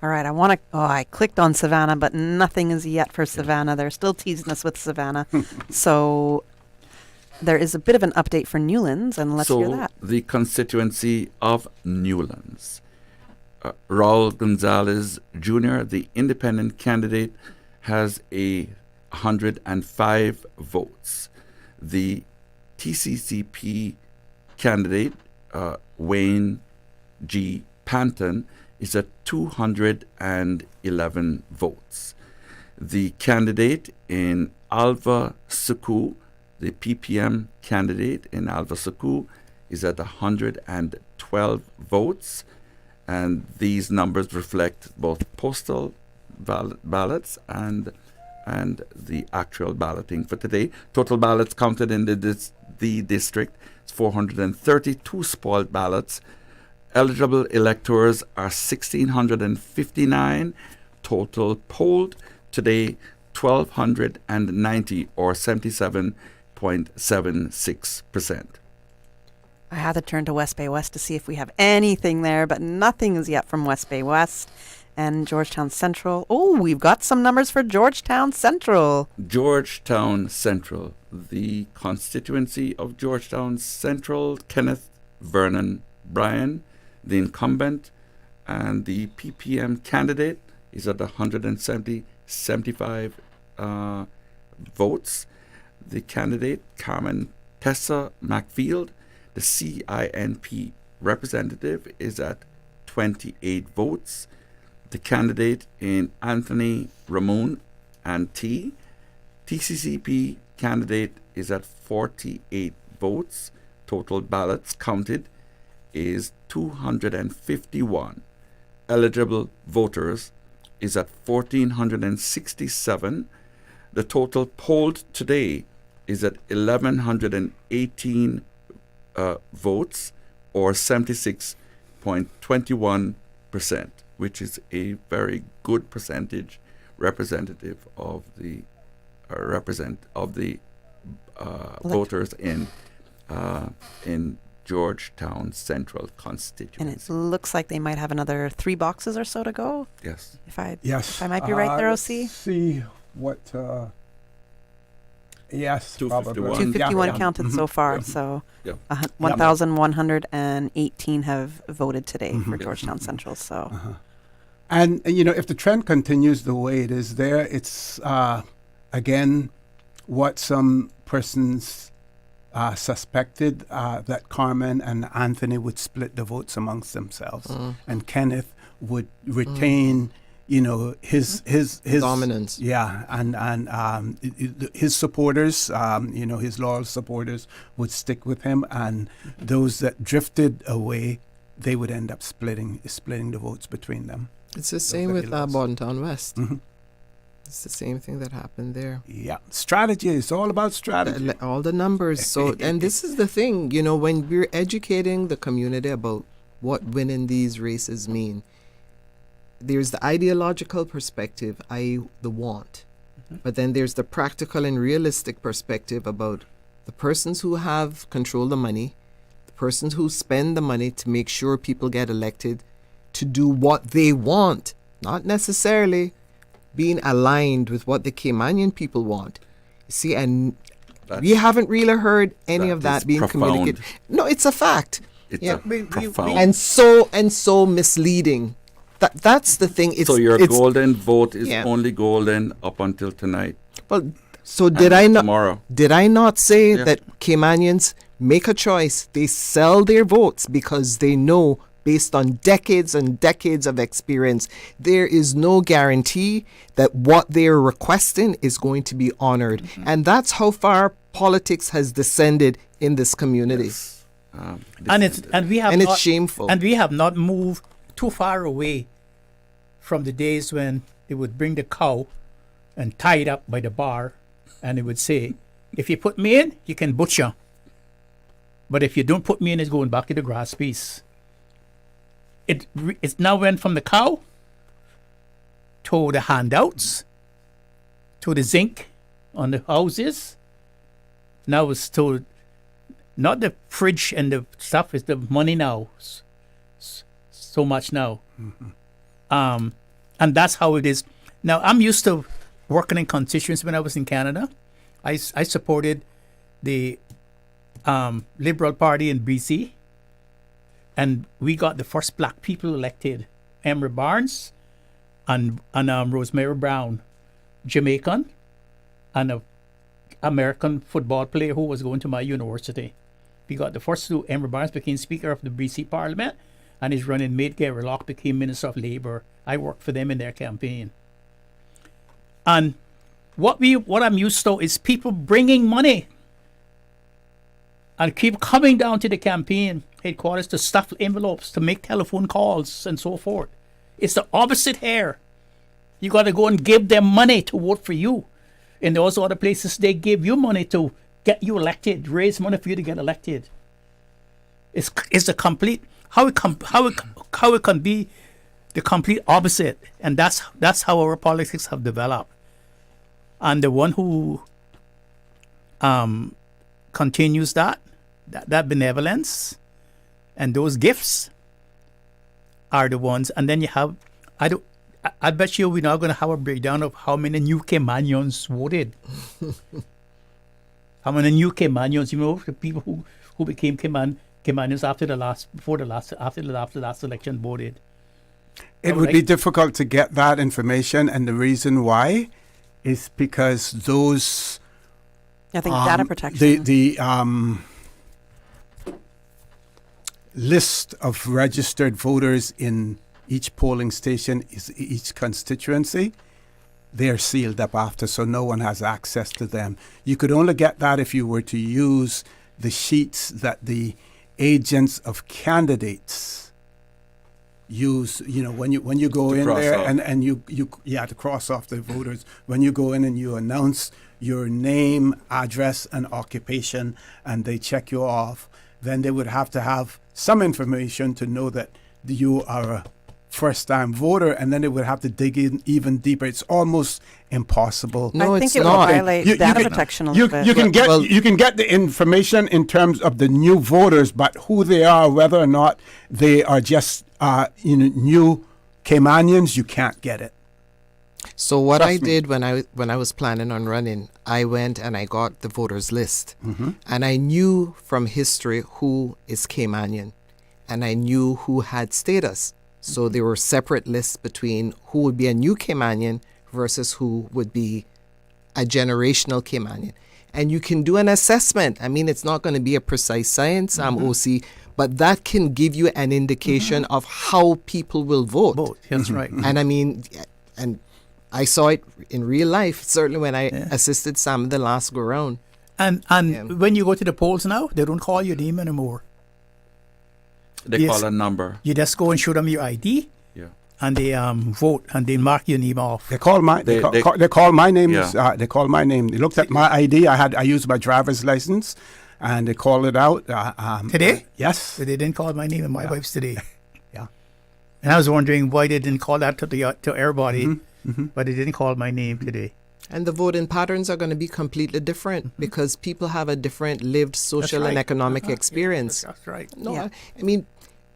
S12: All right, I clicked on Savannah, but nothing is yet for Savannah. They're still teasing us with Savannah. So there is a bit of an update for Newlands, and let's hear that.
S6: The constituency of Newlands. Raul Gonzalez Jr., the independent candidate, has 105 votes. The TCCP candidate, Wayne G. Panton, is at 211 votes. The candidate in Alva Suku, the PPM candidate in Alva Suku, is at 112 votes. And these numbers reflect both postal ballots and and the actual balloting for today. Total ballots counted in the district is 432 spoiled ballots. Eligible electors are 1,659. Total polled today 1,290, or 77.76%.
S12: I had to turn to West Bay West to see if we have anything there, but nothing is yet from West Bay West. And Georgetown Central. Oh, we've got some numbers for Georgetown Central.
S6: Georgetown Central. The constituency of Georgetown Central, Kenneth Vernon Bryan, the incumbent, and the PPM candidate is at 175 votes. The candidate, Carmen Tessa McField, the CINP representative, is at 28 votes. The candidate in Anthony Ramon and TCCP candidate is at 48 votes. Total ballots counted is 251. Eligible voters is at 1,467. The total polled today is at 1,118 votes, or 76.21%, which is a very good percentage representative of the voters in Georgetown Central constituency.
S12: And it looks like they might have another 3 boxes or so to go.
S6: Yes.
S12: If I might be right there, OC.
S2: Let's see what. Yes,
S6: 251.
S12: 251 counted so far. So 1,118 have voted today for Georgetown Central. So.
S2: And if the trend continues the way it is there, it's again what some persons suspected, that Carmen and Anthony would split the votes amongst themselves, and Kenneth would retain, his
S10: dominance.
S2: Yeah, and his supporters, his loyal supporters would stick with him, and those that drifted away, they would end up splitting the votes between them.
S10: It's the same with Bordentown West. It's the same thing that happened there.
S2: Yeah, strategy. It's all about strategy.
S10: All the numbers. So, and this is the thing, when we're educating the community about what winning these races mean, there's the ideological perspective, i.e. the want. But then there's the practical and realistic perspective about the persons who have control the money, the persons who spend the money to make sure people get elected to do what they want, not necessarily being aligned with what the Caymanian people want. You see, and we haven't really heard any of that being communicated. No, it's a fact.
S6: It's profound.
S10: And so misleading. That's the thing.
S6: So your golden vote is only golden up until tonight.
S10: Well, so did I not?
S6: Tomorrow.
S10: Did I not say that Caymanians make a choice? They sell their votes because they know, based on decades and decades of experience, there is no guarantee that what they're requesting is going to be honored. And that's how far politics has descended in this community.
S6: Yes.
S10: It's shameful.
S4: And we have not moved too far away from the days when they would bring the cow and tie it up by the bar, and they would say, if you put me in, you can butcher. But if you don't put me in, it's going back to the grass piece. It's now went from the cow to the handouts, to the zinc on the houses. Now it's to not the fridge and the stuff, it's the money now. So much now. And that's how it is. Now, I'm used to working in constituencies when I was in Canada. I supported the Liberal Party in BC. And we got the first black people elected, Emery Barnes and Rosemary Brown, Jamaican, and an American football player who was going to my university. We got the first two. Emery Barnes became Speaker of the BC Parliament, and his running mate, Gary Locke, became Minister of Labour. I worked for them in their campaign. And what I'm used to is people bringing money and keep coming down to the campaign headquarters to stuff envelopes, to make telephone calls and so forth. It's the opposite here. You got to go and give them money to vote for you. In those other places, they give you money to get you elected, raise money for you to get elected. It's a complete how it can be the complete opposite, and that's how our politics have developed. And the one who continues that benevolence and those gifts are the ones. And then you have I bet you we're not going to have a breakdown of how many new Caymanians voted. How many new Caymanians, the people who became Caymanians after the last election voted.
S2: It would be difficult to get that information, and the reason why is because those
S12: I think data protection.
S2: The list of registered voters in each polling station is each constituency. They're sealed up after, so no one has access to them. You could only get that if you were to use the sheets that the agents of candidates use. When you go in there and you to cross off the voters. When you go in and you announce your name, address, and occupation, and they check you off, then they would have to have some information to know that you are a first-time voter, and then they would have to dig in even deeper. It's almost impossible.
S10: No,
S12: I think
S10: it's
S12: it
S10: not.
S12: will violate data protection a little bit.
S2: You can get the information in terms of the new voters, but who they are, whether or not they are just new Caymanians, you can't get it.
S10: So what
S2: Trust
S10: I
S2: me.
S10: did when I was planning on running, I went and I got the voters list, and I knew from history who is Caymanian, and I knew who had status. So there were separate lists between who would be a new Caymanian versus who would be a generational Caymanian. And you can do an assessment. I mean, it's not going to be a precise science, OC, but that can give you an indication of how people will vote.
S4: That's right.
S10: And I mean, and I saw it in real life, certainly when I assisted Sam the last go round.
S4: And when you go to the polls now, they don't call your name anymore.
S6: They call a number.
S4: You just go and show them your ID, and they vote, and they mark your name off.
S2: They call my
S6: They
S2: call my name.
S6: Yeah.
S2: They call my name. They looked at my ID. I used my driver's license, and they called it out.
S4: Today?
S2: Yes.
S4: They didn't call my name and my wife's today.
S2: Yeah.
S4: And I was wondering why they didn't call that to everybody, but they didn't call my name today.
S10: And the voting patterns are going to be completely different because people have a different lived social and economic experience.
S4: That's right.
S10: No, I mean,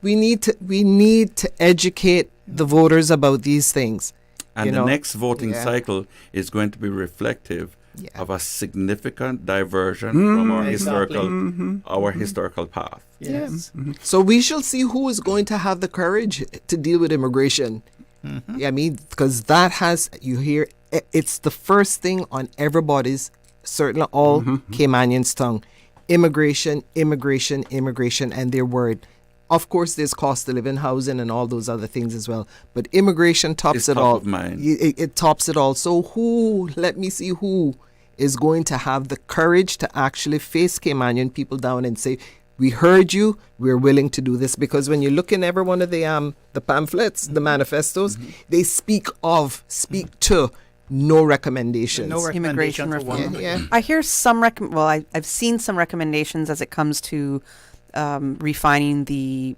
S10: we need to educate the voters about these things.
S6: And the next voting cycle is going to be reflective of a significant diversion from our historical path.
S10: Yes. So we shall see who is going to have the courage to deal with immigration. I mean, because that has, you hear, it's the first thing on everybody's, certainly all Caymanians' tongue. Immigration, immigration, immigration, and they're worried. Of course, there's cost of living, housing, and all those other things as well. But immigration tops it all.
S6: Top of mind.
S10: It tops it all. So let me see who is going to have the courage to actually face Caymanian people down and say, we heard you, we're willing to do this. Because when you look in every one of the pamphlets, the manifestos, they speak to no recommendations.
S4: No
S12: Immigration reform.
S10: Yeah.
S12: I hear some I've seen some recommendations as it comes to refining the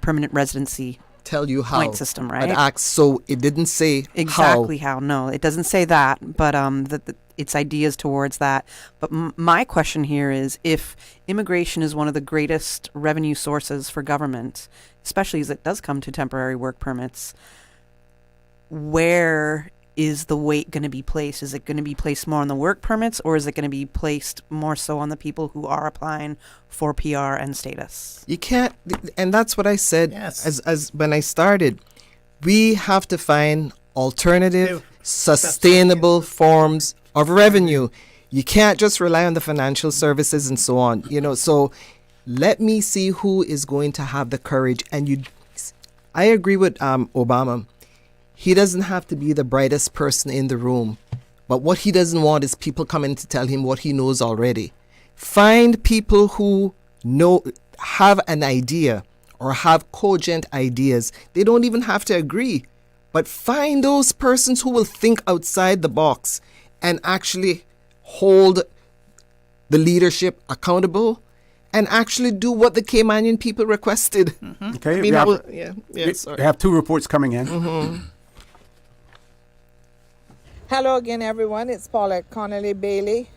S12: permanent residency
S10: tell you how
S12: point system, right?
S10: But so it didn't say
S12: exactly how. No, it doesn't say that, but it's ideas towards that. But my question here is, if immigration is one of the greatest revenue sources for government, especially as it does come to temporary work permits, where is the weight going to be placed? Is it going to be placed more on the work permits, or is it going to be placed more so on the people who are applying for PR and status?
S10: You can't, and that's what I said as when I started. We have to find alternative, sustainable forms of revenue. You can't just rely on the financial services and so on. So let me see who is going to have the courage. And I agree with Obama. He doesn't have to be the brightest person in the room, but what he doesn't want is people coming to tell him what he knows already. Find people who have an idea or have cogent ideas. They don't even have to agree, but find those persons who will think outside the box and actually hold the leadership accountable and actually do what the Caymanian people requested.
S2: Okay,
S10: I mean,
S2: we have two reports coming in.
S20: Hello again, everyone. It's Paulette Connolly Bailey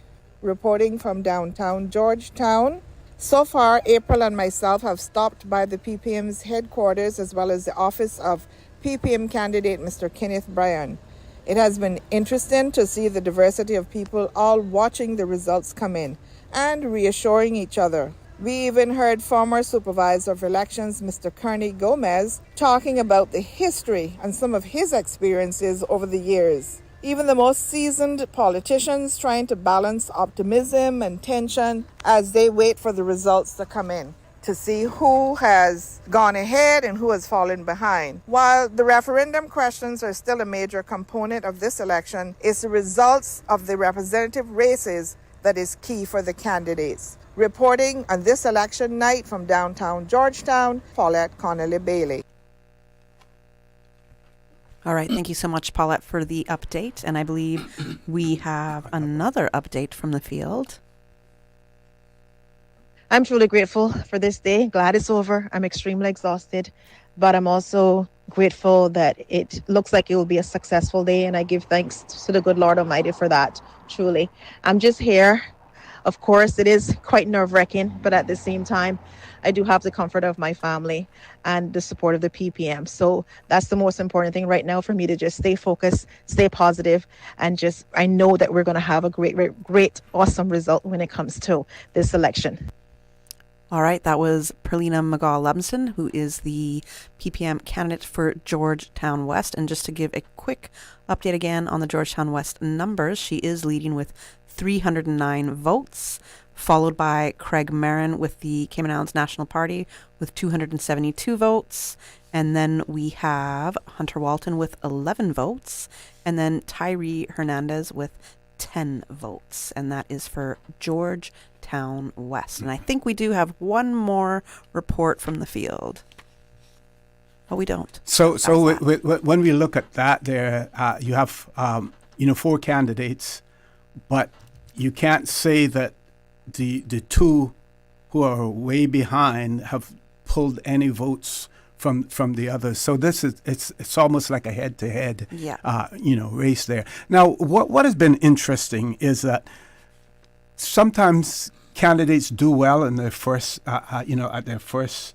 S20: reporting from downtown Georgetown. So far, April and myself have stopped by the PPM's headquarters as well as the office of PPM candidate Mr. Kenneth Bryan. It has been interesting to see the diversity of people all watching the results come in and reassuring each other. We even heard former Supervisor of Elections, Mr. Kearney Gomez, talking about the history and some of his experiences over the years. Even the most seasoned politicians trying to balance optimism and tension as they wait for the results to come in to see who has gone ahead and who has fallen behind. While the referendum questions are still a major component of this election, it's the results of the representative races that is key for the candidates. Reporting on this election night from downtown Georgetown, Paulette Connolly Bailey.
S12: All right, thank you so much, Paulette, for the update. And I believe we have another update from the field.
S21: I'm truly grateful for this day. Glad it's over. I'm extremely exhausted, but I'm also grateful that it looks like it will be a successful day. And I give thanks to the good Lord Almighty for that, truly. I'm just here. Of course, it is quite nerve-wracking, but at the same time, I do have the comfort of my family and the support of the PPM. So that's the most important thing right now for me, to just stay focused, stay positive, and just, I know that we're going to have a great, awesome result when it comes to this election.
S12: All right, that was Perlina McGaw-Levinson, who is the PPM candidate for Georgetown West. And just to give a quick update again on the Georgetown West numbers, she is leading with 309 votes, followed by Craig Marin with the Cayman Islands National Party with 272 votes. And then we have Hunter Walton with 11 votes, and then Tyree Hernandez with 10 votes. And that is for Georgetown West. And I think we do have one more report from the field. Oh, we don't.
S2: So when we look at that, there you have 4 candidates, but you can't say that the two who are way behind have pulled any votes from the others. So this is it's almost like a head-to-head race there. Now, what has been interesting is that sometimes candidates do well in their first at their first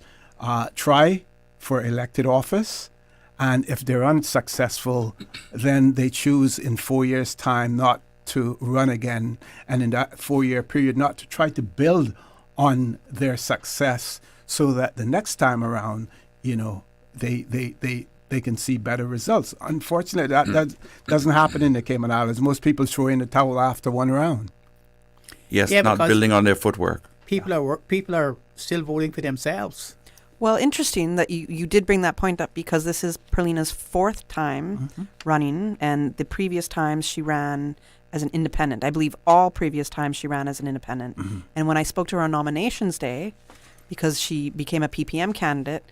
S2: try for elected office, and if they're unsuccessful, then they choose in 4 years' time not to run again, and in that 4-year period not to try to build on their success so that the next time around, they can see better results. Unfortunately, that doesn't happen in the Cayman Islands. Most people throw in the towel after one round.
S6: Yes, not building on their footwork.
S4: People are still voting for themselves.
S12: Well, interesting that you did bring that point up, because this is Perlina's 4th time running, and the previous times she ran as an independent. I believe all previous times she ran as an independent. And when I spoke to her on nominations day, because she became a PPM candidate,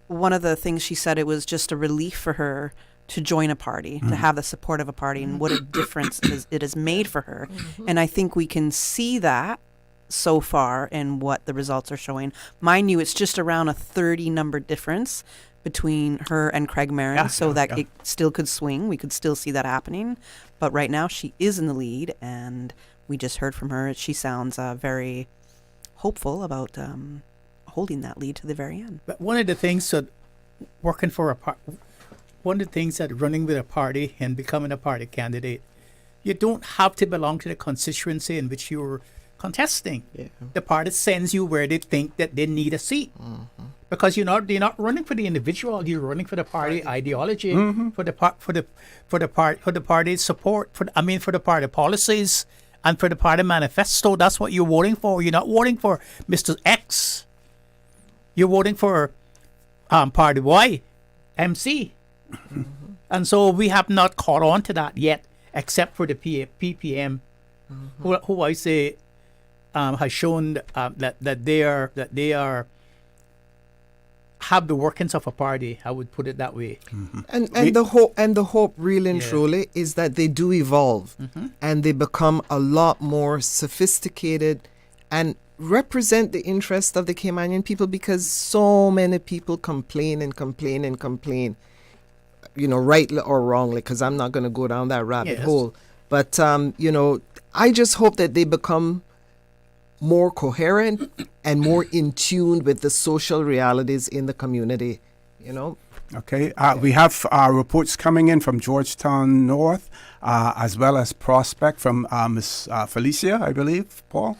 S12: one of the things she said, it was just a relief for her to join a party, to have the support of a party, and what a difference it has made for her. And I think we can see that so far in what the results are showing. Mind you, it's just around a 30 number difference between her and Craig Marin, it still could swing. We could still see that happening. But right now she is in the lead, and we just heard from her. She sounds very hopeful about holding that lead to the very end.
S4: But one of the things that running with a party and becoming a party candidate, you don't have to belong to the constituency in which you're contesting. Yeah. The party sends you where they think that they need a seat. Because you're not running for the individual, you're running for the party ideology, for the party's support, for the party policies, and for the party manifesto. That's what you're voting for. You're not voting for Mr. X. You're voting for Party Y, MC. And so we have not caught on to that yet, except for the PPM, who I say has shown that they are have the workings of a party. I would put it that way.
S10: And the hope really and truly is that they do evolve and they become a lot more sophisticated and represent the interest of the Caymanian people, because so many people complain and complain and complain, rightly or wrongly, because I'm not going to go down that rabbit hole. But, I just hope that they become more coherent and more in tune with the social realities in the community,
S2: Okay, we have reports coming in from Georgetown North, as well as Prospect from Miss Felicia, I believe, Paul.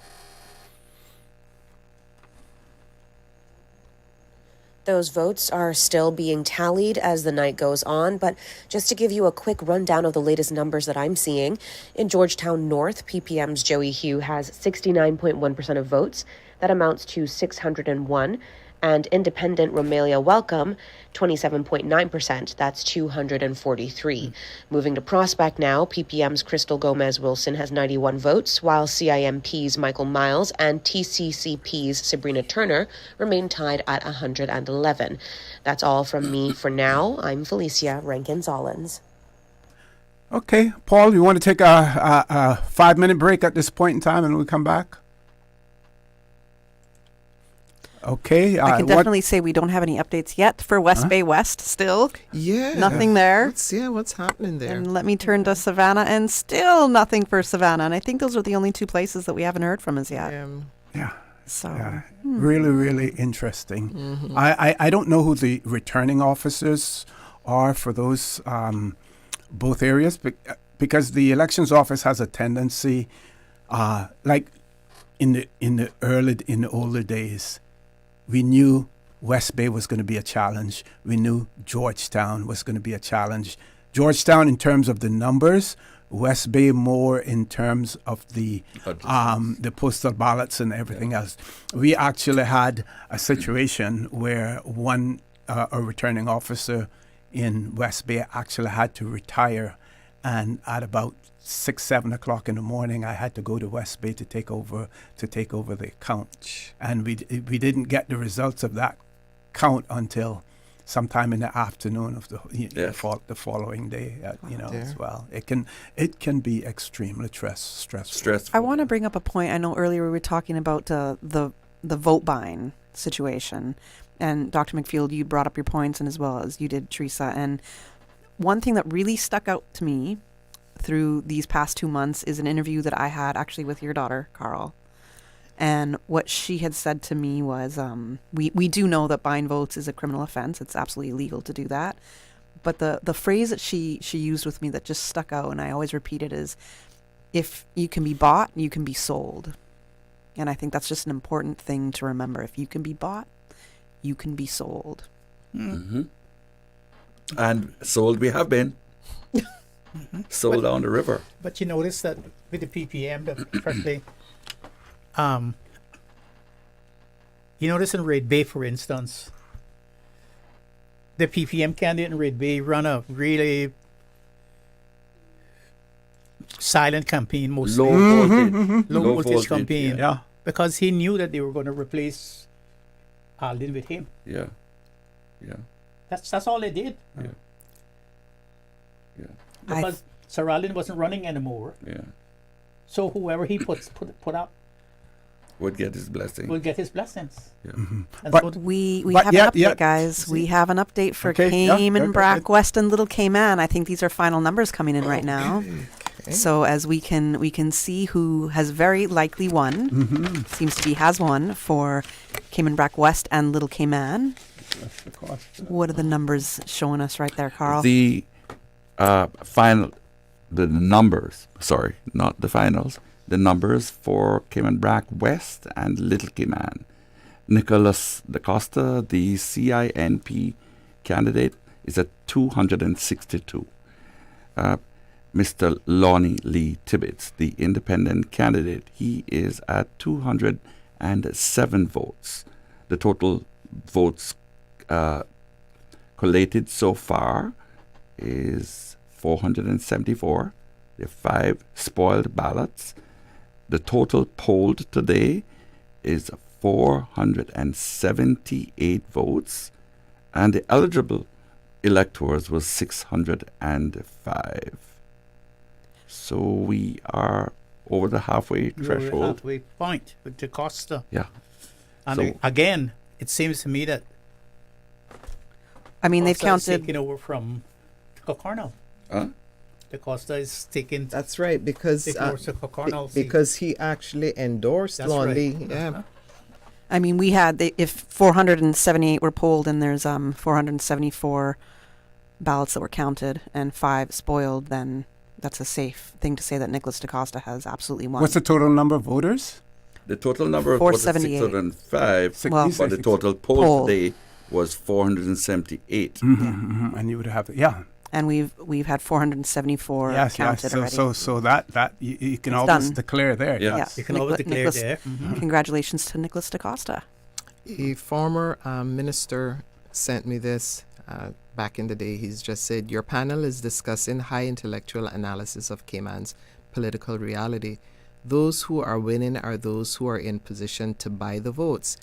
S18: Those votes are still being tallied as the night goes on, but just to give you a quick rundown of the latest numbers that I'm seeing, in Georgetown North, PPM's Joey Hugh has 69.1% of votes. That amounts to 601. And independent Romelia Welcome, 27.9%. That's 243. Moving to Prospect now, PPM's Crystal Gomez Wilson has 91 votes, while CIMP's Michael Miles and TCCP's Sabrina Turner remain tied at 111. That's all from me for now. I'm Felicia Rankin-Zollins.
S2: Okay, Paul, you want to take a 5-minute break at this point in time and we'll come back? Okay.
S12: I can definitely say we don't have any updates yet for West Bay West still.
S10: Yeah.
S12: Nothing there.
S10: What's happening there.
S12: And let me turn to Savannah, and still nothing for Savannah. And I think those are the only two places that we haven't heard from as yet.
S2: Yeah.
S12: So
S2: really, really interesting. I don't know who the returning officers are for those both areas, because the elections office has a tendency, like in the older days, we knew West Bay was going to be a challenge. We knew Georgetown was going to be a challenge. Georgetown in terms of the numbers, West Bay more in terms of the postal ballots and everything else. We actually had a situation where a returning officer in West Bay actually had to retire, and at about 6-7 o'clock in the morning, I had to go to West Bay to take over the count, and we didn't get the results of that count until sometime in the afternoon of the following day. As well, it can be extremely stressful.
S12: I want to bring up a point. I know earlier we were talking about the vote buying situation, and Dr. McField, you brought up your points, and as well as you did, Theresa. And one thing that really stuck out to me through these past 2 months is an interview that I had actually with your daughter, Carl. And what she had said to me was, we do know that buying votes is a criminal offense. It's absolutely illegal to do that. But the phrase that she used with me that just stuck out, and I always repeat it, is, if you can be bought, you can be sold. And I think that's just an important thing to remember. If you can be bought, you can be sold.
S6: And sold we have been. Sold down the river.
S4: But you notice that with the PPM, firstly, you notice in Red Bay, for instance, the PPM candidate in Red Bay run a really silent campaign, mostly low voltage campaign, because he knew that they were going to replace Alden with him.
S6: Yeah.
S4: That's all they did. Because Sir Alden wasn't running anymore.
S6: Yeah.
S4: So whoever he put up
S6: would get his blessing.
S4: Will get his blessings.
S6: Yeah.
S12: But we have an update, guys. We have an update for Cayman, Brack, West, and Little Cayman. I think these are final numbers coming in right now. So as we can see who has very likely won, seems to be has won for Cayman, Brack, West, and Little Cayman. What are the numbers showing us right there, Carl?
S6: The numbers, sorry, not the finals, the numbers for Cayman Brack West and Little Cayman. Nicholas Da Costa, the CINP candidate, is at 262. Mr. Lonnie Lee Tibbetts, the independent candidate, he is at 207 votes. The total votes collated so far is 474. There are 5 spoiled ballots. The total polled today is 478 votes. and the eligible electors was 605. So we are over the halfway threshold.
S4: Halfway point with DaCosta.
S6: Yeah.
S4: And
S6: So-
S4: again, it seems to me that
S12: I mean, they've
S4: Costa is
S12: counted.
S4: taking over from Cocornell.
S6: Huh?
S4: DaCosta is taking.
S10: That's right, because
S4: taking over to Cocornell seat.
S10: because he actually endorsed
S4: That's
S10: Lonley.
S4: right.
S10: Yeah.
S12: I mean, we had if 478 were polled and there's 474 ballots that were counted and 5 spoiled, then that's a safe thing to say that Nicholas DaCosta has absolutely won.
S2: What's the total number of voters?
S6: The total number was
S12: 478.
S6: 605,
S12: Well,
S6: but the total poll today was 478.
S2: And you would have, yeah.
S12: And we've had 474
S2: Yes,
S12: counted
S2: so,
S12: already.
S2: so that you can
S12: It's
S2: always
S12: done.
S2: declare there.
S6: Yeah.
S2: Yes.
S4: You can always declare
S12: Nicholas-
S4: there.
S12: Congratulations to Nicholas DaCosta.
S10: A former minister sent me this back in the day. He's just said, your panel is discussing high intellectual analysis of Cayman's political reality. Those who are winning are those who are in position to buy the votes.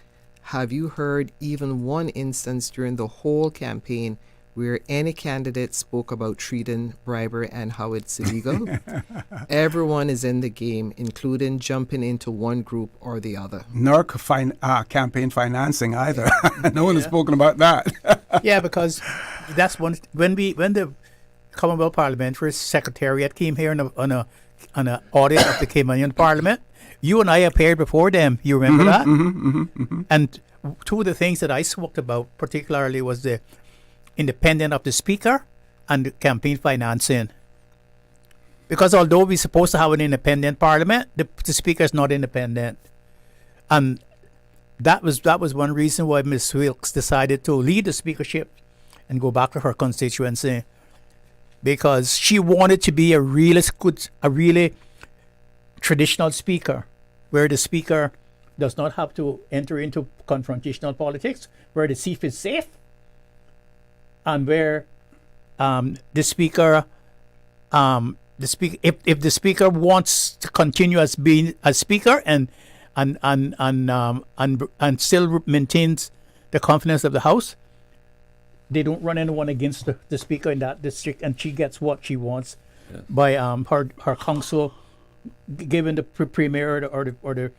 S10: Have you heard even one instance during the whole campaign where any candidate spoke about treating bribery and how it's illegal? Everyone is in the game, including jumping into one group or the other.
S2: Nor campaign financing either. No one has spoken about that.
S4: Yeah, because that's when the Commonwealth Parliamentary Secretariat came here on a audit of the Caymanian Parliament. You and I appeared before them. You remember that? And two of the things that I spoke about particularly was the independence of the Speaker and the campaign financing. Because although we're supposed to have an independent Parliament, the Speaker is not independent. And that was one reason why Ms. Wilkes decided to leave the speakership and go back to her constituency, because she wanted to be a really traditional speaker, where the speaker does not have to enter into confrontational politics, where the seat is safe, and where the speaker, if the speaker wants to continue as being a speaker and still maintains the confidence of the House, they don't run anyone against the speaker in that district, and she gets what she wants by her council giving the premier or the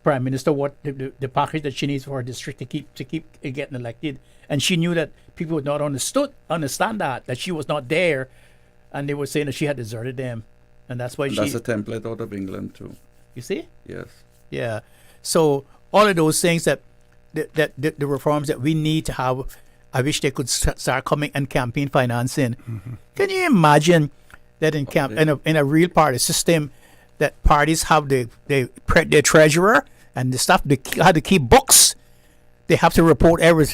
S4: prime minister what the package that she needs for her district to keep getting elected. And she knew that people would not understand that she was not there, and they were saying that she had deserted them, and that's why
S6: That's a template out of England too.
S4: You see?
S6: Yes.
S4: Yeah. So all of those things that the reforms that we need to have, I wish they could start coming and campaign financing. Can you imagine that in a real party system, that parties have their treasurer and the stuff, they have to keep books. They have to report every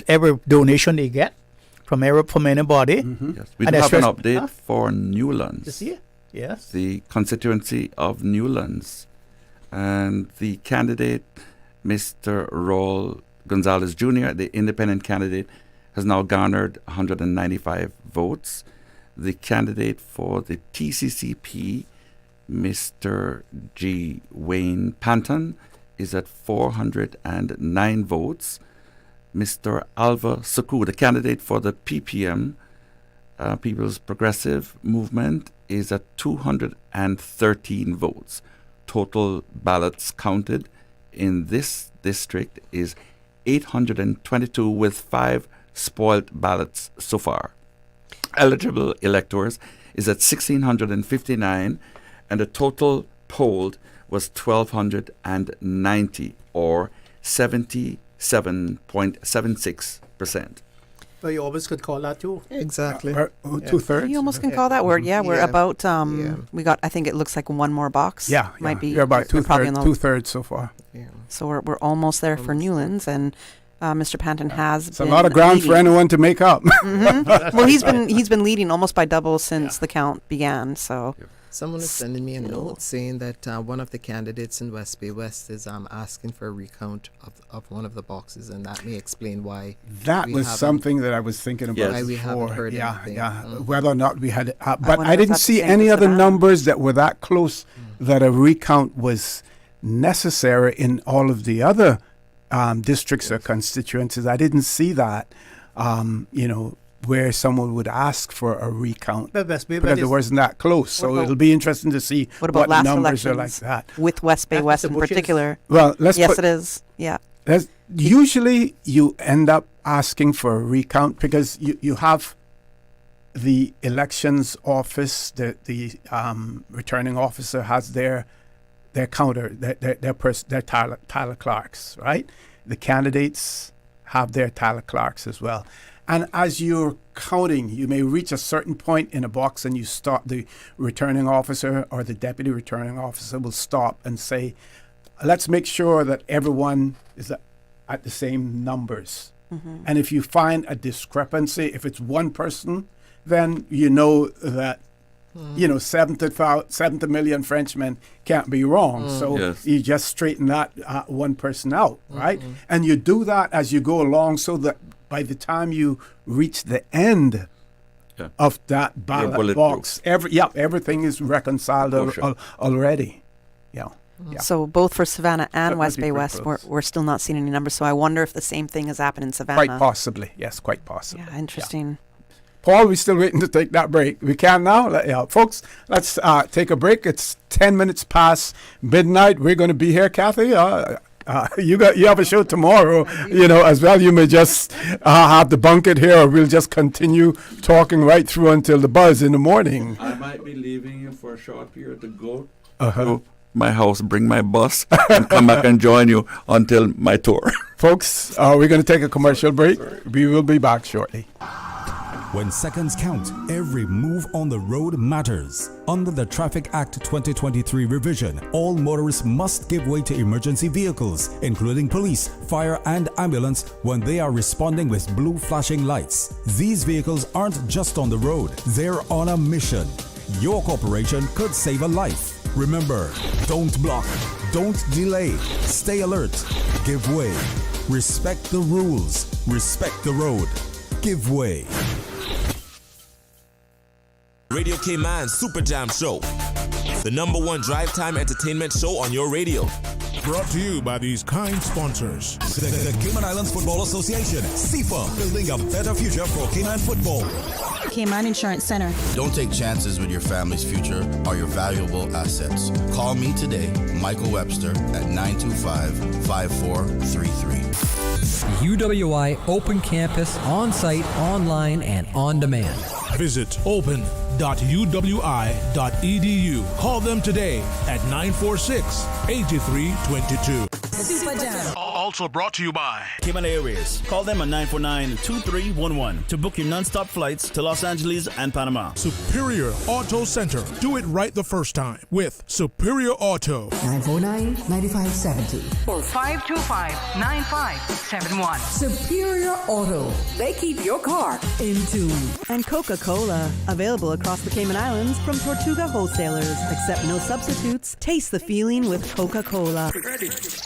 S4: donation they get from anybody.
S6: Yes. We do have an update for Newlands.
S4: You see? Yes.
S6: The constituency of Newlands. And the candidate, Mr. Raul Gonzalez Jr., the independent candidate, has now garnered 195 votes. The candidate for the TCCP, Mr. G. Wayne Panton, is at 409 votes. Mr. Alva Suku, the candidate for the PPM, People's Progressive Movement, is at 213 votes. Total ballots counted in this district is 822, with 5 spoiled ballots so far. Eligible electors is at 1,659, and the total polled was 1,290, or 77.76%.
S4: But you always could call that too.
S10: Exactly.
S2: 2/3.
S12: You almost can call that word. Yeah, we're about. We got. I think it looks like one more box. Might be.
S2: You're about
S12: you're probably in the-
S2: two-thirds so far.
S12: So we're almost there for Newlands, and Mr. Panton has.
S2: It's a lot of ground for anyone to make up.
S12: Well, he's been leading almost by double since the count began. So.
S10: Someone is sending me a note saying that one of the candidates in West Bay West is asking for a recount of one of the boxes, and that may explain why.
S2: That was something that I was thinking about
S10: Why we haven't
S2: before.
S10: heard
S2: Yeah,
S10: anything.
S2: yeah. Whether or not we had, but
S12: wonder
S2: I
S12: if
S2: didn't
S12: that's the
S2: see
S12: same
S2: any
S12: as
S2: other
S12: that.
S2: numbers that were that close that a recount was necessary in all of the other districts or constituencies. I didn't see that. where someone would ask for a recount.
S4: But West Bay,
S2: because it wasn't that close. So it'll be interesting to see what
S12: last
S2: numbers are like
S12: elections
S2: that.
S12: with West Bay West in particular?
S2: Well,
S12: yes, it is. Yeah.
S2: Usually you end up asking for a recount because you have the elections office, the returning officer has their counter, their tally clerks, right? The candidates have their tally clerks as well. And as you're counting, you may reach a certain point in a box and you stop. The returning officer or the deputy returning officer will stop and say, let's make sure that everyone is at the same numbers.
S12: Mm-hmm.
S2: And if you find a discrepancy, if it's one person, then you know that 70 million Frenchmen can't be wrong. So you just straighten that one person out, right? And you do that as you go along so that by the time you reach the end of that ballot box, everything is reconciled already. Yeah.
S12: So both for Savannah and West Bay West, we're still not seeing any numbers. So I wonder if the same thing has happened in Savannah.
S2: Quite possibly. Yes, quite possibly.
S12: Yeah, interesting.
S2: Yeah. Paul, we're still waiting to take that break. We can now. Folks, let's take a break. It's 10 minutes past midnight. We're going to be here. Kathy, you have a show tomorrow, as well. You may just have the bunket here, or we'll just continue talking right through until the buzz in the morning.
S6: I might be leaving you for a short period to go to my house, bring my bus, and come back and join you until my tour.
S2: Folks, we're going to take a commercial break. We will be back shortly.
S5: When seconds count, every move on the road matters. Under the Traffic Act 2023 revision, all motorists must give way to emergency vehicles, including police, fire, and ambulance, when they are responding with blue flashing lights. These vehicles aren't just on the road, they're on a mission. Your corporation could save a life. Remember, don't block, don't delay, stay alert, give way. Respect the rules, respect the road, give way.
S3: Radio Cayman Super Jam Show, the #1 drive time entertainment show on your radio.
S22: Brought to you by these kind sponsors.
S3: The Cayman Islands Football Association, CIFA, building a better future for Cayman football.
S23: Cayman Insurance Center.
S24: Don't take chances with your family's future or your valuable assets. Call me today, Michael Webster, at 925-5433.
S25: UWI Open Campus, on-site, online, and on demand.
S22: Visit open.uwi.edu. Call them today at 946-8322.
S23: Super Jam.
S22: Also brought to you by
S26: Cayman Airways. Call them at 949-2311 to book your non-stop flights to Los Angeles and Panama.
S22: Superior Auto Center. Do it right the first time with Superior Auto.
S23: 949-9570
S27: or 525-9571.
S23: Superior Auto. They keep your car in tune.
S28: And Coca-Cola. Available across the Cayman Islands from Tortuga wholesalers. Accept no substitutes. Taste the feeling with Coca-Cola.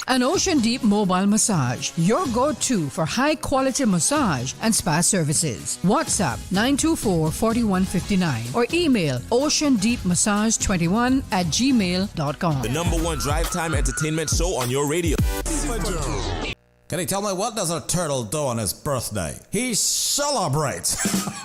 S29: An Ocean Deep Mobile Massage, your go-to for high-quality massage and spa services. WhatsApp 924-4159 or email oceandeepmassage21@gmail.com.
S3: The #1 drive time entertainment show on your radio.
S30: Can you tell me what does a turtle do on his birthday? He celebrates.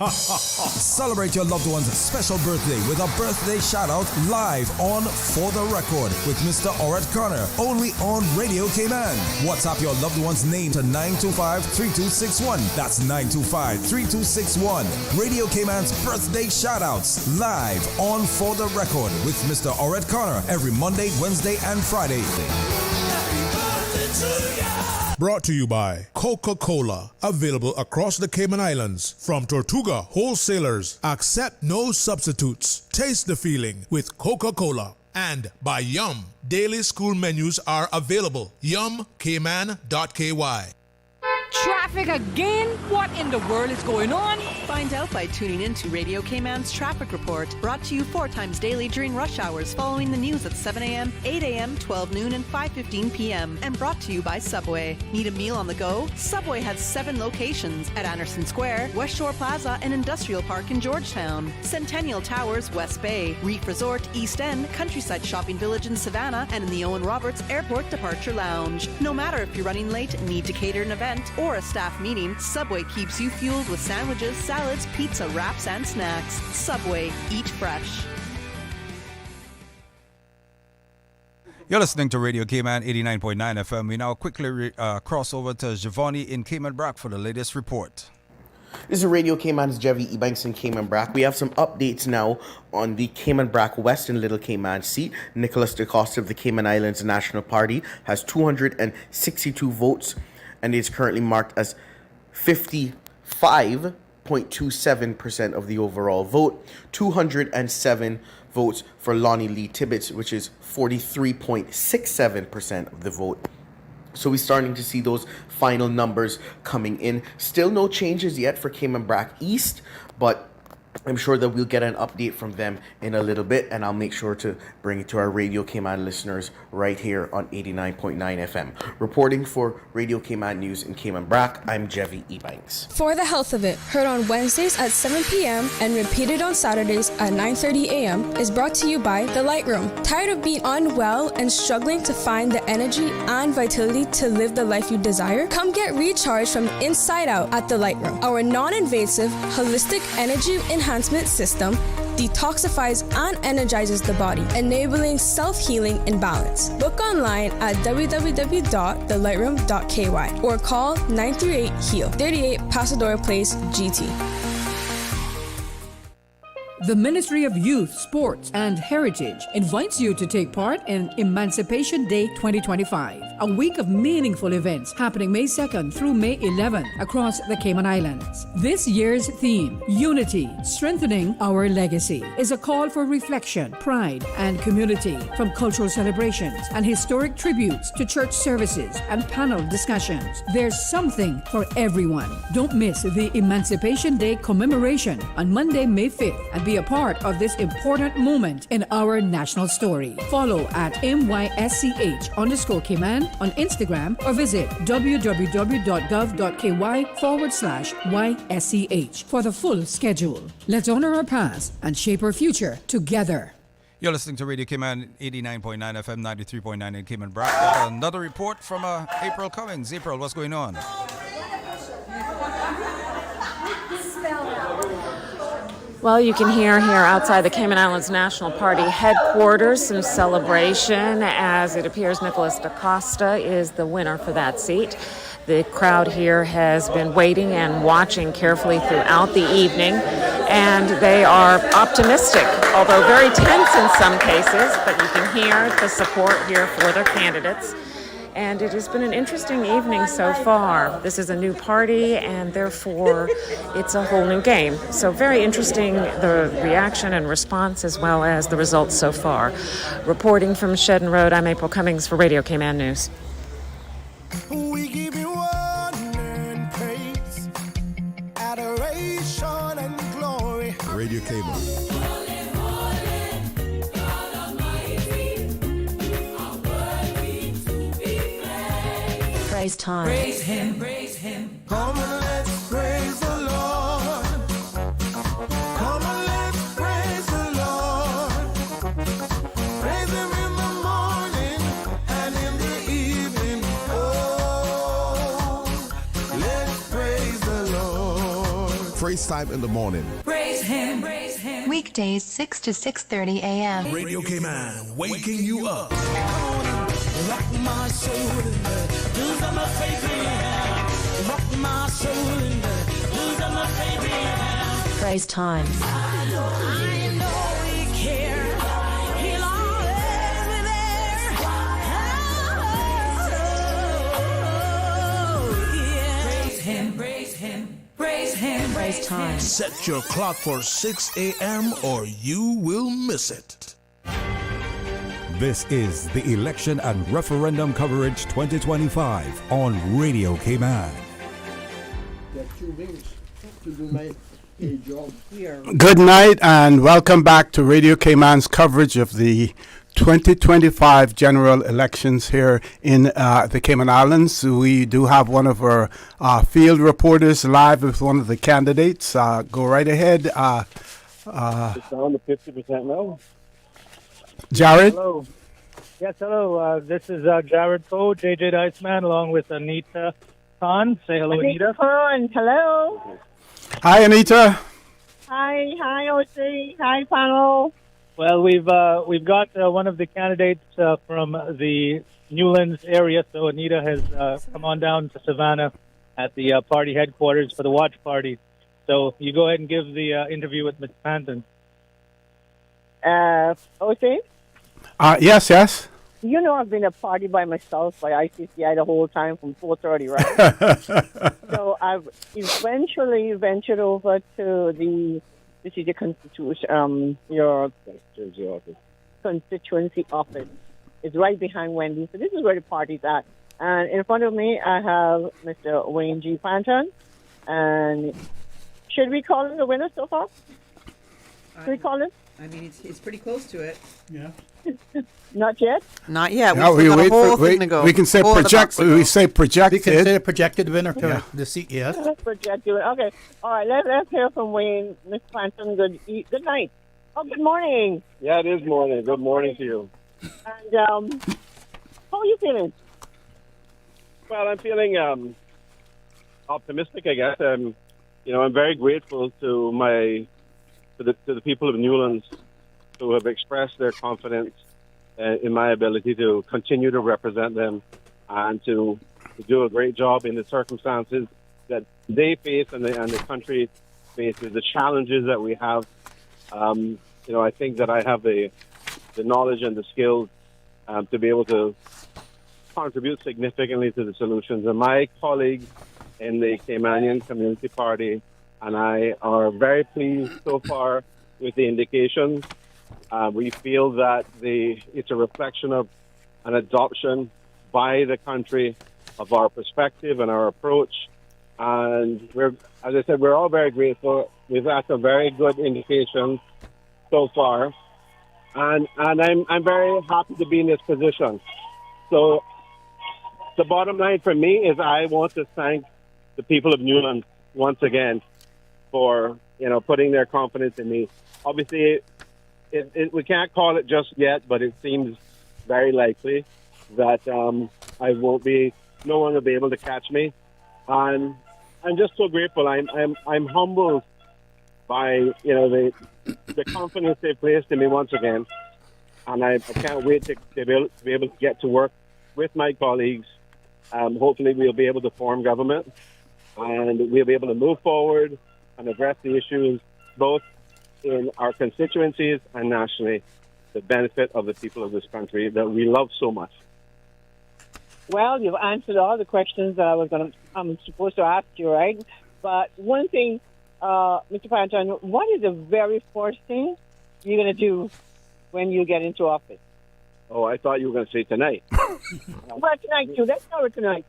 S5: Celebrate your loved one's special birthday with a birthday shout-out live on For the Record with Mr. Orrett Connor, only on Radio Cayman. WhatsApp your loved one's name to 925-3261. That's 925-3261. Radio Cayman's birthday shout-outs live on For the Record with Mr. Orrett Connor every Monday, Wednesday, and Friday.
S22: Brought to you by Coca-Cola. Available across the Cayman Islands. From Tortuga wholesalers. Accept no substitutes. Taste the feeling with Coca-Cola. And by Yum. Daily school menus are available. YumCayman.ky.
S29: Traffic again? What in the world is going on?
S28: Find out by tuning in to Radio Cayman's Traffic Report, brought to you 4 times daily during rush hours following the news at 7 a.m., 8 a.m., 12 noon, and 5:15 p.m. And brought to you by Subway. Need a meal on the go? Subway has 7 locations at Anderson Square, West Shore Plaza, and Industrial Park in Georgetown, Centennial Towers, West Bay, Reef Resort, East End, Countryside Shopping Village in Savannah, and in the Owen Roberts Airport Departure Lounge. No matter if you're running late, need to cater an event, or a staff meeting, Subway keeps you fueled with sandwiches, salads, pizza, wraps, and snacks. Subway, eat fresh.
S1: You're listening to Radio Cayman 89.9 FM. We now quickly cross over to Giovanni in Cayman Brac for the latest report.
S7: This is Radio Cayman's Jevy Ebanks in Cayman Brac. We have some updates now on the Cayman Brac West and Little Cayman seat. Nicholas DaCosta of the Cayman Islands National Party has 262 votes and is currently marked as 55.27% of the overall vote. 207 votes for Lonnie Lee Tibbetts, which is 43.67% of the vote. So we're starting to see those final numbers coming in. Still no changes yet for Cayman Brac East, but I'm sure that we'll get an update from them in a little bit, and I'll make sure to bring it to our Radio Cayman listeners right here on 89.9 FM. Reporting for Radio Cayman News in Cayman Brac, I'm Jevy Ebanks.
S8: For the Health of It, heard on Wednesdays at 7 p.m. and repeated on Saturdays at 9:30 a.m. is brought to you by The Light Room. Tired of being unwell and struggling to find the energy and vitality to live the life you desire? Come get recharged from the inside out at The Light Room. Our non-invasive, holistic energy enhancement system detoxifies and energizes the body, enabling self-healing and balance. Book online at www.thelightroom.ky or call 938-HEAL, 38 Pasadora Place, GT.
S29: The Ministry of Youth, Sports and Heritage invites you to take part in Emancipation Day 2025, a week of meaningful events happening May 2nd through May 11th across the Cayman Islands. This year's theme, Unity, Strengthening Our Legacy, is a call for reflection, pride, and community, from cultural celebrations and historic tributes to church services and panel discussions. There's something for everyone. Don't miss the Emancipation Day commemoration on Monday, May 5th, and be a part of this important moment in our national story. Follow at MYSCH_Cayman on Instagram or visit www.gov.ky/YSCH for the full schedule. Let's honor our past and shape our future together.
S1: You're listening to Radio Cayman 89.9 FM, 93.9 in Cayman Brac. Another report from April Cummings. April, what's going on?
S9: Well, you can hear here outside the Cayman Islands National Party headquarters some celebration as it appears Nicholas DaCosta is the winner for that seat. The crowd here has been waiting and watching carefully throughout the evening, and they are optimistic, although very tense in some cases, but you can hear the support here for their candidates. And it has been an interesting evening so far. This is a new party, and therefore it's a whole new game. So very interesting, the reaction and response, as well as the results so far. Reporting from Shedden Road, I'm April Cummings for Radio Cayman News.
S11: We give you honor and praise, adoration and glory.
S13: Radio Cayman.
S9: Praise time.
S11: Praise him, praise him. Come and let's praise the Lord. Come and let's praise the Lord. Praise him in the morning and in the evening. Oh, let's praise the Lord.
S13: Praise time in the morning.
S11: Praise him, praise him.
S14: Weekdays 6 to 6:30 a.m.
S13: Radio Cayman, waking you up.
S11: Rock my soul in the blues of my faith in rock my soul in the blues of my faith in
S9: Praise time.
S11: I know he cares. He'll always be there. Oh, yeah. Praise him, praise him, praise him.
S9: Praise time.
S13: Set your clock for 6 a.m. or you will miss it.
S5: This is the Election and Referendum Coverage 2025 on Radio Cayman.
S2: Good night and welcome back to Radio Cayman's coverage of the 2025 general elections here in the Cayman Islands. We do have one of our field reporters live with one of the candidates. Go right ahead.
S15: It's down to 50% now.
S2: Jared?
S15: Hello. Yes, hello. This is Jared Poe, JJ the Iceman, along with Anita
S4: Khan. Say hello, Anita.
S10: Hello.
S2: Hi, Anita.
S10: Hi, OC. Hi, panel.
S4: Well, we've got one of the candidates from the Newlands area, so Anita has come on down to Savannah at the party headquarters for the watch party. So you go ahead and give the interview with Ms. Panton.
S10: OC?
S2: Yes.
S10: You know I've been a party by myself by ICCI the whole time from 4:30, right? So I've eventually ventured over to the constitution, your constituency office. It's right behind Wendy's. So this is where the party's at. And in front of me, I have Mr. Wayne G. Panton. And should we call him the winner so far? Should we call him?
S12: I mean, it's pretty close to it.
S10: Yeah. Not yet?
S12: Not yet.
S2: No, we wait for we can say project. We say projected.
S16: We can say projected winner for the seat. Yes.
S10: Projected. Okay. All right. Let's hear from Wayne. Ms. Panton. Good night. Oh, good morning.
S15: Yeah, it is morning. Good morning to you.
S10: And how are you feeling?
S15: Well, I'm feeling optimistic, I guess. I'm very grateful to the people of Newlands who have expressed their confidence in my ability to continue to represent them and to do a great job in the circumstances that they face and the country faces, the challenges that we have. I think that I have the knowledge and the skills to be able to contribute significantly to the solutions. And my colleagues in the Caymanian Community Party and I are very pleased so far with the indications. We feel that it's a reflection of an adoption by the country of our perspective and our approach. And as I said, we're all very grateful. We've had some very good indications so far. And I'm very happy to be in this position. So the bottom line for me is I want to thank the people of Newlands once again for putting their confidence in me. Obviously, we can't call it just yet, but it seems very likely that no one will be able to catch me. And I'm just so grateful. I'm humbled by the confidence they placed in me once again, and I can't wait to be able to get to work with my colleagues. Hopefully, we'll be able to form government, and we'll be able to move forward and address the issues both in our constituencies and nationally, the benefit of the people of this country that we love so much.
S10: Well, you've answered all the questions that I'm supposed to ask you, right? But one thing, Mr. Panton, what is the very first thing you're going to do when you get into office?
S15: Oh, I thought you were going to say tonight.
S10: Well, tonight too. Let's cover tonight.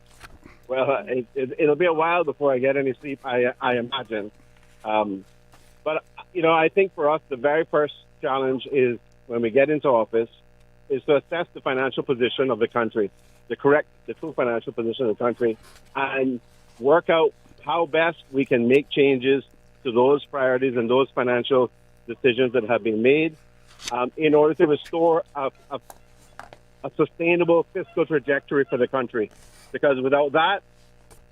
S15: Well, it'll be a while before I get any sleep, I imagine. But I think for us, the very first challenge is when we get into office is to assess the financial position of the country, the true financial position of the country, and work out how best we can make changes to those priorities and those financial decisions that have been made in order to restore a sustainable fiscal trajectory for the country. Because without that,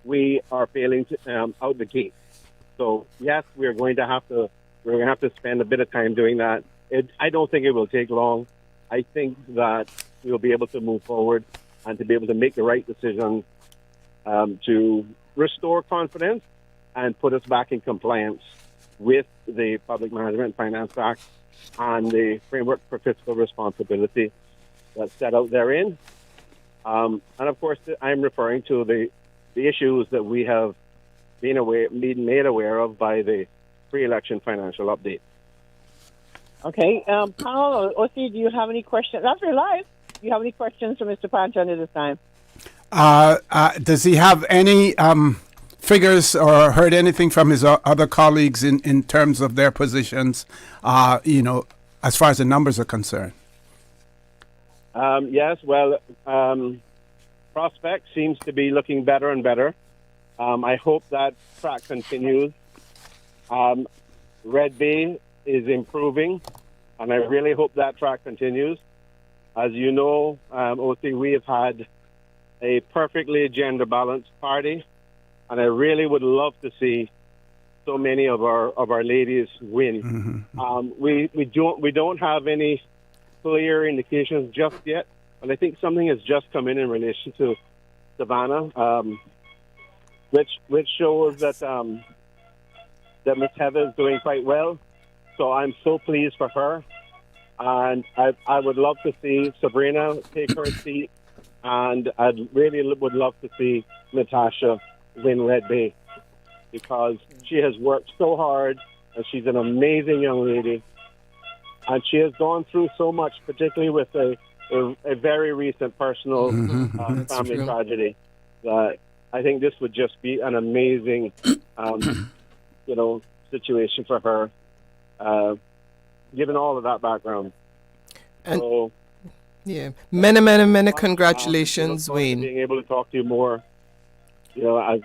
S15: we are failing out the gate. So yes, we're going to have to spend a bit of time doing that. I don't think it will take long. I think that we'll be able to move forward and to be able to make the right decisions to restore confidence and put us back in compliance with the Public Management and Finance Act and the framework for fiscal responsibility that's set out therein. And of course, I'm referring to the issues that we have been made aware of by the pre-election financial update.
S10: Okay. Paul or OC, do you have any questions? After live, do you have any questions for Mr. Panton at this time?
S2: Does he have any figures or heard anything from his other colleagues in terms of their positions, as far as the numbers are concerned?
S15: Yes, well, prospect seems to be looking better and better. I hope that track continues. Red Bay is improving, and I really hope that track continues. As you know, OC, we have had a perfectly gender-balanced party. and I really would love to see so many of our ladies win. We don't have any clear indications just yet, but I think something has just come in relation to Savannah, which shows that that Miss Heather is doing quite well. So I'm so pleased for her, and I would love to see Sabrina take her seat, and I really would love to see Natasha win Red Bay, because she has worked so hard, and she's an amazing young lady, and she has gone through so much, particularly with a very recent personal family tragedy, that I think this would just be an amazing, situation for her, given all of that background.
S6: And
S15: so,
S6: many congratulations,
S15: I look forward to
S6: Wayne.
S15: being able to talk to you more, as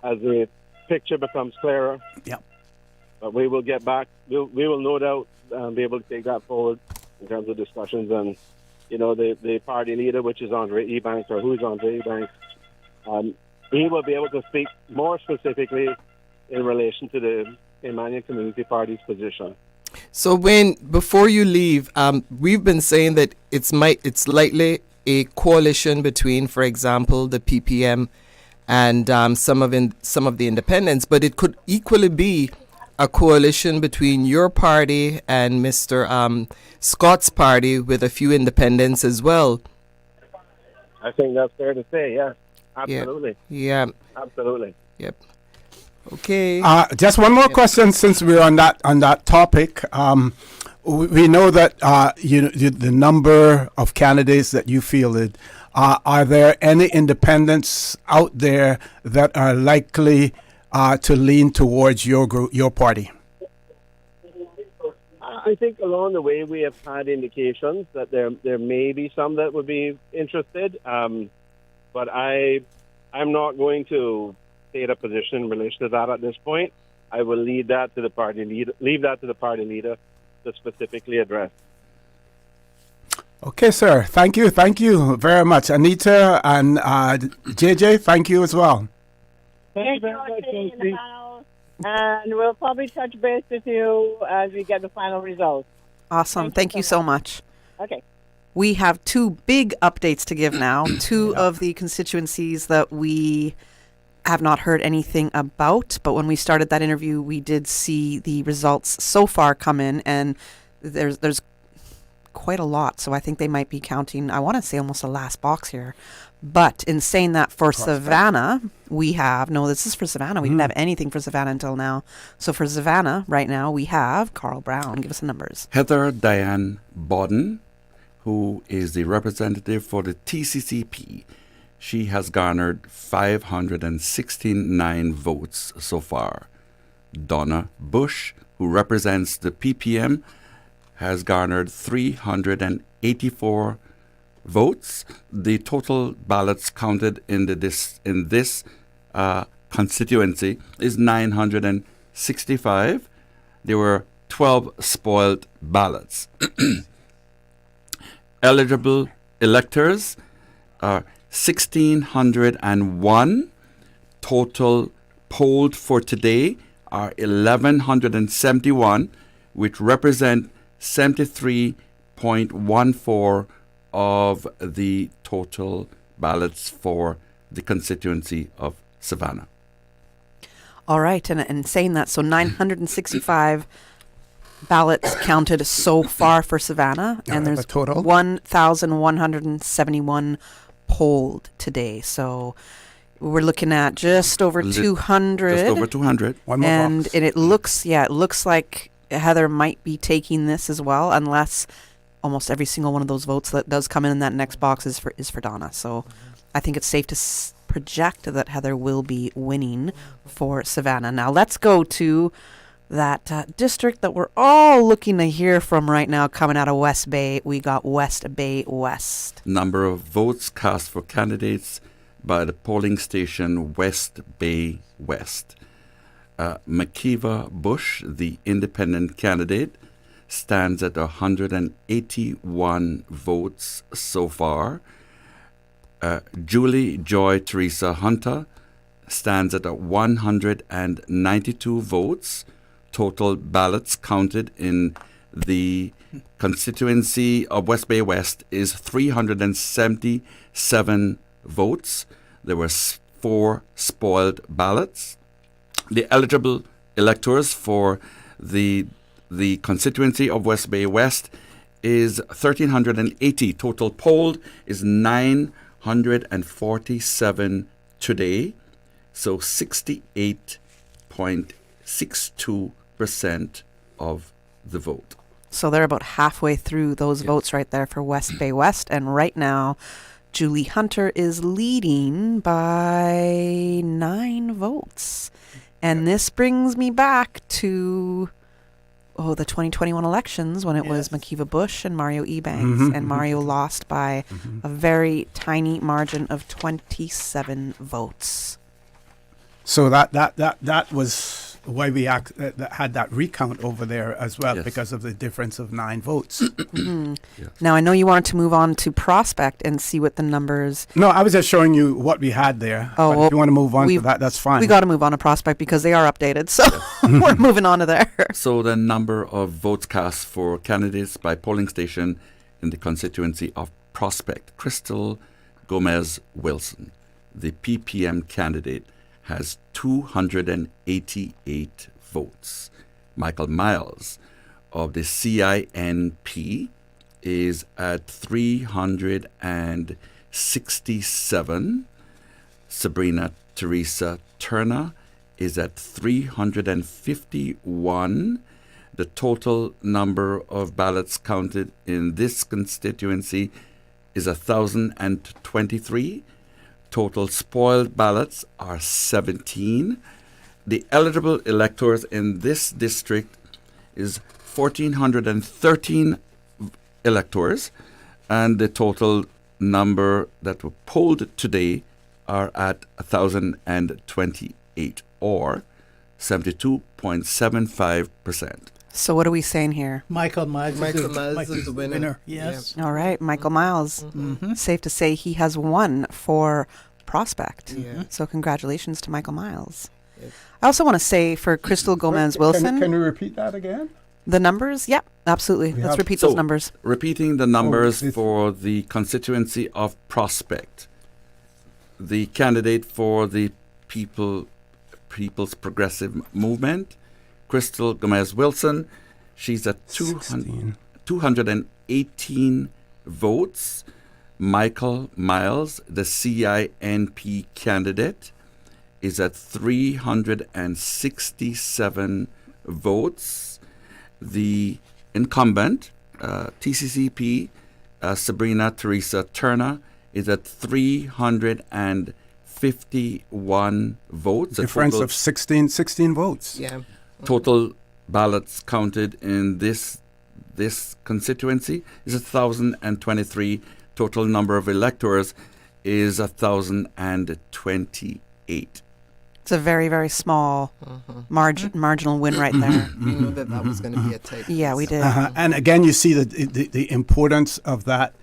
S15: the picture becomes clearer.
S2: Yep.
S15: But we will get back. We will no doubt be able to take that forward in terms of discussions. And, the party leader, which is Andre Ebanks, or who's Andre Ebanks, he will be able to speak more specifically in relation to the Caymanian Community Party's position.
S6: So, Wayne, before you leave, we've been saying that it's likely a coalition between, for example, the PPM and some of the independents, but it could equally be a coalition between your party and Mr. Scott's party, with a few independents as well.
S15: I think that's fair to say, yes. Absolutely.
S6: Yeah.
S15: Absolutely.
S6: Yep. Okay.
S2: Just one more question, since we're on that topic. We know that the number of candidates that you fielded. Are there any independents out there that are likely to lean towards your group, your party?
S15: I think along the way we have had indications that there may be some that would be interested, but I'm not going to state a position in relation to that at this point. I will leave that to the party leader to specifically address.
S2: Okay, sir. Thank you very much, Anita and JJ. Thank you as well.
S10: Thank you very much, Casey. And we'll probably touch base with you as we get the final results.
S28: Awesome. Thank you so much.
S10: Okay.
S28: We have two big updates to give now. Two of the constituencies that we have not heard anything about, but when we started that interview, we did see the results so far come in, and there's quite a lot. So I think they might be counting, I want to say, almost a last box here. But in saying that, for Savannah, this is for Savannah. We didn't have anything for Savannah until now. So for Savannah, right now, we have Carl Brown. Give us the numbers.
S17: Heather Diane Bodden, who is the representative for the TCCP. She has garnered 569 votes so far. Donna Bush, who represents the PPM, has garnered 384 votes. The total ballots counted in this constituency is 965. There were 12 spoiled ballots. Eligible electors are 1,601. Total polled for today are 1,171, which represent 73.14 of the total ballots for the constituency of Savannah.
S28: All right, and saying that, so 965 ballots counted so far for Savannah, and there's
S2: total
S28: 1,171 polled today. So we're looking at just over 200.
S17: Just over 200.
S2: One more
S28: and
S2: box.
S28: it looks like Heather might be taking this as well, unless almost every single one of those votes that does come in that next box is for Donna. So I think it's safe to project that Heather will be winning for Savannah. Now let's go to that district that we're all looking to hear from right now coming out of West Bay. We got West Bay West.
S17: Number of votes cast for candidates by the polling station West Bay West. McKeeva Bush, the independent candidate, stands at 181 votes so far. Julie Joy Theresa Hunter stands at 192 votes. Total ballots counted in the constituency of West Bay West is 377 votes. There were 4 spoiled ballots. The eligible electors for the constituency of West Bay West is 1,380. Total polled is 947 today, so 68.62% of the vote.
S3: So they're about halfway through those votes right there for West Bay West. And right now, Julie Hunter is leading by 9 votes. And this brings me back to, the 2021 elections when it was McKeeva Bush and Mario Ebanks. And Mario lost by a very tiny margin of 27 votes.
S2: So that was why we had that recount over there as well, because of the difference of 9 votes.
S3: Now, I know you wanted to move on to Prospect and see what the numbers...
S2: No, I was just showing you what we had there.
S3: Oh,
S2: but if you want to move on to that, that's fine.
S3: We got to move on to Prospect because they are updated, so we're moving on to there.
S17: So the number of votes cast for candidates by polling station in the constituency of Prospect, Crystal Gomez Wilson, the PPM candidate, has 288 votes. Michael Miles of the CINP is at 367. Sabrina Theresa Turner is at 351. The total number of ballots counted in this constituency is 1,023. Total spoiled ballots are 17. The eligible electors in this district is 1,413 electors, and the total number that were polled today are at 1,028, or 72.75%.
S3: So what are we saying here?
S16: Michael Miles
S12: is the winner.
S16: Yes.
S3: All right, Michael Miles. Safe to say he has won for Prospect. So congratulations to Michael Miles. I also want to say for Crystal Gomez Wilson.
S2: Can you repeat that again?
S3: The numbers? Yep, absolutely. Let's repeat those numbers.
S17: Repeating the numbers for the constituency of Prospect. The candidate for the People's Progressive Movement, Crystal Gomez Wilson, she's at 218 votes. Michael Miles, the CINP candidate, is at 367 votes. The incumbent, TCCP, Sabrina Theresa Turner, is at 351 votes.
S2: Difference of 16 votes.
S6: Yeah.
S17: Total ballots counted in this constituency is 1,023. Total number of electors is 1,028.
S3: It's a very, very small marginal win right there.
S6: We knew that was going to be a tight.
S3: Yeah, we did.
S2: And again, you see the importance of that,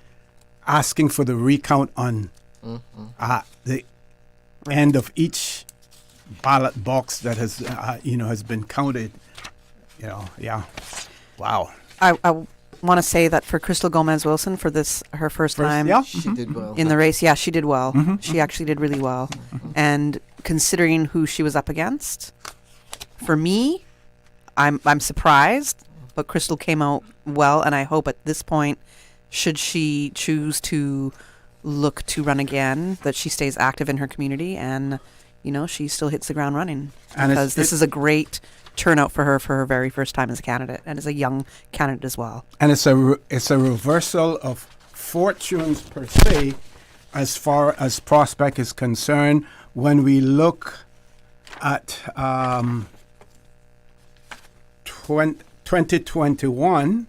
S2: asking for the recount on the end of each ballot box that has been counted. Wow.
S3: I want to say that for Crystal Gomez Wilson, for her first time
S6: she did well
S3: in the race. Yeah, she did well. She actually did really well. And considering who she was up against, for me, I'm surprised, but Crystal came out well, and I hope at this point, should she choose to look to run again, that she stays active in her community and she still hits the ground running, because this is a great turnout for her very first time as a candidate, and as a young candidate as well.
S2: And it's a reversal of fortunes per se, as far as Prospect is concerned. When we look at 2021,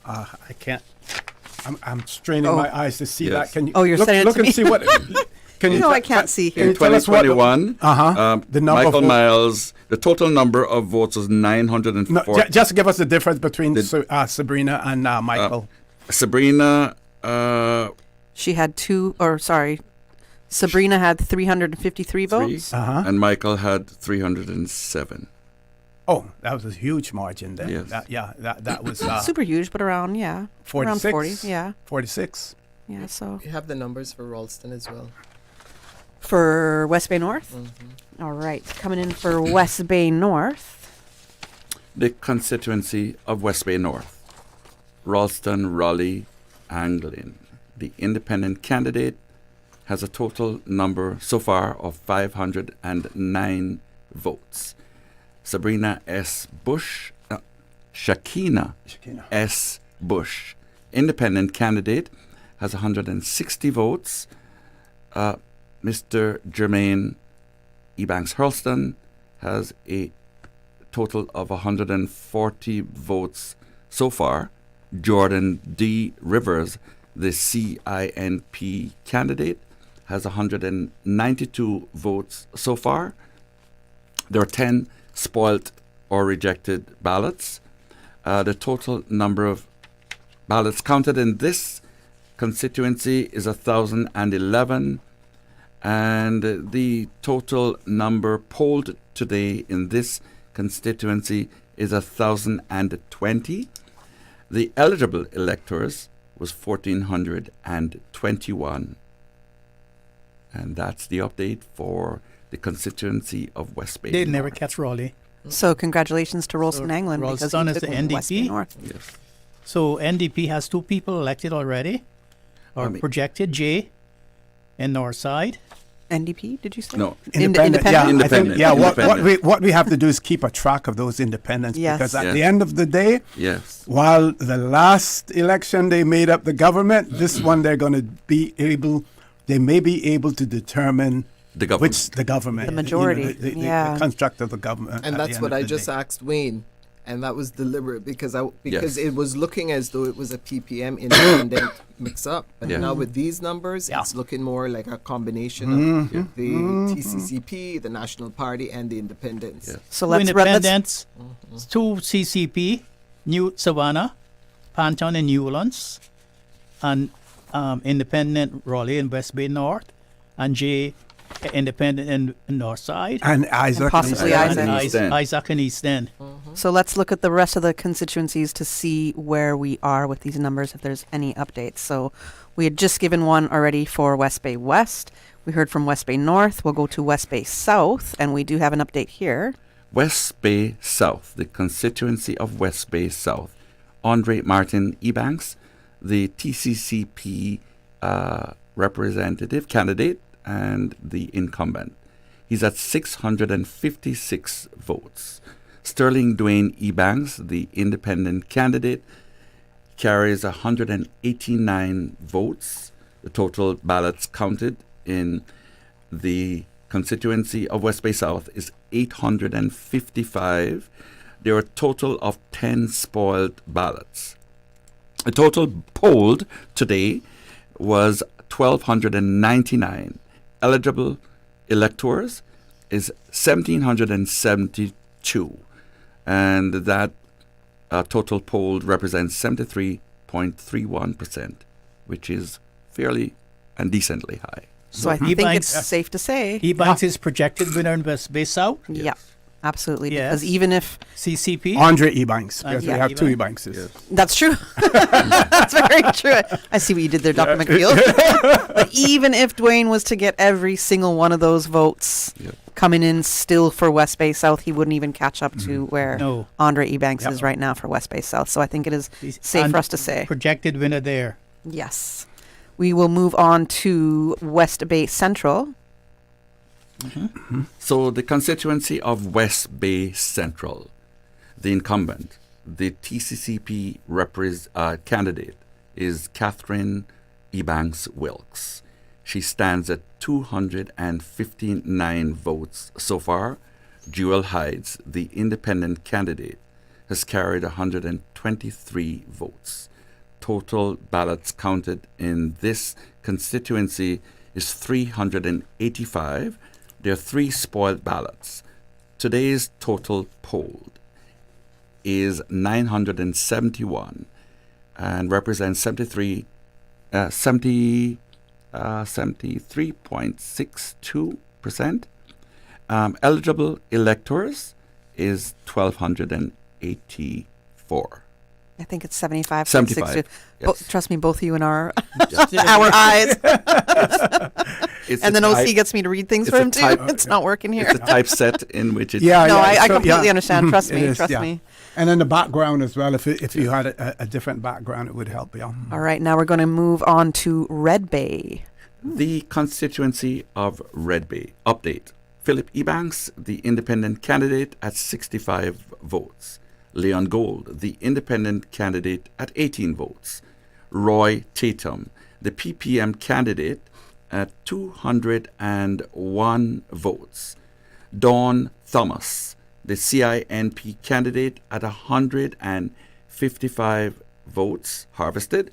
S2: I can't. I'm straining my eyes to see that. Can you?
S3: Oh, you're saying
S2: look
S3: it to
S2: and
S3: me.
S2: See what? Can you?
S3: I can't see here.
S17: In 2021,
S2: the number
S17: Michael Miles, the total number of votes was 904.
S2: No, just give us the difference between Sabrina and Michael.
S17: Sabrina,
S3: she had Sabrina had 353 votes.
S17: And Michael had 307.
S2: Oh, that was a huge margin then.
S17: Yes.
S2: That was
S3: Super huge, but around, around 40,
S2: 46.
S3: Yeah, so.
S6: You have the numbers for Ralston as well.
S3: For West Bay North? All right, coming in for West Bay North.
S17: The constituency of West Bay North. Ralston, Raleigh, Anglin. The independent candidate has a total number so far of 509 votes. Sabrina S. Bush, Shakina S. Bush, independent candidate, has 160 votes. Mr. Jermaine Ebanks Hurlston has a total of 140 votes so far. Jordan D. Rivers, the CINP candidate, has 192 votes so far. There are 10 spoilt or rejected ballots. The total number of ballots counted in this constituency is 1,011, and the total number polled today in this constituency is 1,020. The eligible electors was 1,421. And that's the update for the constituency of West Bay.
S16: They'd never catch Raleigh.
S3: So congratulations to Ralston Anglin because he
S16: Ralston is
S3: took
S16: the
S3: over West Bay
S16: NDP.
S3: North.
S17: Yes.
S16: So NDP has 2 people elected already, or projected. Jay in Northside.
S3: NDP, did you say?
S17: No.
S2: Independent.
S3: Independent?
S2: Yeah,
S17: Independent.
S2: I think,
S17: Independent.
S2: what we have to do is keep a track of those independents
S3: Yes.
S2: because at
S17: Yes.
S2: the end of the day,
S17: Yes.
S2: while the last election they made up the government, this one they may be able to determine
S17: The government.
S2: which the government,
S3: The majority,
S2: the
S3: yeah.
S2: construct of the government.
S6: And
S2: at
S6: that's
S2: the end
S6: what
S2: of
S6: I
S2: the
S6: just
S2: day.
S6: asked Wayne, and that was deliberate because
S17: Yes.
S6: it was looking as though it was a PPM independent mix-up, but
S17: Yeah.
S6: now with these numbers,
S2: Yeah.
S6: it's looking more like a combination of the TCCP, the National Party, and the Independents.
S17: Yes.
S3: So
S16: 2
S3: let's
S16: independents, 2 CCP, New Savannah, Panton and Newlands, and independent Raleigh in West Bay North, and Jay independent in Northside,
S2: And Isaac.
S3: And possibly
S2: Isaac.
S3: Isaac.
S17: East End.
S16: Isaac and East End.
S3: So let's look at the rest of the constituencies to see where we are with these numbers, if there's any updates. So we had just given one already for West Bay West. We heard from West Bay North. We'll go to West Bay South, and we do have an update here.
S17: West Bay South, the constituency of West Bay South. Andre Martin Ebanks, the TCCP representative candidate and the incumbent. He's at 656 votes. Sterling Dwayne Ebanks, the independent candidate, carries 189 votes. The total ballots counted in the constituency of West Bay South is 855. There are a total of 10 spoiled ballots. The total polled today was 1,299. Eligible electors is 1,772. And that total polled represents 73.31%, which is fairly and decently high.
S3: So I think it's safe to say.
S16: Ebanks is projected winner in West Bay South.
S3: Yeah, absolutely.
S16: Yes.
S3: Because even if
S16: CCP.
S2: Andre Ebanks, because
S3: yeah.
S2: we have 2 Ebankses.
S3: that's true, that's very true. I see what you did there, Dr. McField. But even if Dwayne was to get every single one of those votes coming in still for West Bay South, he wouldn't even catch up to where
S16: No.
S3: Andre Ebanks is right now for West Bay South. So I think it is safe
S16: And
S3: for us to say.
S16: Projected winner there.
S3: Yes. We will move on to West Bay Central.
S17: So the constituency of West Bay Central, the incumbent, the TCCP candidate is Catherine Ebanks Wilkes. She stands at 259 votes so far. Jewel Hides, the independent candidate, has carried 123 votes. Total ballots counted in this constituency is 385. There are 3 spoiled ballots. Today's total polled is 971 and represents 70 73.62%. Eligible electors is 1,284.
S3: I think it's 75.
S17: 75, yes.
S3: Trust me, both of you and our
S17: Yes.
S3: our eyes.
S17: It's
S3: And
S17: a
S3: then OC
S17: type-
S3: gets me to read things
S17: it's
S3: for
S17: a
S3: him too.
S17: type-
S3: It's not working here.
S17: It's a typeset in which it's...
S3: No, I
S2: so,
S3: completely
S2: yeah.
S3: understand. Trust
S2: It
S3: me.
S2: is,
S3: Trust
S2: yeah.
S3: me.
S2: And then the background as well. If you had a different background, it would help you.
S3: All right, now we're going to move on to Red Bay.
S17: The constituency of Red Bay. Update. Philip Ebanks, the independent candidate, at 65 votes. Leon Gold, the independent candidate, at 18 votes. Roy Tatum, the PPM candidate, at 201 votes. Dawn Thomas, the CINP candidate, at 155 votes harvested.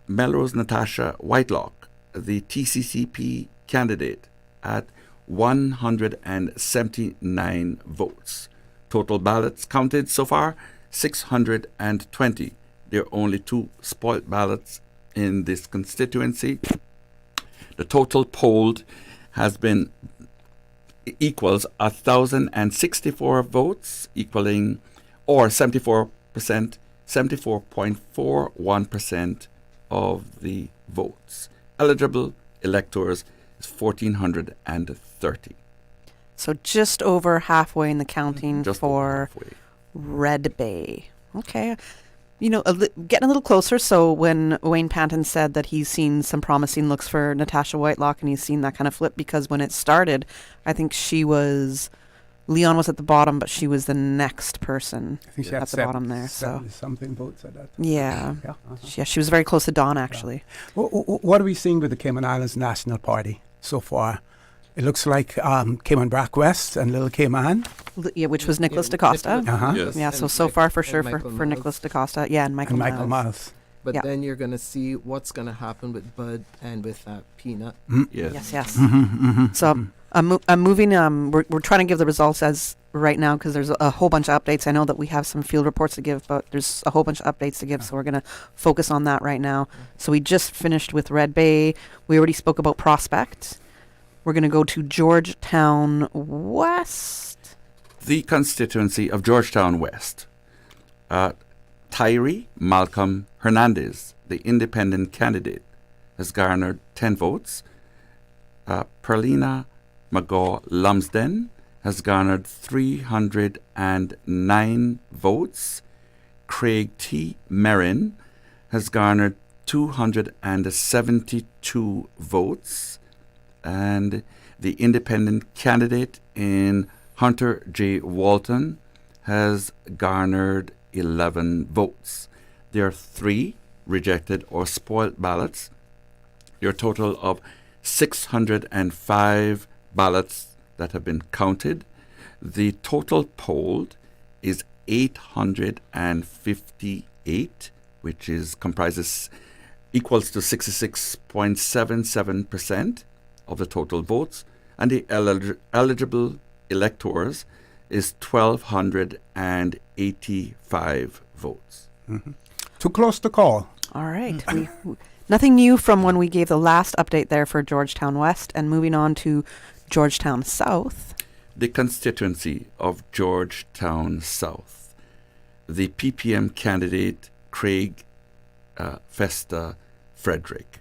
S17: Melrose Natasha Whitelock, the TCCP candidate, at 179 votes. Total ballots counted so far, 620. There are only 2 spoilt ballots in this constituency. The total polled has been equals 1,064 votes, equaling or 74.41% of the votes. Eligible electors is 1,430.
S3: So just over halfway in the counting
S17: Just
S3: for Red Bay. Okay. You know, getting a little closer. So when Wayne Panton said that he's seen some promising looks for Natasha Whitelock and he's seen that kind of flip, because when it started, I think Leon was at the bottom, but she was the next person
S2: I think she
S3: at
S2: had
S3: the bottom there. So
S2: something votes at that.
S3: yeah,
S2: Yeah.
S3: yeah, she was very close to Dawn actually.
S2: What are we seeing with the Cayman Islands National Party so far? It looks like Cayman Brac West and Little Cayman.
S3: Yeah, which was Nicholas DaCosta.
S2: Uh-huh.
S17: Yes.
S3: Yeah, so far for sure for Nicholas DaCosta. Yeah, and Michael
S2: Miles.
S6: But
S3: Yeah.
S6: then you're going to see what's going to happen with Bud and with Peanut.
S17: Yes.
S3: Yes.
S2: Mm-hmm.
S3: So I'm moving. We're trying to give the results as right now because there's a whole bunch of updates. I know that we have some field reports to give, but there's a whole bunch of updates to give. So we're going to focus on that right now. So we just finished with Red Bay. We already spoke about Prospect. We're going to go to Georgetown West.
S17: The constituency of Georgetown West. Tyree Malcolm Hernandez, the independent candidate, has garnered 10 votes. Perlina McGaw Lumsden has garnered 309 votes. Craig T. Merrin has garnered 272 votes. And the independent candidate in Hunter J. Walton has garnered 11 votes. There are 3 rejected or spoiled ballots. There are a total of 605 ballots that have been counted. The total polled is 858, which equals to 66.77% of the total votes, and the eligible electors is 1,285 votes.
S2: Mm-hmm. Too close to call.
S3: All right. Nothing new from when we gave the last update there for Georgetown West, and moving on to Georgetown South.
S17: The constituency of Georgetown South. The PPM candidate Craig Festa Frederick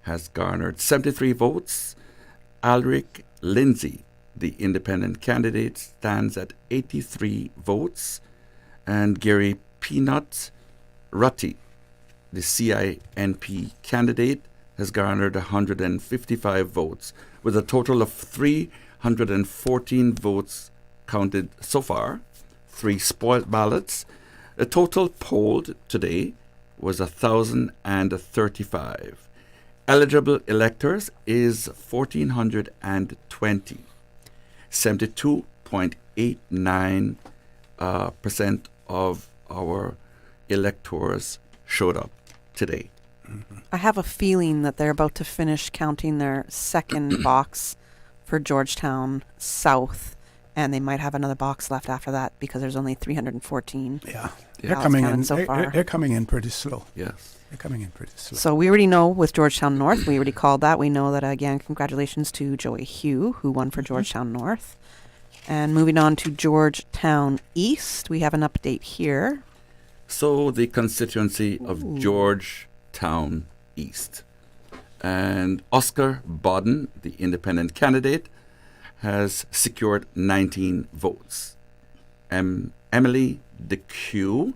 S17: has garnered 73 votes. Alric Lindsay, the independent candidate, stands at 83 votes. And Gary Peanut Rutty, the CINP candidate, has garnered 155 votes, with a total of 314 votes counted so far, 3 spoiled ballots. The total polled today was 1,035. Eligible electors is 1,420. 72.89% of our electors showed up today.
S3: I have a feeling that they're about to finish counting their second box for Georgetown South, and they might have another box left after that because there's only 314.
S2: Yeah. They're
S3: Dallas
S2: coming
S3: Cannon
S2: in.
S3: so far.
S2: They're coming in pretty slow.
S17: Yes.
S2: They're coming in pretty slow.
S3: So we already know with Georgetown North, we already called that. We know that, again, congratulations to Joey Hugh, who won for Georgetown North. And moving on to Georgetown East, we have an update here.
S17: So the constituency of Georgetown East. And Oscar Bodden, the independent candidate, has secured 19 votes. Emily DeCue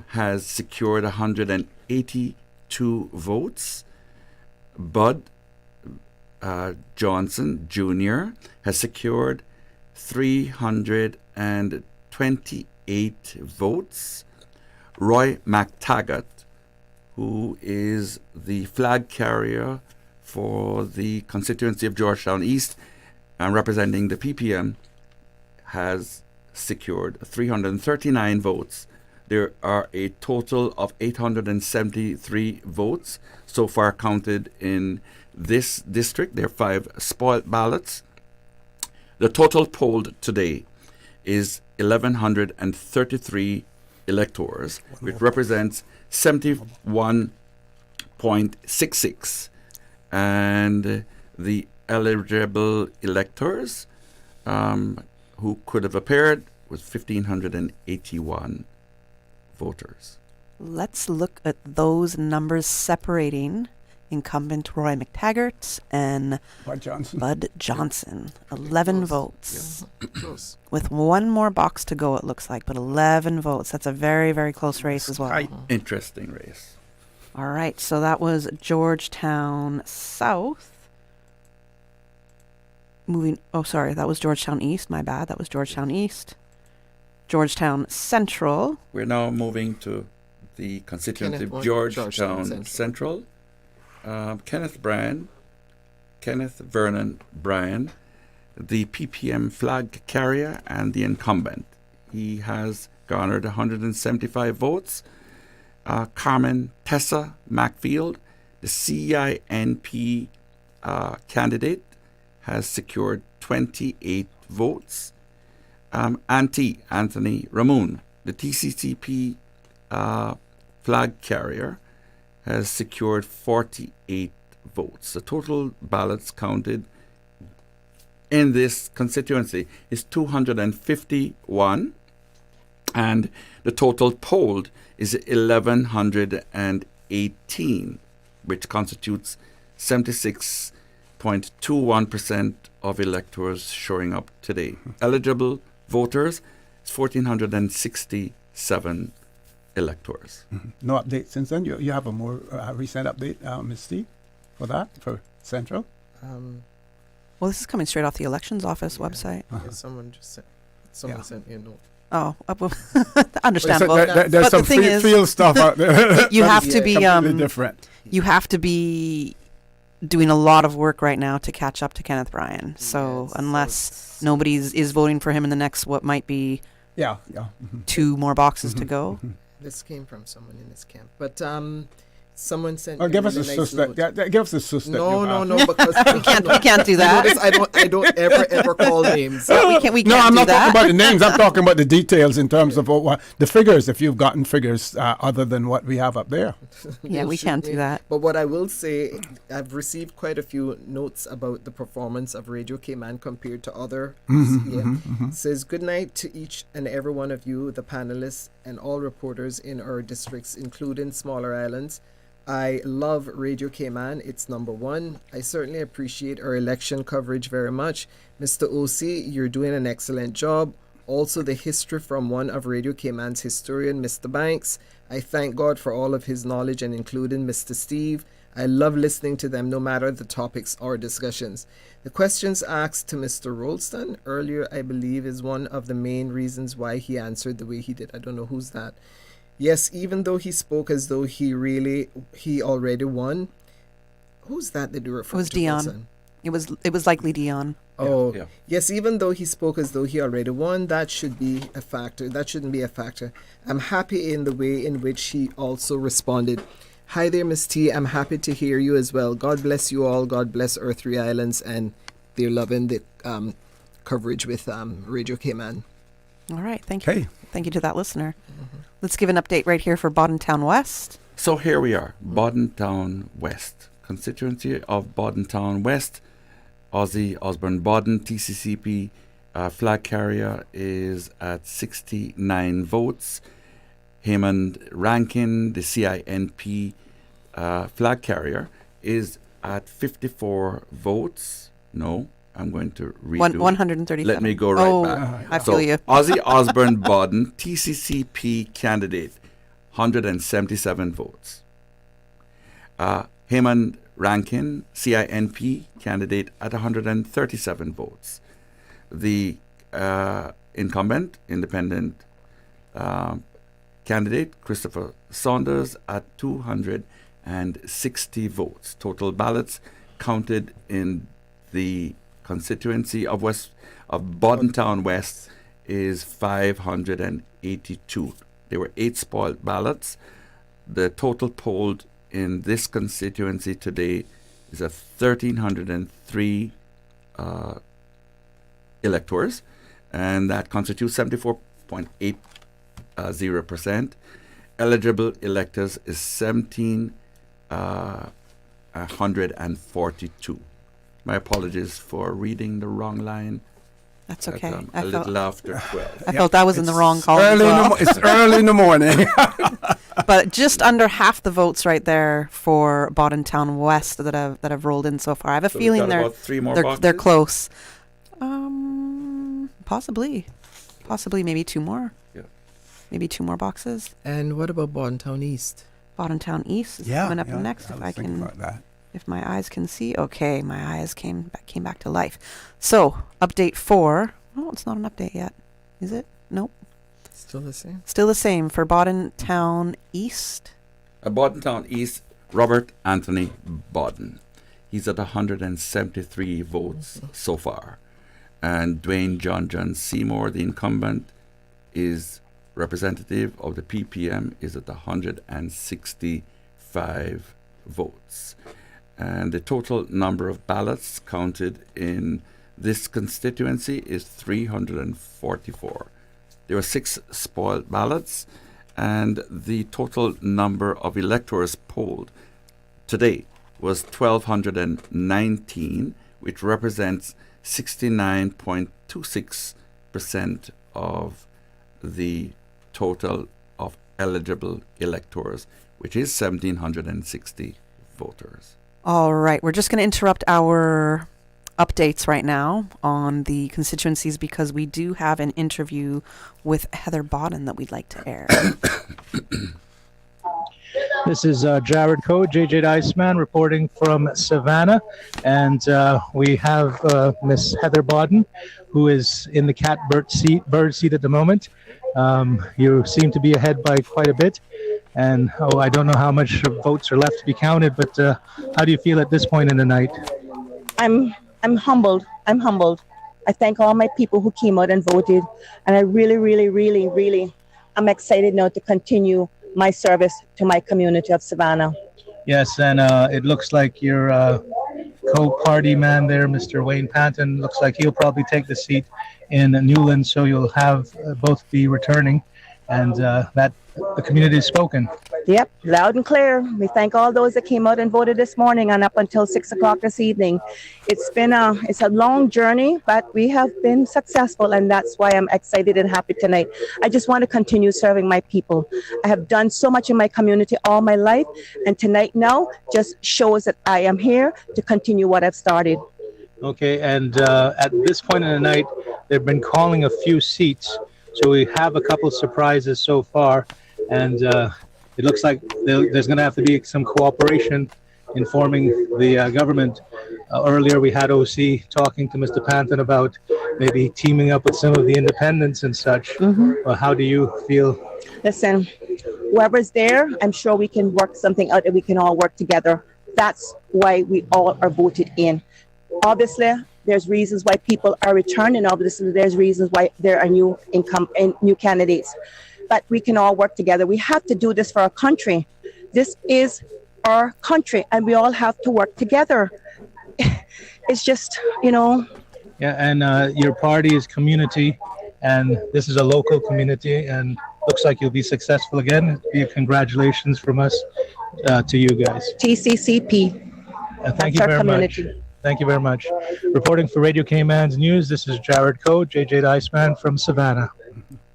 S17: has secured 182 votes. Bud Johnson Jr. has secured 328 votes. Roy McTaggart, who is the flag carrier for the constituency of Georgetown East and representing the PPM, has secured 339 votes. There are a total of 873 votes so far counted in this district. There are 5 spoiled ballots. The total polled today is 1,133 electors, which represents 71.66. And the eligible electors who could have appeared was 1,581 voters.
S3: Let's look at those numbers separating incumbent Roy McTaggart and Bud Johnson. 11 votes.
S6: Close.
S3: With one more box to go, it looks like, but 11 votes. That's a very, very close race as well.
S17: Quite interesting race.
S3: All right, so that was Georgetown South. That was Georgetown East. My bad. That was Georgetown East. Georgetown Central.
S17: We're now moving to the constituency of Georgetown Central. Kenneth Vernon Bryan, the PPM flag carrier and the incumbent. He has garnered 175 votes. Carmen Tessa McField, the CINP candidate, has secured 28 votes. Anthony Ramon, the TCCP flag carrier, has secured 48 votes. The total ballots counted in this constituency is 251, and the total polled is 1,118, which constitutes 76.21% of electors showing up today. Eligible voters is 1,467 electors.
S2: No update since then. You have a more recent update, Ms. Steve, for Central?
S3: Well, this is coming straight off the elections office website.
S6: Yeah, someone sent me a note.
S3: Oh, understandable.
S2: There's
S3: but
S2: some
S3: the thing is,
S2: field stuff out there.
S3: You have to be
S2: different.
S3: You have to be doing a lot of work right now to catch up to Kenneth Bryan. So unless nobody is voting for him in the next what might be 2 more boxes to go.
S6: This came from someone in this camp, but someone sent.
S2: Give us a suspect. Give us a suspect.
S6: No, because
S3: we can't do that.
S6: I don't ever call names.
S3: We can't.
S2: No, I'm not
S3: that.
S2: talking about the names. I'm talking about the details in terms of the figures. If you've gotten figures other than what we have up there.
S3: Yeah, we can't do that.
S6: But what I will say, I've received quite a few notes about the performance of Radio Cayman compared to other. Says good night to each and every one of you, the panelists and all reporters in our districts, including smaller islands. I love Radio Cayman. It's number 1. I certainly appreciate our election coverage very much. Mr. OC, you're doing an excellent job. Also, the history from one of Radio Cayman's historian, Mr. Banks. I thank God for all of his knowledge and including Mr. Steve. I love listening to them no matter the topics or discussions. The questions asked to Mr. Rolston earlier, I believe, is one of the main reasons why he answered the way he did. I don't know who's that. Yes, even though he spoke as though he already won. Who's that you referred to?
S3: It was Dion. It was likely Dion.
S6: Oh, yeah. Yes, even though he spoke as though he already won, that should be a factor. That shouldn't be a factor. I'm happy in the way in which he also responded. Hi there, Miss T. I'm happy to hear you as well. God bless you all. God bless our 3 islands, and they're loving the coverage with Radio Cayman.
S3: All right. Thank you.
S2: Okay.
S3: Thank you to that listener. Let's give an update right here for Bodentown West.
S17: So here we are, Bodentown West. Constituency of Bodentown West, Ozzy Osbourne Bodden, TCCP flag carrier is at 69 votes. Hammond Rankin, the CINP flag carrier, is at 54 votes. No, I'm going to redo.
S3: 137.
S17: Let me go right back.
S3: I feel you.
S17: Ozzy Osbourne Bodden, TCCP candidate, 177 votes. Hammond Rankin, CINP candidate, at 137 votes. The incumbent, independent candidate, Christopher Saunders, at 260 votes. Total ballots counted in the constituency of Bodentown West is 582. There were 8 spoiled ballots. The total polled in this constituency today is 1,303 electors, and that constitutes 74.80%. Eligible electors is 1,742. My apologies for reading the wrong line.
S3: That's okay.
S17: A little after 12.
S3: I felt I was in the wrong column.
S2: It's early in the morning.
S3: But just under half the votes right there for Bodentown West that have rolled in so far. I have a
S17: So
S3: feeling
S17: we've got about 3 more boxes?
S3: they're close. Possibly, maybe 2 more.
S17: Yeah.
S3: Maybe 2 more boxes.
S6: And what about Bodentown East?
S3: Bodentown East is coming up next. If I can, if my eyes can see. Okay, my eyes came back to life. So update 4. Oh, it's not an update yet, is it? Nope.
S6: Still the same.
S3: Still the same for Bodentown East.
S17: Bodentown East, Robert Anthony Bodden. He's at 173 votes so far. And Dwayne John Seymour, the incumbent, is representative of the PPM, is at 165 votes. And the total number of ballots counted in this constituency is 344. There were 6 spoiled ballots, and the total number of electors polled today was 1,219, which represents 69.26% of the total of eligible electors, which is 1,760 voters.
S3: All right, we're just going to interrupt our updates right now on the constituencies because we do have an interview with Heather Bodden that we'd like to air.
S18: This is Jared Coe, JJ Iceman, reporting from Savannah, and we have Miss Heather Bodden, who is in the bird seat at the moment. You seem to be ahead by quite a bit, and I don't know how much votes are left to be counted, but how do you feel at this point in the night?
S19: I'm humbled. I thank all my people who came out and voted, and I really, I'm excited now to continue my service to my community of Savannah.
S18: Yes, and it looks like your co-party man there, Mr. Wayne Panton, looks like he'll probably take the seat in Newlands, so you'll have both be returning, and that the community has spoken.
S19: Yep, loud and clear. We thank all those that came out and voted this morning and up until 6 o'clock this evening. It's a long journey, but we have been successful, and that's why I'm excited and happy tonight. I just want to continue serving my people. I have done so much in my community all my life, and tonight now just shows that I am here to continue what I've started.
S18: Okay, and at this point in the night, they've been calling a few seats, so we have a couple of surprises so far, and it looks like there's going to have to be some cooperation in forming the government. Earlier, we had OC talking to Mr. Panton about maybe teaming up with some of the independents and such. Well, how do you feel?
S19: Listen, whoever's there, I'm sure we can work something out and we can all work together. That's why we all are voted in. Obviously, there's reasons why people are returning. Obviously, there's reasons why there are new candidates. But we can all work together. We have to do this for our country. This is our country, and we all have to work together. It's just,
S18: Yeah, and your party is community, and this is a local community, and looks like you'll be successful again. Congratulations from us to you guys.
S19: TCCP.
S18: Thank you
S19: That's our
S18: very
S19: community.
S18: much. Thank you very much. Reporting for Radio Cayman's News, this is Jared Coe, JJ the Iceman from Savannah.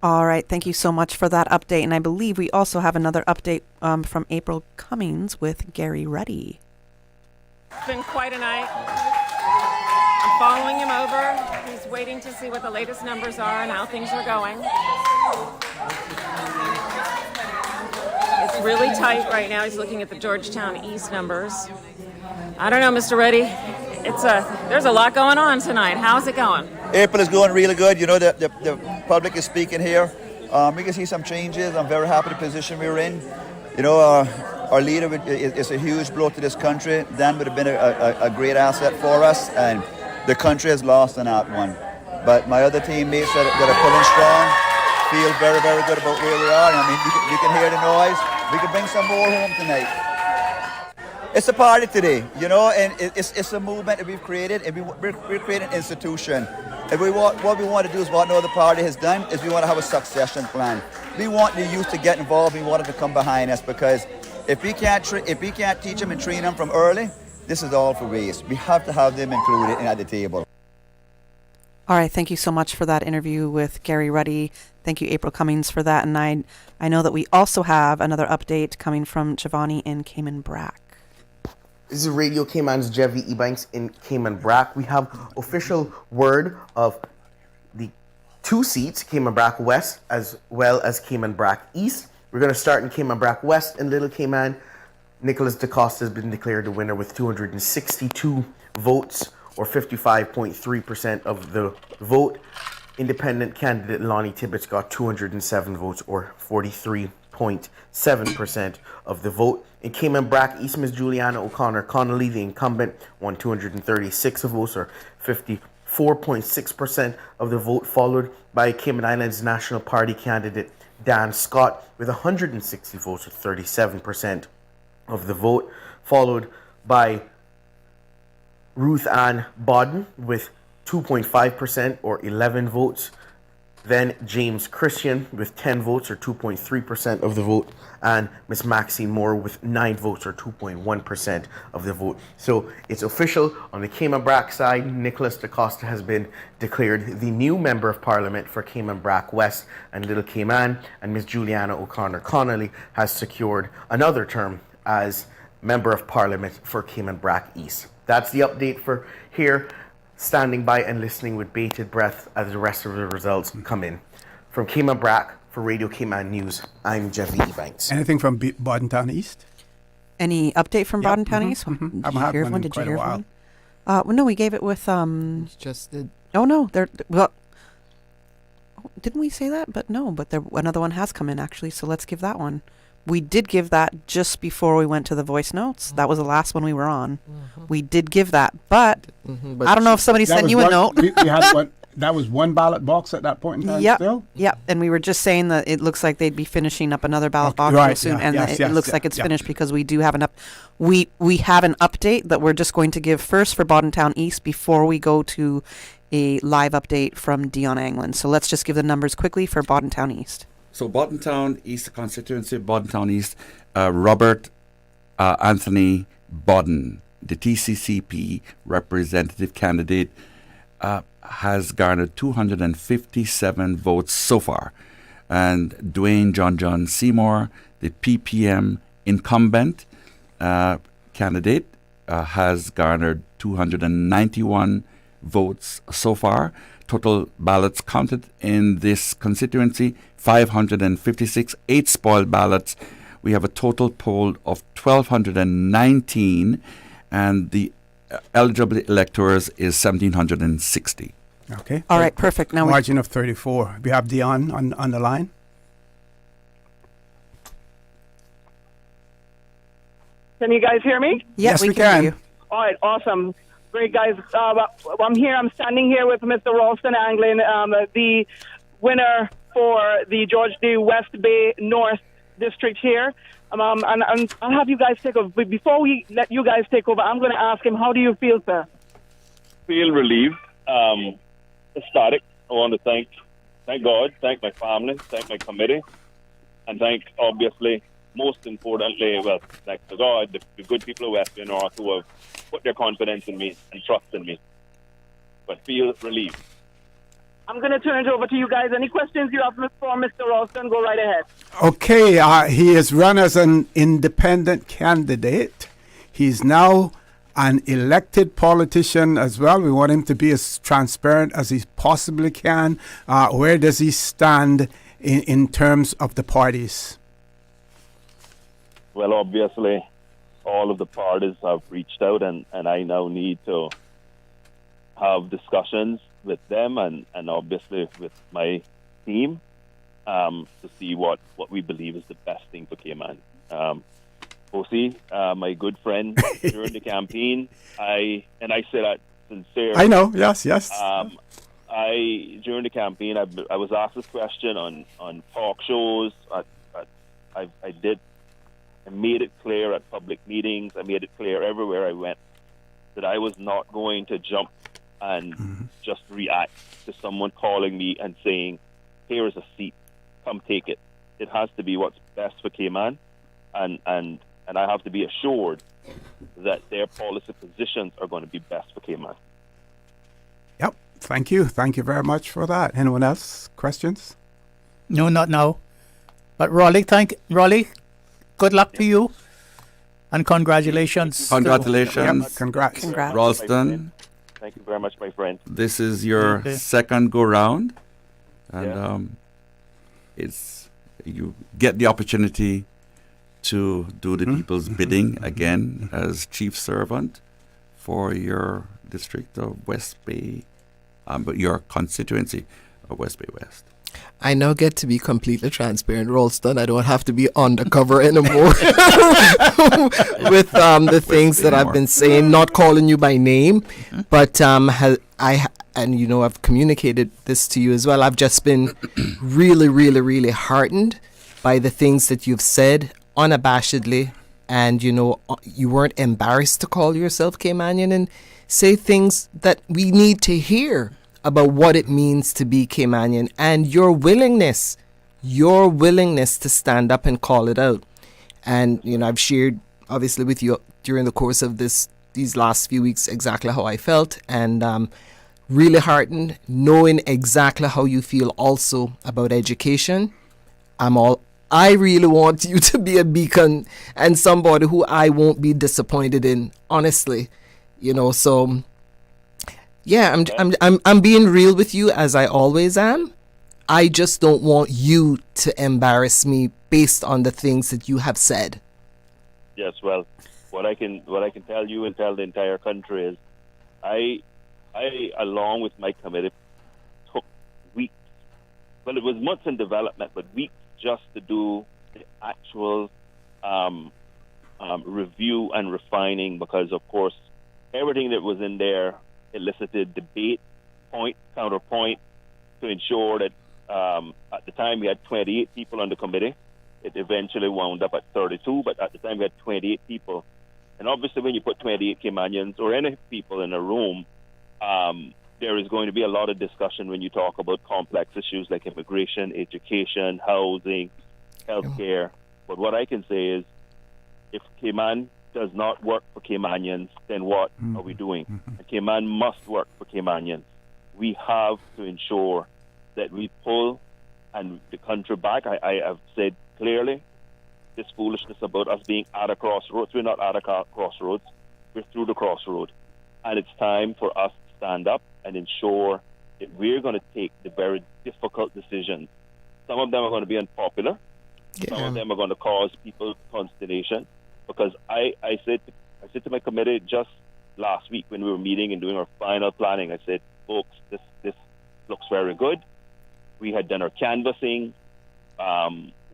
S3: All right. Thank you so much for that update. And I believe we also have another update from April Cummings with Gary Ruddy.
S9: It's been quite a night. I'm following him over. He's waiting to see what the latest numbers are and how things are going. It's really tight right now. He's looking at the Georgetown East numbers. I don't know, Mr. Reddy. There's a lot going on tonight. How's it going?
S7: April is going really good. You know, the public is speaking here. We can see some changes. I'm very happy with the position we're in. You know, our leader is a huge blow to this country. Dan would have been a great asset for us, and the country has lost on that one. But my other teammates that are pulling strong feel very, very good about where we are. I mean, you can hear the noise. We can bring some more home tonight. It's a party today, you know, and it's a movement that we've created, and we're creating an institution. And what we want to do is what no other party has done, is we want to have a succession plan. We want the youth to get involved. We want them to come behind us, because if we can't teach them and train them from early, this is all for waste. We have to have them included at the table.
S3: All right. Thank you so much for that interview with Gary Ruddy. Thank you, April Cummings, for that. And I know that we also have another update coming from Giovanni in Cayman Brac.
S20: This is Radio Cayman's Jevy Ebanks in Cayman Brac. We have official word of the 2 seats, Cayman Brac West as well as Cayman Brac East. We're going to start in Cayman Brac West in Little Cayman. Nicholas DaCosta has been declared the winner with 262 votes, or 55.3% of the vote. Independent candidate Lonnie Tibbetts got 207 votes, or 43.7% of the vote. In Cayman Brac East, Ms. Juliana O'Connor Connolly, the incumbent, won 236 votes, or 54.6% of the vote, followed by Cayman Islands National Party candidate Dan Scott with 160 votes, or 37% of the vote, followed by Ruth Ann Bodden with 2.5%, or 11 votes. Then James Christian with 10 votes, or 2.3% of the vote, and Miss Maxine Moore with 9 votes, or 2.1% of the vote. So it's official. On the Cayman Brac side, Nicholas DaCosta has been declared the new Member of Parliament for Cayman Brac West and Little Cayman, and Miss Juliana O'Connor Connolly has secured another term as Member of Parliament for Cayman Brac East. That's the update for here. Standing by and listening with bated breath as the rest of the results come in. From Cayman Brac for Radio Cayman News, I'm Jeffy Ebanks.
S2: Anything from Bordentown East?
S3: Any update from
S2: Yep.
S3: Bordentown East?
S2: Mhm.
S3: Did
S2: I've
S3: you
S2: had
S3: hear
S2: one
S3: one?
S2: in
S3: Did you
S2: quite a
S3: hear
S2: while.
S3: one? Well, no, we gave it with
S6: Just did.
S3: Oh no, didn't we say that? But another one has come in actually. So let's give that one. We did give that just before we went to the voice notes. That was the last one we were on. We did give that, but I don't know if somebody sent you a note.
S2: we had one. That was one ballot box at that point in time. Still.
S3: Yep. And we were just saying that it looks like they'd be finishing up another ballot box
S2: right,
S3: real soon,
S2: yeah,
S3: and
S2: yes,
S3: it looks like it's finished because we do have we have an update that we're just going to give first for Bordentown East before we go to a live update from Dion Anglin. So let's just give the numbers quickly for Bordentown East.
S17: So Bordentown East constituency, Bordentown East, Robert Anthony Bodden, the TCCP representative candidate, has garnered 257 votes so far. And Dwayne John Seymour, the PPM incumbent candidate, has garnered 291 votes so far. Total ballots counted in this constituency, 556, 8 spoiled ballots. We have a total poll of 1,219, and the eligible electors is 1,760.
S2: Okay.
S3: All right, perfect. Now
S2: margin of 34. We have Dion on the line.
S10: Can you guys hear me?
S2: Yes, we can.
S3: Hear you.
S10: All right, awesome. Great, guys. I'm standing here with Mr. Ralston Anglin, the winner for the George D. West Bay North District here. And I'll have you guys take over. But before we let you guys take over, I'm going to ask him, how do you feel, sir?
S21: Feel relieved, ecstatic. I want to thank
S8: thank God, thank my family, thank my committee, and thank, obviously, most importantly, well, thanks to God, the good people of West Bay North who have put their confidence in me and trust in me. But feel relieved.
S10: I'm going to turn it over to you guys. Any questions you have for Mr. Ralston, go right ahead.
S2: Okay, he is run as an independent candidate. He's now an elected politician as well. We want him to be as transparent as he possibly can. Where does he stand in terms of the parties?
S8: Well, obviously, all of the parties have reached out, and I now need to have discussions with them and obviously with my team to see what we believe is the best thing for Cayman. Osi, my good friend during the campaign, I say that sincerely.
S2: I know, yes.
S8: During the campaign, I was asked this question on talk shows. I made it clear at public meetings. I made it clear everywhere I went that I was not going to jump and just react to someone calling me and saying, here is a seat, come take it. It has to be what's best for Cayman, and I have to be assured that their policy positions are going to be best for Cayman.
S2: Yep, thank you very much for that. Anyone else? Questions?
S16: No, not now. But Raleigh, good luck to you, and congratulations.
S17: Congratulations.
S2: Yep, congrats.
S17: Ralston.
S8: Thank you very much, my friend.
S17: This is your second go round, and you get the opportunity to do the people's bidding again as chief servant for your district of West Bay, but your constituency of West Bay West.
S6: I now get to be completely transparent, Ralston. I don't have to be undercover anymore with the things that I've been saying, not calling you by name, but I've communicated this to you as well. I've just been really, really, really heartened by the things that you've said unabashedly, and you weren't embarrassed to call yourself Caymanian and say things that we need to hear about what it means to be Caymanian, and your willingness to stand up and call it out. And I've shared obviously with you during the course of these last few weeks exactly how I felt, and really heartened knowing exactly how you feel also about education. I really want you to be a beacon and somebody who I won't be disappointed in, honestly. So yeah, I'm being real with you, as I always am. I just don't want you to embarrass me based on the things that you have said.
S8: Yes, well, what I can tell you and tell the entire country is, I along with my committee took weeks. Well, it was months in development, but weeks just to do the actual review and refining, because of course everything that was in there elicited debate, point, counterpoint, to ensure that at the time we had 28 people on the committee. It eventually wound up at 32, but at the time we had 28 people. And obviously when you put 28 Caymanians or any people in a room, there is going to be a lot of discussion when you talk about complex issues like immigration, education, housing, healthcare. But what I can say is, if Cayman does not work for Caymanians, then what are we doing? And Cayman must work for Caymanians. We have to ensure that we pull and the country back. I have said clearly this foolishness about us being at a crossroads. We're not at a crossroads. We're through the crossroad. And it's time for us to stand up and ensure that we're going to take the very difficult decisions. Some of them are going to be unpopular. Yeah. Some of them are going to cause people consternation. Because I said to my committee just last week when we were meeting and doing our final planning, I said, folks, this looks very good. We had done our canvassing.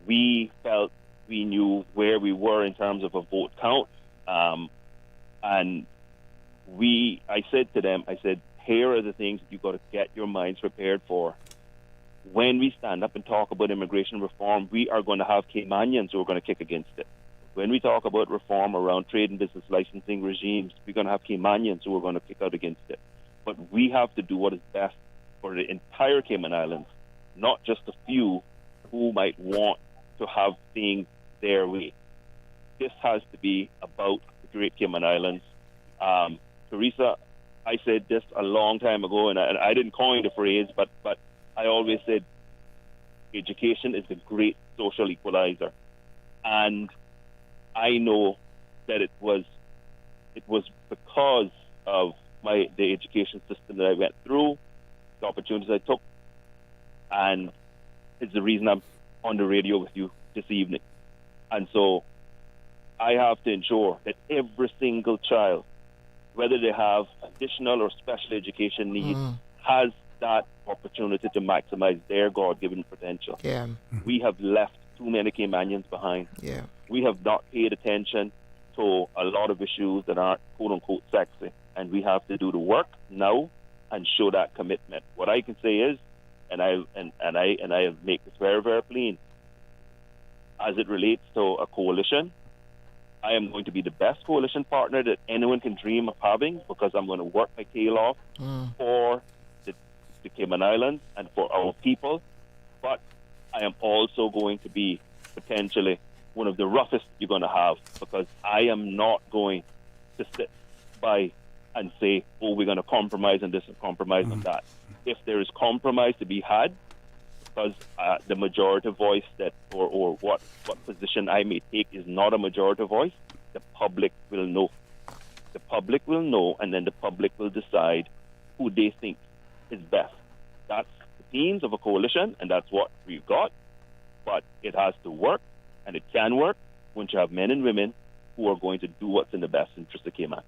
S8: We felt we knew where we were in terms of a vote count. And I said to them, here are the things that you've got to get your minds prepared for. When we stand up and talk about immigration reform, we are going to have Caymanians who are going to kick against it. When we talk about reform around trade and business licensing regimes, we're going to have Caymanians who are going to kick out against it. But we have to do what is best for the entire Cayman Islands. not just a few who might want to have things their way. This has to be about the Great Cayman Islands. Theresa, I said this a long time ago, and I didn't coin the phrase, but I always said education is the great social equalizer. And I know that it was because of the education system that I went through, the opportunities I took, and it's the reason I'm on the radio with you this evening. And so I have to ensure that every single child, whether they have additional or special education needs, has that opportunity to maximize their God-given potential.
S6: Yeah.
S8: We have left too many Caymanians behind.
S6: Yeah.
S8: We have not paid attention to a lot of issues that aren't quote-unquote sexy, and we have to do the work now and show that commitment. What I can say is, and I make this very, very plain, as it relates to a coalition, I am going to be the best coalition partner that anyone can dream of having, because I'm going to work my tail off for the Cayman Islands and for our people. But I am also going to be potentially one of the roughest you're going to have, because I am not going to sit by and say, oh, we're going to compromise on this and compromise on that. If there is compromise to be had, because the majority voice that or what position I may take is not a majority voice, the public will know. The public will know, and then the public will decide who they think is best. That's the teams of a coalition, and that's what we've got. But it has to work, and it can work once you have men and women who are going to do what's in the best interest of Cayman.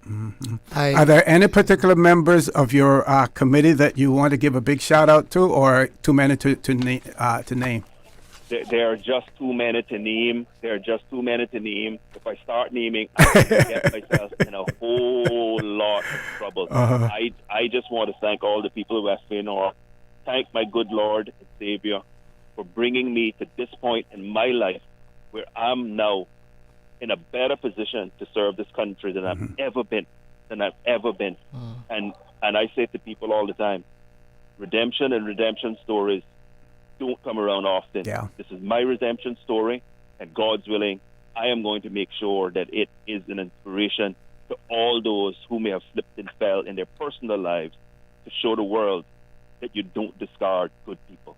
S2: Are there any particular members of your committee that you want to give a big shout out to, or too many to name?
S8: There are just too many to name. If I start naming, I will get myself in a whole lot of trouble. I just want to thank all the people of West Bay North. Thank my good Lord and Savior for bringing me to this point in my life where I'm now in a better position to serve this country than I've ever been. And I say to people all the time, redemption and redemption stories don't come around often.
S2: Yeah.
S8: This is my redemption story, and God's willing, I am going to make sure that it is an inspiration to all those who may have slipped and fell in their personal lives, to show the world that you don't discard good people.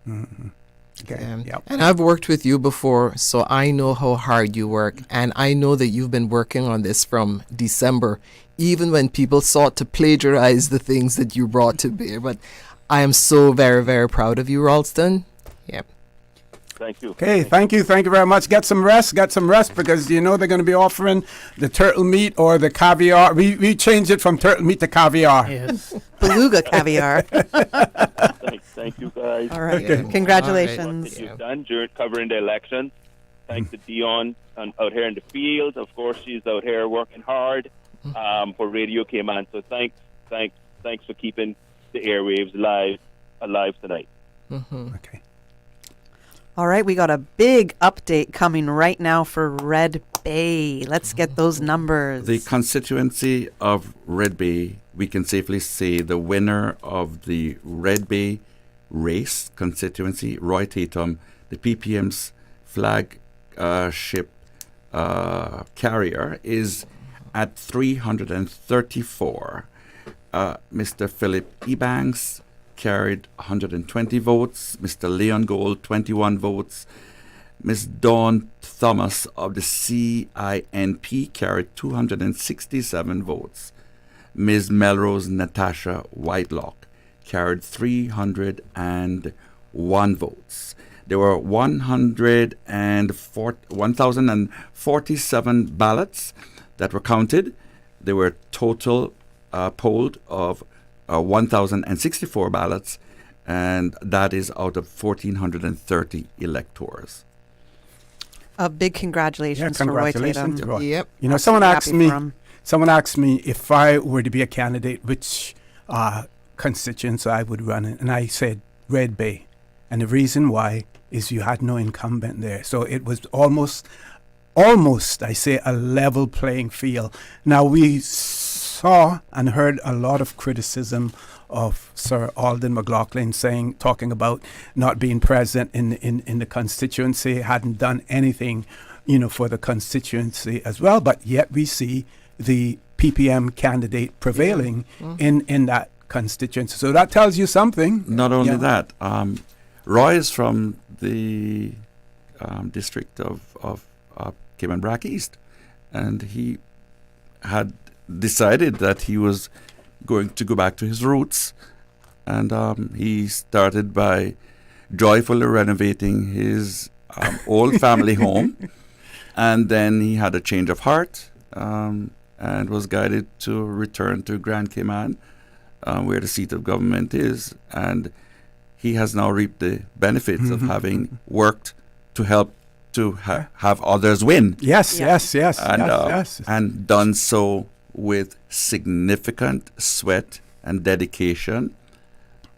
S2: Okay.
S6: And I've worked with you before, so I know how hard you work. And I know that you've been working on this from December, even when people sought to plagiarize the things that you brought to bear. But I am so very, very proud of you, Ralston. Yep.
S8: Thank you.
S2: Okay, thank you very much. Get some rest, because you know they're going to be offering the turtle meat or the caviar. We changed it from turtle meat to caviar.
S16: Yes.
S3: Beluga caviar.
S8: Thank you, guys.
S3: All right. Okay. Congratulations.
S8: What you've done during covering the election. Thanks to Dion out here in the field. Of course, she's out here working hard for Radio Cayman. So thanks for keeping the airwaves alive tonight.
S2: Okay.
S3: All right, we got a big update coming right now for Red Bay. Let's get those numbers.
S17: The constituency of Red Bay, we can safely say the winner of the Red Bay race constituency, Roy Tatum, the PPM's flagship carrier, is at 334. Mr. Philip Ebanks carried 120 votes. Mr. Leon Gold, 21 votes. Ms. Dawn Thomas of the CINP carried 267 votes. Ms. Melrose Natasha Whitelock carried 301 votes. There were 1,047 ballots that were counted. There were total polled of 1,064 ballots, and that is out of 1,430 electors.
S3: A big congratulations,
S2: congratulations
S3: to Roy Tatum.
S2: Yep. You know, someone asked me if I were to be a candidate, which constituents I would run in, and I said Red Bay, and the reason why is you had no incumbent there, so it was almost, I say, a level playing field. Now we saw and heard a lot of criticism of Sir Alden McLaughlin talking about not being present in the constituency, hadn't done anything, for the constituency as well. But yet we see the PPM candidate prevailing in that constituency. So that tells you something.
S17: Not only that, Roy is from the district of Cayman Brac East, and he had decided that he was going to go back to his roots, and he started by joyfully renovating his old family home, and then he had a change of heart and was guided to return to Grand Cayman, where the seat of government is, and he has now reaped the benefits of having worked to help to have others win.
S2: Yes.
S17: And done so with significant sweat and dedication,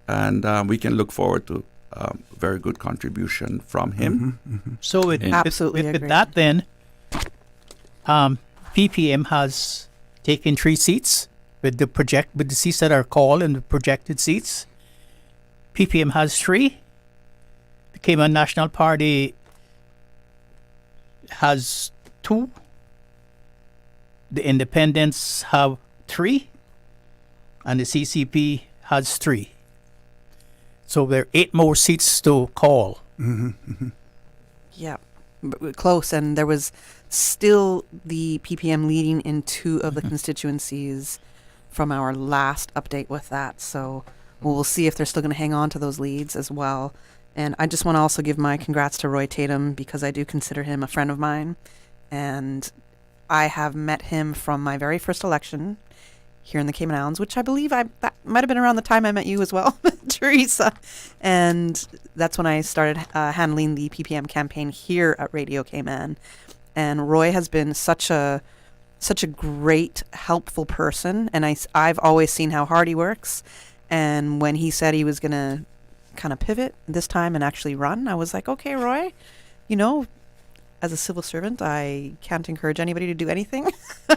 S17: and we can look forward to very good contribution from him.
S16: So with that, then PPM has taken 3 seats with the seats that are called and the projected seats. PPM has 3. The Cayman National Party has 2. The Independents have 3, and the CCP has 3. So there are 8 more seats to call.
S3: Yeah, close, and there was still the PPM leading in 2 of the constituencies from our last update with that. So we'll see if they're still going to hang on to those leads as well. And I just want to also give my congrats to Roy Tatum, because I do consider him a friend of mine, and I have met him from my very first election here in the Cayman Islands, which I believe that might have been around the time I met you as well, Theresa. And that's when I started handling the PPM campaign here at Radio Cayman. And Roy has been such a great, helpful person, and I've always seen how hard he works. And when he said he was going to kind of pivot this time and actually run, I was like, okay, Roy, as a civil servant, I can't encourage anybody to do anything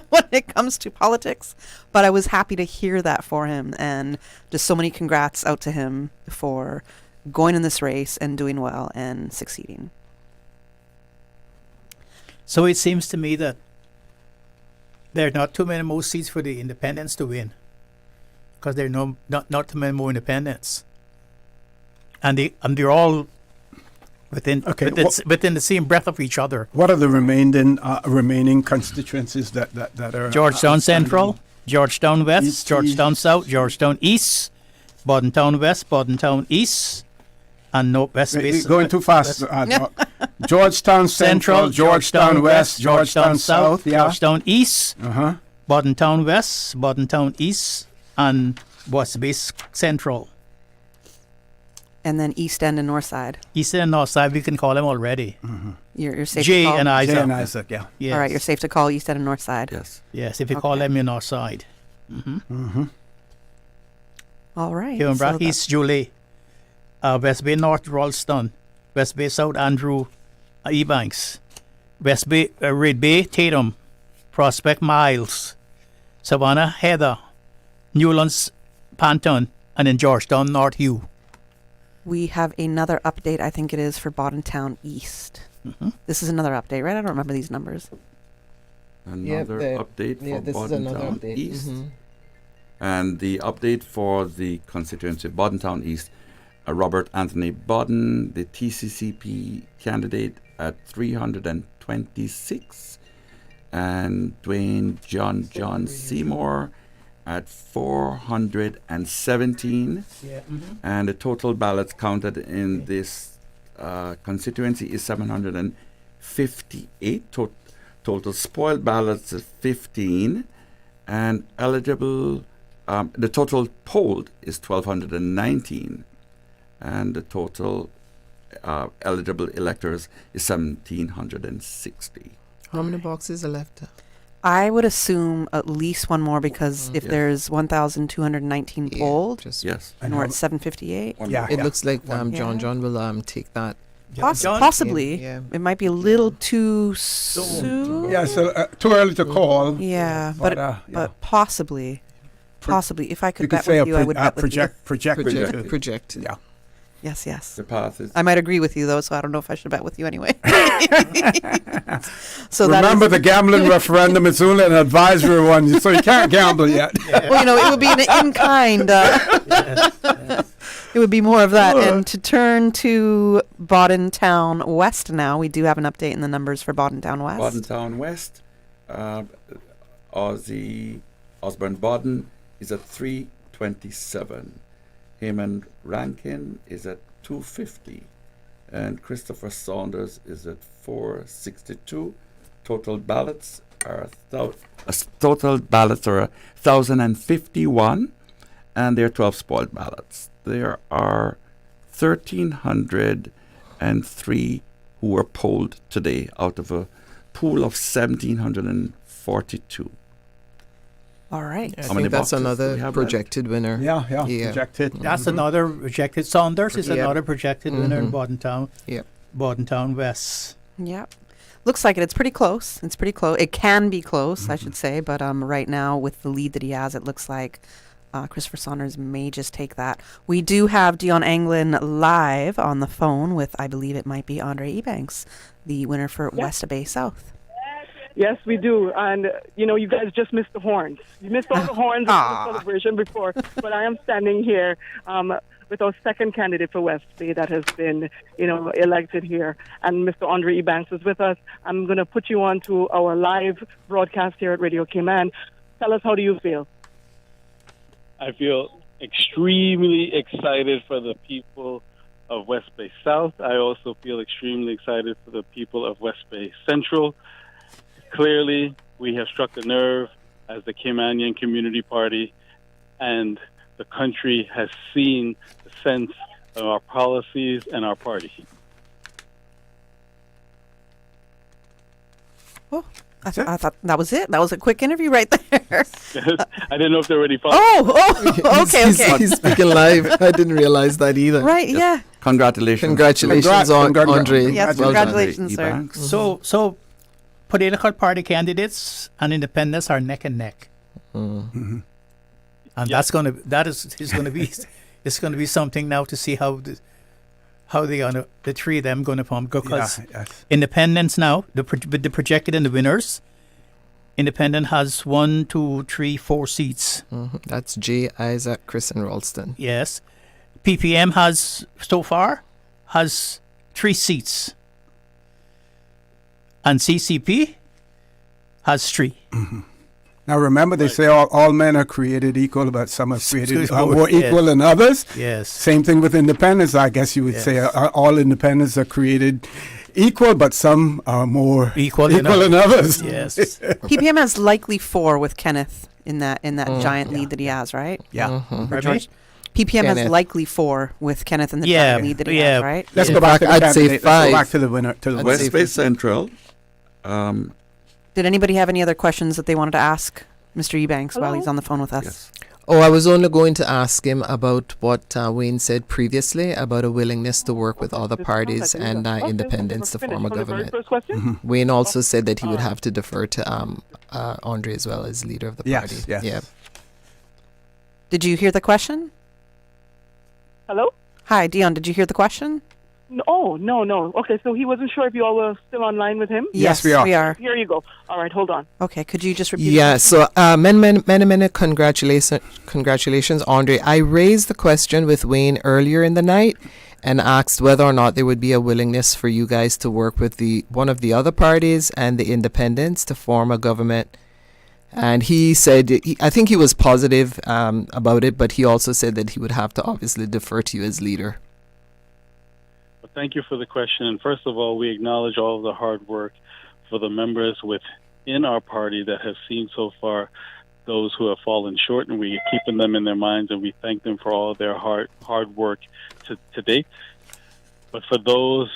S3: when it comes to politics, but I was happy to hear that for him, and just so many congrats out to him for going in this race and doing well and succeeding.
S16: So it seems to me that there are not too many more seats for the independents to win, because there are not too many more independents, and they're all within the same breadth of each other.
S2: What are the remaining constituencies that are
S16: Georgetown Central, Georgetown West, Georgetown South, Georgetown East, Bordentown West, Bordentown East, and Northwest Base.
S2: Going too fast. Georgetown Central, Georgetown West, Georgetown South,
S16: Georgetown East, Bordentown West, Bordentown East, and West Base Central.
S3: And then East End and North Side.
S16: East End and North Side, we can call them already.
S3: You're safe
S16: Jay
S3: to call?
S16: and Isaac.
S2: Jay and Isaac, yeah.
S16: Yes.
S3: All right, you're safe to call East End and North Side.
S16: Yes, if you call them your North Side.
S3: All right.
S16: Cayman Brac East, Julie. West Bay North, Ralston. West Bay South, Andrew Ebanks. West Bay, Red Bay, Tatum. Prospect, Miles. Savannah, Heather. Newlands, Panton. And in Georgetown, North Hugh.
S3: We have another update, I think it is, for Bordentown East. This is another update, right? I don't remember these numbers.
S17: Another update for
S6: this is another
S17: Bordentown
S6: update.
S17: East. And the update for the constituency of Bordentown East, Robert Anthony Bodden, the TCCP candidate at 326, and Dwayne John Seymour at 417, and the total ballots counted in this constituency is 758. Total spoiled ballots is 15, and eligible. The total polled is 1,219, and the total eligible electors is 1,760.
S6: How many boxes are left?
S3: I would assume at least one more, because if there's 1,219 polled, and we're at 758.
S6: It looks like John will take that.
S3: Possibly. It might be a little too soon.
S2: Yeah, so too early to call.
S3: Yeah, but possibly. Possibly. If I could
S2: You could
S3: bet
S2: say
S3: with you, I would bet with you.
S6: Project.
S2: Yeah.
S3: Yes, yes.
S17: The path is.
S3: I might agree with you, though, so I don't know if I should bet with you anyway. So
S2: remember, the gambling referendum is only an advisory one, so you can't gamble yet.
S3: Well, you know, it would be an in-kind. It would be more of that. And to turn to Bodentown West now, we do have an update in the numbers for Bodentown West.
S17: Bodentown West, Osborne Boden is at 327. Heyman Rankin is at 250. And Christopher Saunders is at 462. Total ballots are 1,051, and there are 12 spoiled ballots. There are 1,303 who were polled today out of a pool of 1,742.
S3: All right.
S6: I think that's another projected winner.
S2: Yeah, projected.
S16: That's another projected. Saunders is another projected winner in Bodentown.
S6: Yep.
S16: Bodentown West.
S3: Yep. Looks like it. It's pretty close. It's pretty close. It can be close, I should say. But right now, with the lead that he has, it looks like Christopher Saunders may just take that. We do have Dion Anglin live on the phone with, I believe it might be Andre Ebanks, the winner for West Bay South.
S1: Yes, we do. And, you know, you guys just missed the horns. You missed all the horns of the celebration before. But I am standing here with our second candidate for West Bay that has been, you know, elected here. And Mr. Andre Ebanks is with us. I'm going to put you on to our live broadcast here at Radio Cayman. Tell us, how do you feel?
S21: I feel extremely excited for the people of West Bay South. I also feel extremely excited for the people of West Bay Central. Clearly, we have struck a nerve as the Caymanian Community Party, and the country has seen the sense of our policies and our party.
S3: Oh, I thought that was it. That was a quick interview right there.
S21: I didn't know if they already followed.
S3: Okay.
S6: He's speaking live. I didn't realize that either.
S3: Right, yeah.
S17: Congratulations.
S6: Congratulations, Andre.
S3: Yes, congratulations, sir.
S16: So political party candidates and independents are neck and neck. And it's going to be something now to see how the three of them going to form, because independents now the projected and the winners. Independent has 1, 2, 3, 4 seats.
S6: That's Jay, Isaac, Chris, and Ralston.
S16: Yes, PPM has so far 3 seats, and CCP has 3.
S2: Now remember, they say all men are created equal, but some are created more
S16: Yes.
S2: equal than others.
S16: Yes.
S2: Same thing with independents. I guess you would say all independents are created equal, but some are more equal than others.
S16: Yes.
S3: PPM has likely 4 with Kenneth in that giant lead that he has, right?
S2: Yeah.
S3: For George. PPM has likely 4 with Kenneth in the giant lead that he has, right?
S2: Let's go back to the
S6: I'd say
S2: candidate.
S6: 5.
S2: Let's go back to the winner. To the
S17: West Bay Central.
S3: Did anybody have any other questions that they wanted to ask Mr. Ebanks while he's on the phone with us?
S6: Oh, I was only going to ask him about what Wayne said previously about a willingness to work with other parties and independents to form a government. Wayne also said that he would have to defer to Andre as well as leader of the party.
S2: Yes.
S6: Yeah.
S3: Did you hear the question?
S1: Hello?
S3: Hi, Dion. Did you hear the question?
S1: No. Okay, so he wasn't sure if you all were still online with him?
S3: Yes, we are.
S1: Here you go. All right, hold on.
S3: Okay, could you just repeat?
S6: Yeah, so many congratulations, Andre. I raised the question with Wayne earlier in the night and asked whether or not there would be a willingness for you guys to work with one of the other parties and the independents to form a government. And he said, I think he was positive about it, but he also said that he would have to obviously defer to you as leader.
S21: Thank you for the question. And first of all, we acknowledge all of the hard work for the members within our party that have seen so far those who have fallen short, and we are keeping them in their minds, and we thank them for all of their hard work to date. But for those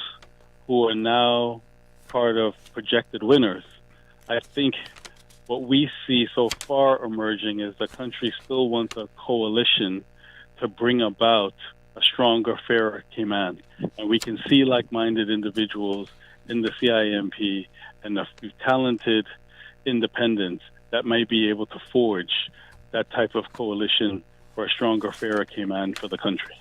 S21: who are now part of projected winners, I think what we see so far emerging is the country still wants a coalition to bring about a stronger, fairer Cayman. And we can see like-minded individuals in the CIMP and the talented independents that might be able to forge that type of coalition for a stronger, fairer Cayman for the country.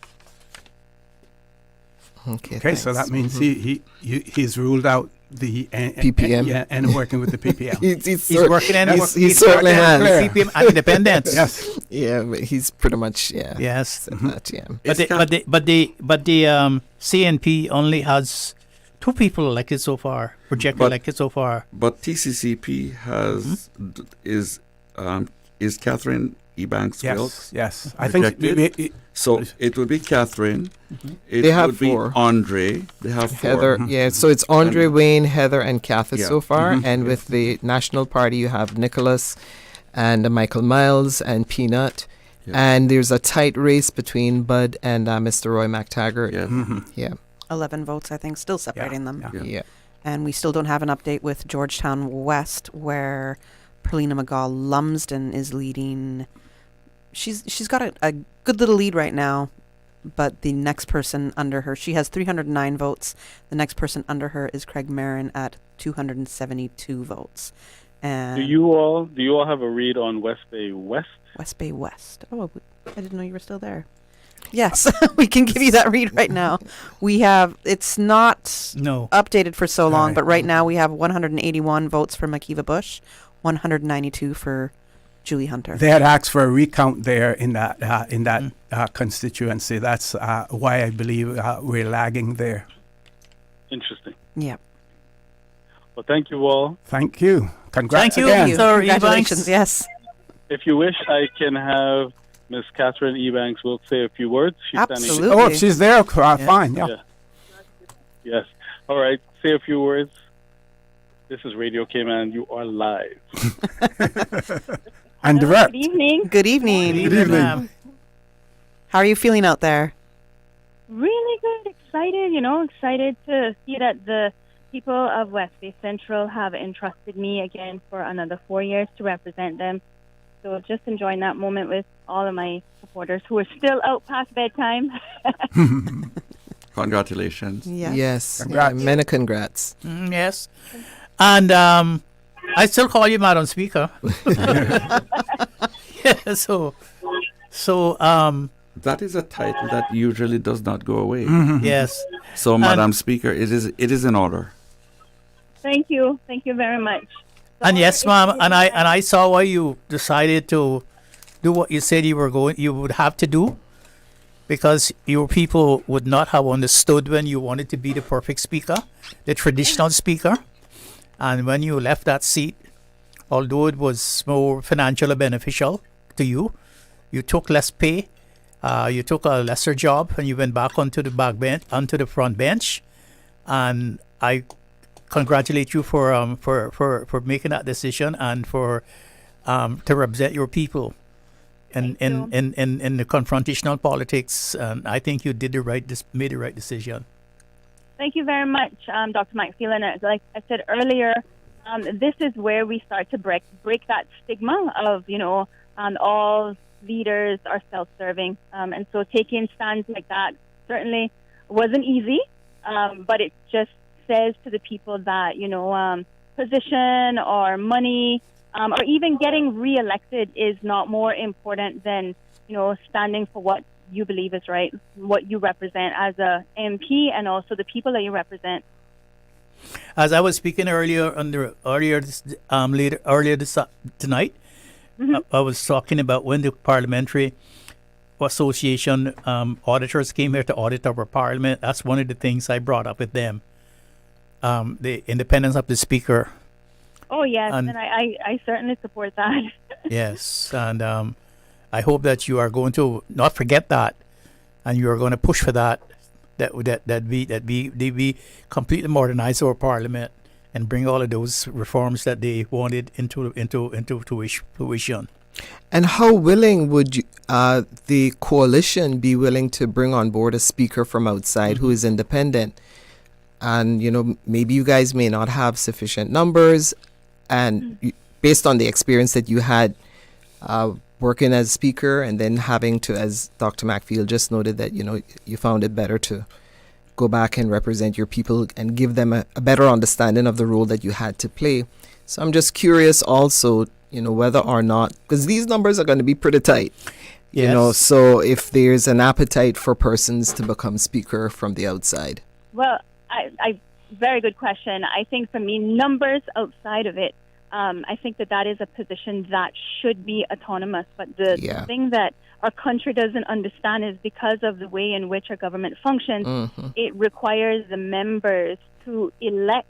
S2: Okay, so that means he's ruled out the
S6: PPM.
S2: and working with the PPM.
S6: He's
S16: working and
S6: he certainly has.
S16: PPM and independence.
S2: Yes.
S6: Yeah, but he's pretty much
S16: Yes.
S6: said that, yeah.
S16: But the CNP only has 2 people elected so far, projected elected so far.
S17: But TCCP has is Catherine Ebanks
S2: Yes. I think
S17: so. It would be Catherine. It
S6: They have
S17: would be
S6: 4.
S17: Andre. They have 4.
S6: Heather, yeah. So it's Andre, Wayne, Heather, and Kathy
S17: Yeah.
S6: so far. And with the National Party, you have Nicholas and Michael Miles and Peanut. And there's a tight race between Bud and Mr. Roy McTaggart. Yeah.
S3: 11 votes, I think, still separating them.
S6: Yeah.
S3: And we still don't have an update with Georgetown West, where Perlina McGaw Lumsden is leading. She's got a good little lead right now, but the next person under her, she has 309 votes. The next person under her is Craig Marin at 272 votes. And
S21: Do you all have a read on West Bay West?
S3: West Bay West. Oh, I didn't know you were still there. Yes, we can give you that read right now. We have, it's not updated for so long, but right now we have 181 votes for Makiva Bush, 192 for Julie Hunter.
S2: They had asked for a recount there in that constituency. That's why I believe we're lagging there.
S21: Interesting.
S3: Yeah.
S21: Well, thank you all.
S2: Thank you. Congrats
S21: Thank you.
S2: again.
S3: Congratulations. Yes.
S21: If you wish, I can have Miss Catherine Ebanks will say a few words. She's
S3: Absolutely.
S2: Oh, if she's there, fine. Yeah.
S21: Yes. All right. Say a few words. This is Radio Cayman. You are live.
S2: And direct.
S11: Good evening.
S3: Good evening.
S2: Good evening.
S3: Ma'am. How are you feeling out there?
S11: Really good. Excited to see that the people of West Bay Central have entrusted me again for another 4 years to represent them. So just enjoying that moment with all of my supporters who are still out past bedtime.
S17: Congratulations.
S6: Yes.
S2: Congrats.
S6: Many congrats.
S16: Yes. And I still call you Madam Speaker. Yeah, so
S17: that is a title that usually does not go away.
S16: Yes.
S17: So, Madam Speaker, it is in order.
S11: Thank you. Thank you very much.
S16: And yes, ma'am, and I saw why you decided to do what you said you would have to do, because your people would not have understood when you wanted to be the perfect speaker, the traditional speaker, and when you left that seat, although it was more financially beneficial to you, you took less pay, you took a lesser job, and you went back onto the front bench, and I congratulate you for making that decision and for to represent your people in the confrontational politics. And I think you made the right decision.
S11: Thank you very much, Dr. McField. And like I said earlier, this is where we start to break that stigma of all leaders are self-serving, and so taking stands like that certainly wasn't easy, but it just says to the people that position or money or even getting re-elected is not more important than standing for what you believe is right, what you represent as a MP, and also the people that you represent.
S16: As I was speaking earlier tonight, I was talking about when the Parliamentary Association auditors came here to audit our Parliament. That's one of the things I brought up with them. The independence of the Speaker.
S11: Oh, yes, and I certainly support that.
S16: Yes, and I hope that you are going to not forget that, and you are going to push for that we completely modernize our Parliament and bring all of those reforms that they wanted into fruition.
S6: And how willing would the coalition be willing to bring on board a speaker from outside who is independent? And maybe you guys may not have sufficient numbers, and based on the experience that you had working as speaker, and then having to, as Dr. McField just noted, that you found it better to go back and represent your people and give them a better understanding of the role that you had to play. So I'm just curious also whether or not, because these numbers are going to be pretty tight.
S16: Yes.
S6: So if there's an appetite for persons to become speaker from the outside.
S11: Well, I very good question. I think for me, numbers outside of it, I think that is a position that should be autonomous. But the thing that our country doesn't understand is because of the way in which our government functions, it requires the members to elect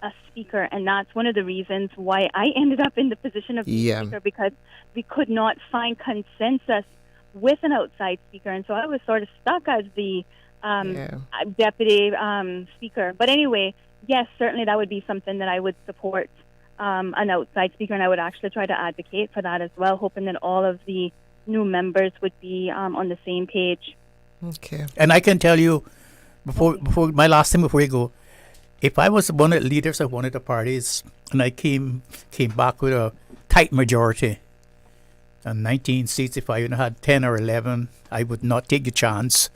S11: a speaker, and that's one of the reasons why I ended up in the position of speaker, because we could not find consensus with an outside speaker, and so I was sort of stuck as the deputy speaker. But anyway, yes, certainly that would be something that I would support, an outside speaker, and I would actually try to advocate for that as well, hoping that all of the new members would be on the same page.
S6: Okay.
S16: And I can tell you, before my last thing before you go, if I was one of the leaders of one of the parties and I came back with a tight majority, and 19 seats, if I had 10 or 11, I would not take the chance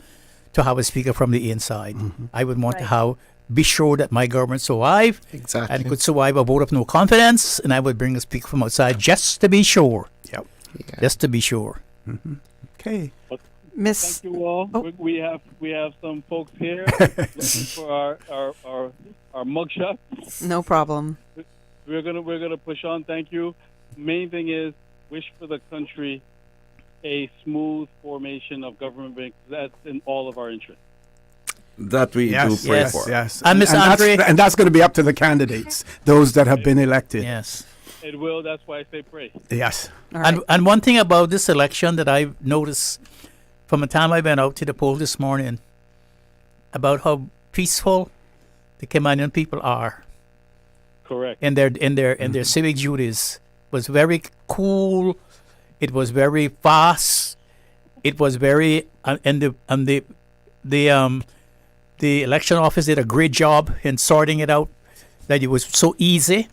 S16: to have a speaker from the inside. I would want to be sure that my government survive, and could survive a vote of no confidence, and I would bring a speaker from outside just to be sure. Just to be sure.
S2: Okay.
S3: Miss.
S21: Thank you all. We have some folks here looking for our mugshot.
S3: No problem.
S21: We're gonna push on. Thank you. Main thing is wish for the country a smooth formation of government, because that's in all of our interest.
S17: That we do pray for.
S2: Yes.
S16: And Ms. Andre,
S2: and that's going to be up to the candidates, those that have been elected.
S16: Yes.
S21: It will. That's why I say pray.
S2: Yes.
S16: And one thing about this election that I've noticed from the time I went out to the poll this morning, about how peaceful the Caymanian people are.
S21: Correct.
S16: In their civic duties, was very cool. It was very fast. It was very the election office did a great job in sorting it out. That it was so easy,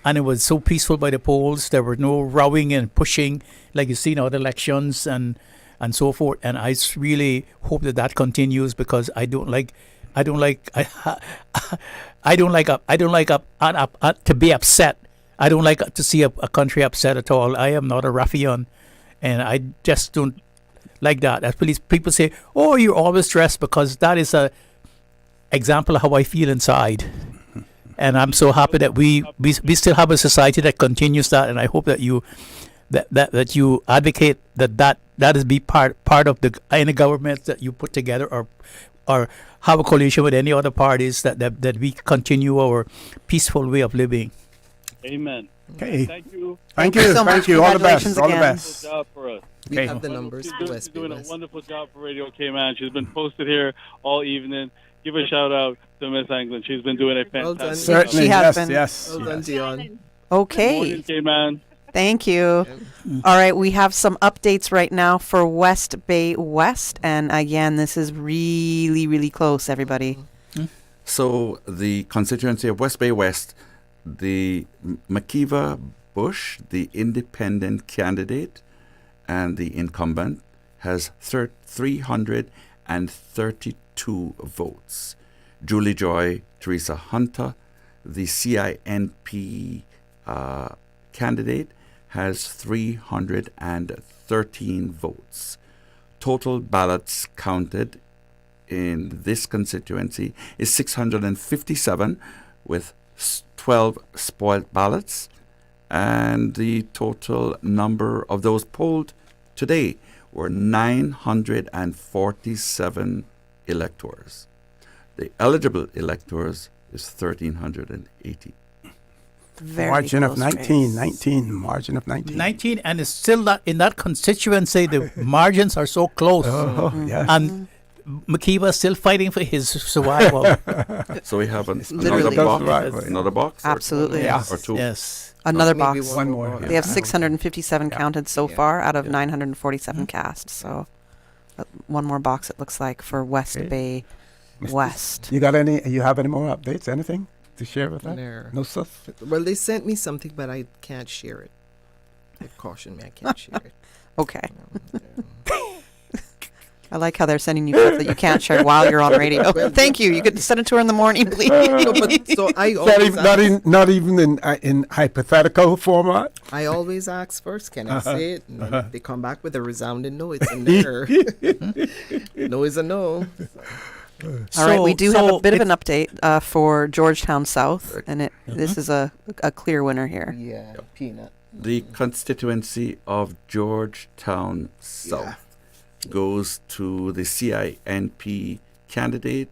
S16: and it was so peaceful by the polls. There were no rowing and pushing like you see in other elections and so forth. And I really hope that continues, because I don't like to be upset. I don't like to see a country upset at all. I am not a ruffian, and I just don't like that. As people say, "Oh, you're always stressed," because that is a example of how I feel inside. And I'm so happy that we still have a society that continues that, and I hope that you you advocate that is be part of any government that you put together, or have a coalition with any other parties, that we continue our peaceful way of living.
S21: Amen.
S2: Okay.
S21: Thank you.
S2: Thank you so much. All the best. All the best.
S21: Job for us.
S6: We have the numbers.
S21: She's doing a wonderful job for Radio Cayman. She's been posted here all evening. Give a shout out to Miss Anglin. She's been doing a fantastic job.
S2: Certainly,
S3: She has
S2: yes,
S3: been.
S2: yes.
S6: Well done, Dion.
S3: Okay.
S21: Good morning, Cayman.
S3: Thank you. All right, we have some updates right now for West Bay West, and again, this is really, really close, everybody.
S17: So the constituency of West Bay West, the McKeeva Bush, the independent candidate and the incumbent, has 332 votes. Julie Joy, Theresa Hunter, the CINP candidate, has 313 votes. Total ballots counted in this constituency is 657, with 12 spoiled ballots, and the total number of those polled today were 947 electors. The eligible electors is 1,380.
S2: Margin of 19, margin of 19.
S16: 19, and it's still not in that constituency. The margins are so close.
S2: Yes.
S16: And McKeeva is still fighting for his survival.
S17: So we have another
S3: Literally.
S17: box? Another box?
S3: Absolutely.
S17: Or two?
S16: Yes.
S3: Another
S6: Maybe
S3: box.
S2: One more.
S3: They have 657 counted so far out of 947 cast. So one more box, it looks like, for West Bay West.
S2: You have any more updates? Anything to share with that? No stuff?
S6: Well, they sent me something, but I can't share it. They cautioned me I can't share it.
S3: Okay. I like how they're sending you stuff that you can't share while you're on radio. Thank you. You could send it to her in the morning, please.
S6: No, but so I
S2: Not
S6: always
S2: even, not,
S6: ask,
S2: in, not even in hypothetical format.
S6: I always ask first, can I say it? And then if they come back with a resounding no, it's a no. No is a no.
S3: All right, we do have a bit of an update for Georgetown South, and this is a clear winner here.
S6: Yeah, peanut.
S17: The constituency of Georgetown South goes to the CINP candidate,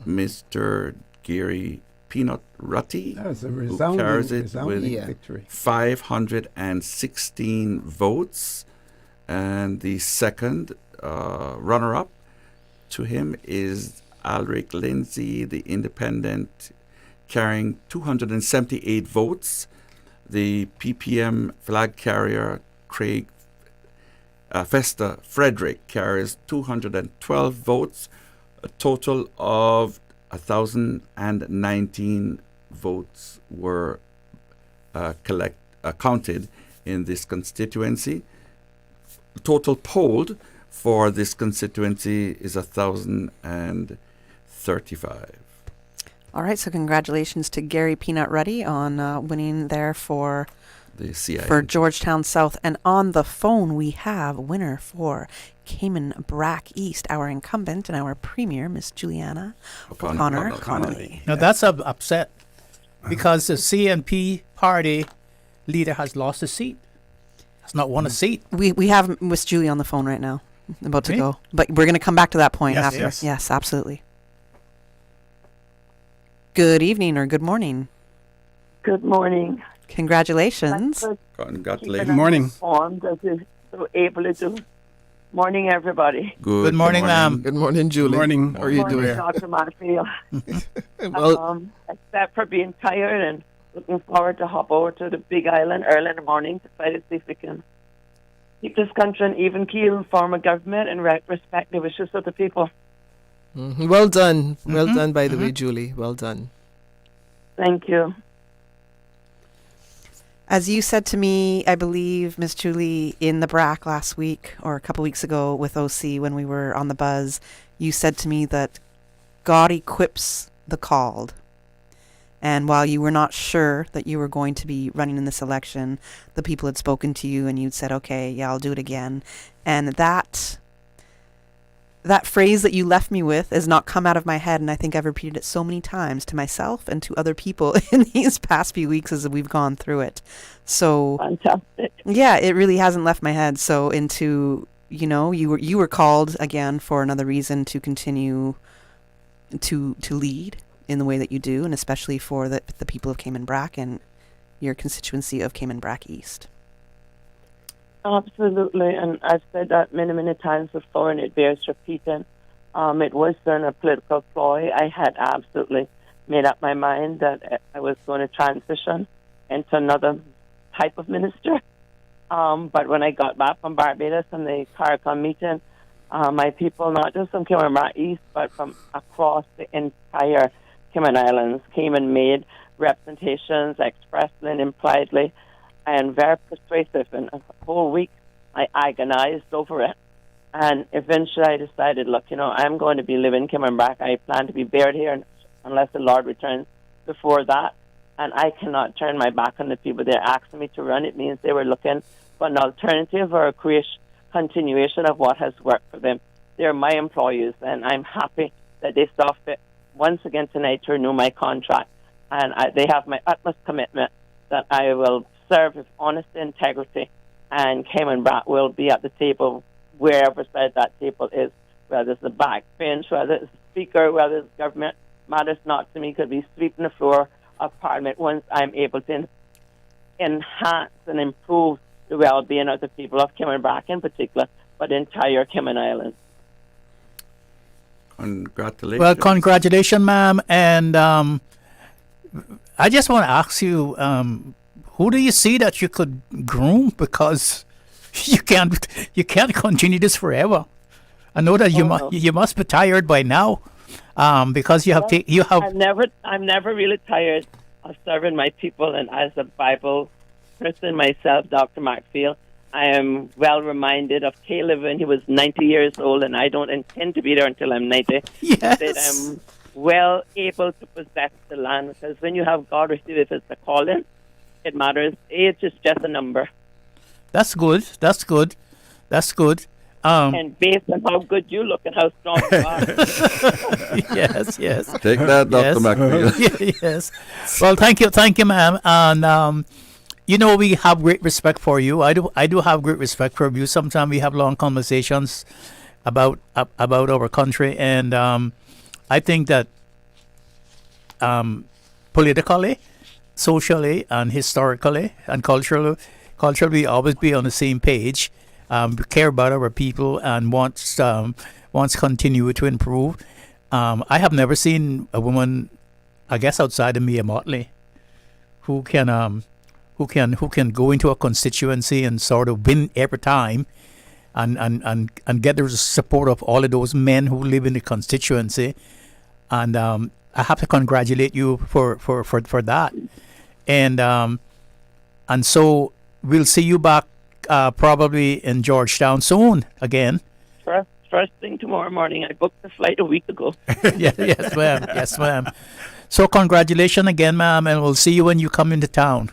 S17: Mr. Gary Peanut Rutty,
S2: That's a
S17: who carries it with
S2: victory.
S17: 516 votes. And the second runner-up to him is Alric Lindsay, the independent, carrying 278 votes. The PPM flag carrier, Craig Festa Frederick, carries 212 votes. A total of 1,019 votes were counted in this constituency. The total polled for this constituency is 1,035.
S3: All right, so congratulations to Gary Peanut Ruddy on winning there for Georgetown South. And on the phone, we have a winner for Cayman Brack East, our incumbent and our premier, Miss Juliana O'Connor Connolly.
S16: Now that's upset because the CNP party leader has lost a seat. Has not won a seat.
S3: We have Miss Julie on the phone right now, about to go. But we're going to come back to that point after.
S2: Yes.
S3: Yes, absolutely. Good evening or good morning.
S13: Good morning.
S3: Congratulations.
S17: Congratulations.
S2: Good morning.
S13: That is so able to do. Morning, everybody.
S16: Good morning, ma'am.
S6: Good morning, Julie.
S2: Good morning.
S6: How are you doing?
S13: Dr. McField.
S6: Well,
S13: Except for being tired and looking forward to hop over to the Big Island early in the morning to try to see if we can keep this country an even keel, form a government and respect the wishes of the people.
S6: Well done. Well done, by the way, Julie. Well done.
S13: Thank you.
S3: As you said to me, I believe, Miss Julie, in the BRAC last week or a couple weeks ago with OC when we were on the buzz, you said to me that God equips the called. And while you were not sure that you were going to be running in this election, the people had spoken to you and you'd said, okay, yeah, I'll do it again. And that phrase that you left me with has not come out of my head, and I think I've repeated it so many times to myself and to other people in these past few weeks as we've gone through it. So
S13: fantastic.
S3: Yeah, it really hasn't left my head. So into, you were called again for another reason to continue to lead in the way that you do, and especially for the people of Cayman Brac and your constituency of Cayman Brac East.
S13: Absolutely, and I've said that many, many times before, and it bears repeating. It wasn't a political ploy. I had absolutely made up my mind that I was going to transition into another type of minister. But when I got back from Barbados and the CARICOM meeting, my people, not just from Cayman Brac East, but from across the entire Cayman Islands, came and made representations expressly and impliedly, and very persuasive. And a whole week I agonized over it. And eventually I decided, look, I'm going to be living Cayman Brac. I plan to be buried here unless the Lord returns before that. And I cannot turn my back on the people. They're asking me to run. It means they were looking for an alternative or a continuation of what has worked for them. They're my employees, and I'm happy that they saw fit once again tonight to renew my contract. And they have my utmost commitment that I will serve with honesty and integrity, and Cayman Brac will be at the table wherever side that table is, whether it's the back bench, whether it's the speaker, whether it's government, matters not to me. Could be sweeping the floor of Parliament once I'm able to enhance and improve the well-being of the people of Cayman Brac in particular, but the entire Cayman Islands.
S17: Congratulations.
S16: Well, congratulations, ma'am. And I just want to ask you, who do you see that you could groom, because you can't continue this forever? I know that you must be tired by now, because you have.
S13: I'm never really tired of serving my people, and as a Bible person myself, Dr. McField, I am well reminded of Caleb when he was 90 years old, and I don't intend to be there until I'm 90.
S16: Yes.
S13: That I'm well able to possess the land, because when you have God with you, if it's a calling, it matters. Age is just a number.
S16: That's good. That's good. That's good.
S13: And based on how good you look and how strong you are.
S16: Yes, yes.
S17: Take that, Dr. McField.
S16: Yes. Well, thank you, ma'am. And you know, we have great respect for you. I do have great respect for you. Sometimes we have long conversations about our country, and I think that politically, socially, and historically, and culturally, we always be on the same page. We care about our people and wants continue to improve. I have never seen a woman, I guess, outside of Mia Motley, who can go into a constituency and sort of win every time, and get the support of all of those men who live in the constituency. And I have to congratulate you for that. And so we'll see you back probably in Georgetown soon again.
S13: First thing tomorrow morning. I booked the flight a week ago.
S16: Yes, ma'am. Yes, ma'am. So congratulations again, ma'am, and we'll see you when you come into town.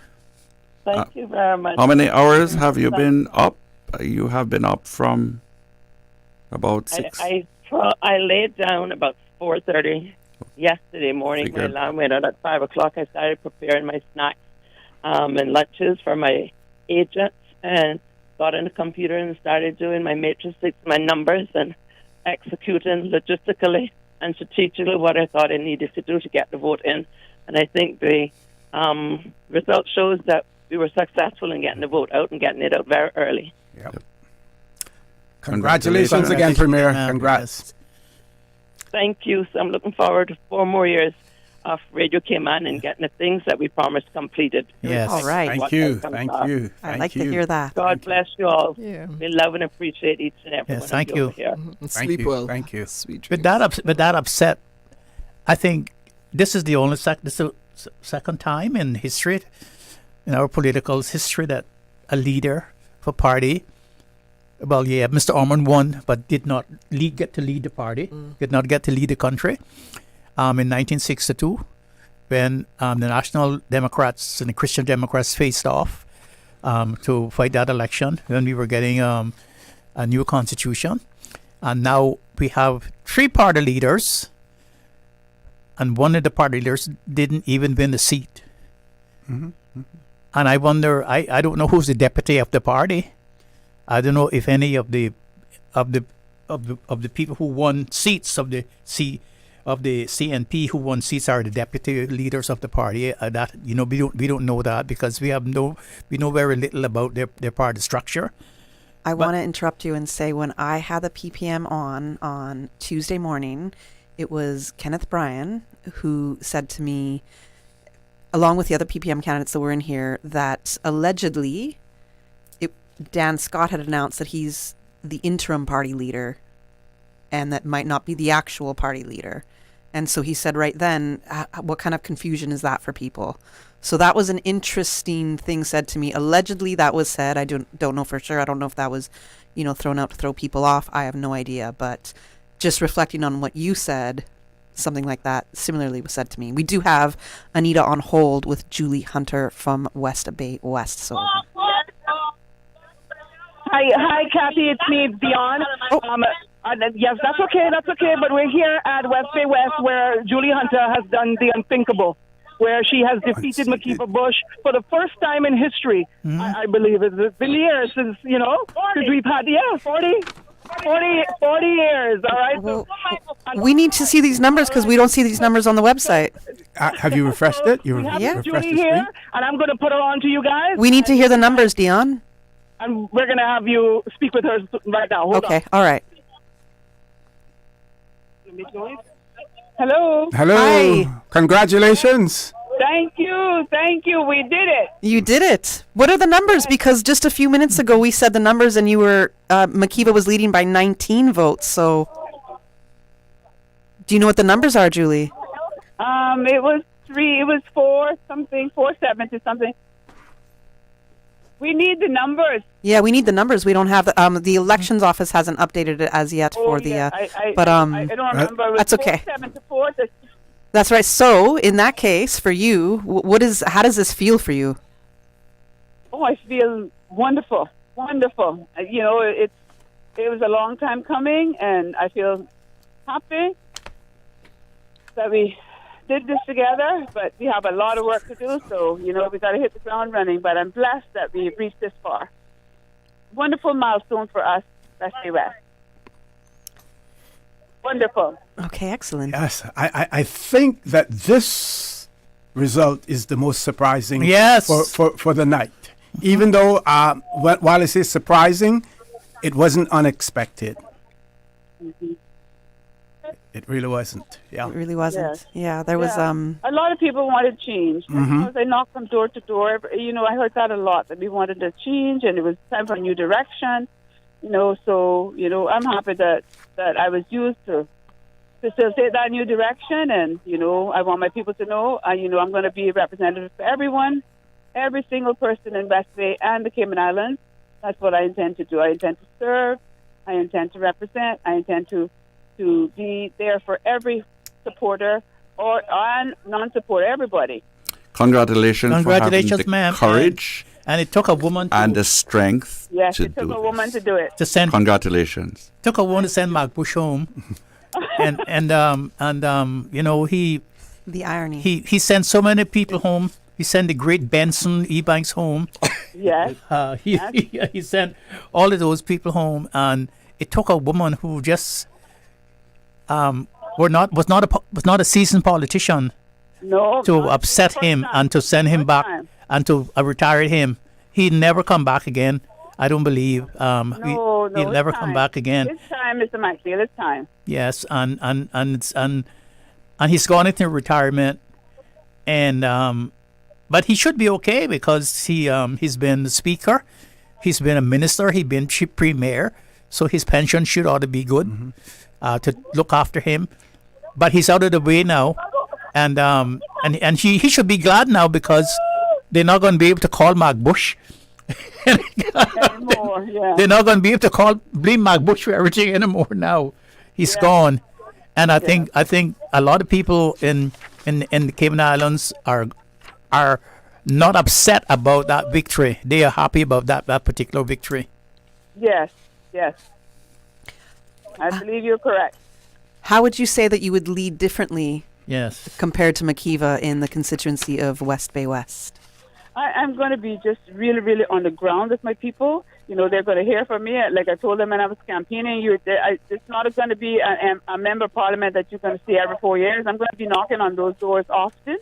S13: Thank you very much.
S17: How many hours have you been up? You have been up from about 6.
S13: I laid down about 4:30 yesterday morning. My alarm went out at 5 o'clock. I started preparing my snacks and lunches for my agents, and got on the computer and started doing my matrices, my numbers, and executing logistically and strategically what I thought I needed to do to get the vote in. And I think the result shows that we were successful in getting the vote out and getting it out very early.
S2: Yep. Congratulations again, Premier. Congrats.
S13: Thank you. So I'm looking forward to 4 more years of Radio Cayman and getting the things that we promised completed.
S16: Yes.
S3: All right.
S2: Thank you. Thank you.
S3: I'd like to hear that.
S13: God bless you all.
S6: Yeah.
S13: We love and appreciate each and every one
S16: thank
S13: of
S16: you.
S13: over here.
S6: Sleep well.
S2: Thank you.
S6: Sweet
S16: With
S6: dreams.
S16: that upset, I think this is the only second time in history, in our political history, that a leader of a party, well, yeah, Mr. Ormond won, but did not get to lead the party, did not get to lead the country. In 1962, when the National Democrats and the Christian Democrats faced off to fight that election, when we were getting a new constitution. And now we have 3 party leaders, and one of the party leaders didn't even win the seat.
S2: Mm-hmm. Mm-hmm.
S16: And I wonder, I don't know who's the deputy of the party. I don't know if any of the people who won seats of the CNP who won seats are the deputy leaders of the party. That we don't know that, because we know very little about their party structure.
S3: I want to interrupt you and say, when I had the PPM on Tuesday morning, it was Kenneth Bryan who said to me, along with the other PPM candidates that were in here, that allegedly Dan Scott had announced that he's the interim party leader and that might not be the actual party leader. And so he said right then, what kind of confusion is that for people? So that was an interesting thing said to me. Allegedly that was said. I don't know for sure. I don't know if that was, thrown out to throw people off. I have no idea. But just reflecting on what you said, something like that similarly was said to me. We do have Anita on hold with Julie Hunter from West Bay West. So.
S1: Hi, Kathy. It's me, Dion. Yes, that's okay. But we're here at West Bay West, where Julie Hunter has done the unthinkable, where she has defeated McKeeva Bush for the first time in history. I believe it's been years since we've had 40 years. All right.
S3: Well, we need to see these numbers because we don't see these numbers on the website.
S2: Have you refreshed it?
S1: We have Julie here, and I'm going to put her on to you guys.
S3: We need to hear the numbers, Dion.
S1: And we're going to have you speak with her right now. Hold on.
S3: Okay, all right.
S1: Hello.
S3: Hi.
S2: Congratulations.
S1: Thank you. We did it.
S3: You did it. What are the numbers? Because just a few minutes ago we said the numbers and you were, McKeeva was leading by 19 votes. So do you know what the numbers are, Julie?
S1: It was 4 something, 470 something.
S10: We need the numbers.
S3: Yeah, we need the numbers. We don't have the elections office hasn't updated it as yet for the.
S10: I don't remember. It was
S3: That's okay.
S10: 7 to 4.
S3: That's right. So in that case, for you, how does this feel for you?
S10: Oh, I feel wonderful, wonderful. You know, it was a long time coming, and I feel happy that we did this together, but we have a lot of work to do, so, you know, we got to hit the ground running, but I'm blessed that we've reached this far. Wonderful milestone for us, West Bay West. Wonderful.
S3: Okay, excellent.
S2: Yes, I think that this result is the most surprising for the night. Even though, while it is surprising, it wasn't unexpected.
S10: Mm-hmm.
S2: It really wasn't. Yeah.
S3: It really wasn't.
S10: Yes.
S3: Yeah, there was
S10: a lot of people wanted change.
S2: Mhm.
S10: As I knocked from door to door, you know, I heard that a lot, that we wanted to change and it was time for a new direction. You know, so, you know, I'm happy that I was used to facilitate that new direction, and, you know, I want my people to know, you know, I'm going to be a representative for everyone, every single person in West Bay and the Cayman Islands. That's what I intend to do. I intend to serve. I intend to represent. I intend to be there for every supporter and non-supporter, everybody.
S17: Congratulations for having the
S16: ma'am.
S17: courage
S16: and it took a woman
S17: and the strength
S10: Yes,
S17: to
S10: it took
S17: do
S10: a woman to do it.
S16: to send.
S17: Congratulations.
S16: Took a woman to send Mark Bush home, and you know
S3: the irony.
S16: He sent so many people home. He sent the great Benson Ebanks home.
S10: Yes.
S16: He sent all of those people home, and it took a woman who just was not a seasoned politician to upset him and to send him back and to retire him. He'd never come back again. I don't believe. He'll never come back again.
S10: It's time, Mr. McField. It's time.
S16: Yes, and he's gone into retirement, and but he should be okay because he's been the speaker, he's been a minister, he's been chief premier, so his pension should ought to be good to look after him. But he's out of the way now, and he should be glad now because they're not going to be able to call Mark Bush.
S10: Anymore, yeah.
S16: They're not going to be able to blame Mark Bush for everything anymore now. He's gone, and I think a lot of people in the Cayman Islands are not upset about that victory. They are happy about that particular victory.
S10: Yes. I believe you're correct.
S3: How would you say that you would lead differently?
S16: Yes.
S3: Compared to McKeeva in the constituency of West Bay West?
S10: I'm going to be just really, really on the ground with my people. You know, they're going to hear from me. Like I told them when I was campaigning, it's not going to be a member of parliament that you're going to see every 4 years. I'm going to be knocking on those doors often.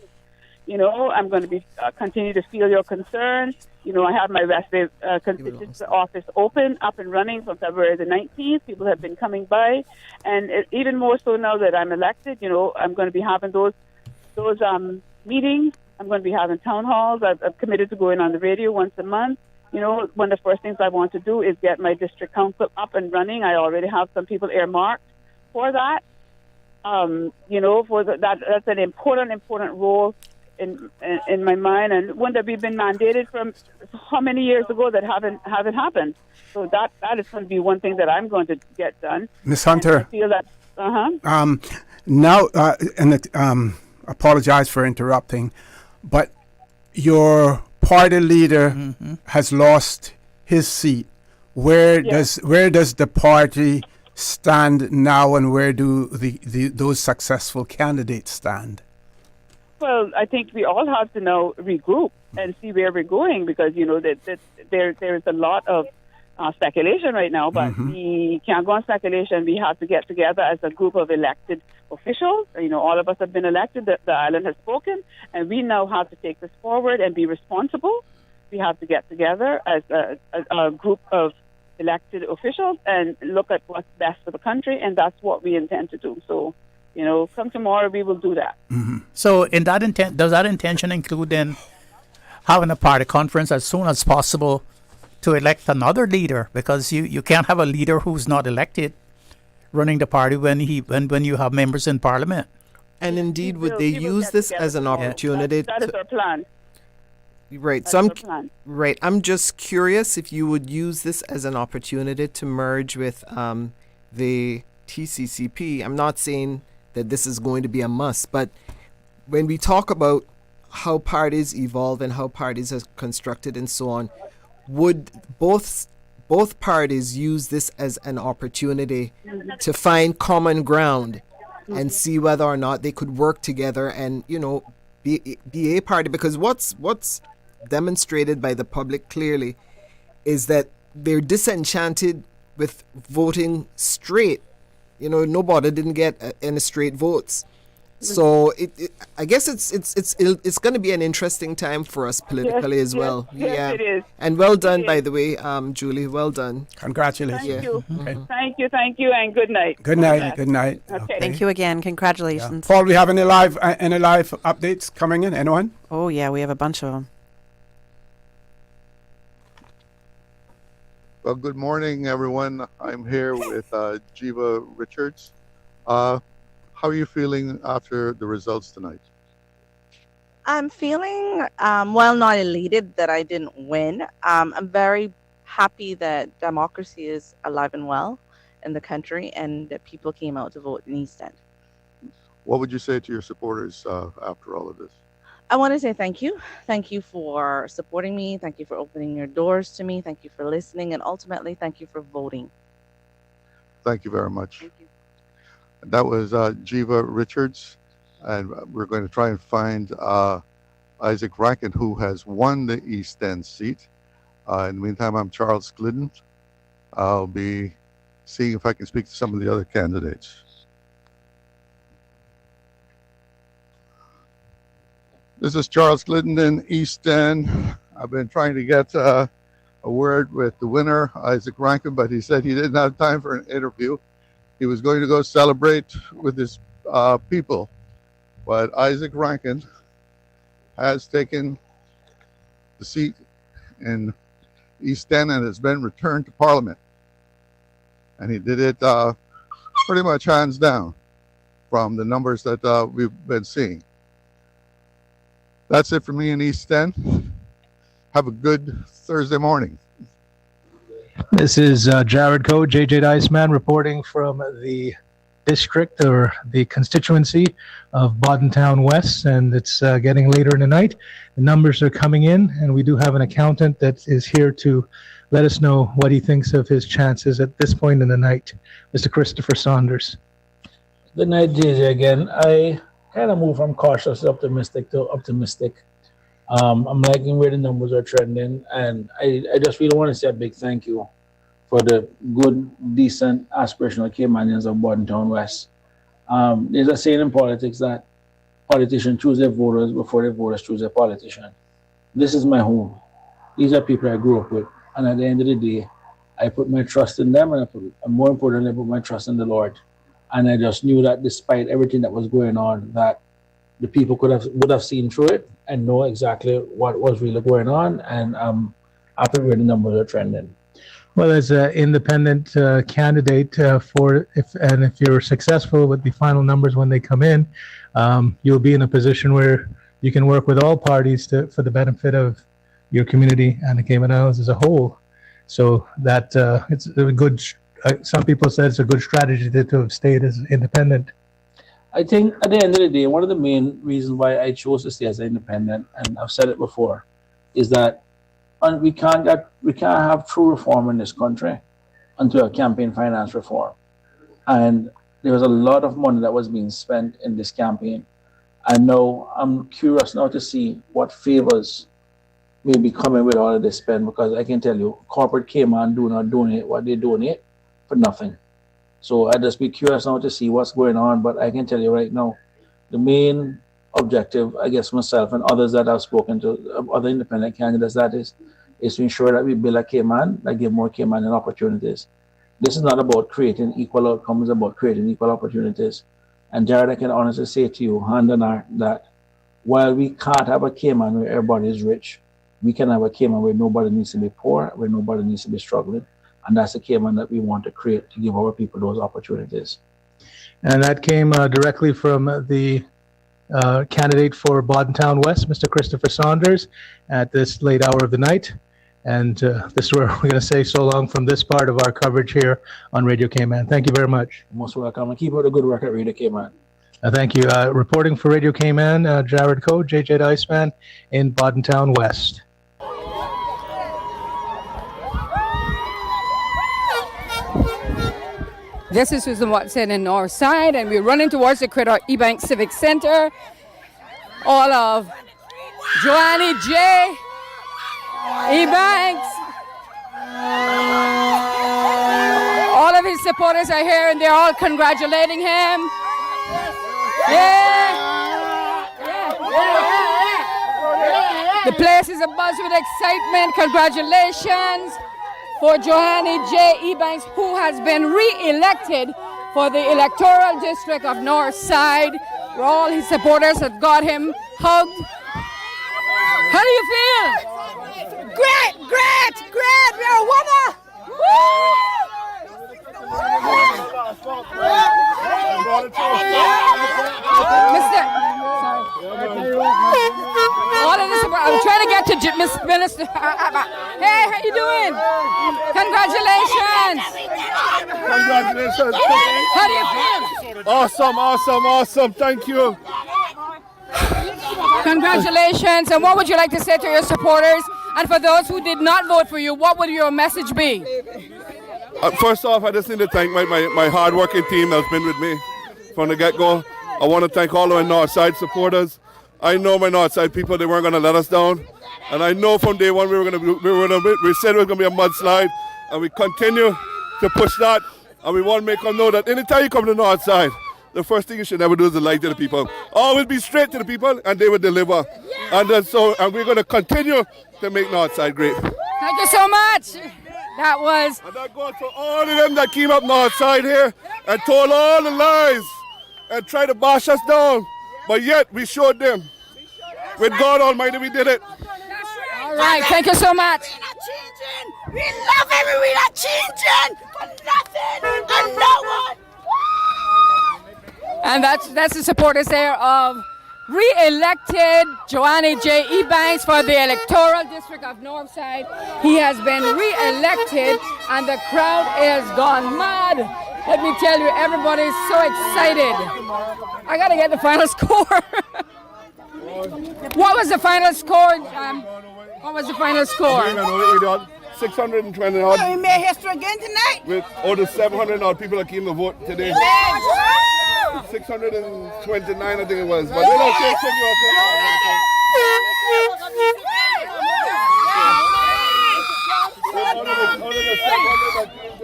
S10: You know, I'm going to be continue to feel your concerns. You know, I have my West Bay constituency office up and running from February the 19th. People have been coming by, and even more so now that I'm elected. You know, I'm going to be having those meetings. I'm going to be having town halls. I've committed to going on the radio once a month. You know, one of the first things I want to do is get my district council up and running. I already have some people earmarked for that. You know, that's an important role in my mind, and one that we've been mandated from how many years ago that haven't happened. So that is going to be one thing that I'm going to get done.
S2: Ms. Hunter.
S10: And I feel that.
S2: Now, apologize for interrupting, but your party leader has lost his seat. Where does the party stand now, and where do those successful candidates stand?
S10: Well, I think we all have to now regroup and see where we're going, because you know that there is a lot of speculation right now, but we can't go on speculation. We have to get together as a group of elected officials. You know, all of us have been elected. The island has spoken, and we now have to take this forward and be responsible. We have to get together as a group of elected officials and look at what's best for the country, and that's what we intend to do. So, you know, come tomorrow, we will do that.
S16: So, in that does that intention include then having a party conference as soon as possible to elect another leader? Because you can't have a leader who's not elected running the party when you have members in parliament.
S6: And indeed, would they use this as an opportunity?
S10: That is our plan.
S6: Right.
S10: That's
S6: So
S10: our plan.
S6: I'm just curious if you would use this as an opportunity to merge with the TCCP. I'm not saying that this is going to be a must, but when we talk about how parties evolve and how parties are constructed and so on, would both parties use this as an opportunity to find common ground and see whether or not they could work together and, you know, be a party? Because what's demonstrated by the public clearly is that they're disenchanted with voting straight. You know, nobody didn't get any straight votes. So I guess it's going to be an interesting time for us politically as well.
S10: Yes, it is.
S6: And well done, by the way, Julie. Well done.
S2: Congratulations.
S10: Thank you.
S2: Okay.
S10: Thank you, and good night.
S2: Good night.
S10: Yes.
S2: Good night.
S10: Okay.
S3: Thank you again. Congratulations.
S2: Paul, we have any live updates coming in? Anyone?
S3: Oh, yeah, we have a bunch of them.
S5: Well, good morning, everyone. I'm here with Jiva Richards. How are you feeling after the results tonight?
S14: I'm feeling, not elated that I didn't win. I'm very happy that democracy is alive and well in the country and that people came out to vote in East End.
S5: What would you say to your supporters after all of this?
S14: I want to say thank you. Thank you for supporting me. Thank you for opening your doors to me. Thank you for listening. And ultimately, thank you for voting.
S5: Thank you very much. Thank you. That was Jiva Richards, and we're going to try and find Isaac Rankin, who has won the East End seat. In the meantime, I'm Charles Glidden. I'll be seeing if I can speak to some of the other candidates. This is Charles Glidden in East End. I've been trying to get a word with the winner, Isaac Rankin, but he said he didn't have time for an interview. He was going to go celebrate with his people. But Isaac Rankin has taken the seat in East End and has been returned to Parliament. And he did it pretty much hands down from the numbers that we've been seeing. That's it for me in East End. Have a good Thursday morning.
S18: This is Jared Coe, JJ Iceman, reporting from the district or the constituency of Boddentown West, and it's getting later in the night. The numbers are coming in, and we do have an accountant that is here to let us know what he thinks of his chances at this point in the night. Mr. Christopher Saunders.
S22: Good night, JJ, again. I kind of moved from cautiously optimistic to optimistic. I'm liking where the numbers are trending, and I just really want to say a big thank you for the good, decent, aspirational Caymanians of Boddentown West. There's a saying in politics that politicians choose their voters before their voters choose their politician. This is my home. These are people I grew up with, and at the end of the day, I put my trust in them, and more importantly, I put my trust in the Lord. And I just knew that despite everything that was going on, that the people would have seen through it and know exactly what was really going on, and I'm happy where the numbers are trending.
S18: Well, as an independent candidate if you're successful with the final numbers when they come in, you'll be in a position where you can work with all parties for the benefit of your community and the Cayman Islands as a whole. So that it's a good. Some people said it's a good strategy to have stayed as independent.
S22: I think at the end of the day, one of the main reasons why I chose to stay as an independent, and I've said it before, is that we can't have true reform in this country until a campaign finance reform. And there was a lot of money that was being spent in this campaign. And now I'm curious now to see what favors may be coming with all of this spend, because I can tell you, corporate Cayman do not donate what they donate for nothing. So I'd just be curious now to see what's going on. But I can tell you right now, the main objective, I guess myself and others that I've spoken to, other independent candidates, that is to ensure that we build a Cayman that give more Caymanian opportunities. This is not about creating equal outcomes, it's about creating equal opportunities. And Jared, I can honestly say to you, hand on heart, that while we can't have a Cayman where everybody is rich, we can have a Cayman where nobody needs to be poor, where nobody needs to be struggling. And that's the Cayman that we want to create to give our people those opportunities.
S18: And that came directly from the candidate for Boddentown West, Mr. Christopher Saunders, at this late hour of the night. And this is where we're going to say so long from this part of our coverage here on Radio Cayman. Thank you very much.
S22: Most welcome, and keep up the good work at Radio Cayman.
S18: Thank you. Reporting for Radio Cayman, Jared Coe, JJ the Iceman in Boddentown West.
S4: This is Susan Watson in Northside, and we're running towards the Critter Ebanks Civic Center. All of Joannie J. Ebanks. All of his supporters are here, and they're all congratulating him. Yeah. The place is abuzz with excitement. Congratulations for Joannie J. Ebanks, who has been re-elected for the electoral district of Northside, where all his supporters have got him hugged. How do you feel? Great! We're a winner! I'm trying to get to Miss Minister. Hey, how you doing? Congratulations!
S15: Congratulations!
S4: How do you feel?
S15: Awesome! Thank you.
S4: Congratulations! And what would you like to say to your supporters? And for those who did not vote for you, what would your message be?
S15: First off, I just need to thank my hard-working team that's been with me from the get-go. I want to thank all of my Northside supporters. I know my Northside people, they weren't going to let us down. And I know from day one we said it was going to be a mudslide. And we continue to push that. And we want to make them know that anytime you come to Northside, the first thing you should never do is to lie to the people. Always be straight to the people, and they will deliver. And we're going to continue to make Northside great.
S4: Thank you so much. That was...
S15: And that goes for all of them that came up Northside here and told all the lies and tried to bash us down. But yet, we showed them. With God Almighty, we did it.
S4: All right, thank you so much.
S23: We love him, we're not changing for nothing and no one.
S4: And that's the supporters there of re-elected Joannie J. Ebanks for the electoral district of Northside. He has been re-elected, and the crowd is gone mad. Let me tell you, everybody's so excited. I gotta get the final score. What was the final score? What was the final score?
S15: 620 odd.
S23: We made history again tonight.
S15: With over 700 odd people that came to vote today. 629, I think it was. But they don't check you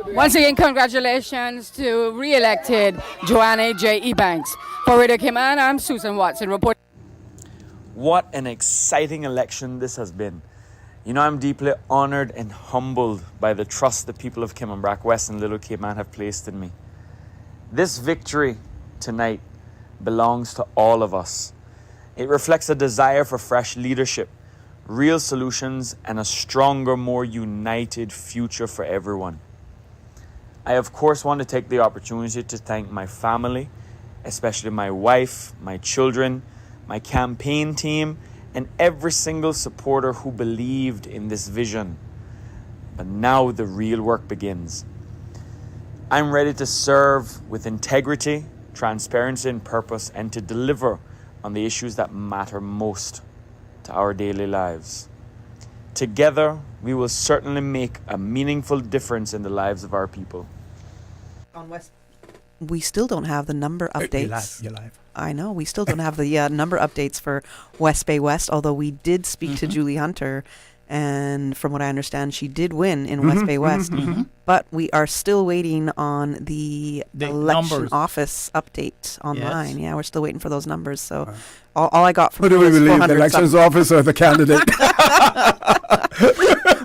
S15: out.
S4: Once again, congratulations to re-elected Joannie J. Ebanks. For Radio Cayman, I'm Susan Watson reporting.
S24: What an exciting election this has been. You know, I'm deeply honored and humbled by the trust the people of Cayman Brac West and Little Cayman have placed in me. This victory tonight belongs to all of us. It reflects a desire for fresh leadership, real solutions, and a stronger, more united future for everyone. I, of course, want to take the opportunity to thank my family, especially my wife, my children, my campaign team, and every single supporter who believed in this vision. But now the real work begins. I'm ready to serve with integrity, transparency, and purpose, and to deliver on the issues that matter most to our daily lives. Together, we will certainly make a meaningful difference in the lives of our people.
S3: On West, we still don't have the number updates.
S2: You're live.
S3: I know. We still don't have the number updates for West Bay West, although we did speak to Julie Hunter, and from what I understand, she did win in West Bay West. But we are still waiting on the election
S16: numbers.
S3: Office update online.
S16: Yes.
S3: Yeah, we're still waiting for those numbers. So all I got from
S2: Who do we believe, the elections office or the candidate?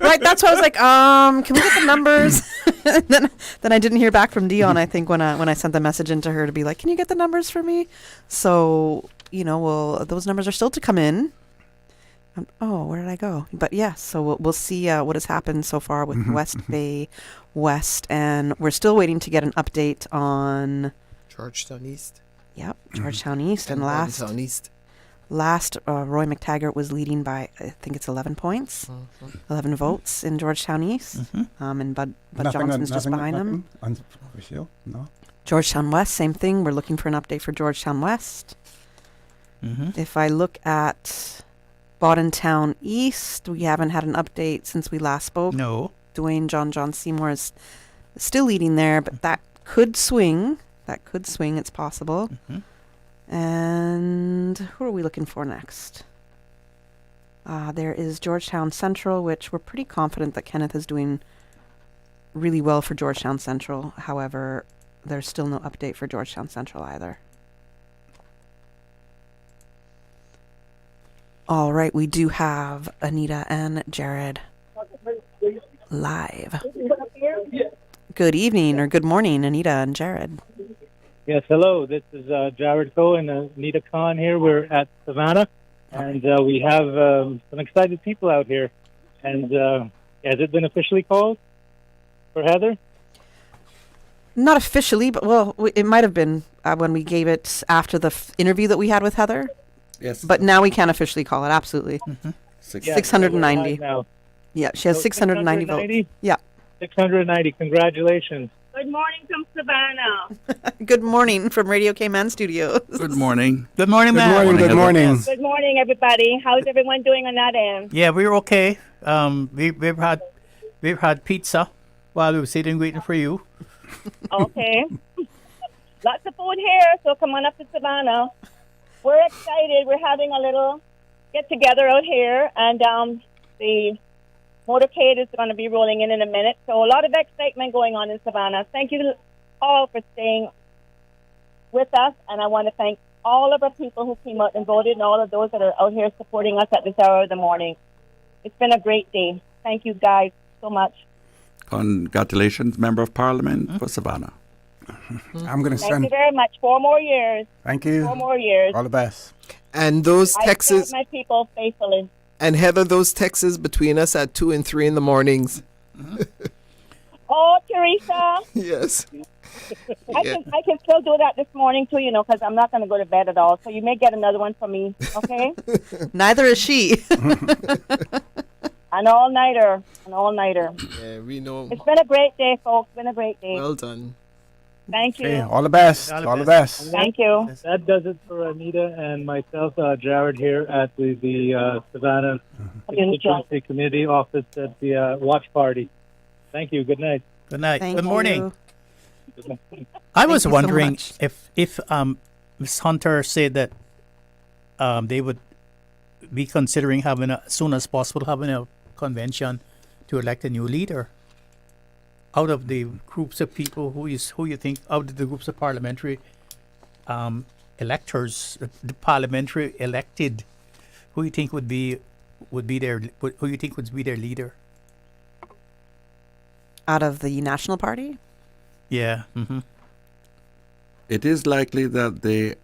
S3: Right, that's why I was like, can we get the numbers? then I didn't hear back from Dion, I think, when I sent the message into her to be like, can you get the numbers for me? So, well, those numbers are still to come in. Where did I go? But yes, so we'll see what has happened so far with West Bay West, and we're still waiting to get an update on
S6: Georgetown East.
S3: Yep, Georgetown East. And last,
S6: Georgetown East.
S3: Roy McTaggart was leading by, I think it's 11 points, 11 votes in Georgetown East. And Bud Johnson's just behind him.
S2: Unofficial? No.
S3: Georgetown West, same thing. We're looking for an update for Georgetown West. If I look at Boddentown East, we haven't had an update since we last spoke.
S16: No.
S3: Dwayne John Seymour is still leading there, but that could swing. It's possible. And who are we looking for next? There is Georgetown Central, which we're pretty confident that Kenneth is doing really well for Georgetown Central. However, there's still no update for Georgetown Central either. All right, we do have Anita and Jared live. Good evening or good morning, Anita and Jared.
S7: Yes, hello. This is Jared Coe and Anita Khan here. We're at Savannah, and we have some excited people out here. And has it been officially called for Heather?
S3: Not officially, but it might have been when we gave it after the interview that we had with Heather.
S17: Yes.
S3: But now we can officially call it, absolutely. 690. Yeah, she has 690 votes. Yeah.
S7: 690. Congratulations.
S11: Good morning from Savannah.
S3: Good morning from Radio Cayman Studios.
S17: Good morning.
S16: Good morning,
S2: Good
S16: ma'am.
S2: morning. Good morning.
S11: Good morning, everybody. How's everyone doing on that end?
S16: Yeah, we're okay. We've had pizza while we were sitting waiting for you.
S11: Okay. Lots of food here, so come on up to Savannah. We're excited. We're having a little get-together out here, and the motorcade is going to be rolling in a minute. So a lot of excitement going on in Savannah. Thank you all for staying with us, and I want to thank all of our people who came out and voted and all of those that are out here supporting us at this hour of the morning. It's been a great day. Thank you guys so much.
S17: Congratulations, Member of Parliament for Savannah.
S2: I'm going to
S11: Thank
S2: send.
S11: you very much. 4 more years.
S2: Thank you.
S11: 4 more years.
S2: All the best.
S6: And those
S11: I
S6: texts,
S11: serve my people faithfully.
S6: and Heather, those texts between us at 2 and 3 in the mornings.
S11: Oh, Theresa.
S6: Yes.
S11: I can still do that this morning too, because I'm not going to go to bed at all. So you may get another one from me, okay?
S3: Neither is she.
S11: An all-nighter.
S6: Yeah, we know.
S11: It's been a great day, folks. Been a great day.
S6: Well done.
S11: Thank you.
S2: Okay, all the best. All the best.
S11: Thank you.
S7: That does it for Anita and myself, Jared, here at the Savannah Constituency Committee office at the watch party. Thank you. Good night.
S16: Good night.
S3: Thank
S16: Good morning.
S3: you.
S16: I was
S3: you so
S16: wondering
S3: much.
S16: if Ms. Hunter said that they would be considering having as soon as possible having a convention to elect a new leader. Out of the groups of people who you think out of the groups of parliamentary electors, the parliamentary elected, who you think would be their leader?
S3: Out of the National Party?
S16: Yeah.
S17: It is likely that they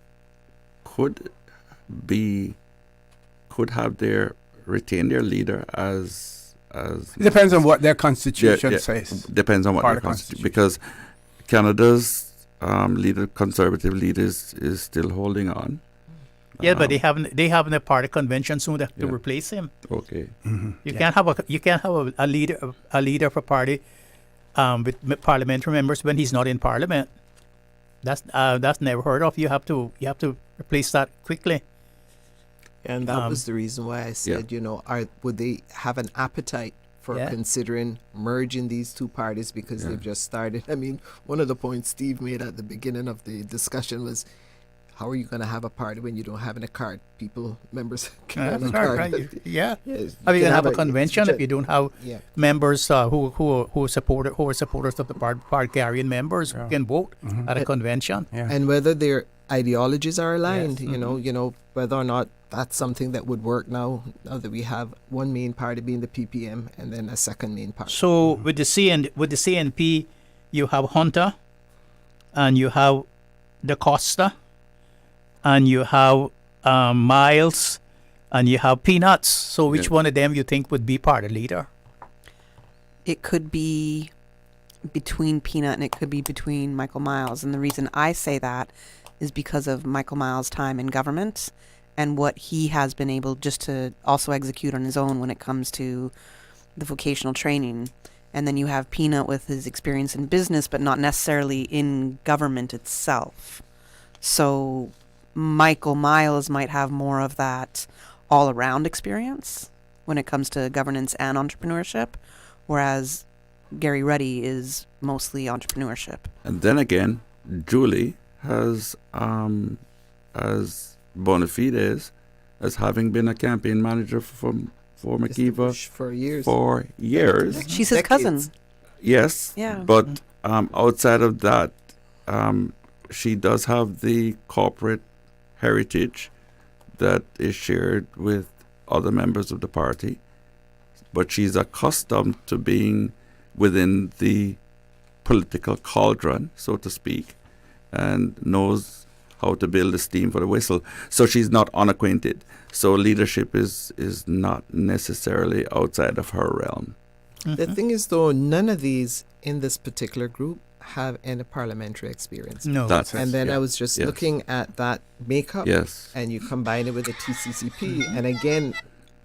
S17: could retain their leader as
S2: It depends on what their constitution says.
S17: Depends on what their constitution, because Canada's conservative leader is still holding on.
S16: Yeah, but they haven't a party convention soon to replace him.
S17: Okay.
S16: You can't have a leader of a party with parliamentary members when he's not in parliament. That's never heard of. You have to replace that quickly.
S6: And that was the reason why I said, would they have an appetite for considering merging these two parties, because they've just started. I mean, one of the points Steve made at the beginning of the discussion was, how are you going to have a party when you don't have any card? Members can't have a card.
S16: Right. Yeah.
S6: Yes,
S16: How are you
S6: can
S16: going to have a
S6: a-
S16: convention if you don't have
S6: Yeah.
S16: members who are supporters of the party-carrying members who can vote at a convention?
S6: And whether their ideologies are aligned, whether or not that's something that would work now that we have one main party being the PPM and then a second main party.
S16: So with the CNP, you have Hunter, and you have Da Costa, and you have Miles, and you have Peanuts. So which one of them you think would be party leader?
S3: It could be between Peanut and it could be between Michael Miles. And the reason I say that is because of Michael Miles' time in government and what he has been able just to also execute on his own when it comes to the vocational training. And then you have Peanut with his experience in business, but not necessarily in government itself. So Michael Miles might have more of that all-around experience when it comes to governance and entrepreneurship, whereas Gary Ruddy is mostly entrepreneurship.
S17: And then again, Julie has, as bona fides, as having been a campaign manager for McKeever
S6: for years.
S17: For years.
S3: She's his cousin.
S17: Yes.
S3: Yeah.
S17: But outside of that, she does have the corporate heritage that is shared with other members of the party. But she's accustomed to being within the political cauldron, so to speak, and knows how to build a steam for the whistle. So she's not unacquainted. So leadership is not necessarily outside of her realm.
S6: The thing is, though, none of these in this particular group have any parliamentary experience.
S16: No.
S6: And then I was just looking at that makeup, and you combine it with the TCCP, and again,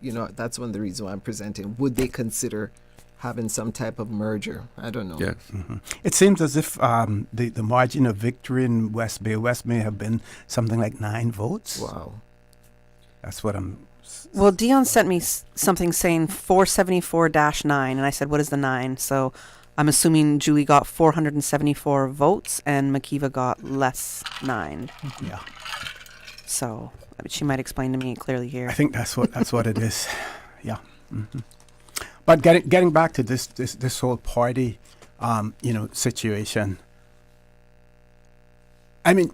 S6: that's one of the reasons why I'm presenting. Would they consider having some type of merger? I don't know.
S17: Yes.
S2: It seems as if the margin of victory in West Bay West may have been something like 9 votes.
S6: Wow.
S2: That's what I'm...
S3: Well, Dion sent me something saying 474-9, and I said, what is the 9? So I'm assuming Julie got 474 votes, and McKeever got less 9.
S2: Yeah.
S3: So she might explain to me clearly here.
S2: I think that's what it is. Yeah. Mm-hmm. But getting back to this whole party, situation. I mean,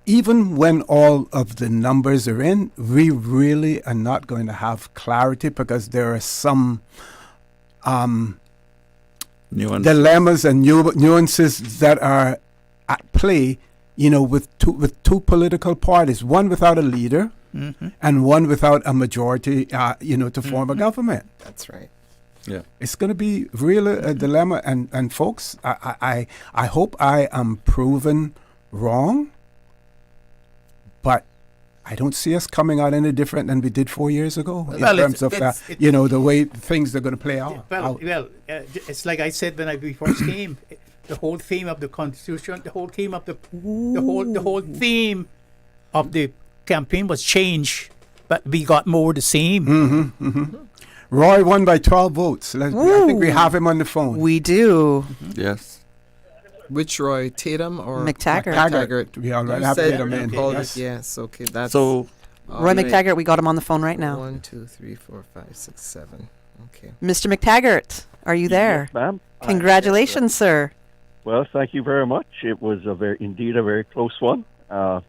S2: even when all of the numbers are in, we really are not going to have clarity because there are some dilemmas and nuances that are at play, with two political parties, one without a leader and one without a majority, to form a government.
S6: That's right.
S17: Yeah,
S2: it's going to be really a dilemma, and folks, I hope I am proven wrong, but I don't see us coming out any different than we did 4 years ago in terms of the way things are going to play out.
S16: It's like I said when we first came. The whole theme of the Constitution, the whole theme of the whole theme of the campaign was change, but we got more the same.
S2: Roy won by 12 votes. I think we have him on the phone.
S3: We do.
S17: Yes.
S6: Which Roy, Tatum or
S3: McTaggart?
S2: We already have Tatum in.
S6: Yes. Okay. That's
S17: so.
S3: Roy McTaggart, we got him on the phone right now.
S6: 1, 2, 3, 4, 5, 6, 7. Okay.
S3: Mr. McTaggart, are you there?
S9: Yes, ma'am.
S3: Congratulations, sir.
S9: Well, thank you very much. It was indeed a very close one. That's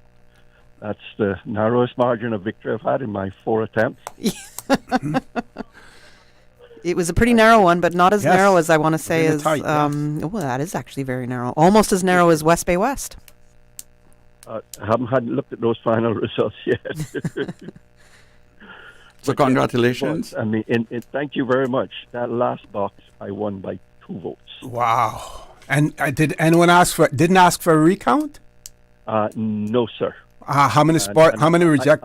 S9: the narrowest margin of victory I've had in my 4 attempts.
S3: It was a pretty narrow one, but not as narrow as I want to say as. That is actually very narrow. Almost as narrow as West Bay West.
S9: I hadn't looked at those final results yet.
S17: So congratulations.
S9: But, I mean, thank you very much. That last box, I won by 2 votes.
S2: Wow. And did anyone didn't ask for a recount?
S9: No, sir.
S2: How many reject?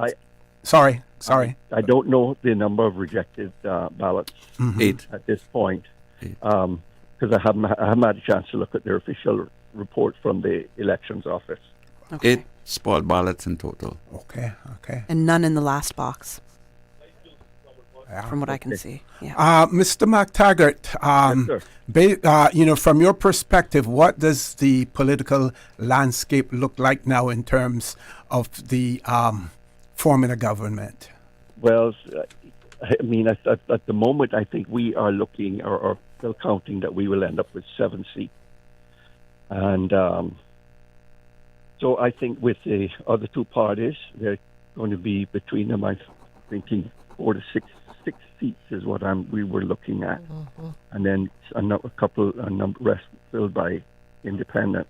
S2: Sorry.
S9: I don't know the number of rejected ballots.
S17: 8
S9: at this point, because I haven't had a chance to look at their official report from the elections office.
S3: Okay.
S17: 8 spoiled ballots in total.
S2: Okay.
S3: And none in the last box, from what I can see. Yeah.
S2: Mr. McTaggart,
S9: yes, sir.
S2: From your perspective, what does the political landscape look like now in terms of the forming a government?
S9: Well, I mean, at the moment, I think we are looking or still counting that we will end up with 7 seats. And so I think with the other 2 parties, they're going to be between them, I'm thinking 4 to 6 seats is what we were looking at. And then a number rest filled by independents.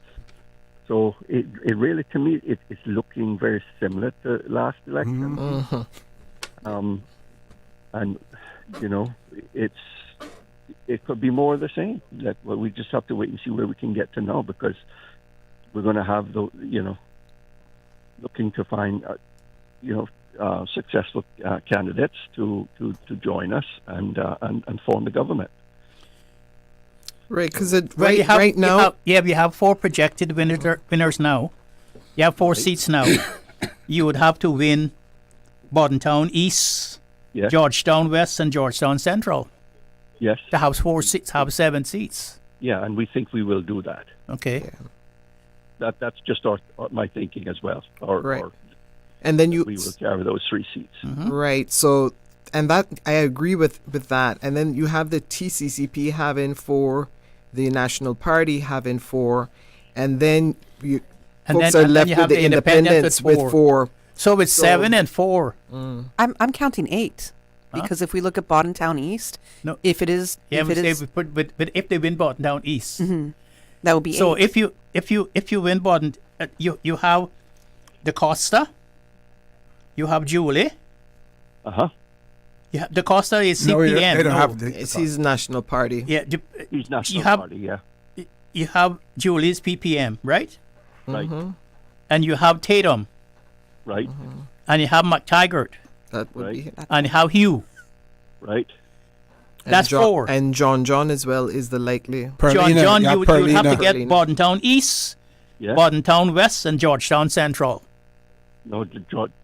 S9: So it really, to me, it's looking very similar to last election. And, it could be more of the same. We just have to wait and see where we can get to now, because we're going to have looking to find, successful candidates to join us and form the government.
S6: Right, because
S16: right
S6: now...
S16: we have 4 projected winners now. You have 4 seats now. You would have to win Bordentown East,
S9: Yes.
S16: Georgetown West, and Georgetown Central.
S9: Yes.
S16: To have 4 seats, have 7 seats.
S9: Yeah, and we think we will do that.
S16: Okay.
S9: That's just my thinking as well.
S6: Right. And then
S9: we will carry those 3 seats.
S6: Right. So, and that I agree with that. And then you have the TCCP having 4, the National Party having 4, and then folks are left with the independents with 4.
S16: So it's 7 and 4.
S3: I'm counting 8. Because if we look at Bordentown East, if it is,
S16: but if they win Bordentown East,
S3: that would be 8.
S16: So if you win Borden, you have the Costa, you have Julie. Yeah, the Costa is CPM.
S2: They don't have the.
S6: He's National Party.
S16: Yeah,
S9: he's National Party. Yeah.
S16: You have Julie's PPM, right?
S9: Right.
S16: And you have Tatum.
S9: Right.
S16: And you have McTaggart.
S6: That would be.
S16: And you have Hugh.
S9: Right.
S16: That's 4.
S6: And John as well is the likely.
S16: John, you would have to get Bordentown East, Bordentown West, and Georgetown Central.
S9: No,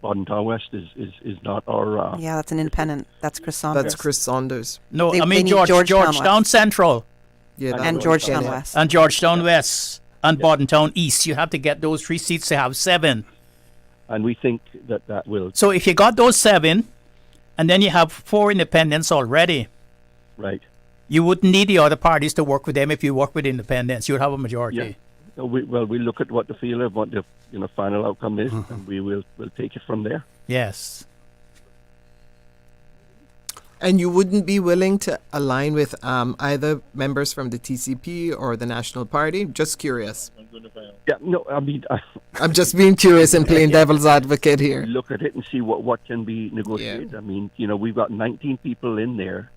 S9: Bordentown West is not our.
S3: Yeah, that's an independent. That's Chris Saunders.
S6: That's Chris Saunders.
S16: No, I mean Georgetown Central.
S6: Yeah,
S3: and Georgetown West.
S16: And Georgetown West. And Bordentown East. You have to get those 3 seats to have 7.
S9: And we think that will.
S16: So if you got those 7, and then you have 4 independents already.
S9: Right.
S16: You wouldn't need the other parties to work with them if you work with independents. You would have a majority.
S9: Yeah. So we look at what the feel of what the final outcome is, and we'll take it from there.
S16: Yes.
S6: And you wouldn't be willing to align with either members from the TCP or the National Party? Just curious.
S9: Yeah, no, I mean...
S6: I'm just being curious and playing devil's advocate here.
S9: Look at it and see what can be negotiated. Yeah. I mean, we've got 19 people in there,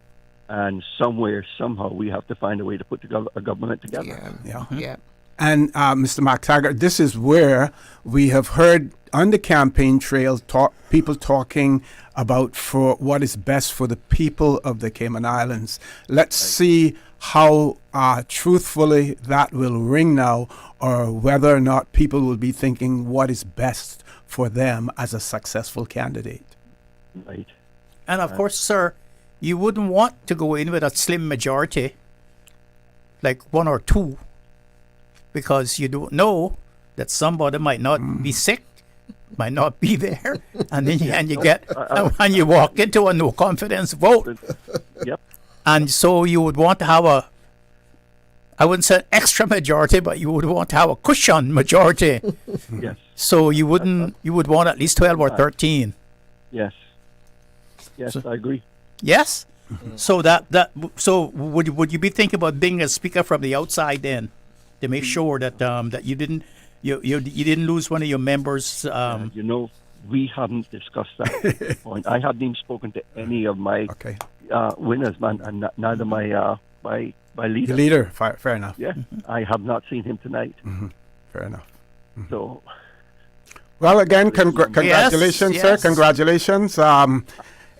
S9: and somehow, we have to find a way to put a government together.
S6: Yeah.
S2: And Mr. McTaggart, this is where we have heard on the campaign trail people talking about for what is best for the people of the Cayman Islands. Let's see how truthfully that will ring now, or whether or not people will be thinking what is best for them as a successful candidate.
S9: Right.
S16: And of course, sir, you wouldn't want to go in with a slim majority, like 1 or 2, because you don't know that somebody might not be sick, might not be there, and then and you walk into a no confidence vote.
S9: Yep.
S16: And so you would want to have I wouldn't say extra majority, but you would want to have a cushion majority.
S9: Yes.
S16: So you would want at least 12 or 13.
S9: Yes. Yes, I agree.
S16: Yes. So so would you be thinking about being a speaker from the outside then, to make sure that that you didn't lose one of your members?
S9: We haven't discussed that point. I haven't even spoken to any of my winners, man, and neither my leader.
S2: Your leader, fair enough.
S9: Yeah, I have not seen him tonight.
S2: Fair enough.
S9: So,
S2: well, again, congratulations, sir. Congratulations.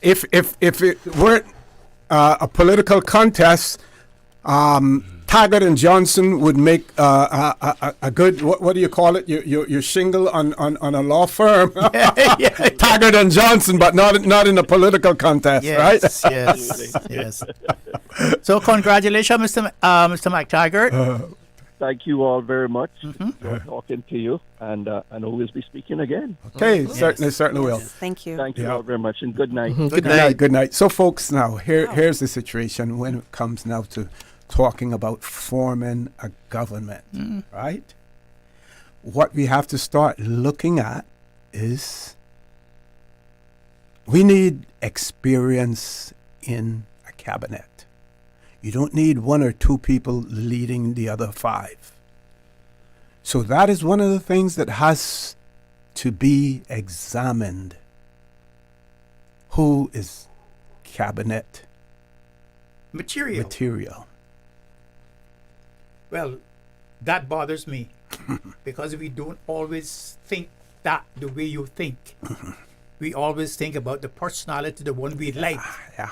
S2: If it weren't a political contest, Taggart and Johnson would make a good, what do you call it? Your shingle on a law firm. Taggart and Johnson, but not in a political contest, right?
S16: Yes. So congratulations, Mr. McTaggart.
S9: Thank you all very much for talking to you, and always be speaking again.
S2: Okay, certainly will.
S3: Thank you.
S9: Thank you all very much, and good night.
S2: Good night. So, folks, now here's the situation when it comes now to talking about forming a government, right? What we have to start looking at is we need experience in a cabinet. You don't need 1 or 2 people leading the other 5. So that is one of the things that has to be examined. Who is cabinet material?
S16: Well, that bothers me because we don't always think that the way you think. We always think about the personality, the one we like.
S2: Yeah.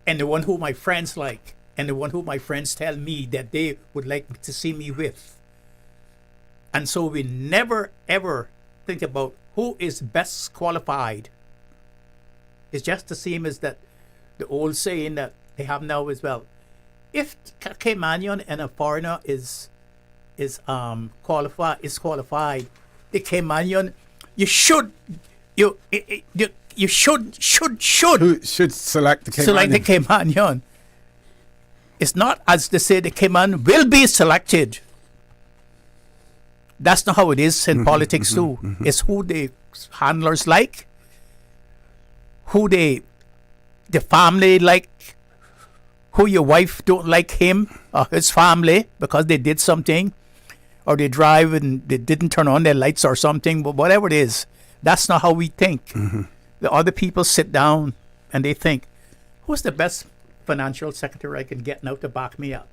S16: And the one who my friends like. And the one who my friends tell me that they would like to see me with. And so we never ever think about who is best qualified. It's just the same as that the old saying that they have now as well. If Caymanian and a foreigner is qualified, the Caymanian you should
S2: select the Caymanian.
S16: Select the Caymanian. It's not as they say the Cayman will be selected. That's not how it is in politics too. It's who the handlers like, who the family like, who your wife don't like him or his family because they did something, or they drive and they didn't turn on their lights or something, but whatever it is, that's not how we think. The other people sit down and they think, who's the best financial secretary I can get now to back me up?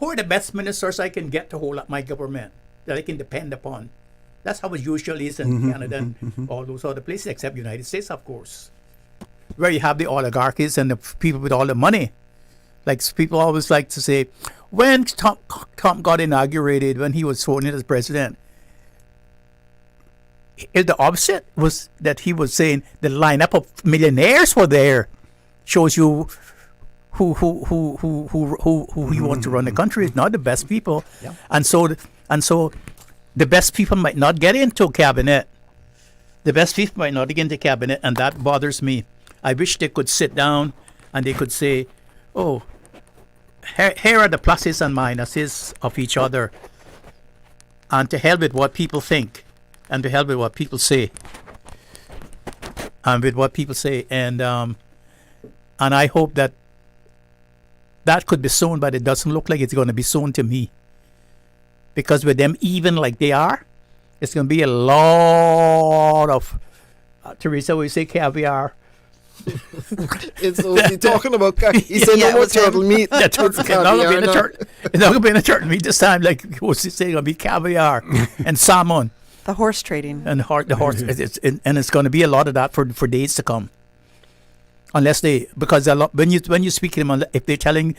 S16: Who are the best ministers I can get to hold up my government that I can depend upon? That's how it usually is in Canada and all those other places, except the United States, of course, where you have the oligarchies and the people with all the money. Like people always like to say, when Trump got inaugurated, when he was sworn in as president, the opposite was that he was saying the lineup of millionaires were there. Shows you who he wants to run the country. It's not the best people, and so the best people might not get into cabinet. The best people might not get into cabinet, and that bothers me. I wish they could sit down and they could say, "Oh, here are the pluses and minuses of each other," and to hell with what people think, and to hell with what people say, and I hope that could be sown, but it doesn't look like it's going to be sown to me. Because with them even like they are, it's going to be a lot of, Theresa, we say caviar.
S6: It's only talking about he said no more turtle meat.
S16: It's not going to be in a turtle meat this time. Like what's he saying? It's going to be caviar and salmon.
S3: The horse trading.
S16: And the horse, it's going to be a lot of that for days to come. Unless because a lot, when you speak to them, if they're telling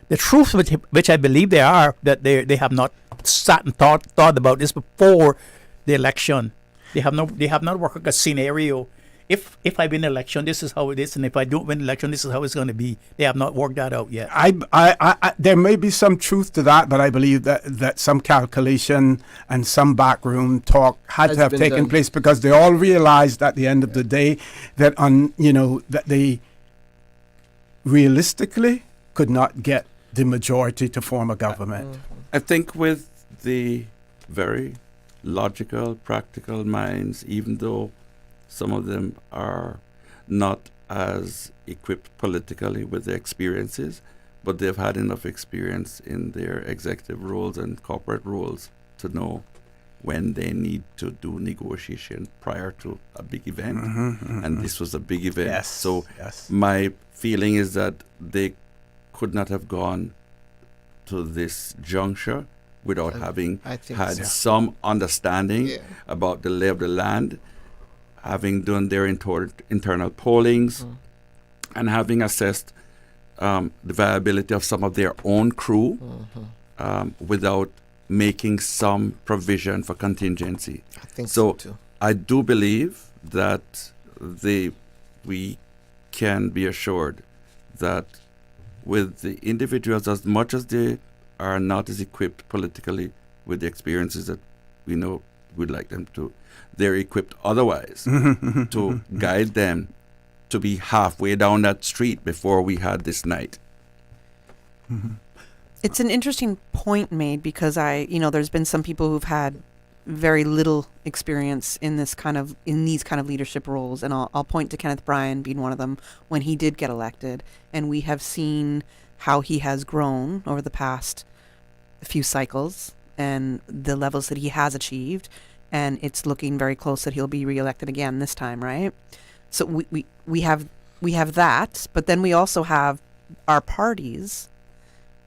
S16: the truth, which I believe they are, that they have not sat and thought about this before the election. They have not worked a scenario. If I win the election, this is how it is, and if I don't win the election, this is how it's going to be. They have not worked that out yet.
S2: I there may be some truth to that, but I believe that some calculation and some backroom talk had to have taken place, because they all realized at the end of the day that that they realistically could not get the majority to form a government.
S17: I think with the very logical, practical minds, even though some of them are not as equipped politically with their experiences, but they've had enough experience in their executive roles and corporate roles to know when they need to do negotiation prior to a big event. And this was a big event. So my feeling is that they could not have gone to this juncture without having had some understanding about the lay of the land, having done their internal pollings, and having assessed the viability of some of their own crew without making some provision for contingency.
S6: I think so too.
S17: I do believe that we can be assured that with the individuals, as much as they are not as equipped politically with the experiences that we know we'd like them to, they're equipped otherwise to guide them to be halfway down that street before we had this night.
S3: It's an interesting point made, because there's been some people who've had very little experience in these kind of leadership roles, and I'll point to Kenneth Bryan being one of them when he did get elected, and we have seen how he has grown over the past few cycles and the levels that he has achieved, and it's looking very close that he'll be reelected again this time, right? So we have that, but then we also have our parties,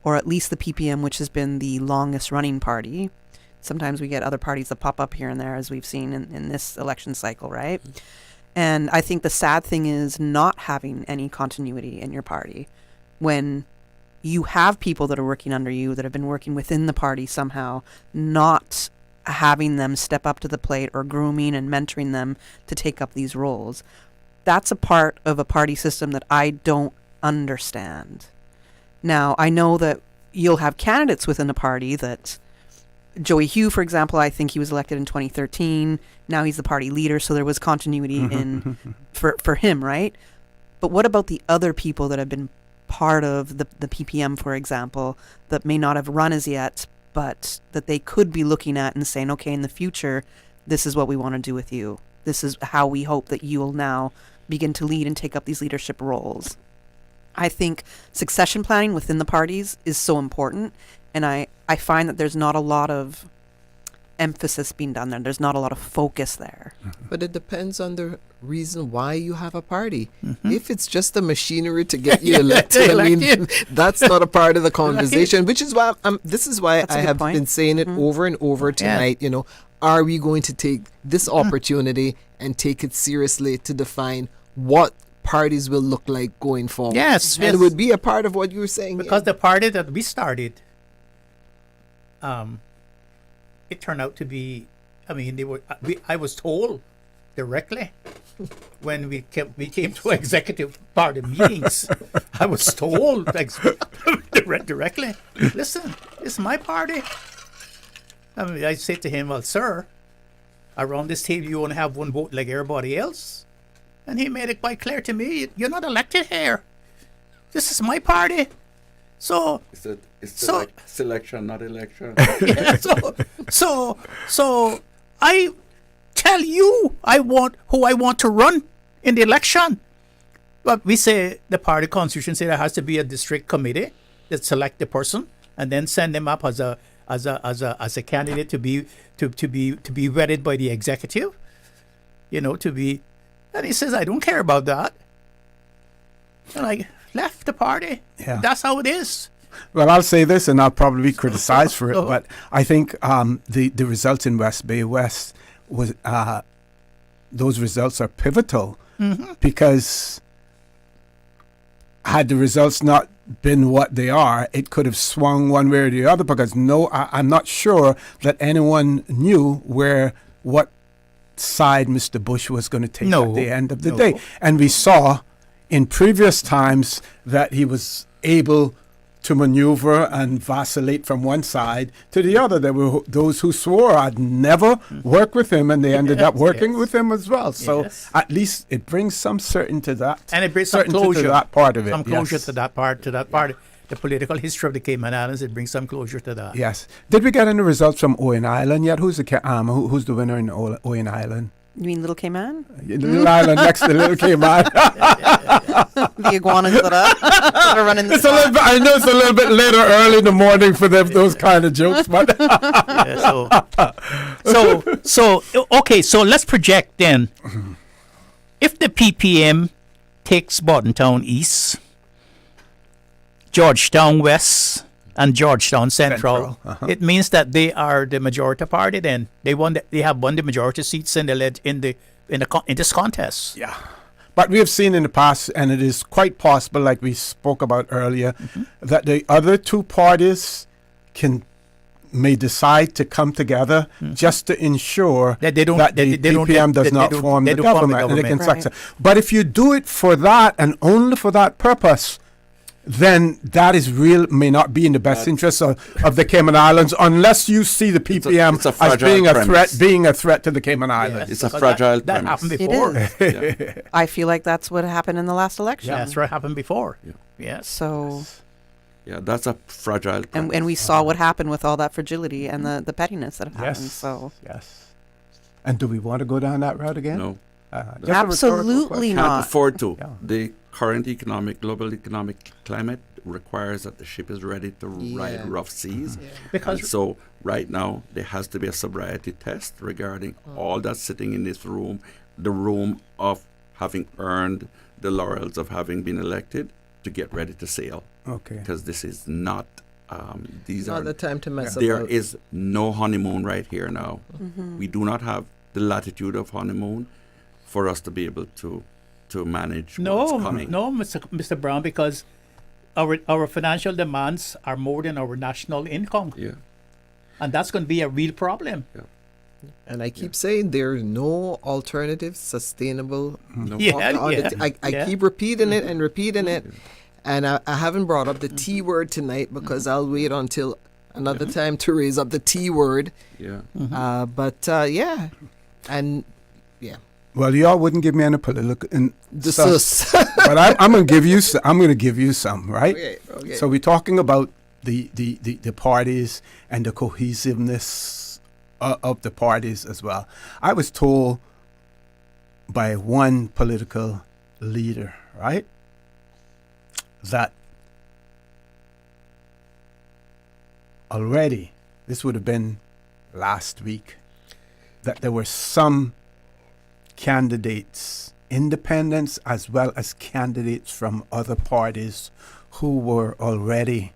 S3: or at least the PPM, which has been the longest running party, sometimes we get other parties that pop up here and there, as we've seen in this election cycle, right? And I think the sad thing is not having any continuity in your party when you have people that are working under you, that have been working within the party somehow, not having them step up to the plate or grooming and mentoring them to take up these roles. That's a part of a party system that I don't understand. Now, I know that you'll have candidates within the party that Joey Hugh, for example, I think he was elected in 2013. Now he's the party leader, so there was continuity in for him, right? But what about the other people that have been part of the PPM, for example, that may not have run as yet, but that they could be looking at and saying, okay, in the future, this is what we want to do with you. This is how we hope that you will now begin to lead and take up these leadership roles. I think succession planning within the parties is so important, and I find that there's not a lot of emphasis being done there. There's not a lot of focus there.
S6: But it depends on the reason why you have a party. If it's just the machinery to get you elected, I mean, that's not a part of the conversation, which is why this is why I have been saying it over and over tonight. You know, are we going to take this opportunity and take it seriously to define what parties will look like going forward?
S16: Yes,
S6: and it would be a part of what you were saying.
S16: Because the party that we started, it turned out to be, I mean, I was told directly when we came to executive party meetings, I was told directly, listen, it's my party. I mean, I said to him, well, sir, around this table you only have one vote like everybody else. And he made it quite clear to me, you're not elected here. This is my party. So
S17: it's like selection, not election.
S16: Yeah, so I tell you who I want to run in the election. But we say the party constitution say there has to be a district committee that select the person and then send them up as a candidate to be vetted by the executive. You know, to be. And he says, I don't care about that. And I left the party.
S2: Yeah.
S16: That's how it is.
S2: Well, I'll say this, and I'll probably be criticized for it, but I think the results in West Bay West was those results are pivotal because had the results not been what they are, it could have swung one way or the other. Because I'm not sure that anyone knew what side Mr. Bush was going to take at the end of the day. And we saw in previous times that he was able to maneuver and vacillate from one side to the other. There were those who swore I'd never work with him, and they ended up working with him as well. So at least it brings some certainty to that.
S16: And it brings some closure
S2: to that part of it.
S16: Some closure to that part, the political history of the Cayman Islands. It brings some closure to that.
S2: Yes. Did we get any results from Owen Island yet? Who's the winner in Owen Island?
S3: You mean Little Cayman?
S2: Little Island next to Little Cayman.
S3: The iguanas that are running the spot.
S2: I know it's a little bit later, early in the morning for those kind of jokes, but
S16: okay. So let's project then. If the PPM takes Bordentown East, Georgetown West, and Georgetown Central, it means that they are the majority party. Then they have won the majority seats in this contest.
S2: Yeah, but we have seen in the past, and it is quite possible, like we spoke about earlier, that the other two parties may decide to come together just to ensure that the PPM does not form the government, and they can succeed. But if you do it for that and only for that purpose, then that may not be in the best interest of the Cayman Islands, unless you see the PPM as being a threat to the Cayman Islands.
S17: It's a fragile
S16: that happened
S3: It
S16: before.
S3: is. I feel like that's what happened in the last election.
S16: Yeah, that's what happened before.
S3: Yes. So.
S17: Yeah, that's a fragile.
S3: And we saw what happened with all that fragility and the pettiness that happened. So.
S2: Yes. And do we want to go down that route again?
S17: No.
S3: Absolutely not.
S17: Can't afford to. Yeah. The current global economic climate requires that the ship is ready to ride rough seas. Because so right now there has to be a sobriety test regarding all that's sitting in this room, the room of having earned the laurels of having been elected to get ready to sail.
S2: Okay.
S17: Because this is not These
S6: Not
S17: are
S6: the time to mess
S17: There
S6: about.
S17: is no honeymoon right here now. We do not have the latitude of honeymoon for us to be able to manage what's coming.
S16: No, Mr. Brown, because our financial demands are more than our national income.
S17: Yeah.
S16: And that's going to be a real problem.
S17: Yeah.
S6: And I keep saying there's no alternative sustainable. I keep repeating it and repeating it. And I haven't brought up the T word tonight because I'll wait until another time to raise up the T word.
S17: Yeah.
S6: Yeah. And yeah.
S2: Well, y'all wouldn't give me any political
S6: sus.
S2: But I'm gonna give you. I'm gonna give you some, right?
S6: Okay.
S2: So we're talking about the parties and the cohesiveness of the parties as well. I was told by one political leader, right, that already, this would have been last week, that there were some candidates, independents as well as candidates from other parties, who were already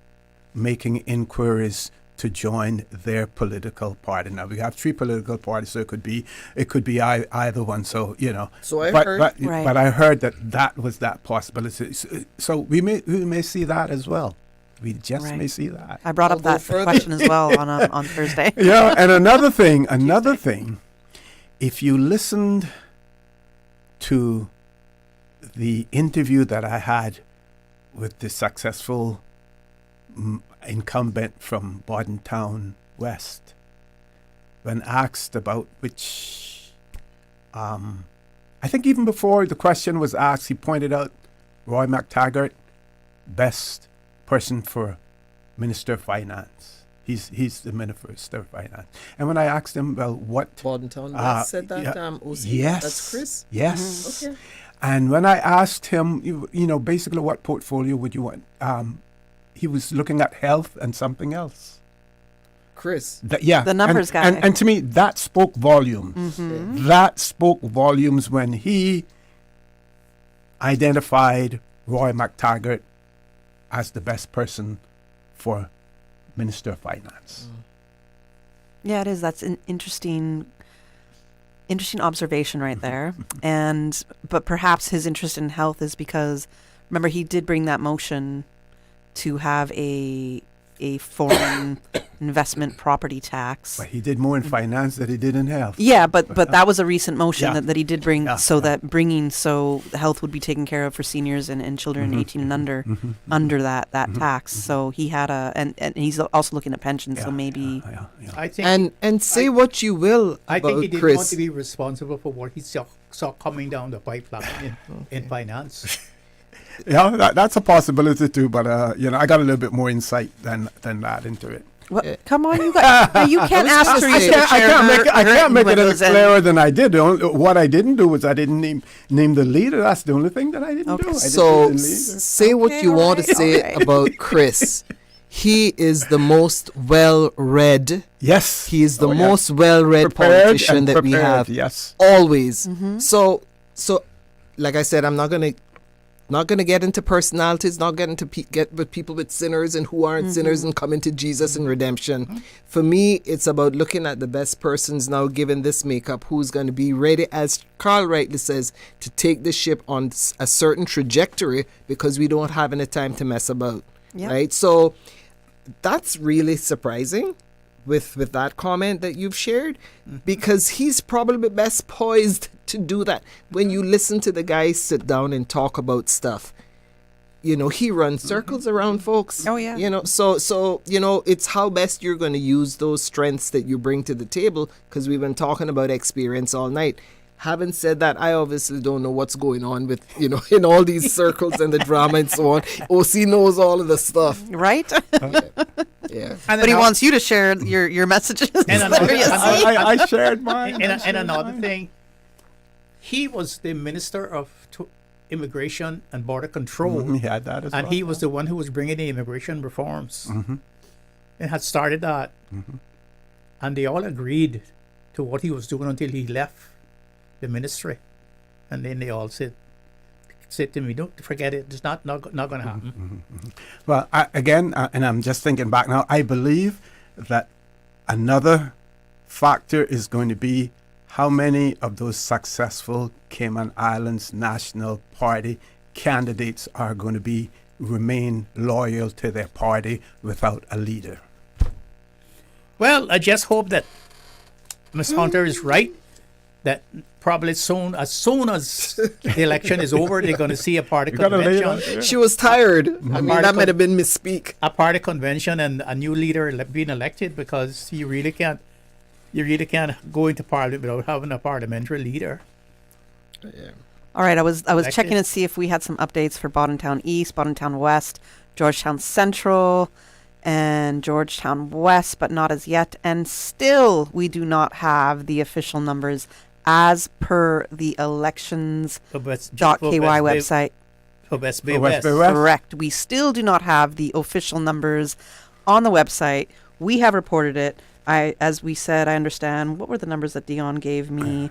S2: making inquiries to join their political party. Now we have 3 political parties, so it could be either one. So
S6: So I
S2: but,
S6: heard,
S2: but,
S6: right.
S2: but I heard that was that possibility. So we may see that as well. We just may see that.
S3: I brought up that question as well on Thursday.
S2: Yeah, and another thing, if you listened to the interview that I had with the successful incumbent from Bordentown West, when asked about which, I think even before the question was asked, he pointed out Roy McTaggart, best person for Minister of Finance. He's the Minister of Finance. And when I asked him, well, what...
S6: Bordentown West said that, OC?
S2: Yes.
S6: That's Chris?
S2: Yes.
S6: Okay.
S2: And when I asked him, basically what portfolio would you want, he was looking at health and something else.
S6: Chris.
S3: The numbers guy.
S2: And to me, that spoke volumes.
S3: Mm-hmm.
S2: That spoke volumes when he identified Roy McTaggart as the best person for Minister of Finance.
S3: Yeah, it is. That's an interesting observation right there. But perhaps his interest in health is because, remember, he did bring that motion to have a foreign investment property tax.
S2: But he did more in finance than he did in health.
S3: Yeah, but that was a recent motion
S2: Yeah.
S3: that he did bring, so health would be taken care of for seniors and children 18 and under under that tax. So he had and he's also looking at pensions. So maybe
S16: I think
S6: and say what you will
S16: I
S6: about
S16: think he didn't
S6: Chris.
S16: want to be responsible for what he saw coming down the pipeline in finance.
S2: Yeah, that's a possibility too. But I got a little bit more insight than that into it.
S3: Well, come on, you guys! You can't ask Theresa to share
S2: I can't make it any
S3: windows and-
S2: clearer than I did. What I didn't do was I didn't name the leader. That's the only thing that I didn't do. I didn't
S6: So
S2: name the leader.
S6: say what you want to say about Chris. He is the most well-read.
S2: Yes.
S6: He is the
S2: yes.
S6: most well-read
S2: Prepared
S6: politician
S2: and
S6: that we
S2: prepared,
S6: have.
S2: yes.
S6: Always.
S3: Mm-hmm.
S6: So like I said, I'm not gonna get into personalities, not get into get with people with sinners and who aren't sinners and come into Jesus and redemption. For me, it's about looking at the best persons now, given this makeup, who's going to be ready, as Carl rightly says, to take the ship on a certain trajectory, because we don't have any time to mess about.
S3: Yep.
S6: Right? So that's really surprising with that comment that you've shared, because he's probably best poised to do that. When you listen to the guy sit down and talk about stuff, he runs circles around folks.
S3: Oh yeah.
S6: So it's how best you're going to use those strengths that you bring to the table, because we've been talking about experience all night. Having said that, I obviously don't know what's going on with, in all these circles and the drama and so on. OC knows all of the stuff.
S3: Right?
S6: Yeah.
S3: But he wants you to share your messages.
S2: I shared mine.
S16: And another thing, he was the Minister of Immigration and Border Control.
S2: He had that as well.
S16: And he was the one who was bringing the immigration reforms and had started that. And they all agreed to what he was doing until he left the ministry. And then they all said, said to me, "Don't forget it. It's not going to happen."
S2: Well, and I'm just thinking back now, I believe that another factor is going to be how many of those successful Cayman Islands National Party candidates are going to remain loyal to their party without a leader.
S16: Well, I just hope that Ms. Hunter is right, that probably as soon as the election is over, they're going to see a party convention.
S6: She was tired. I mean, that might have been misspeak.
S16: A party convention and a new leader being elected, because you really can't go into parliament without having a parliamentary leader.
S6: Yeah.
S3: All right, I was
S16: Elected.
S3: checking to see if we had some updates for Boddentown East, Boddentown West, Georgetown Central, and Georgetown West, but not as yet. And still, we do not have the official numbers as per the elections.ky website.
S16: For West Bay West.
S3: Correct. We still do not have the official numbers on the website. We have reported it. As we said, I understand. What were the numbers that Dion gave me?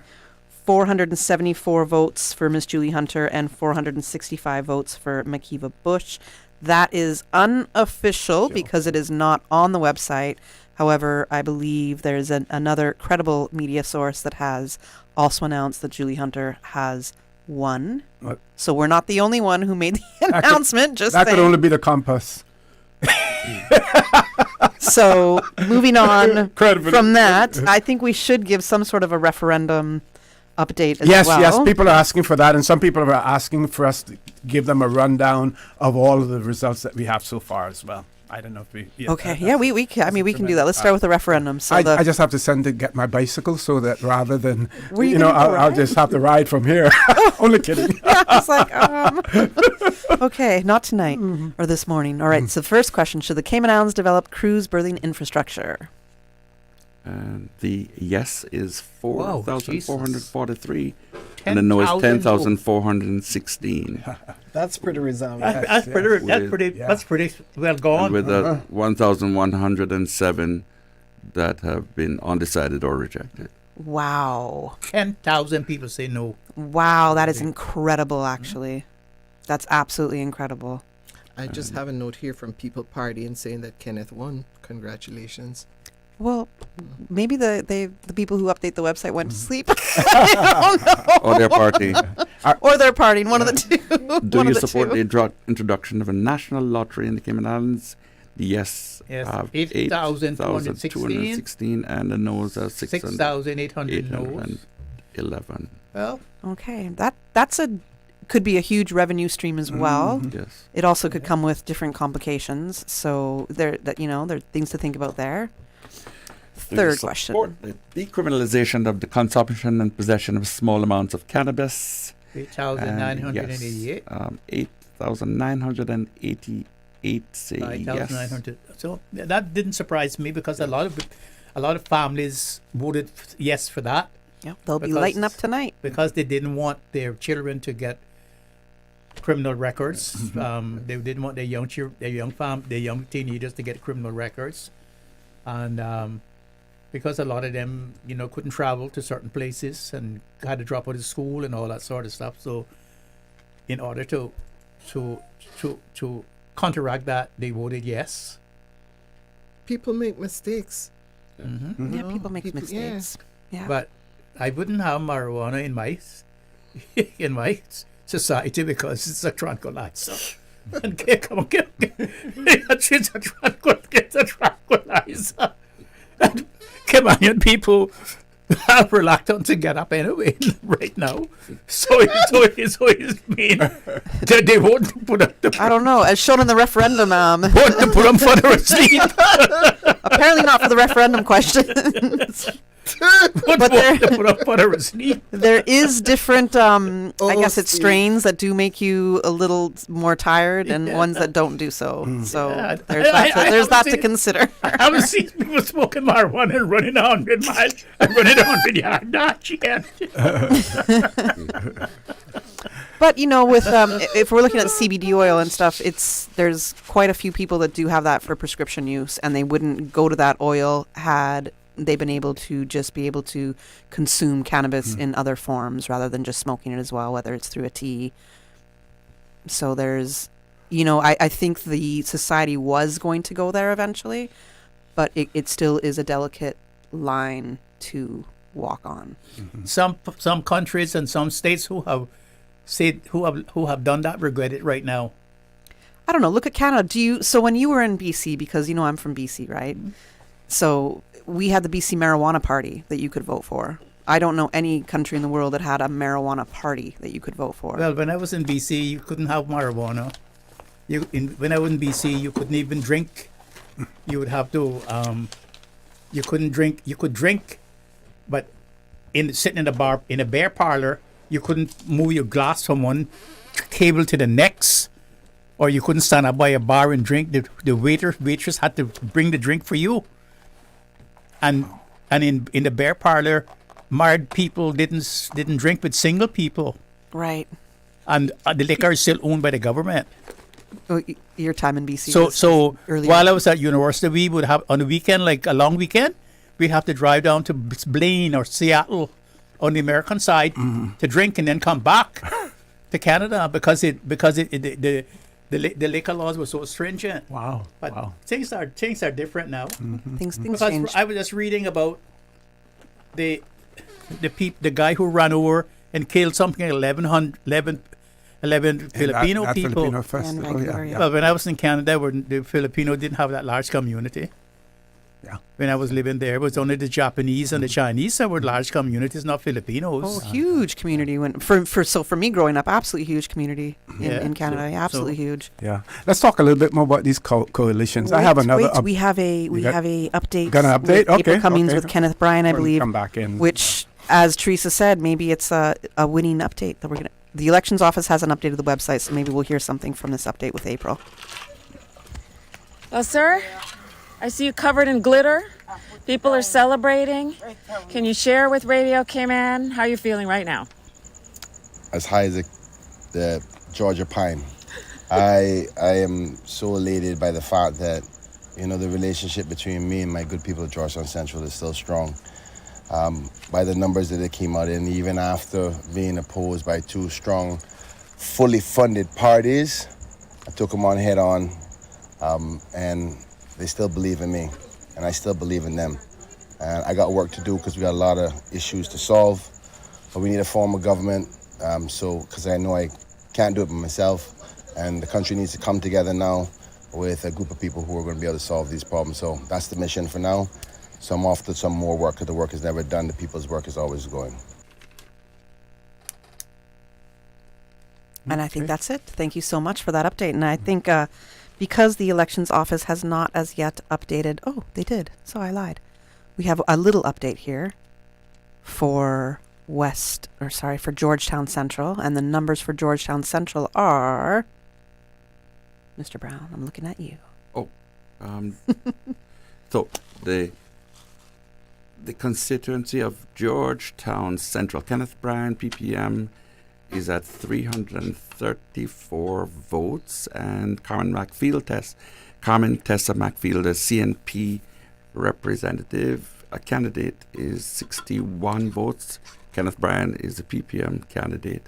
S3: 474 votes for Miss Julie Hunter and 465 votes for Makiva Bush. That is unofficial because it is not on the website. However, I believe there's another credible media source that has also announced that Julie Hunter has won.
S2: What?
S3: So we're not the only one who made the announcement.
S2: That could only be the compass.
S3: So moving on
S2: Credible.
S3: from that, I think we should give some sort of a referendum update as well.
S2: Yes, people are asking for that, and some people are asking for us to give them a rundown of all of the results that we have so far as well. I don't know if we... Yeah,
S3: okay, we can do that. Let's start with the referendum. So
S2: I just have to get my bicycle so that rather than,
S3: Were you gonna go
S2: I'll
S3: ride?
S2: just have to ride from here. Only kidding.
S3: Yeah, I was like, okay, not tonight or this morning. All right, so the first question, should the Cayman Islands develop cruise berthing infrastructure?
S17: The yes is
S16: Wow,
S17: 4,443, and the no is 10,416.
S6: That's pretty resounding.
S16: That's pretty well gone.
S17: And with 1,107 that have been undecided or rejected.
S3: Wow.
S16: 10,000 people say no.
S3: Wow, that is incredible, actually. That's absolutely incredible.
S6: I just have a note here from People Party and saying that Kenneth won. Congratulations.
S3: Well, maybe the people who update the website went to sleep. I don't know.
S17: Or their party.
S3: Or their party, one of the two.
S17: Do you support the introduction of a national lottery in the Cayman Islands? The yes, have 8,216 and the no's are
S16: 6,811.
S17: Well,
S3: okay, that's could be a huge revenue stream as well.
S17: Yes.
S3: It also could come with different complications. So there are things to think about there. Third question.
S17: The decriminalization of the consumption and possession of small amounts of cannabis.
S16: 8,988.
S17: 8,988 say yes.
S16: 5,900. So that didn't surprise me because a lot of families voted yes for that.
S3: Yeah, they'll be lighting up tonight
S16: because they didn't want their children to get criminal records. They didn't want their young teenagers to get criminal records, and because a lot of them, couldn't travel to certain places and had to drop out of school and all that sort of stuff. So, in order to counteract that, they voted yes.
S6: People make mistakes.
S16: Mm-hmm.
S3: Yeah, people make mistakes. Yeah.
S16: But I wouldn't have marijuana in my society because it's a tranquilizer. And it's a tranquilizer. And Caymanian people are reluctant to get up anyway right now. So it's mean that they won't put up the...
S3: I don't know. As shown in the referendum,
S16: won't put them further asleep.
S3: Apparently not for the referendum questions. But there is different, I guess it's strains that do make you a little more tired and ones that don't do so. So there's that to consider.
S16: I haven't seen people smoking marijuana and running 100 miles and running 100 yards. Not yet.
S3: But with if we're looking at CBD oil and stuff, there's quite a few people that do have that for prescription use, and they wouldn't go to that oil had they've been able to consume cannabis in other forms rather than just smoking it as well, whether it's through a tea So there's, I think the society was going to go there eventually, but it still is a delicate line to walk on.
S16: Some countries and some states who have done that regret it right now.
S3: I don't know. Look at Canada. So when you were in BC, because I'm from BC, right? So we had the BC Marijuana Party that you could vote for. I don't know any country in the world that had a marijuana party that you could vote for.
S16: Well, when I was in BC, you couldn't have marijuana. When I was in BC, you couldn't even drink. You would have to. You couldn't drink. You could drink, but sitting in a bar in a beer parlor, you couldn't move your glass from one table to the next, or you couldn't stand up by a bar and drink. The waitress had to bring the drink for you. And in the beer parlor, married people didn't drink with single people.
S3: Right.
S16: And the liquor is still owned by the government.
S3: Oh, your time in BC.
S16: So
S3: earlier.
S16: While I was at university, we would have on the weekend, like a long weekend, we'd have to drive down to Blaine or Seattle on the American side to drink and then come back to Canada because the liquor laws were so stringent.
S2: Wow.
S16: But things are different now.
S3: Things
S16: Because
S3: change.
S16: I was just reading about the guy who ran over and killed something like 11 Filipino
S2: that
S16: people.
S2: Filipino festival, yeah.
S16: Well, when I was in Canada, where the Filipino didn't have that large community.
S2: Yeah.
S16: When I was living there, it was only the Japanese and the Chinese that were large communities, not Filipinos.
S3: Oh, huge community. For me growing up, absolutely huge community in Canada. Absolutely huge.
S2: Yeah. Let's talk a little bit more about these coalitions. I have another.
S3: We have a update.
S2: Got an update?
S3: With
S2: Okay.
S3: April Cummings with Kenneth Bryan, I
S2: We'll
S3: believe.
S2: come back in.
S3: Which, as Theresa said, maybe it's a winning update that we're gonna. The elections office hasn't updated the website, so maybe we'll hear something from this update with April.
S8: Well, sir, I see you covered in glitter. People are celebrating. Can you share with Radio Cayman how you're feeling right now?
S12: As high as the Georgia pine. I am so elated by the fact that, the relationship between me and my good people at Georgetown Central is still strong. By the numbers that it came out in, even after being opposed by two strong, fully funded parties, I took them on head on, and they still believe in me, and I still believe in them. And I got work to do because we got a lot of issues to solve, but we need a form of government, because I know I can't do it by myself, and the country needs to come together now with a group of people who are going to be able to solve these problems. So that's the mission for now. So I'm off to some more work, because the work is never done. The people's work is always going.
S3: And I think that's it. Thank you so much for that update. And I think because the elections office has not as yet updated. Oh, they did. So I lied. We have a little update here for Georgetown Central. And the numbers for Georgetown Central are... Mr. Brown, I'm looking at you.
S17: Oh, so the constituency of Georgetown Central, Kenneth Bryan, PPM, is at 334 votes, and Carmen Tessa McField, a CNP representative, a candidate, is 61 votes. Kenneth Bryan is a PPM candidate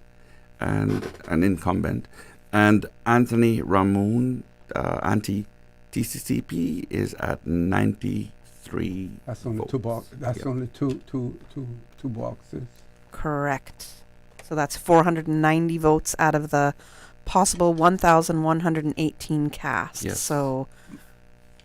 S17: and an incumbent. And Anthony Ramon, anti-TCCP, is at 93
S2: That's only
S17: votes.
S2: two boxes. That's only two boxes.
S3: Correct. So that's 490 votes out of the possible 1,118 cast.
S17: Yes.
S3: So...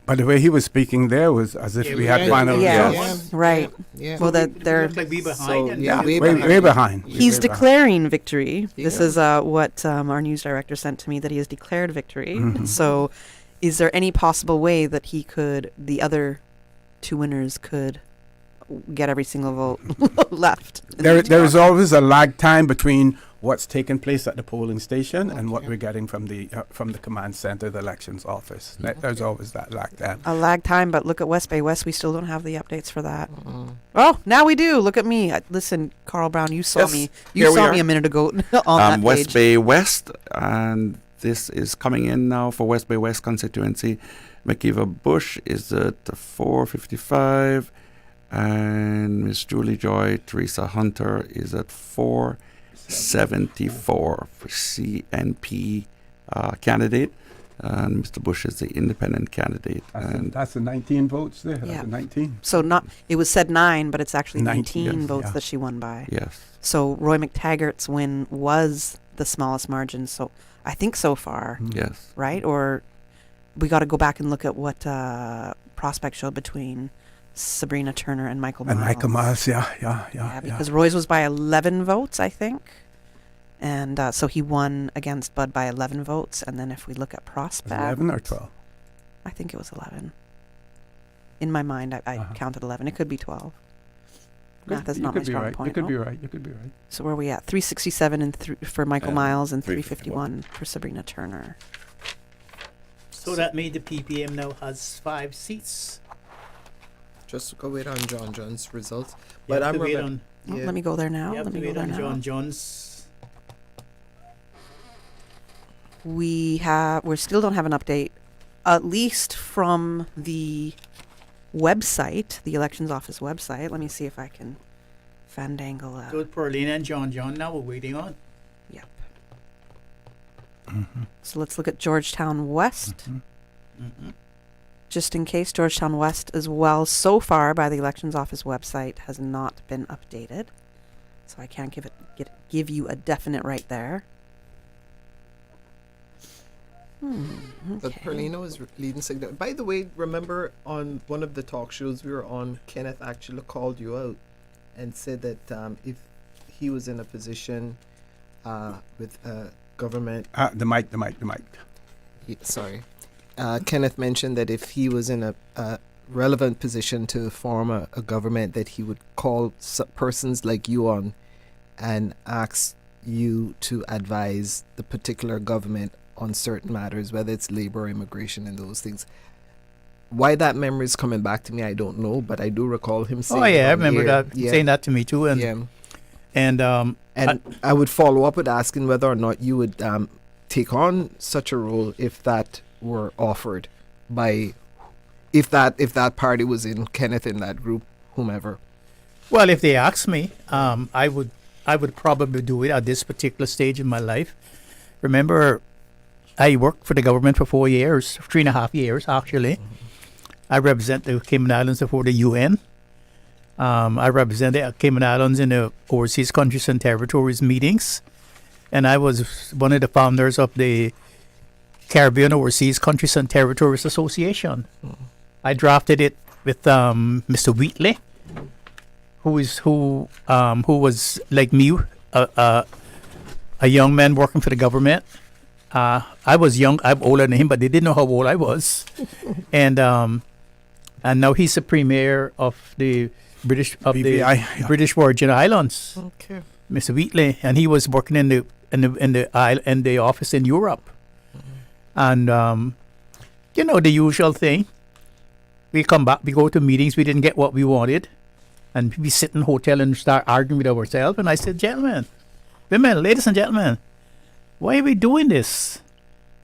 S2: But the way he was speaking there was as if we had final results.
S3: Right.
S16: Yeah.
S3: Well, they're
S16: Like we behind.
S2: way behind.
S3: He's declaring victory. This is what our news director sent to me, that he has declared victory.
S2: Mhm.
S3: So is there any possible way that the other two winners could get every single vote left?
S2: There is always a lag time between what's taking place at the polling station and what we're getting from the command center, the elections office. There's always that lag time.
S3: A lag time, but look at West Bay West. We still don't have the updates for that. Oh, now we do. Look at me. Listen, Carl Brown, you saw me. You saw me a minute ago on that
S17: West
S3: page.
S17: Bay West, and this is coming in now for West Bay West constituency. McKeeva Bush is at 455, and Miss Julie Joy Theresa Hunter is at 474 for CNP candidate, and Mr. Bush is the independent candidate.
S2: That's the 19 votes there.
S3: Yeah.
S2: That's the 19.
S3: So it was said 9, but it's actually
S2: 19,
S3: 19
S2: yes,
S3: votes
S2: yeah.
S3: that she won by.
S17: Yes.
S3: So Roy McTaggart's win was the smallest margin. So I think so far.
S17: Yes.
S3: Right? Or we got to go back and look at what prospect showed between Sabrina Turner and Michael Miles.
S2: And Michael Miles, yeah.
S3: Because Roy's was by 11 votes, I think. And so he won against Bud by 11 votes. And then if we look at prospect.
S2: 11 or 12?
S3: I think it was 11. In my mind, I counted 11. It could be 12. Math is not my strong point.
S2: You could be right. You could be right.
S3: So where are we at? 367 for Michael Miles and
S17: 351
S3: for Sabrina Turner.
S16: So that made the PPM now has 5 seats.
S6: Just go wait on John John's results.
S16: You
S6: But
S16: have
S6: I'm
S16: to wait
S6: remem-
S3: Oh, let me go there now.
S16: You have
S3: Let
S16: to
S3: me go
S16: wait
S3: there
S16: on
S3: now.
S16: John John's.
S3: We still don't have an update, at least from the website, the elections office website. Let me see if I can fandangle that.
S16: So it's Perlina and John now we're waiting on.
S3: Yep. So let's look at Georgetown West. Just in case, Georgetown West as well, so far by the elections office website, has not been updated. So I can't give you a definite right there.
S6: But Perlina was leading signal. By the way, remember on one of the talk shows we were on, Kenneth actually called you out and said that if he was in a position with government.
S2: The mic.
S6: Sorry. Kenneth mentioned that if he was in a relevant position to form a government, that he would call persons like you on and ask you to advise the particular government on certain matters, whether it's labor, immigration, and those things. Why that memory is coming back to me, I don't know, but I do recall him saying.
S16: Oh yeah, I remember that saying that to me too, and
S6: I would follow up with asking whether or not you would take on such a role if that were offered by, if that party was in Kenneth in that group, whomever.
S16: Well, if they asked me, I would probably do it at this particular stage in my life. Remember, I worked for the government for 4 years, 3.5 years actually. I represent the Cayman Islands before the UN. I represented Cayman Islands in the Overseas Countries and Territories meetings. And I was one of the founders of the Caribbean Overseas Countries and Territories Association. I drafted it with Mr. Wheatley, who was like me, a young man working for the government. I was young. I'm older than him, but they didn't know how old I was. And now he's the premier of the British British Virgin Islands.
S6: Okay.
S16: Mr. Wheatley, and he was working in the office in Europe. And the usual thing. We come back, we go to meetings, we didn't get what we wanted, and we sit in a hotel and start arguing with ourselves. And I said, ladies and gentlemen, why are we doing this?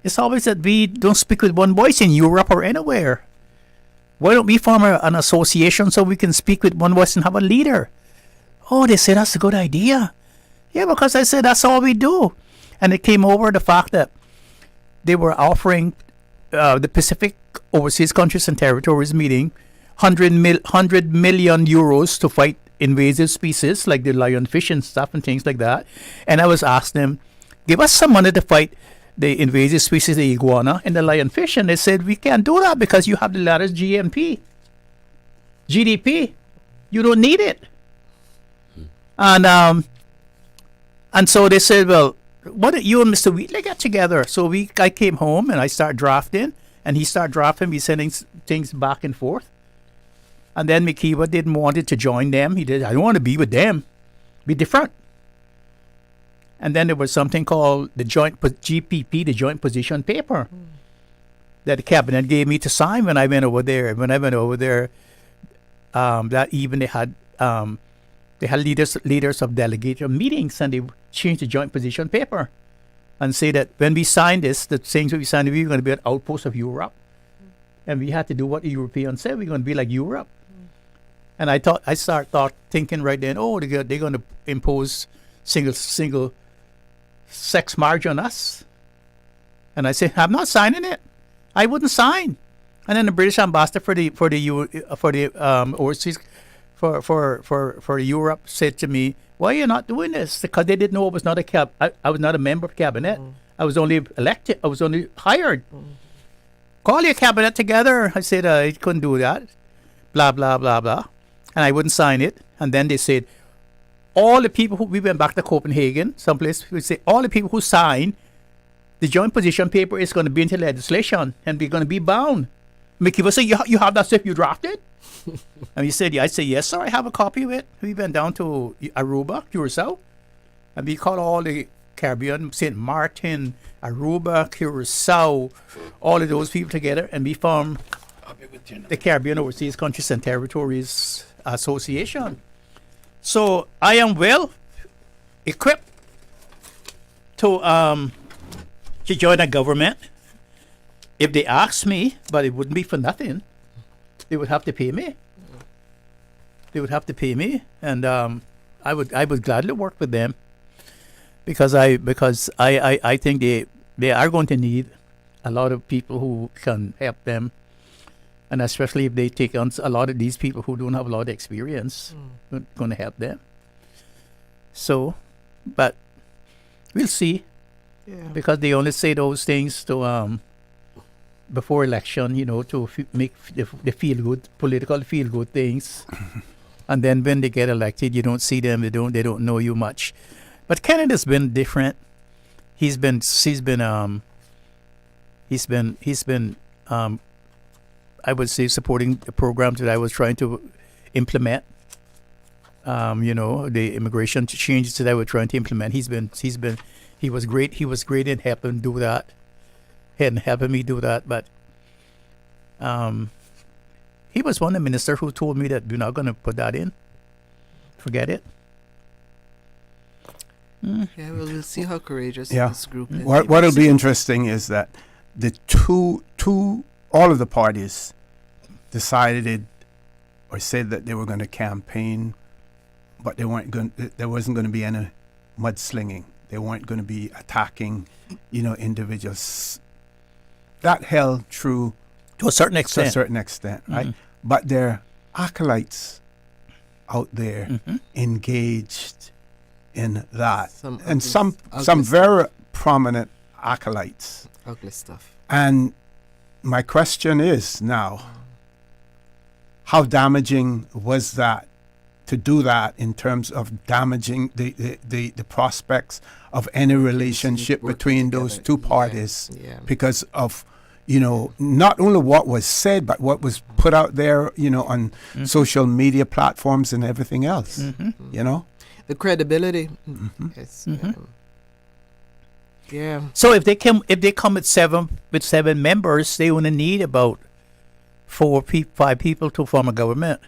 S16: It's always that we don't speak with one voice in Europe or anywhere. Why don't we form an association so we can speak with one voice and have a leader? Oh, they said that's a good idea. Yeah, because I said that's all we do. And it came over the fact that they were offering the Pacific Overseas Countries and Territories meeting 100 million euros to fight invasive species like the lionfish and stuff and things like that. And I was asking them, give us some money to fight the invasive species, the iguana and the lionfish. And they said, we can't do that because you have the latest GDP. You don't need it. And so they said, well, why don't you and Mr. Wheatley get together? So I came home and I started drafting, and he started drafting. We sending things back and forth. And then McKeever didn't want it to join them. He did. I don't want to be with them. Be different. And then there was something called the GPP, the Joint Position Paper, that the cabinet gave me to sign when I went over there. When I went over there, that evening they had leaders of delegation meetings, and they changed the Joint Position Paper and say that when we signed this, the things that we signed, we were going to be an outpost of Europe, and we had to do what the Europeans said. We're going to be like Europe. And I started thinking right then, oh, they're going to impose single sex marriage on us. And I said, I'm not signing it. I wouldn't sign. And then the British ambassador for the overseas for Europe said to me, "Why are you not doing this?" Because they didn't know I was not I was not a member of cabinet. I was only elected. I was only hired. Call your cabinet together. I said I couldn't do that. Blah blah blah blah, and I wouldn't sign it. And then they said, all the people who we went back to Copenhagen, someplace we say all the people who signed the joint position paper is going to be into legislation and we're going to be bound. McField said, you have that stuff you drafted? And he said, yeah. I said, yes, sir, I have a copy of it. We went down to Aruba, Curacao, and we called all the Caribbean, St. Martin, Aruba, Curacao, all of those people together, and we formed the Caribbean Overseas Countries and Territories Association. So I am well equipped to join a government if they ask me, but it wouldn't be for nothing. They would have to pay me. They would have to pay me, and I would gladly work with them because I think they are going to need a lot of people who can help them, and especially if they take on a lot of these people who don't have a lot of experience, going to help them. So, but we'll see. Yeah. Because they only say those things to before election, to make the feel good, political feel good things, and then when they get elected, you don't see them. They don't know you much. But Canada's been different. He's been I would say supporting the programs that I was trying to implement. The immigration changes that I was trying to implement. He was great. He was great in helping do that. Helping me do that. But he was one of the ministers who told me that we're not going to put that in. Forget it.
S6: Yeah, well, we'll see how courageous this group is.
S2: What'll be interesting is that the all of the parties decided or said that they were going to campaign, but there wasn't going to be any mudslinging. They weren't going to be attacking, individuals. That held true
S16: to a certain extent.
S2: Right? But there are acolytes out there engaged in that, and some very prominent acolytes.
S6: Ugly stuff.
S2: And my question is now, how damaging was that to do that in terms of damaging the prospects of any relationship between those two parties because of not only what was said but what was put out there on social media platforms and everything else.
S6: The credibility. Yeah.
S16: So if they come with seven members, they only need about 5 people to form a government.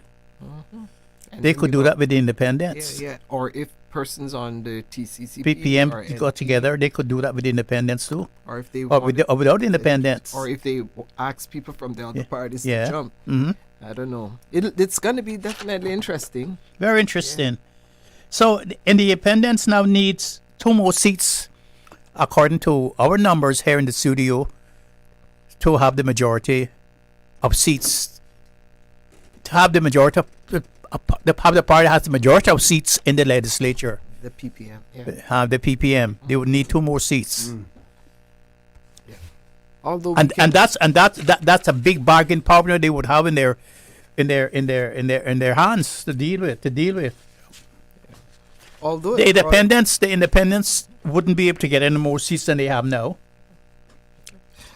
S16: They could do that with the independents.
S6: Yeah. Or if persons on the TCCP
S16: PPM got together, they could do that with independents too.
S6: Or if they
S16: without independents.
S6: Or if they ask people from the other parties to jump. I don't know. It's going to be definitely interesting.
S16: Very interesting. So, and the independents now needs 2 more seats, according to our numbers here in the studio, to have the majority of seats. To have the majority of the party has the majority of seats in the legislature.
S6: The PPM. Yeah.
S16: The PPM. They would need 2 more seats.
S6: Yeah. Although
S16: that's a big bargain power they would have in their hands to deal with.
S6: Although
S16: the independents wouldn't be able to get any more seats than they have now.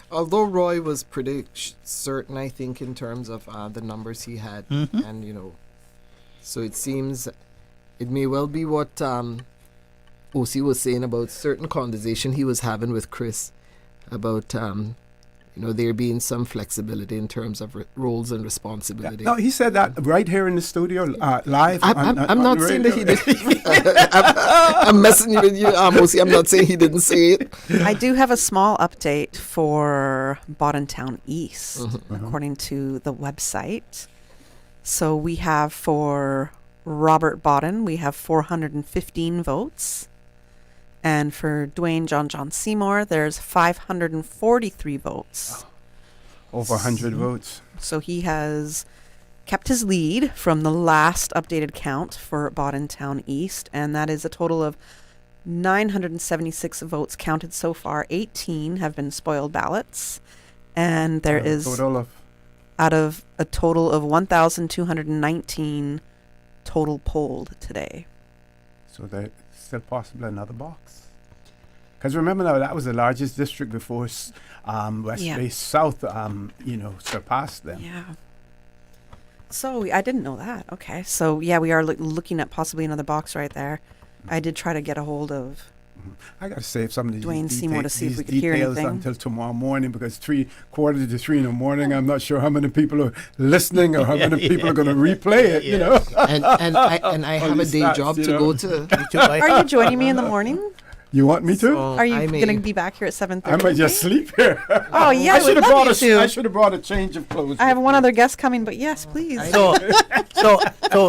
S6: Although Roy was pretty certain, I think, in terms of the numbers he had, and so it seems it may well be what OC was saying about certain conversation he was having with Chris about there being some flexibility in terms of roles and responsibility.
S2: No, he said that right here in the studio, live.
S6: I'm not saying that he did. I'm messing with you, OC. I'm not saying he didn't say it.
S3: I do have a small update for Boddentown East, according to the website. So we have for Robert Bodden, we have 415 votes. And for Dwayne John Seymour, there's 543 votes.
S2: Over 100 votes.
S3: So he has kept his lead from the last updated count for Bodden Town East, and that is a total of 976 votes counted so far. 18 have been spoiled ballots, and there is
S2: Total of
S3: out of a total of 1,219 total polled today.
S2: So there's still possible another box. Because remember now, that was the largest district before West Bay South, surpassed them.
S3: Yeah. So I didn't know that. Okay. So yeah, we are looking at possibly another box right there. I did try to get a hold of
S2: I got to save some of these
S3: Dwayne Seymour to see if
S2: these
S3: we could hear
S2: details
S3: anything.
S2: until tomorrow morning, because 2:45 in the morning, I'm not sure how many people are listening or how many people are going to replay it, you know.
S6: And I have a day job to go to.
S3: Are you joining me in the morning?
S2: You want me to?
S3: Are you going to be back here at 7:30?
S2: I might just sleep here.
S3: Oh yeah,
S2: I should have brought
S3: you to.
S2: I should have brought a change of clothes.
S3: I have one other guest coming, but yes, please.
S16: So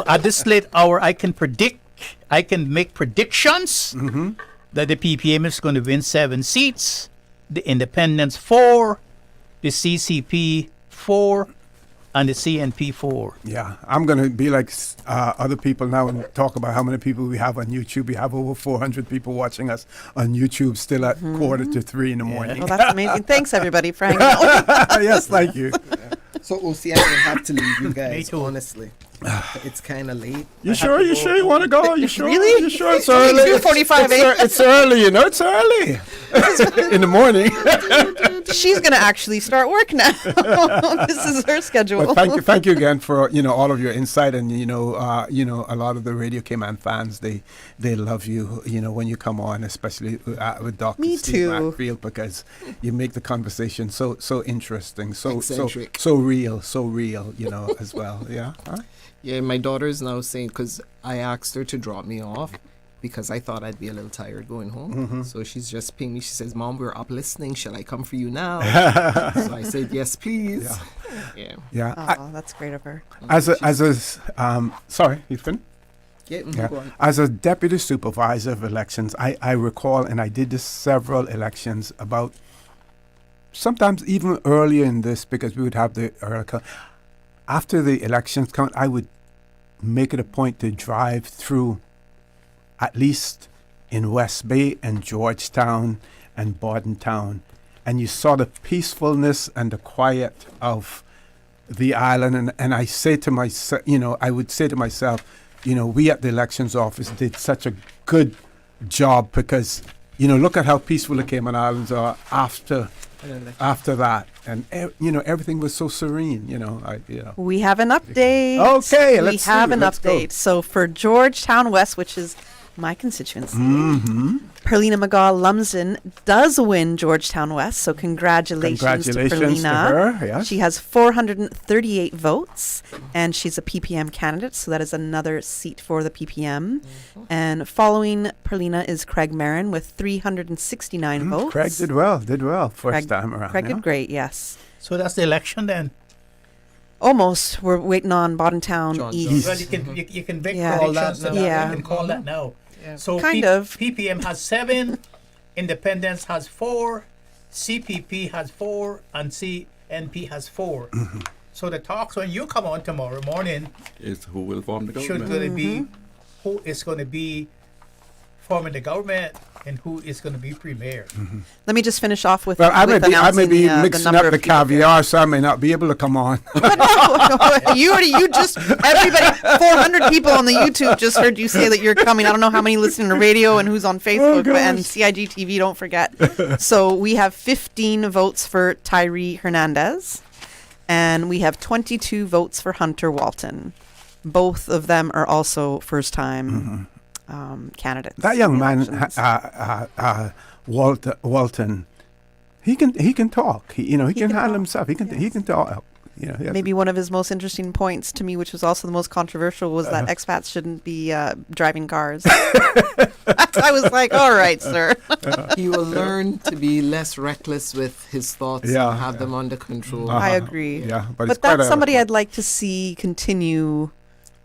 S16: at this late hour, I can make predictions that the PPM is going to win 7 seats, the Independents 4, the CCP 4, and the CNP 4.
S2: Yeah, I'm going to be like other people now and talk about how many people we have on YouTube. We have over 400 people watching us on YouTube still at 2:45 in the morning.
S3: Well, that's amazing. Thanks, everybody, for hanging out.
S2: Yes, thank you.
S6: So, OC, I will have to leave you guys, honestly. It's kind of late.
S2: You sure you want to go? You sure?
S3: Really?
S2: You sure it's early?
S3: 2:45.
S2: It's early, you know. It's early in the morning.
S3: She's going to actually start work now. This is her schedule.
S2: But thank you again for all of your insight, and a lot of the Radio Cayman fans, they love you. When you come on, especially with Dr.
S3: Me
S2: Steve
S3: too.
S2: McField, because you make the conversation so interesting, so
S6: Eccentric.
S2: so real, as well. Yeah. Huh?
S6: Yeah, my daughter's now saying, because I asked her to drop me off because I thought I'd be a little tired going home. So she's just pinged me. She says, Mom, we're up listening. Shall I come for you now? So I said, yes, please.
S2: Yeah.
S3: Oh, that's great of her.
S2: Sorry, you finished?
S6: Yeah. Go on.
S2: As a deputy supervisor of elections, I recall, and I did this several elections, about sometimes even earlier in this, because we would have the after the elections count, I would make it a point to drive through, at least in West Bay and Georgetown and Bordentown, and you saw the peacefulness and the quiet of the island. And I say to myself, I would say to myself, we at the elections office did such a good job, because look at how peaceful the Cayman Islands are after that, and everything was so serene.
S3: We have an update.
S2: Okay,
S3: let's an update. So for Georgetown West, which is my constituency, Perlina McGaw-Lumsden does win Georgetown West. So congratulations to Perlina.
S2: To her, yes.
S3: She has 438 votes, and she's a PPM candidate. So that is another seat for the PPM. And following Perlina is Craig Marin with 369 votes.
S2: Craig did well first time around.
S3: Craig did great, yes.
S16: So that's the election then.
S3: Almost. We're waiting on Bordentown East.
S16: Well, you can call that now.
S3: Yeah.
S16: You can call that now.
S3: Yeah.
S16: So
S3: Kind of.
S16: PPM has 7, Independence has 4, CPP has 4, and CNP has 4. So the talks when you come on tomorrow morning
S17: is who will form the government.
S16: Should going to be who is going to be forming the government and who is going to be premier.
S3: Let me just finish off with.
S2: Well, I may
S3: announcing
S2: be
S3: the
S2: mixing
S3: number
S2: up the
S3: of people
S2: caviar, so I may not be able to come on.
S3: Everybody, 400 people on the YouTube just heard you say that you're coming. I don't know how many listening to radio and who's on Facebook, and CIG TV, don't forget. So we have 15 votes for Tyree Hernandez, and we have 22 votes for Hunter Walton. Both of them are also first-time candidates.
S2: That young man, Walton, he can talk. He can handle himself. He can talk.
S3: Maybe one of his most interesting points to me, which was also the most controversial, was that expats shouldn't be driving cars. I was like, all right, sir.
S6: He will learn to be less reckless with his thoughts and have them under control.
S3: I agree.
S2: Yeah,
S3: but that's somebody I'd like to see continue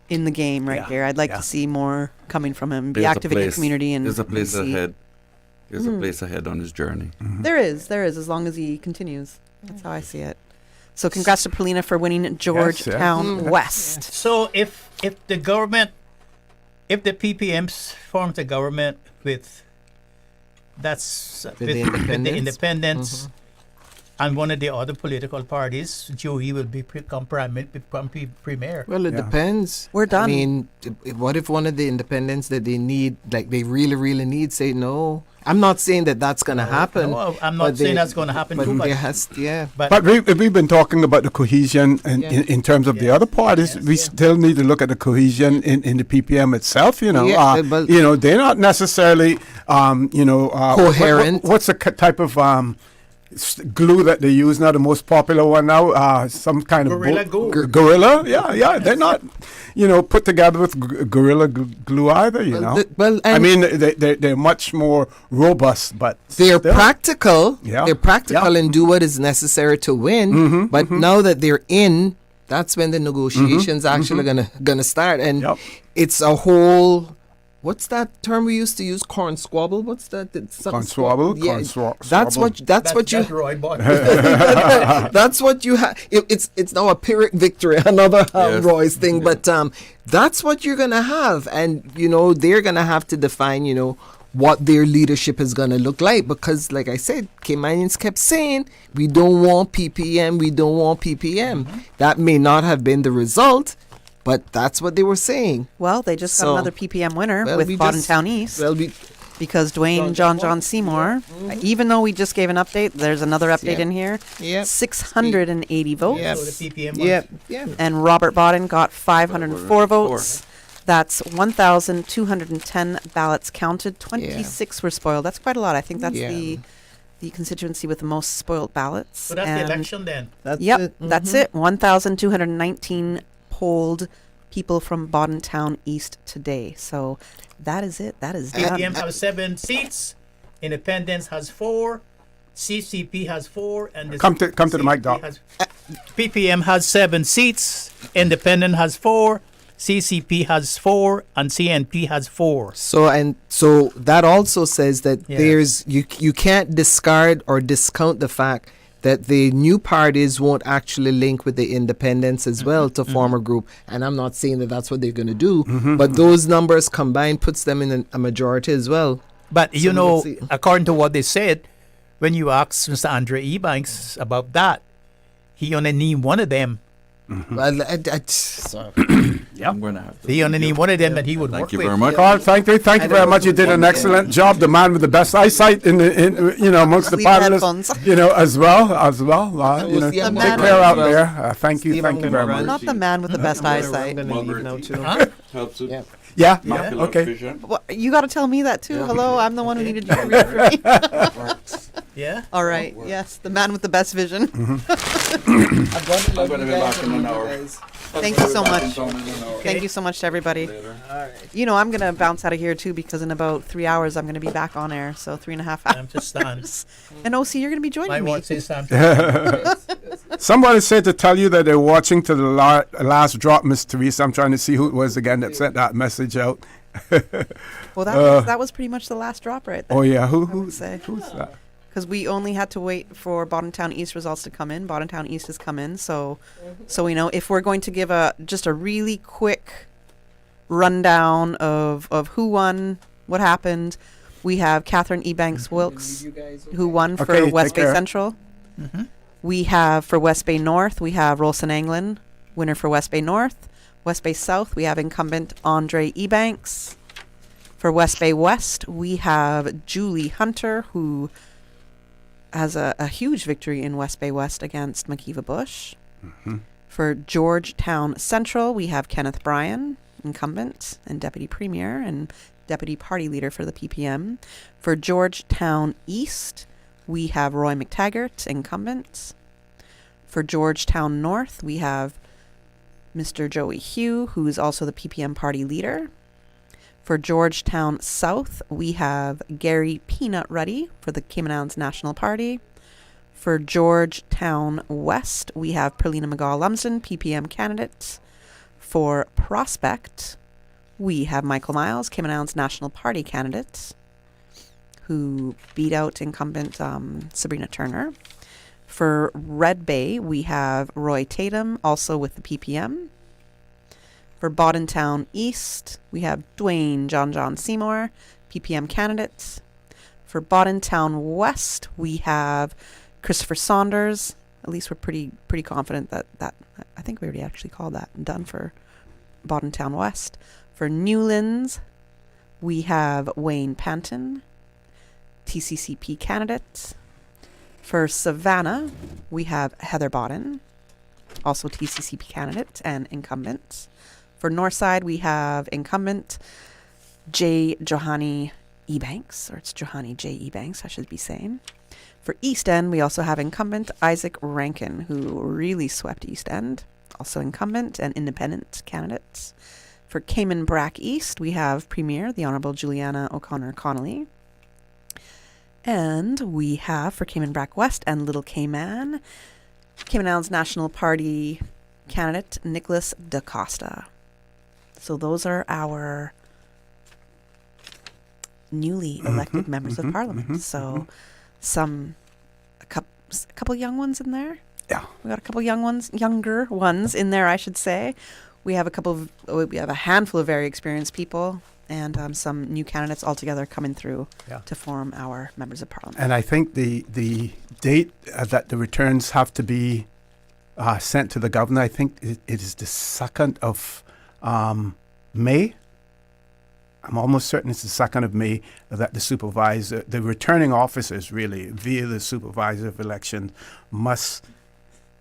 S3: in the game here. I'd like to see more coming from him. Be active in the community and
S17: there's a place
S3: see.
S17: ahead. There's a place ahead on his journey.
S3: There is, as long as he continues. That's how I see it. So congrats to Pralina for winning Georgetown West.
S16: So if the government, if the PPM forms a government with the independents and one of the other political parties, Joey will become premier.
S6: Well, it depends.
S3: We're done.
S6: I mean, what if one of the independents that they need, like they really, really need, say no? I'm not saying that that's going to happen.
S16: No, I'm not saying that's going to happen too much.
S2: But we've been talking about the cohesion in terms of the other parties. We still need to look at the cohesion in the PPM itself. You know, they're not necessarily
S6: coherent.
S2: What's the type of glue that they use now? The most popular one now, some kind
S16: Gorilla
S2: of
S16: glue.
S2: Gorilla. Yeah. They're not, put together with Gorilla glue either. I mean, they're much more robust, but
S6: they're practical.
S2: Yeah.
S6: They're practical and do what is necessary to win. But now that they're in, that's when the negotiations actually gonna start, and it's a whole. What's that term we used to use? Corn squabble. What's that?
S2: Corn squabble.
S6: Yeah,
S2: corn
S6: that's what you.
S16: That's Roy Button.
S6: That's what you have. It's now a Pyrrhic victory, another Roy's thing. But that's what you're gonna have, and they're gonna have to define what their leadership is gonna look like, because like I said, Caymanians kept saying we don't want PPM, we don't want PPM. That may not have been the result. But that's what they were saying.
S3: Well, they just got another PPM winner with Town East. Because Dwayne John Seymour, even though we just gave an update, there's another update in here. 680 votes.
S16: So the PPM
S3: And Robert Bodden got 504 votes. That's 1,210 ballots counted. 26 were spoiled. That's quite a lot. I think that's the constituency with the most spoiled ballots.
S16: So that's the election then?
S3: That's it. That's it. 1,219 polled people from Bodden Town East today. So that is it. That is done.
S16: PPM has 7 seats. Independence has 4. CCP has 4. And
S2: come to the mic, Doc.
S16: PPM has 7 seats. Independent has 4. CCP has 4 and CNP has 4.
S6: So that also says that there's you can't discard or discount the fact that the new parties won't actually link with the independents as well to form a group. And I'm not saying that that's what they're going to do, but those numbers combined puts them in a majority as well.
S16: But, according to what they said, when you asked Mr. Andre Ebanks about that, he only named one of them.
S6: Well,
S17: I'm going to have to.
S16: He only named one of them that he would work with.
S17: Thank you very much.
S2: Carl, thank you very much. You did an excellent job. The man with the best eyesight in amongst the panelists, as well. Take care out there. Thank you very much.
S3: Not the man with the best eyesight.
S17: Helps it.
S2: Yeah.
S17: Okay.
S2: Vision.
S3: Well, you got to tell me that too. Hello, I'm the one who needed you to read for me.
S16: Yeah.
S3: All right. Yes, the man with the best vision.
S17: I'm going to be back in an hour.
S3: Thank you so much. Thank you so much to everybody.
S16: All right.
S3: I'm going to bounce out of here too, because in about 3 hours I'm going to be back on air. So 3.5 hours.
S16: I'm just done.
S3: And OC, you're going to be joining me.
S2: Somebody said to tell you that they're watching to the last drop, Miss Theresa. I'm trying to see who it was again that sent that message out.
S3: Well, that was pretty much the last drop right there.
S2: Oh yeah, who's that?
S3: Because we only had to wait for Bodden Town East results to come in. Bodden Town East has come in, so we know. If we're going to give just a really quick rundown of who won, what happened, we have Catherine Ebanks Wilkes, who won for West Bay Central. We have for West Bay North, we have Rolson Anglin, winner for West Bay North. West Bay South, we have incumbent Andre Ebanks. For West Bay West, we have Julie Hunter, who has a huge victory in West Bay West against McKeeva Bush. For Georgetown Central, we have Kenneth Bryan, incumbent and deputy premier and deputy party leader for the PPM. For Georgetown East, we have Roy McTaggart, incumbent. For Georgetown North, we have Mr. Joey Hugh, who is also the PPM party leader. For Georgetown South, we have Gary Peanut Ruddy for the Cayman Islands National Party. For Georgetown West, we have Perlina McGaw-Lumsden, PPM candidate. For Prospect, we have Michael Miles, Cayman Islands National Party candidate. who beat out incumbent Sabrina Turner. For Red Bay, we have Roy Tatum, also with the PPM. For Bodden Town East, we have Dwayne John Seymour, PPM candidate. For Bodden Town West, we have Christopher Saunders. At least we're pretty confident that I think we already actually called that and done for Bodden Town West. For Newlands, we have Wayne Panton, TCCP candidate. For Savannah, we have Heather Bodden, also TCCP candidate and incumbent. For Northside, we have incumbent J. Johanny Ebanks, or it's Johanny J. Ebanks, I should be saying. For East End, we also have incumbent Isaac Rankin, who really swept East End, also incumbent and independent candidates. For Cayman Brac East, we have Premier, the Honourable Juliana O'Connor Connolly. And we have, for Cayman Brac West and Little Cayman, Cayman Islands National Party candidate Nicholas DaCosta. So those are our newly elected members of Parliament. So a couple young ones in there.
S2: Yeah,
S3: we got a couple younger ones in there, I should say. We have we have a handful of very experienced people, and some new candidates altogether coming through to form our members of Parliament.
S2: And I think the date that the returns have to be sent to the governor, I think it is the 2nd of May. I'm almost certain it's the 2nd of May that the returning officers really, via the supervisor of election, must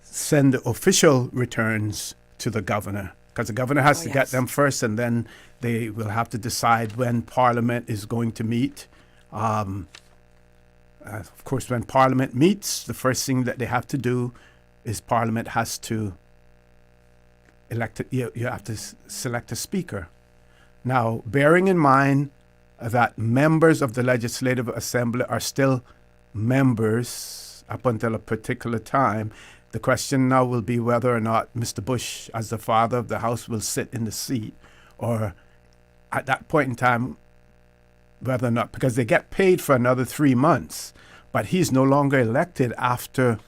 S2: send the official returns to the governor. Because the governor has to get them first, and then they will have to decide when Parliament is going to meet. Of course, when Parliament meets, the first thing that they have to do is Parliament has to elect. You have to select a speaker. Now, bearing in mind that members of the Legislative Assembly are still members up until a particular time, the question now will be whether or not Mr. Bush, as the father of the House, will sit in the seat, or at that point in time, whether or not, because they get paid for another 3 months, but he's no longer elected after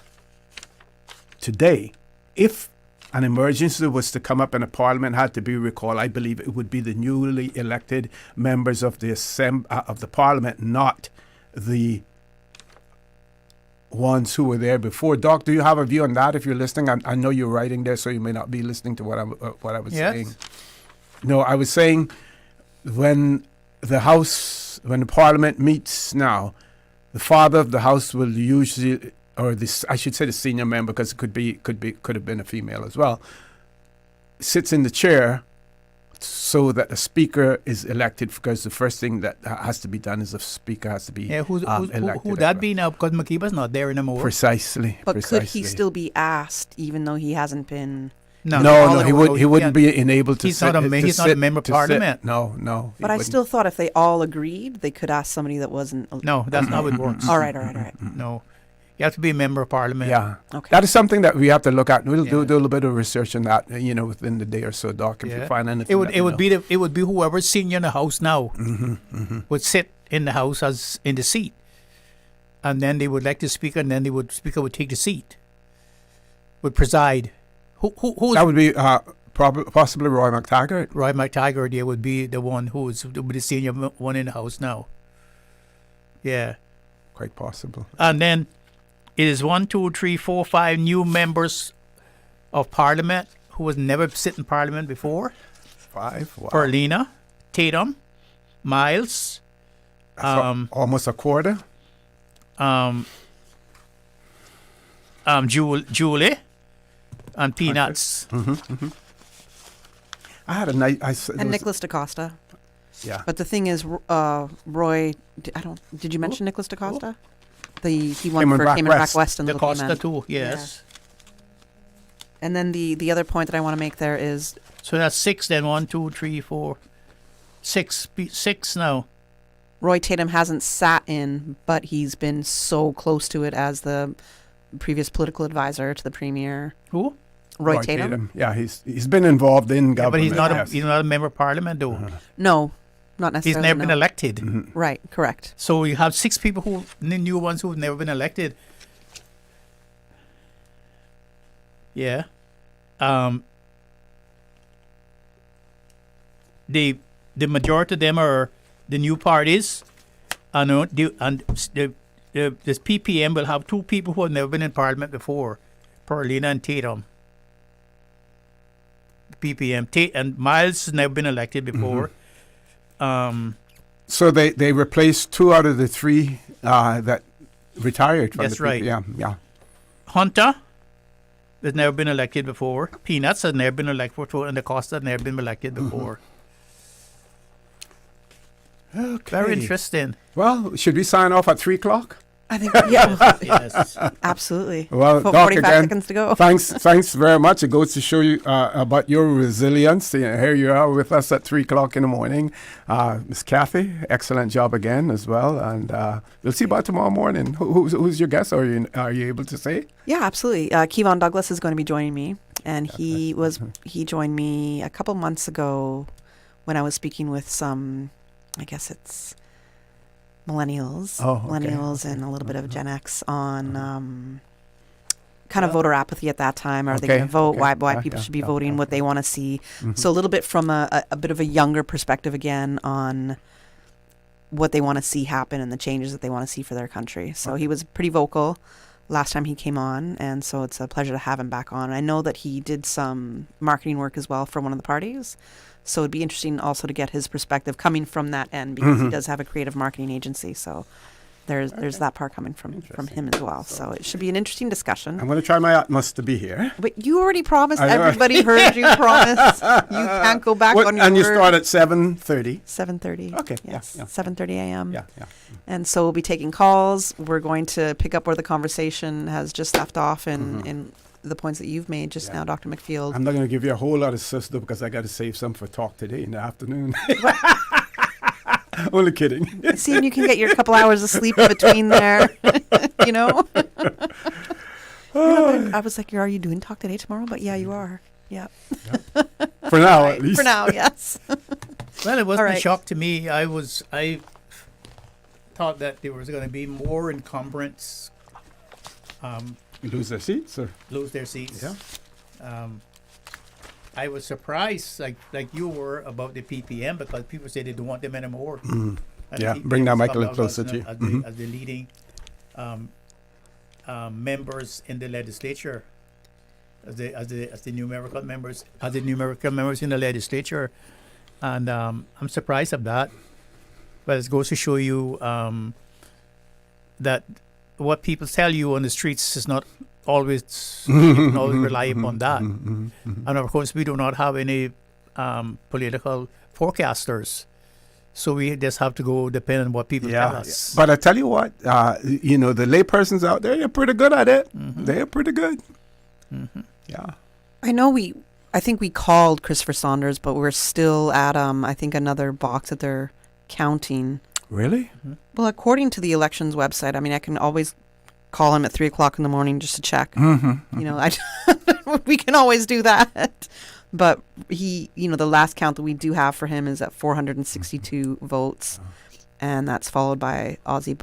S2: today. If an emergency was to come up and a Parliament had to be recalled, I believe it would be the newly elected members of the of the Parliament, not the ones who were there before. Doc, do you have a view on that? If you're listening, I know you're writing there, so you may not be listening to what I was saying. No, I was saying when the Parliament meets now, the father of the House will usually, or this, I should say the senior member, because it could have been a female as well, sits in the chair so that the speaker is elected, because the first thing that has to be done is the speaker has to be elected.
S16: Who that be now? Because McKeever's not there anymore.
S2: Precisely.
S3: But could he still be asked, even though he hasn't been?
S2: No, he wouldn't be enabled to
S16: he's
S2: sit.
S16: He's not a member of Parliament.
S2: No.
S3: But I still thought if they all agreed, they could ask somebody that wasn't.
S16: No, that's not how it works.
S3: All right.
S16: No. You have to be a member of Parliament.
S2: Yeah.
S3: Okay.
S2: That is something that we have to look at. We'll do a little bit of research on that, within the day or so, Doc, if you find anything.
S16: It would be whoever's senior in the House now would sit in the House as in the seat. And then they would elect the Speaker, and then the Speaker would take the seat. Would preside.
S2: That would be possibly Roy McTaggart.
S16: Roy McTaggart, would be the one who would be the senior one in the House now. Yeah.
S2: Quite possible.
S16: And then it is 1, 2, 3, 4, 5 new members of Parliament who has never sit in Parliament before.
S2: 5? Wow.
S16: Perlina, Tatum, Miles.
S2: Almost a quarter.
S16: Julie, and Peanuts.
S2: I had a nice.
S3: And Nicholas DaCosta.
S2: Yeah.
S3: But the thing is, Roy, did you mention Nicholas DaCosta? He won for Cayman Brac West and Little Cayman.
S16: DaCosta too, yes.
S3: Yeah. And then the other point that I want to make there is.
S16: So that's 6 then, 1, 2, 3, 4, 6 now.
S3: Roy Tatum hasn't sat in, but he's been so close to it as the previous political advisor to the Premier.
S16: Who?
S3: Roy Tatum.
S2: Yeah, he's been involved in government.
S16: But he's not a member of Parliament, though.
S3: No, not
S16: He's
S3: necessarily.
S16: never been
S3: no.
S16: elected.
S3: Right, correct.
S16: So you have 6 people the new ones who've never been elected. Yeah. The majority of them are the new parties. This PPM will have 2 people who have never been in Parliament before, Perlina and Tatum. PPM. And Miles has never been elected before.
S2: So they replaced 2 out of the 3 that retired from
S16: That's
S2: the
S16: right.
S2: Yeah.
S16: Hunter has never been elected before. Peanuts has never been elected before. And the Costa has never been elected before.
S2: Okay.
S16: Very interesting.
S2: Well, should we sign off at 3 o'clock?
S3: I think, yeah.
S16: Yes.
S3: Absolutely.
S2: Well, Doc,
S3: 45
S2: again,
S3: seconds to go.
S2: Thanks very much. It goes to show you about your resilience. Here you are with us at 3 o'clock in the morning. Miss Kathy, excellent job again as well. And we'll see you about tomorrow morning. Who's your guest? Are you able to say?
S3: Yeah, absolutely. Kevon Douglas is going to be joining me. And he joined me a couple months ago when I was speaking with some, I guess it's millennials, and a little bit of Gen X on kind of voter apathy at that time. Are they going to vote? Why people should be voting? What they want to see. So a little bit from a bit of a younger perspective again on what they want to see happen and the changes that they want to see for their country. So he was pretty vocal last time he came on, and so it's a pleasure to have him back on. I know that he did some marketing work as well for one of the parties. So it'd be interesting also to get his perspective coming from that end, because he does have a creative marketing agency. So there's that part coming from him as well. So it should be an interesting discussion.
S2: I'm going to try my utmost to be here.
S3: But you already promised. Everybody heard you promise. You can't go back on your
S2: And you
S3: word.
S2: start at 7:30.
S3: 7:30.
S2: Okay.
S3: Yes.
S2: Yeah.
S3: 7:30 a.m.
S2: Yeah.
S3: And so we'll be taking calls. We're going to pick up where the conversation has just left off in the points that you've made just now, Dr. McField.
S2: I'm not going to give you a whole lot of sister because I got to save some for talk today in the afternoon. Only kidding.
S3: See, and you can get your couple hours of sleep in between there. You know? I was like, are you doing talk today tomorrow? But yeah, you are. Yeah.
S2: For now, at least.
S3: For now, yes.
S16: Well, it wasn't
S3: All right.
S16: a shock to me. I thought that there was going to be more encumbrance.
S2: Lose their seats? Or?
S16: Lose their seats.
S2: Yeah.
S16: I was surprised, like you were, about the PPM, because people say they don't want them anymore. And
S2: Yeah,
S16: the
S2: bring that
S16: PPM
S2: mic a
S16: come
S2: little
S16: out
S2: closer
S16: as,
S2: to you.
S16: as the leading members in the legislature, as the numerical members in the legislature, and I'm surprised of that. But it goes to show you that what people tell you on the streets is not always, you can always rely upon that. And of course, we do not have any political forecasters. So we just have to go depend on what people tell us.
S2: But I tell you what, the laypersons out there, they're pretty good at it. They're pretty good. Yeah.
S3: I think we called Christopher Saunders, but we're still at, I think, another box that they're counting.
S2: Really?
S3: Well, according to the elections website, I mean, I can always call him at 3 o'clock in the morning just to check. You know, we can always do that. But he, the last count that we do have for him is at 462 votes. And that's followed by Ozzy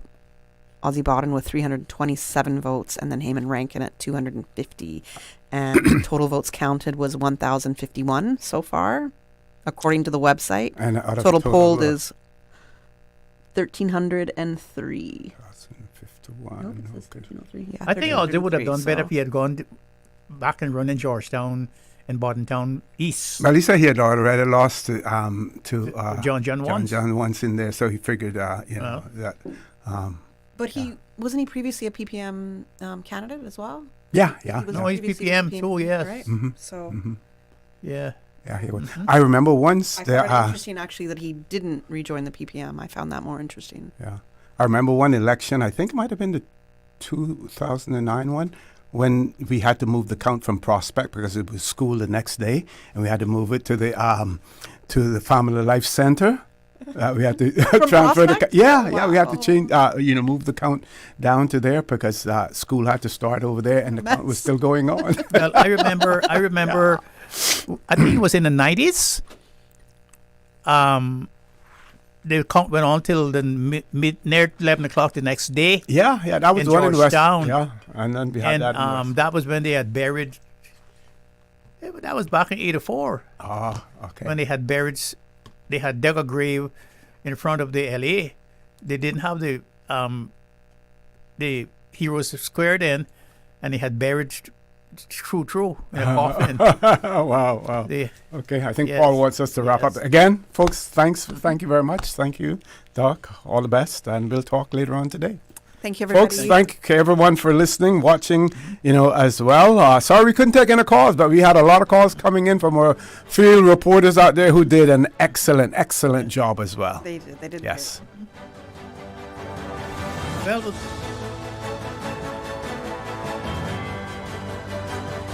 S3: Bodden with 327 votes, and then Heyman Rankin at 250. And total votes counted was 1,051 so far, according to the website.
S2: And out of
S3: total polled
S2: number?
S3: is 1,303.
S2: 1,051.
S3: Yeah,
S16: I think they would have done better
S3: so.
S16: if he had gone back and run in Georgetown and Bordentown East.
S2: Well, he said he had already lost to
S16: John
S2: once in there, so he figured, that.
S3: But he wasn't he previously a PPM candidate as well?
S2: Yeah.
S3: He was
S16: No, he's
S3: previously
S16: PPM too, yes.
S3: right? So
S16: Yeah.
S2: Yeah, he was. I remember once
S3: I
S2: there.
S3: found it interesting actually that he didn't rejoin the PPM. I found that more interesting.
S2: Yeah, I remember one election. I think it might have been the 2009 one, when we had to move the count from Prospect because it was school the next day, and we had to move it to the Family Life Center. We had to transfer the we had to change move the count down to there because school had to start over there and the count was still going on.
S16: Well, I remember I think it was in the 90s. the count went on till the near 11 o'clock the next day.
S2: Yeah, that was
S16: in
S2: one in West.
S16: Georgetown.
S2: Yeah, and then we had that in West.
S16: That was when they had buried. That was back in '84.
S2: Ah, okay.
S16: When they had dug a grave in front of the LA. They didn't have the heroes squared in, and they had buried true in a coffin.
S2: Wow. Okay, I think Paul wants us to wrap up. Again, folks, thank you very much. Thank you, Doc. All the best, and we'll talk later on today.
S3: Thank you, everybody.
S2: Folks, thank everyone for listening, watching, as well. Sorry we couldn't take any calls, but we had a lot of calls coming in from our field reporters out there who did an excellent job as well.
S3: They did.
S2: Yes.
S16: Well,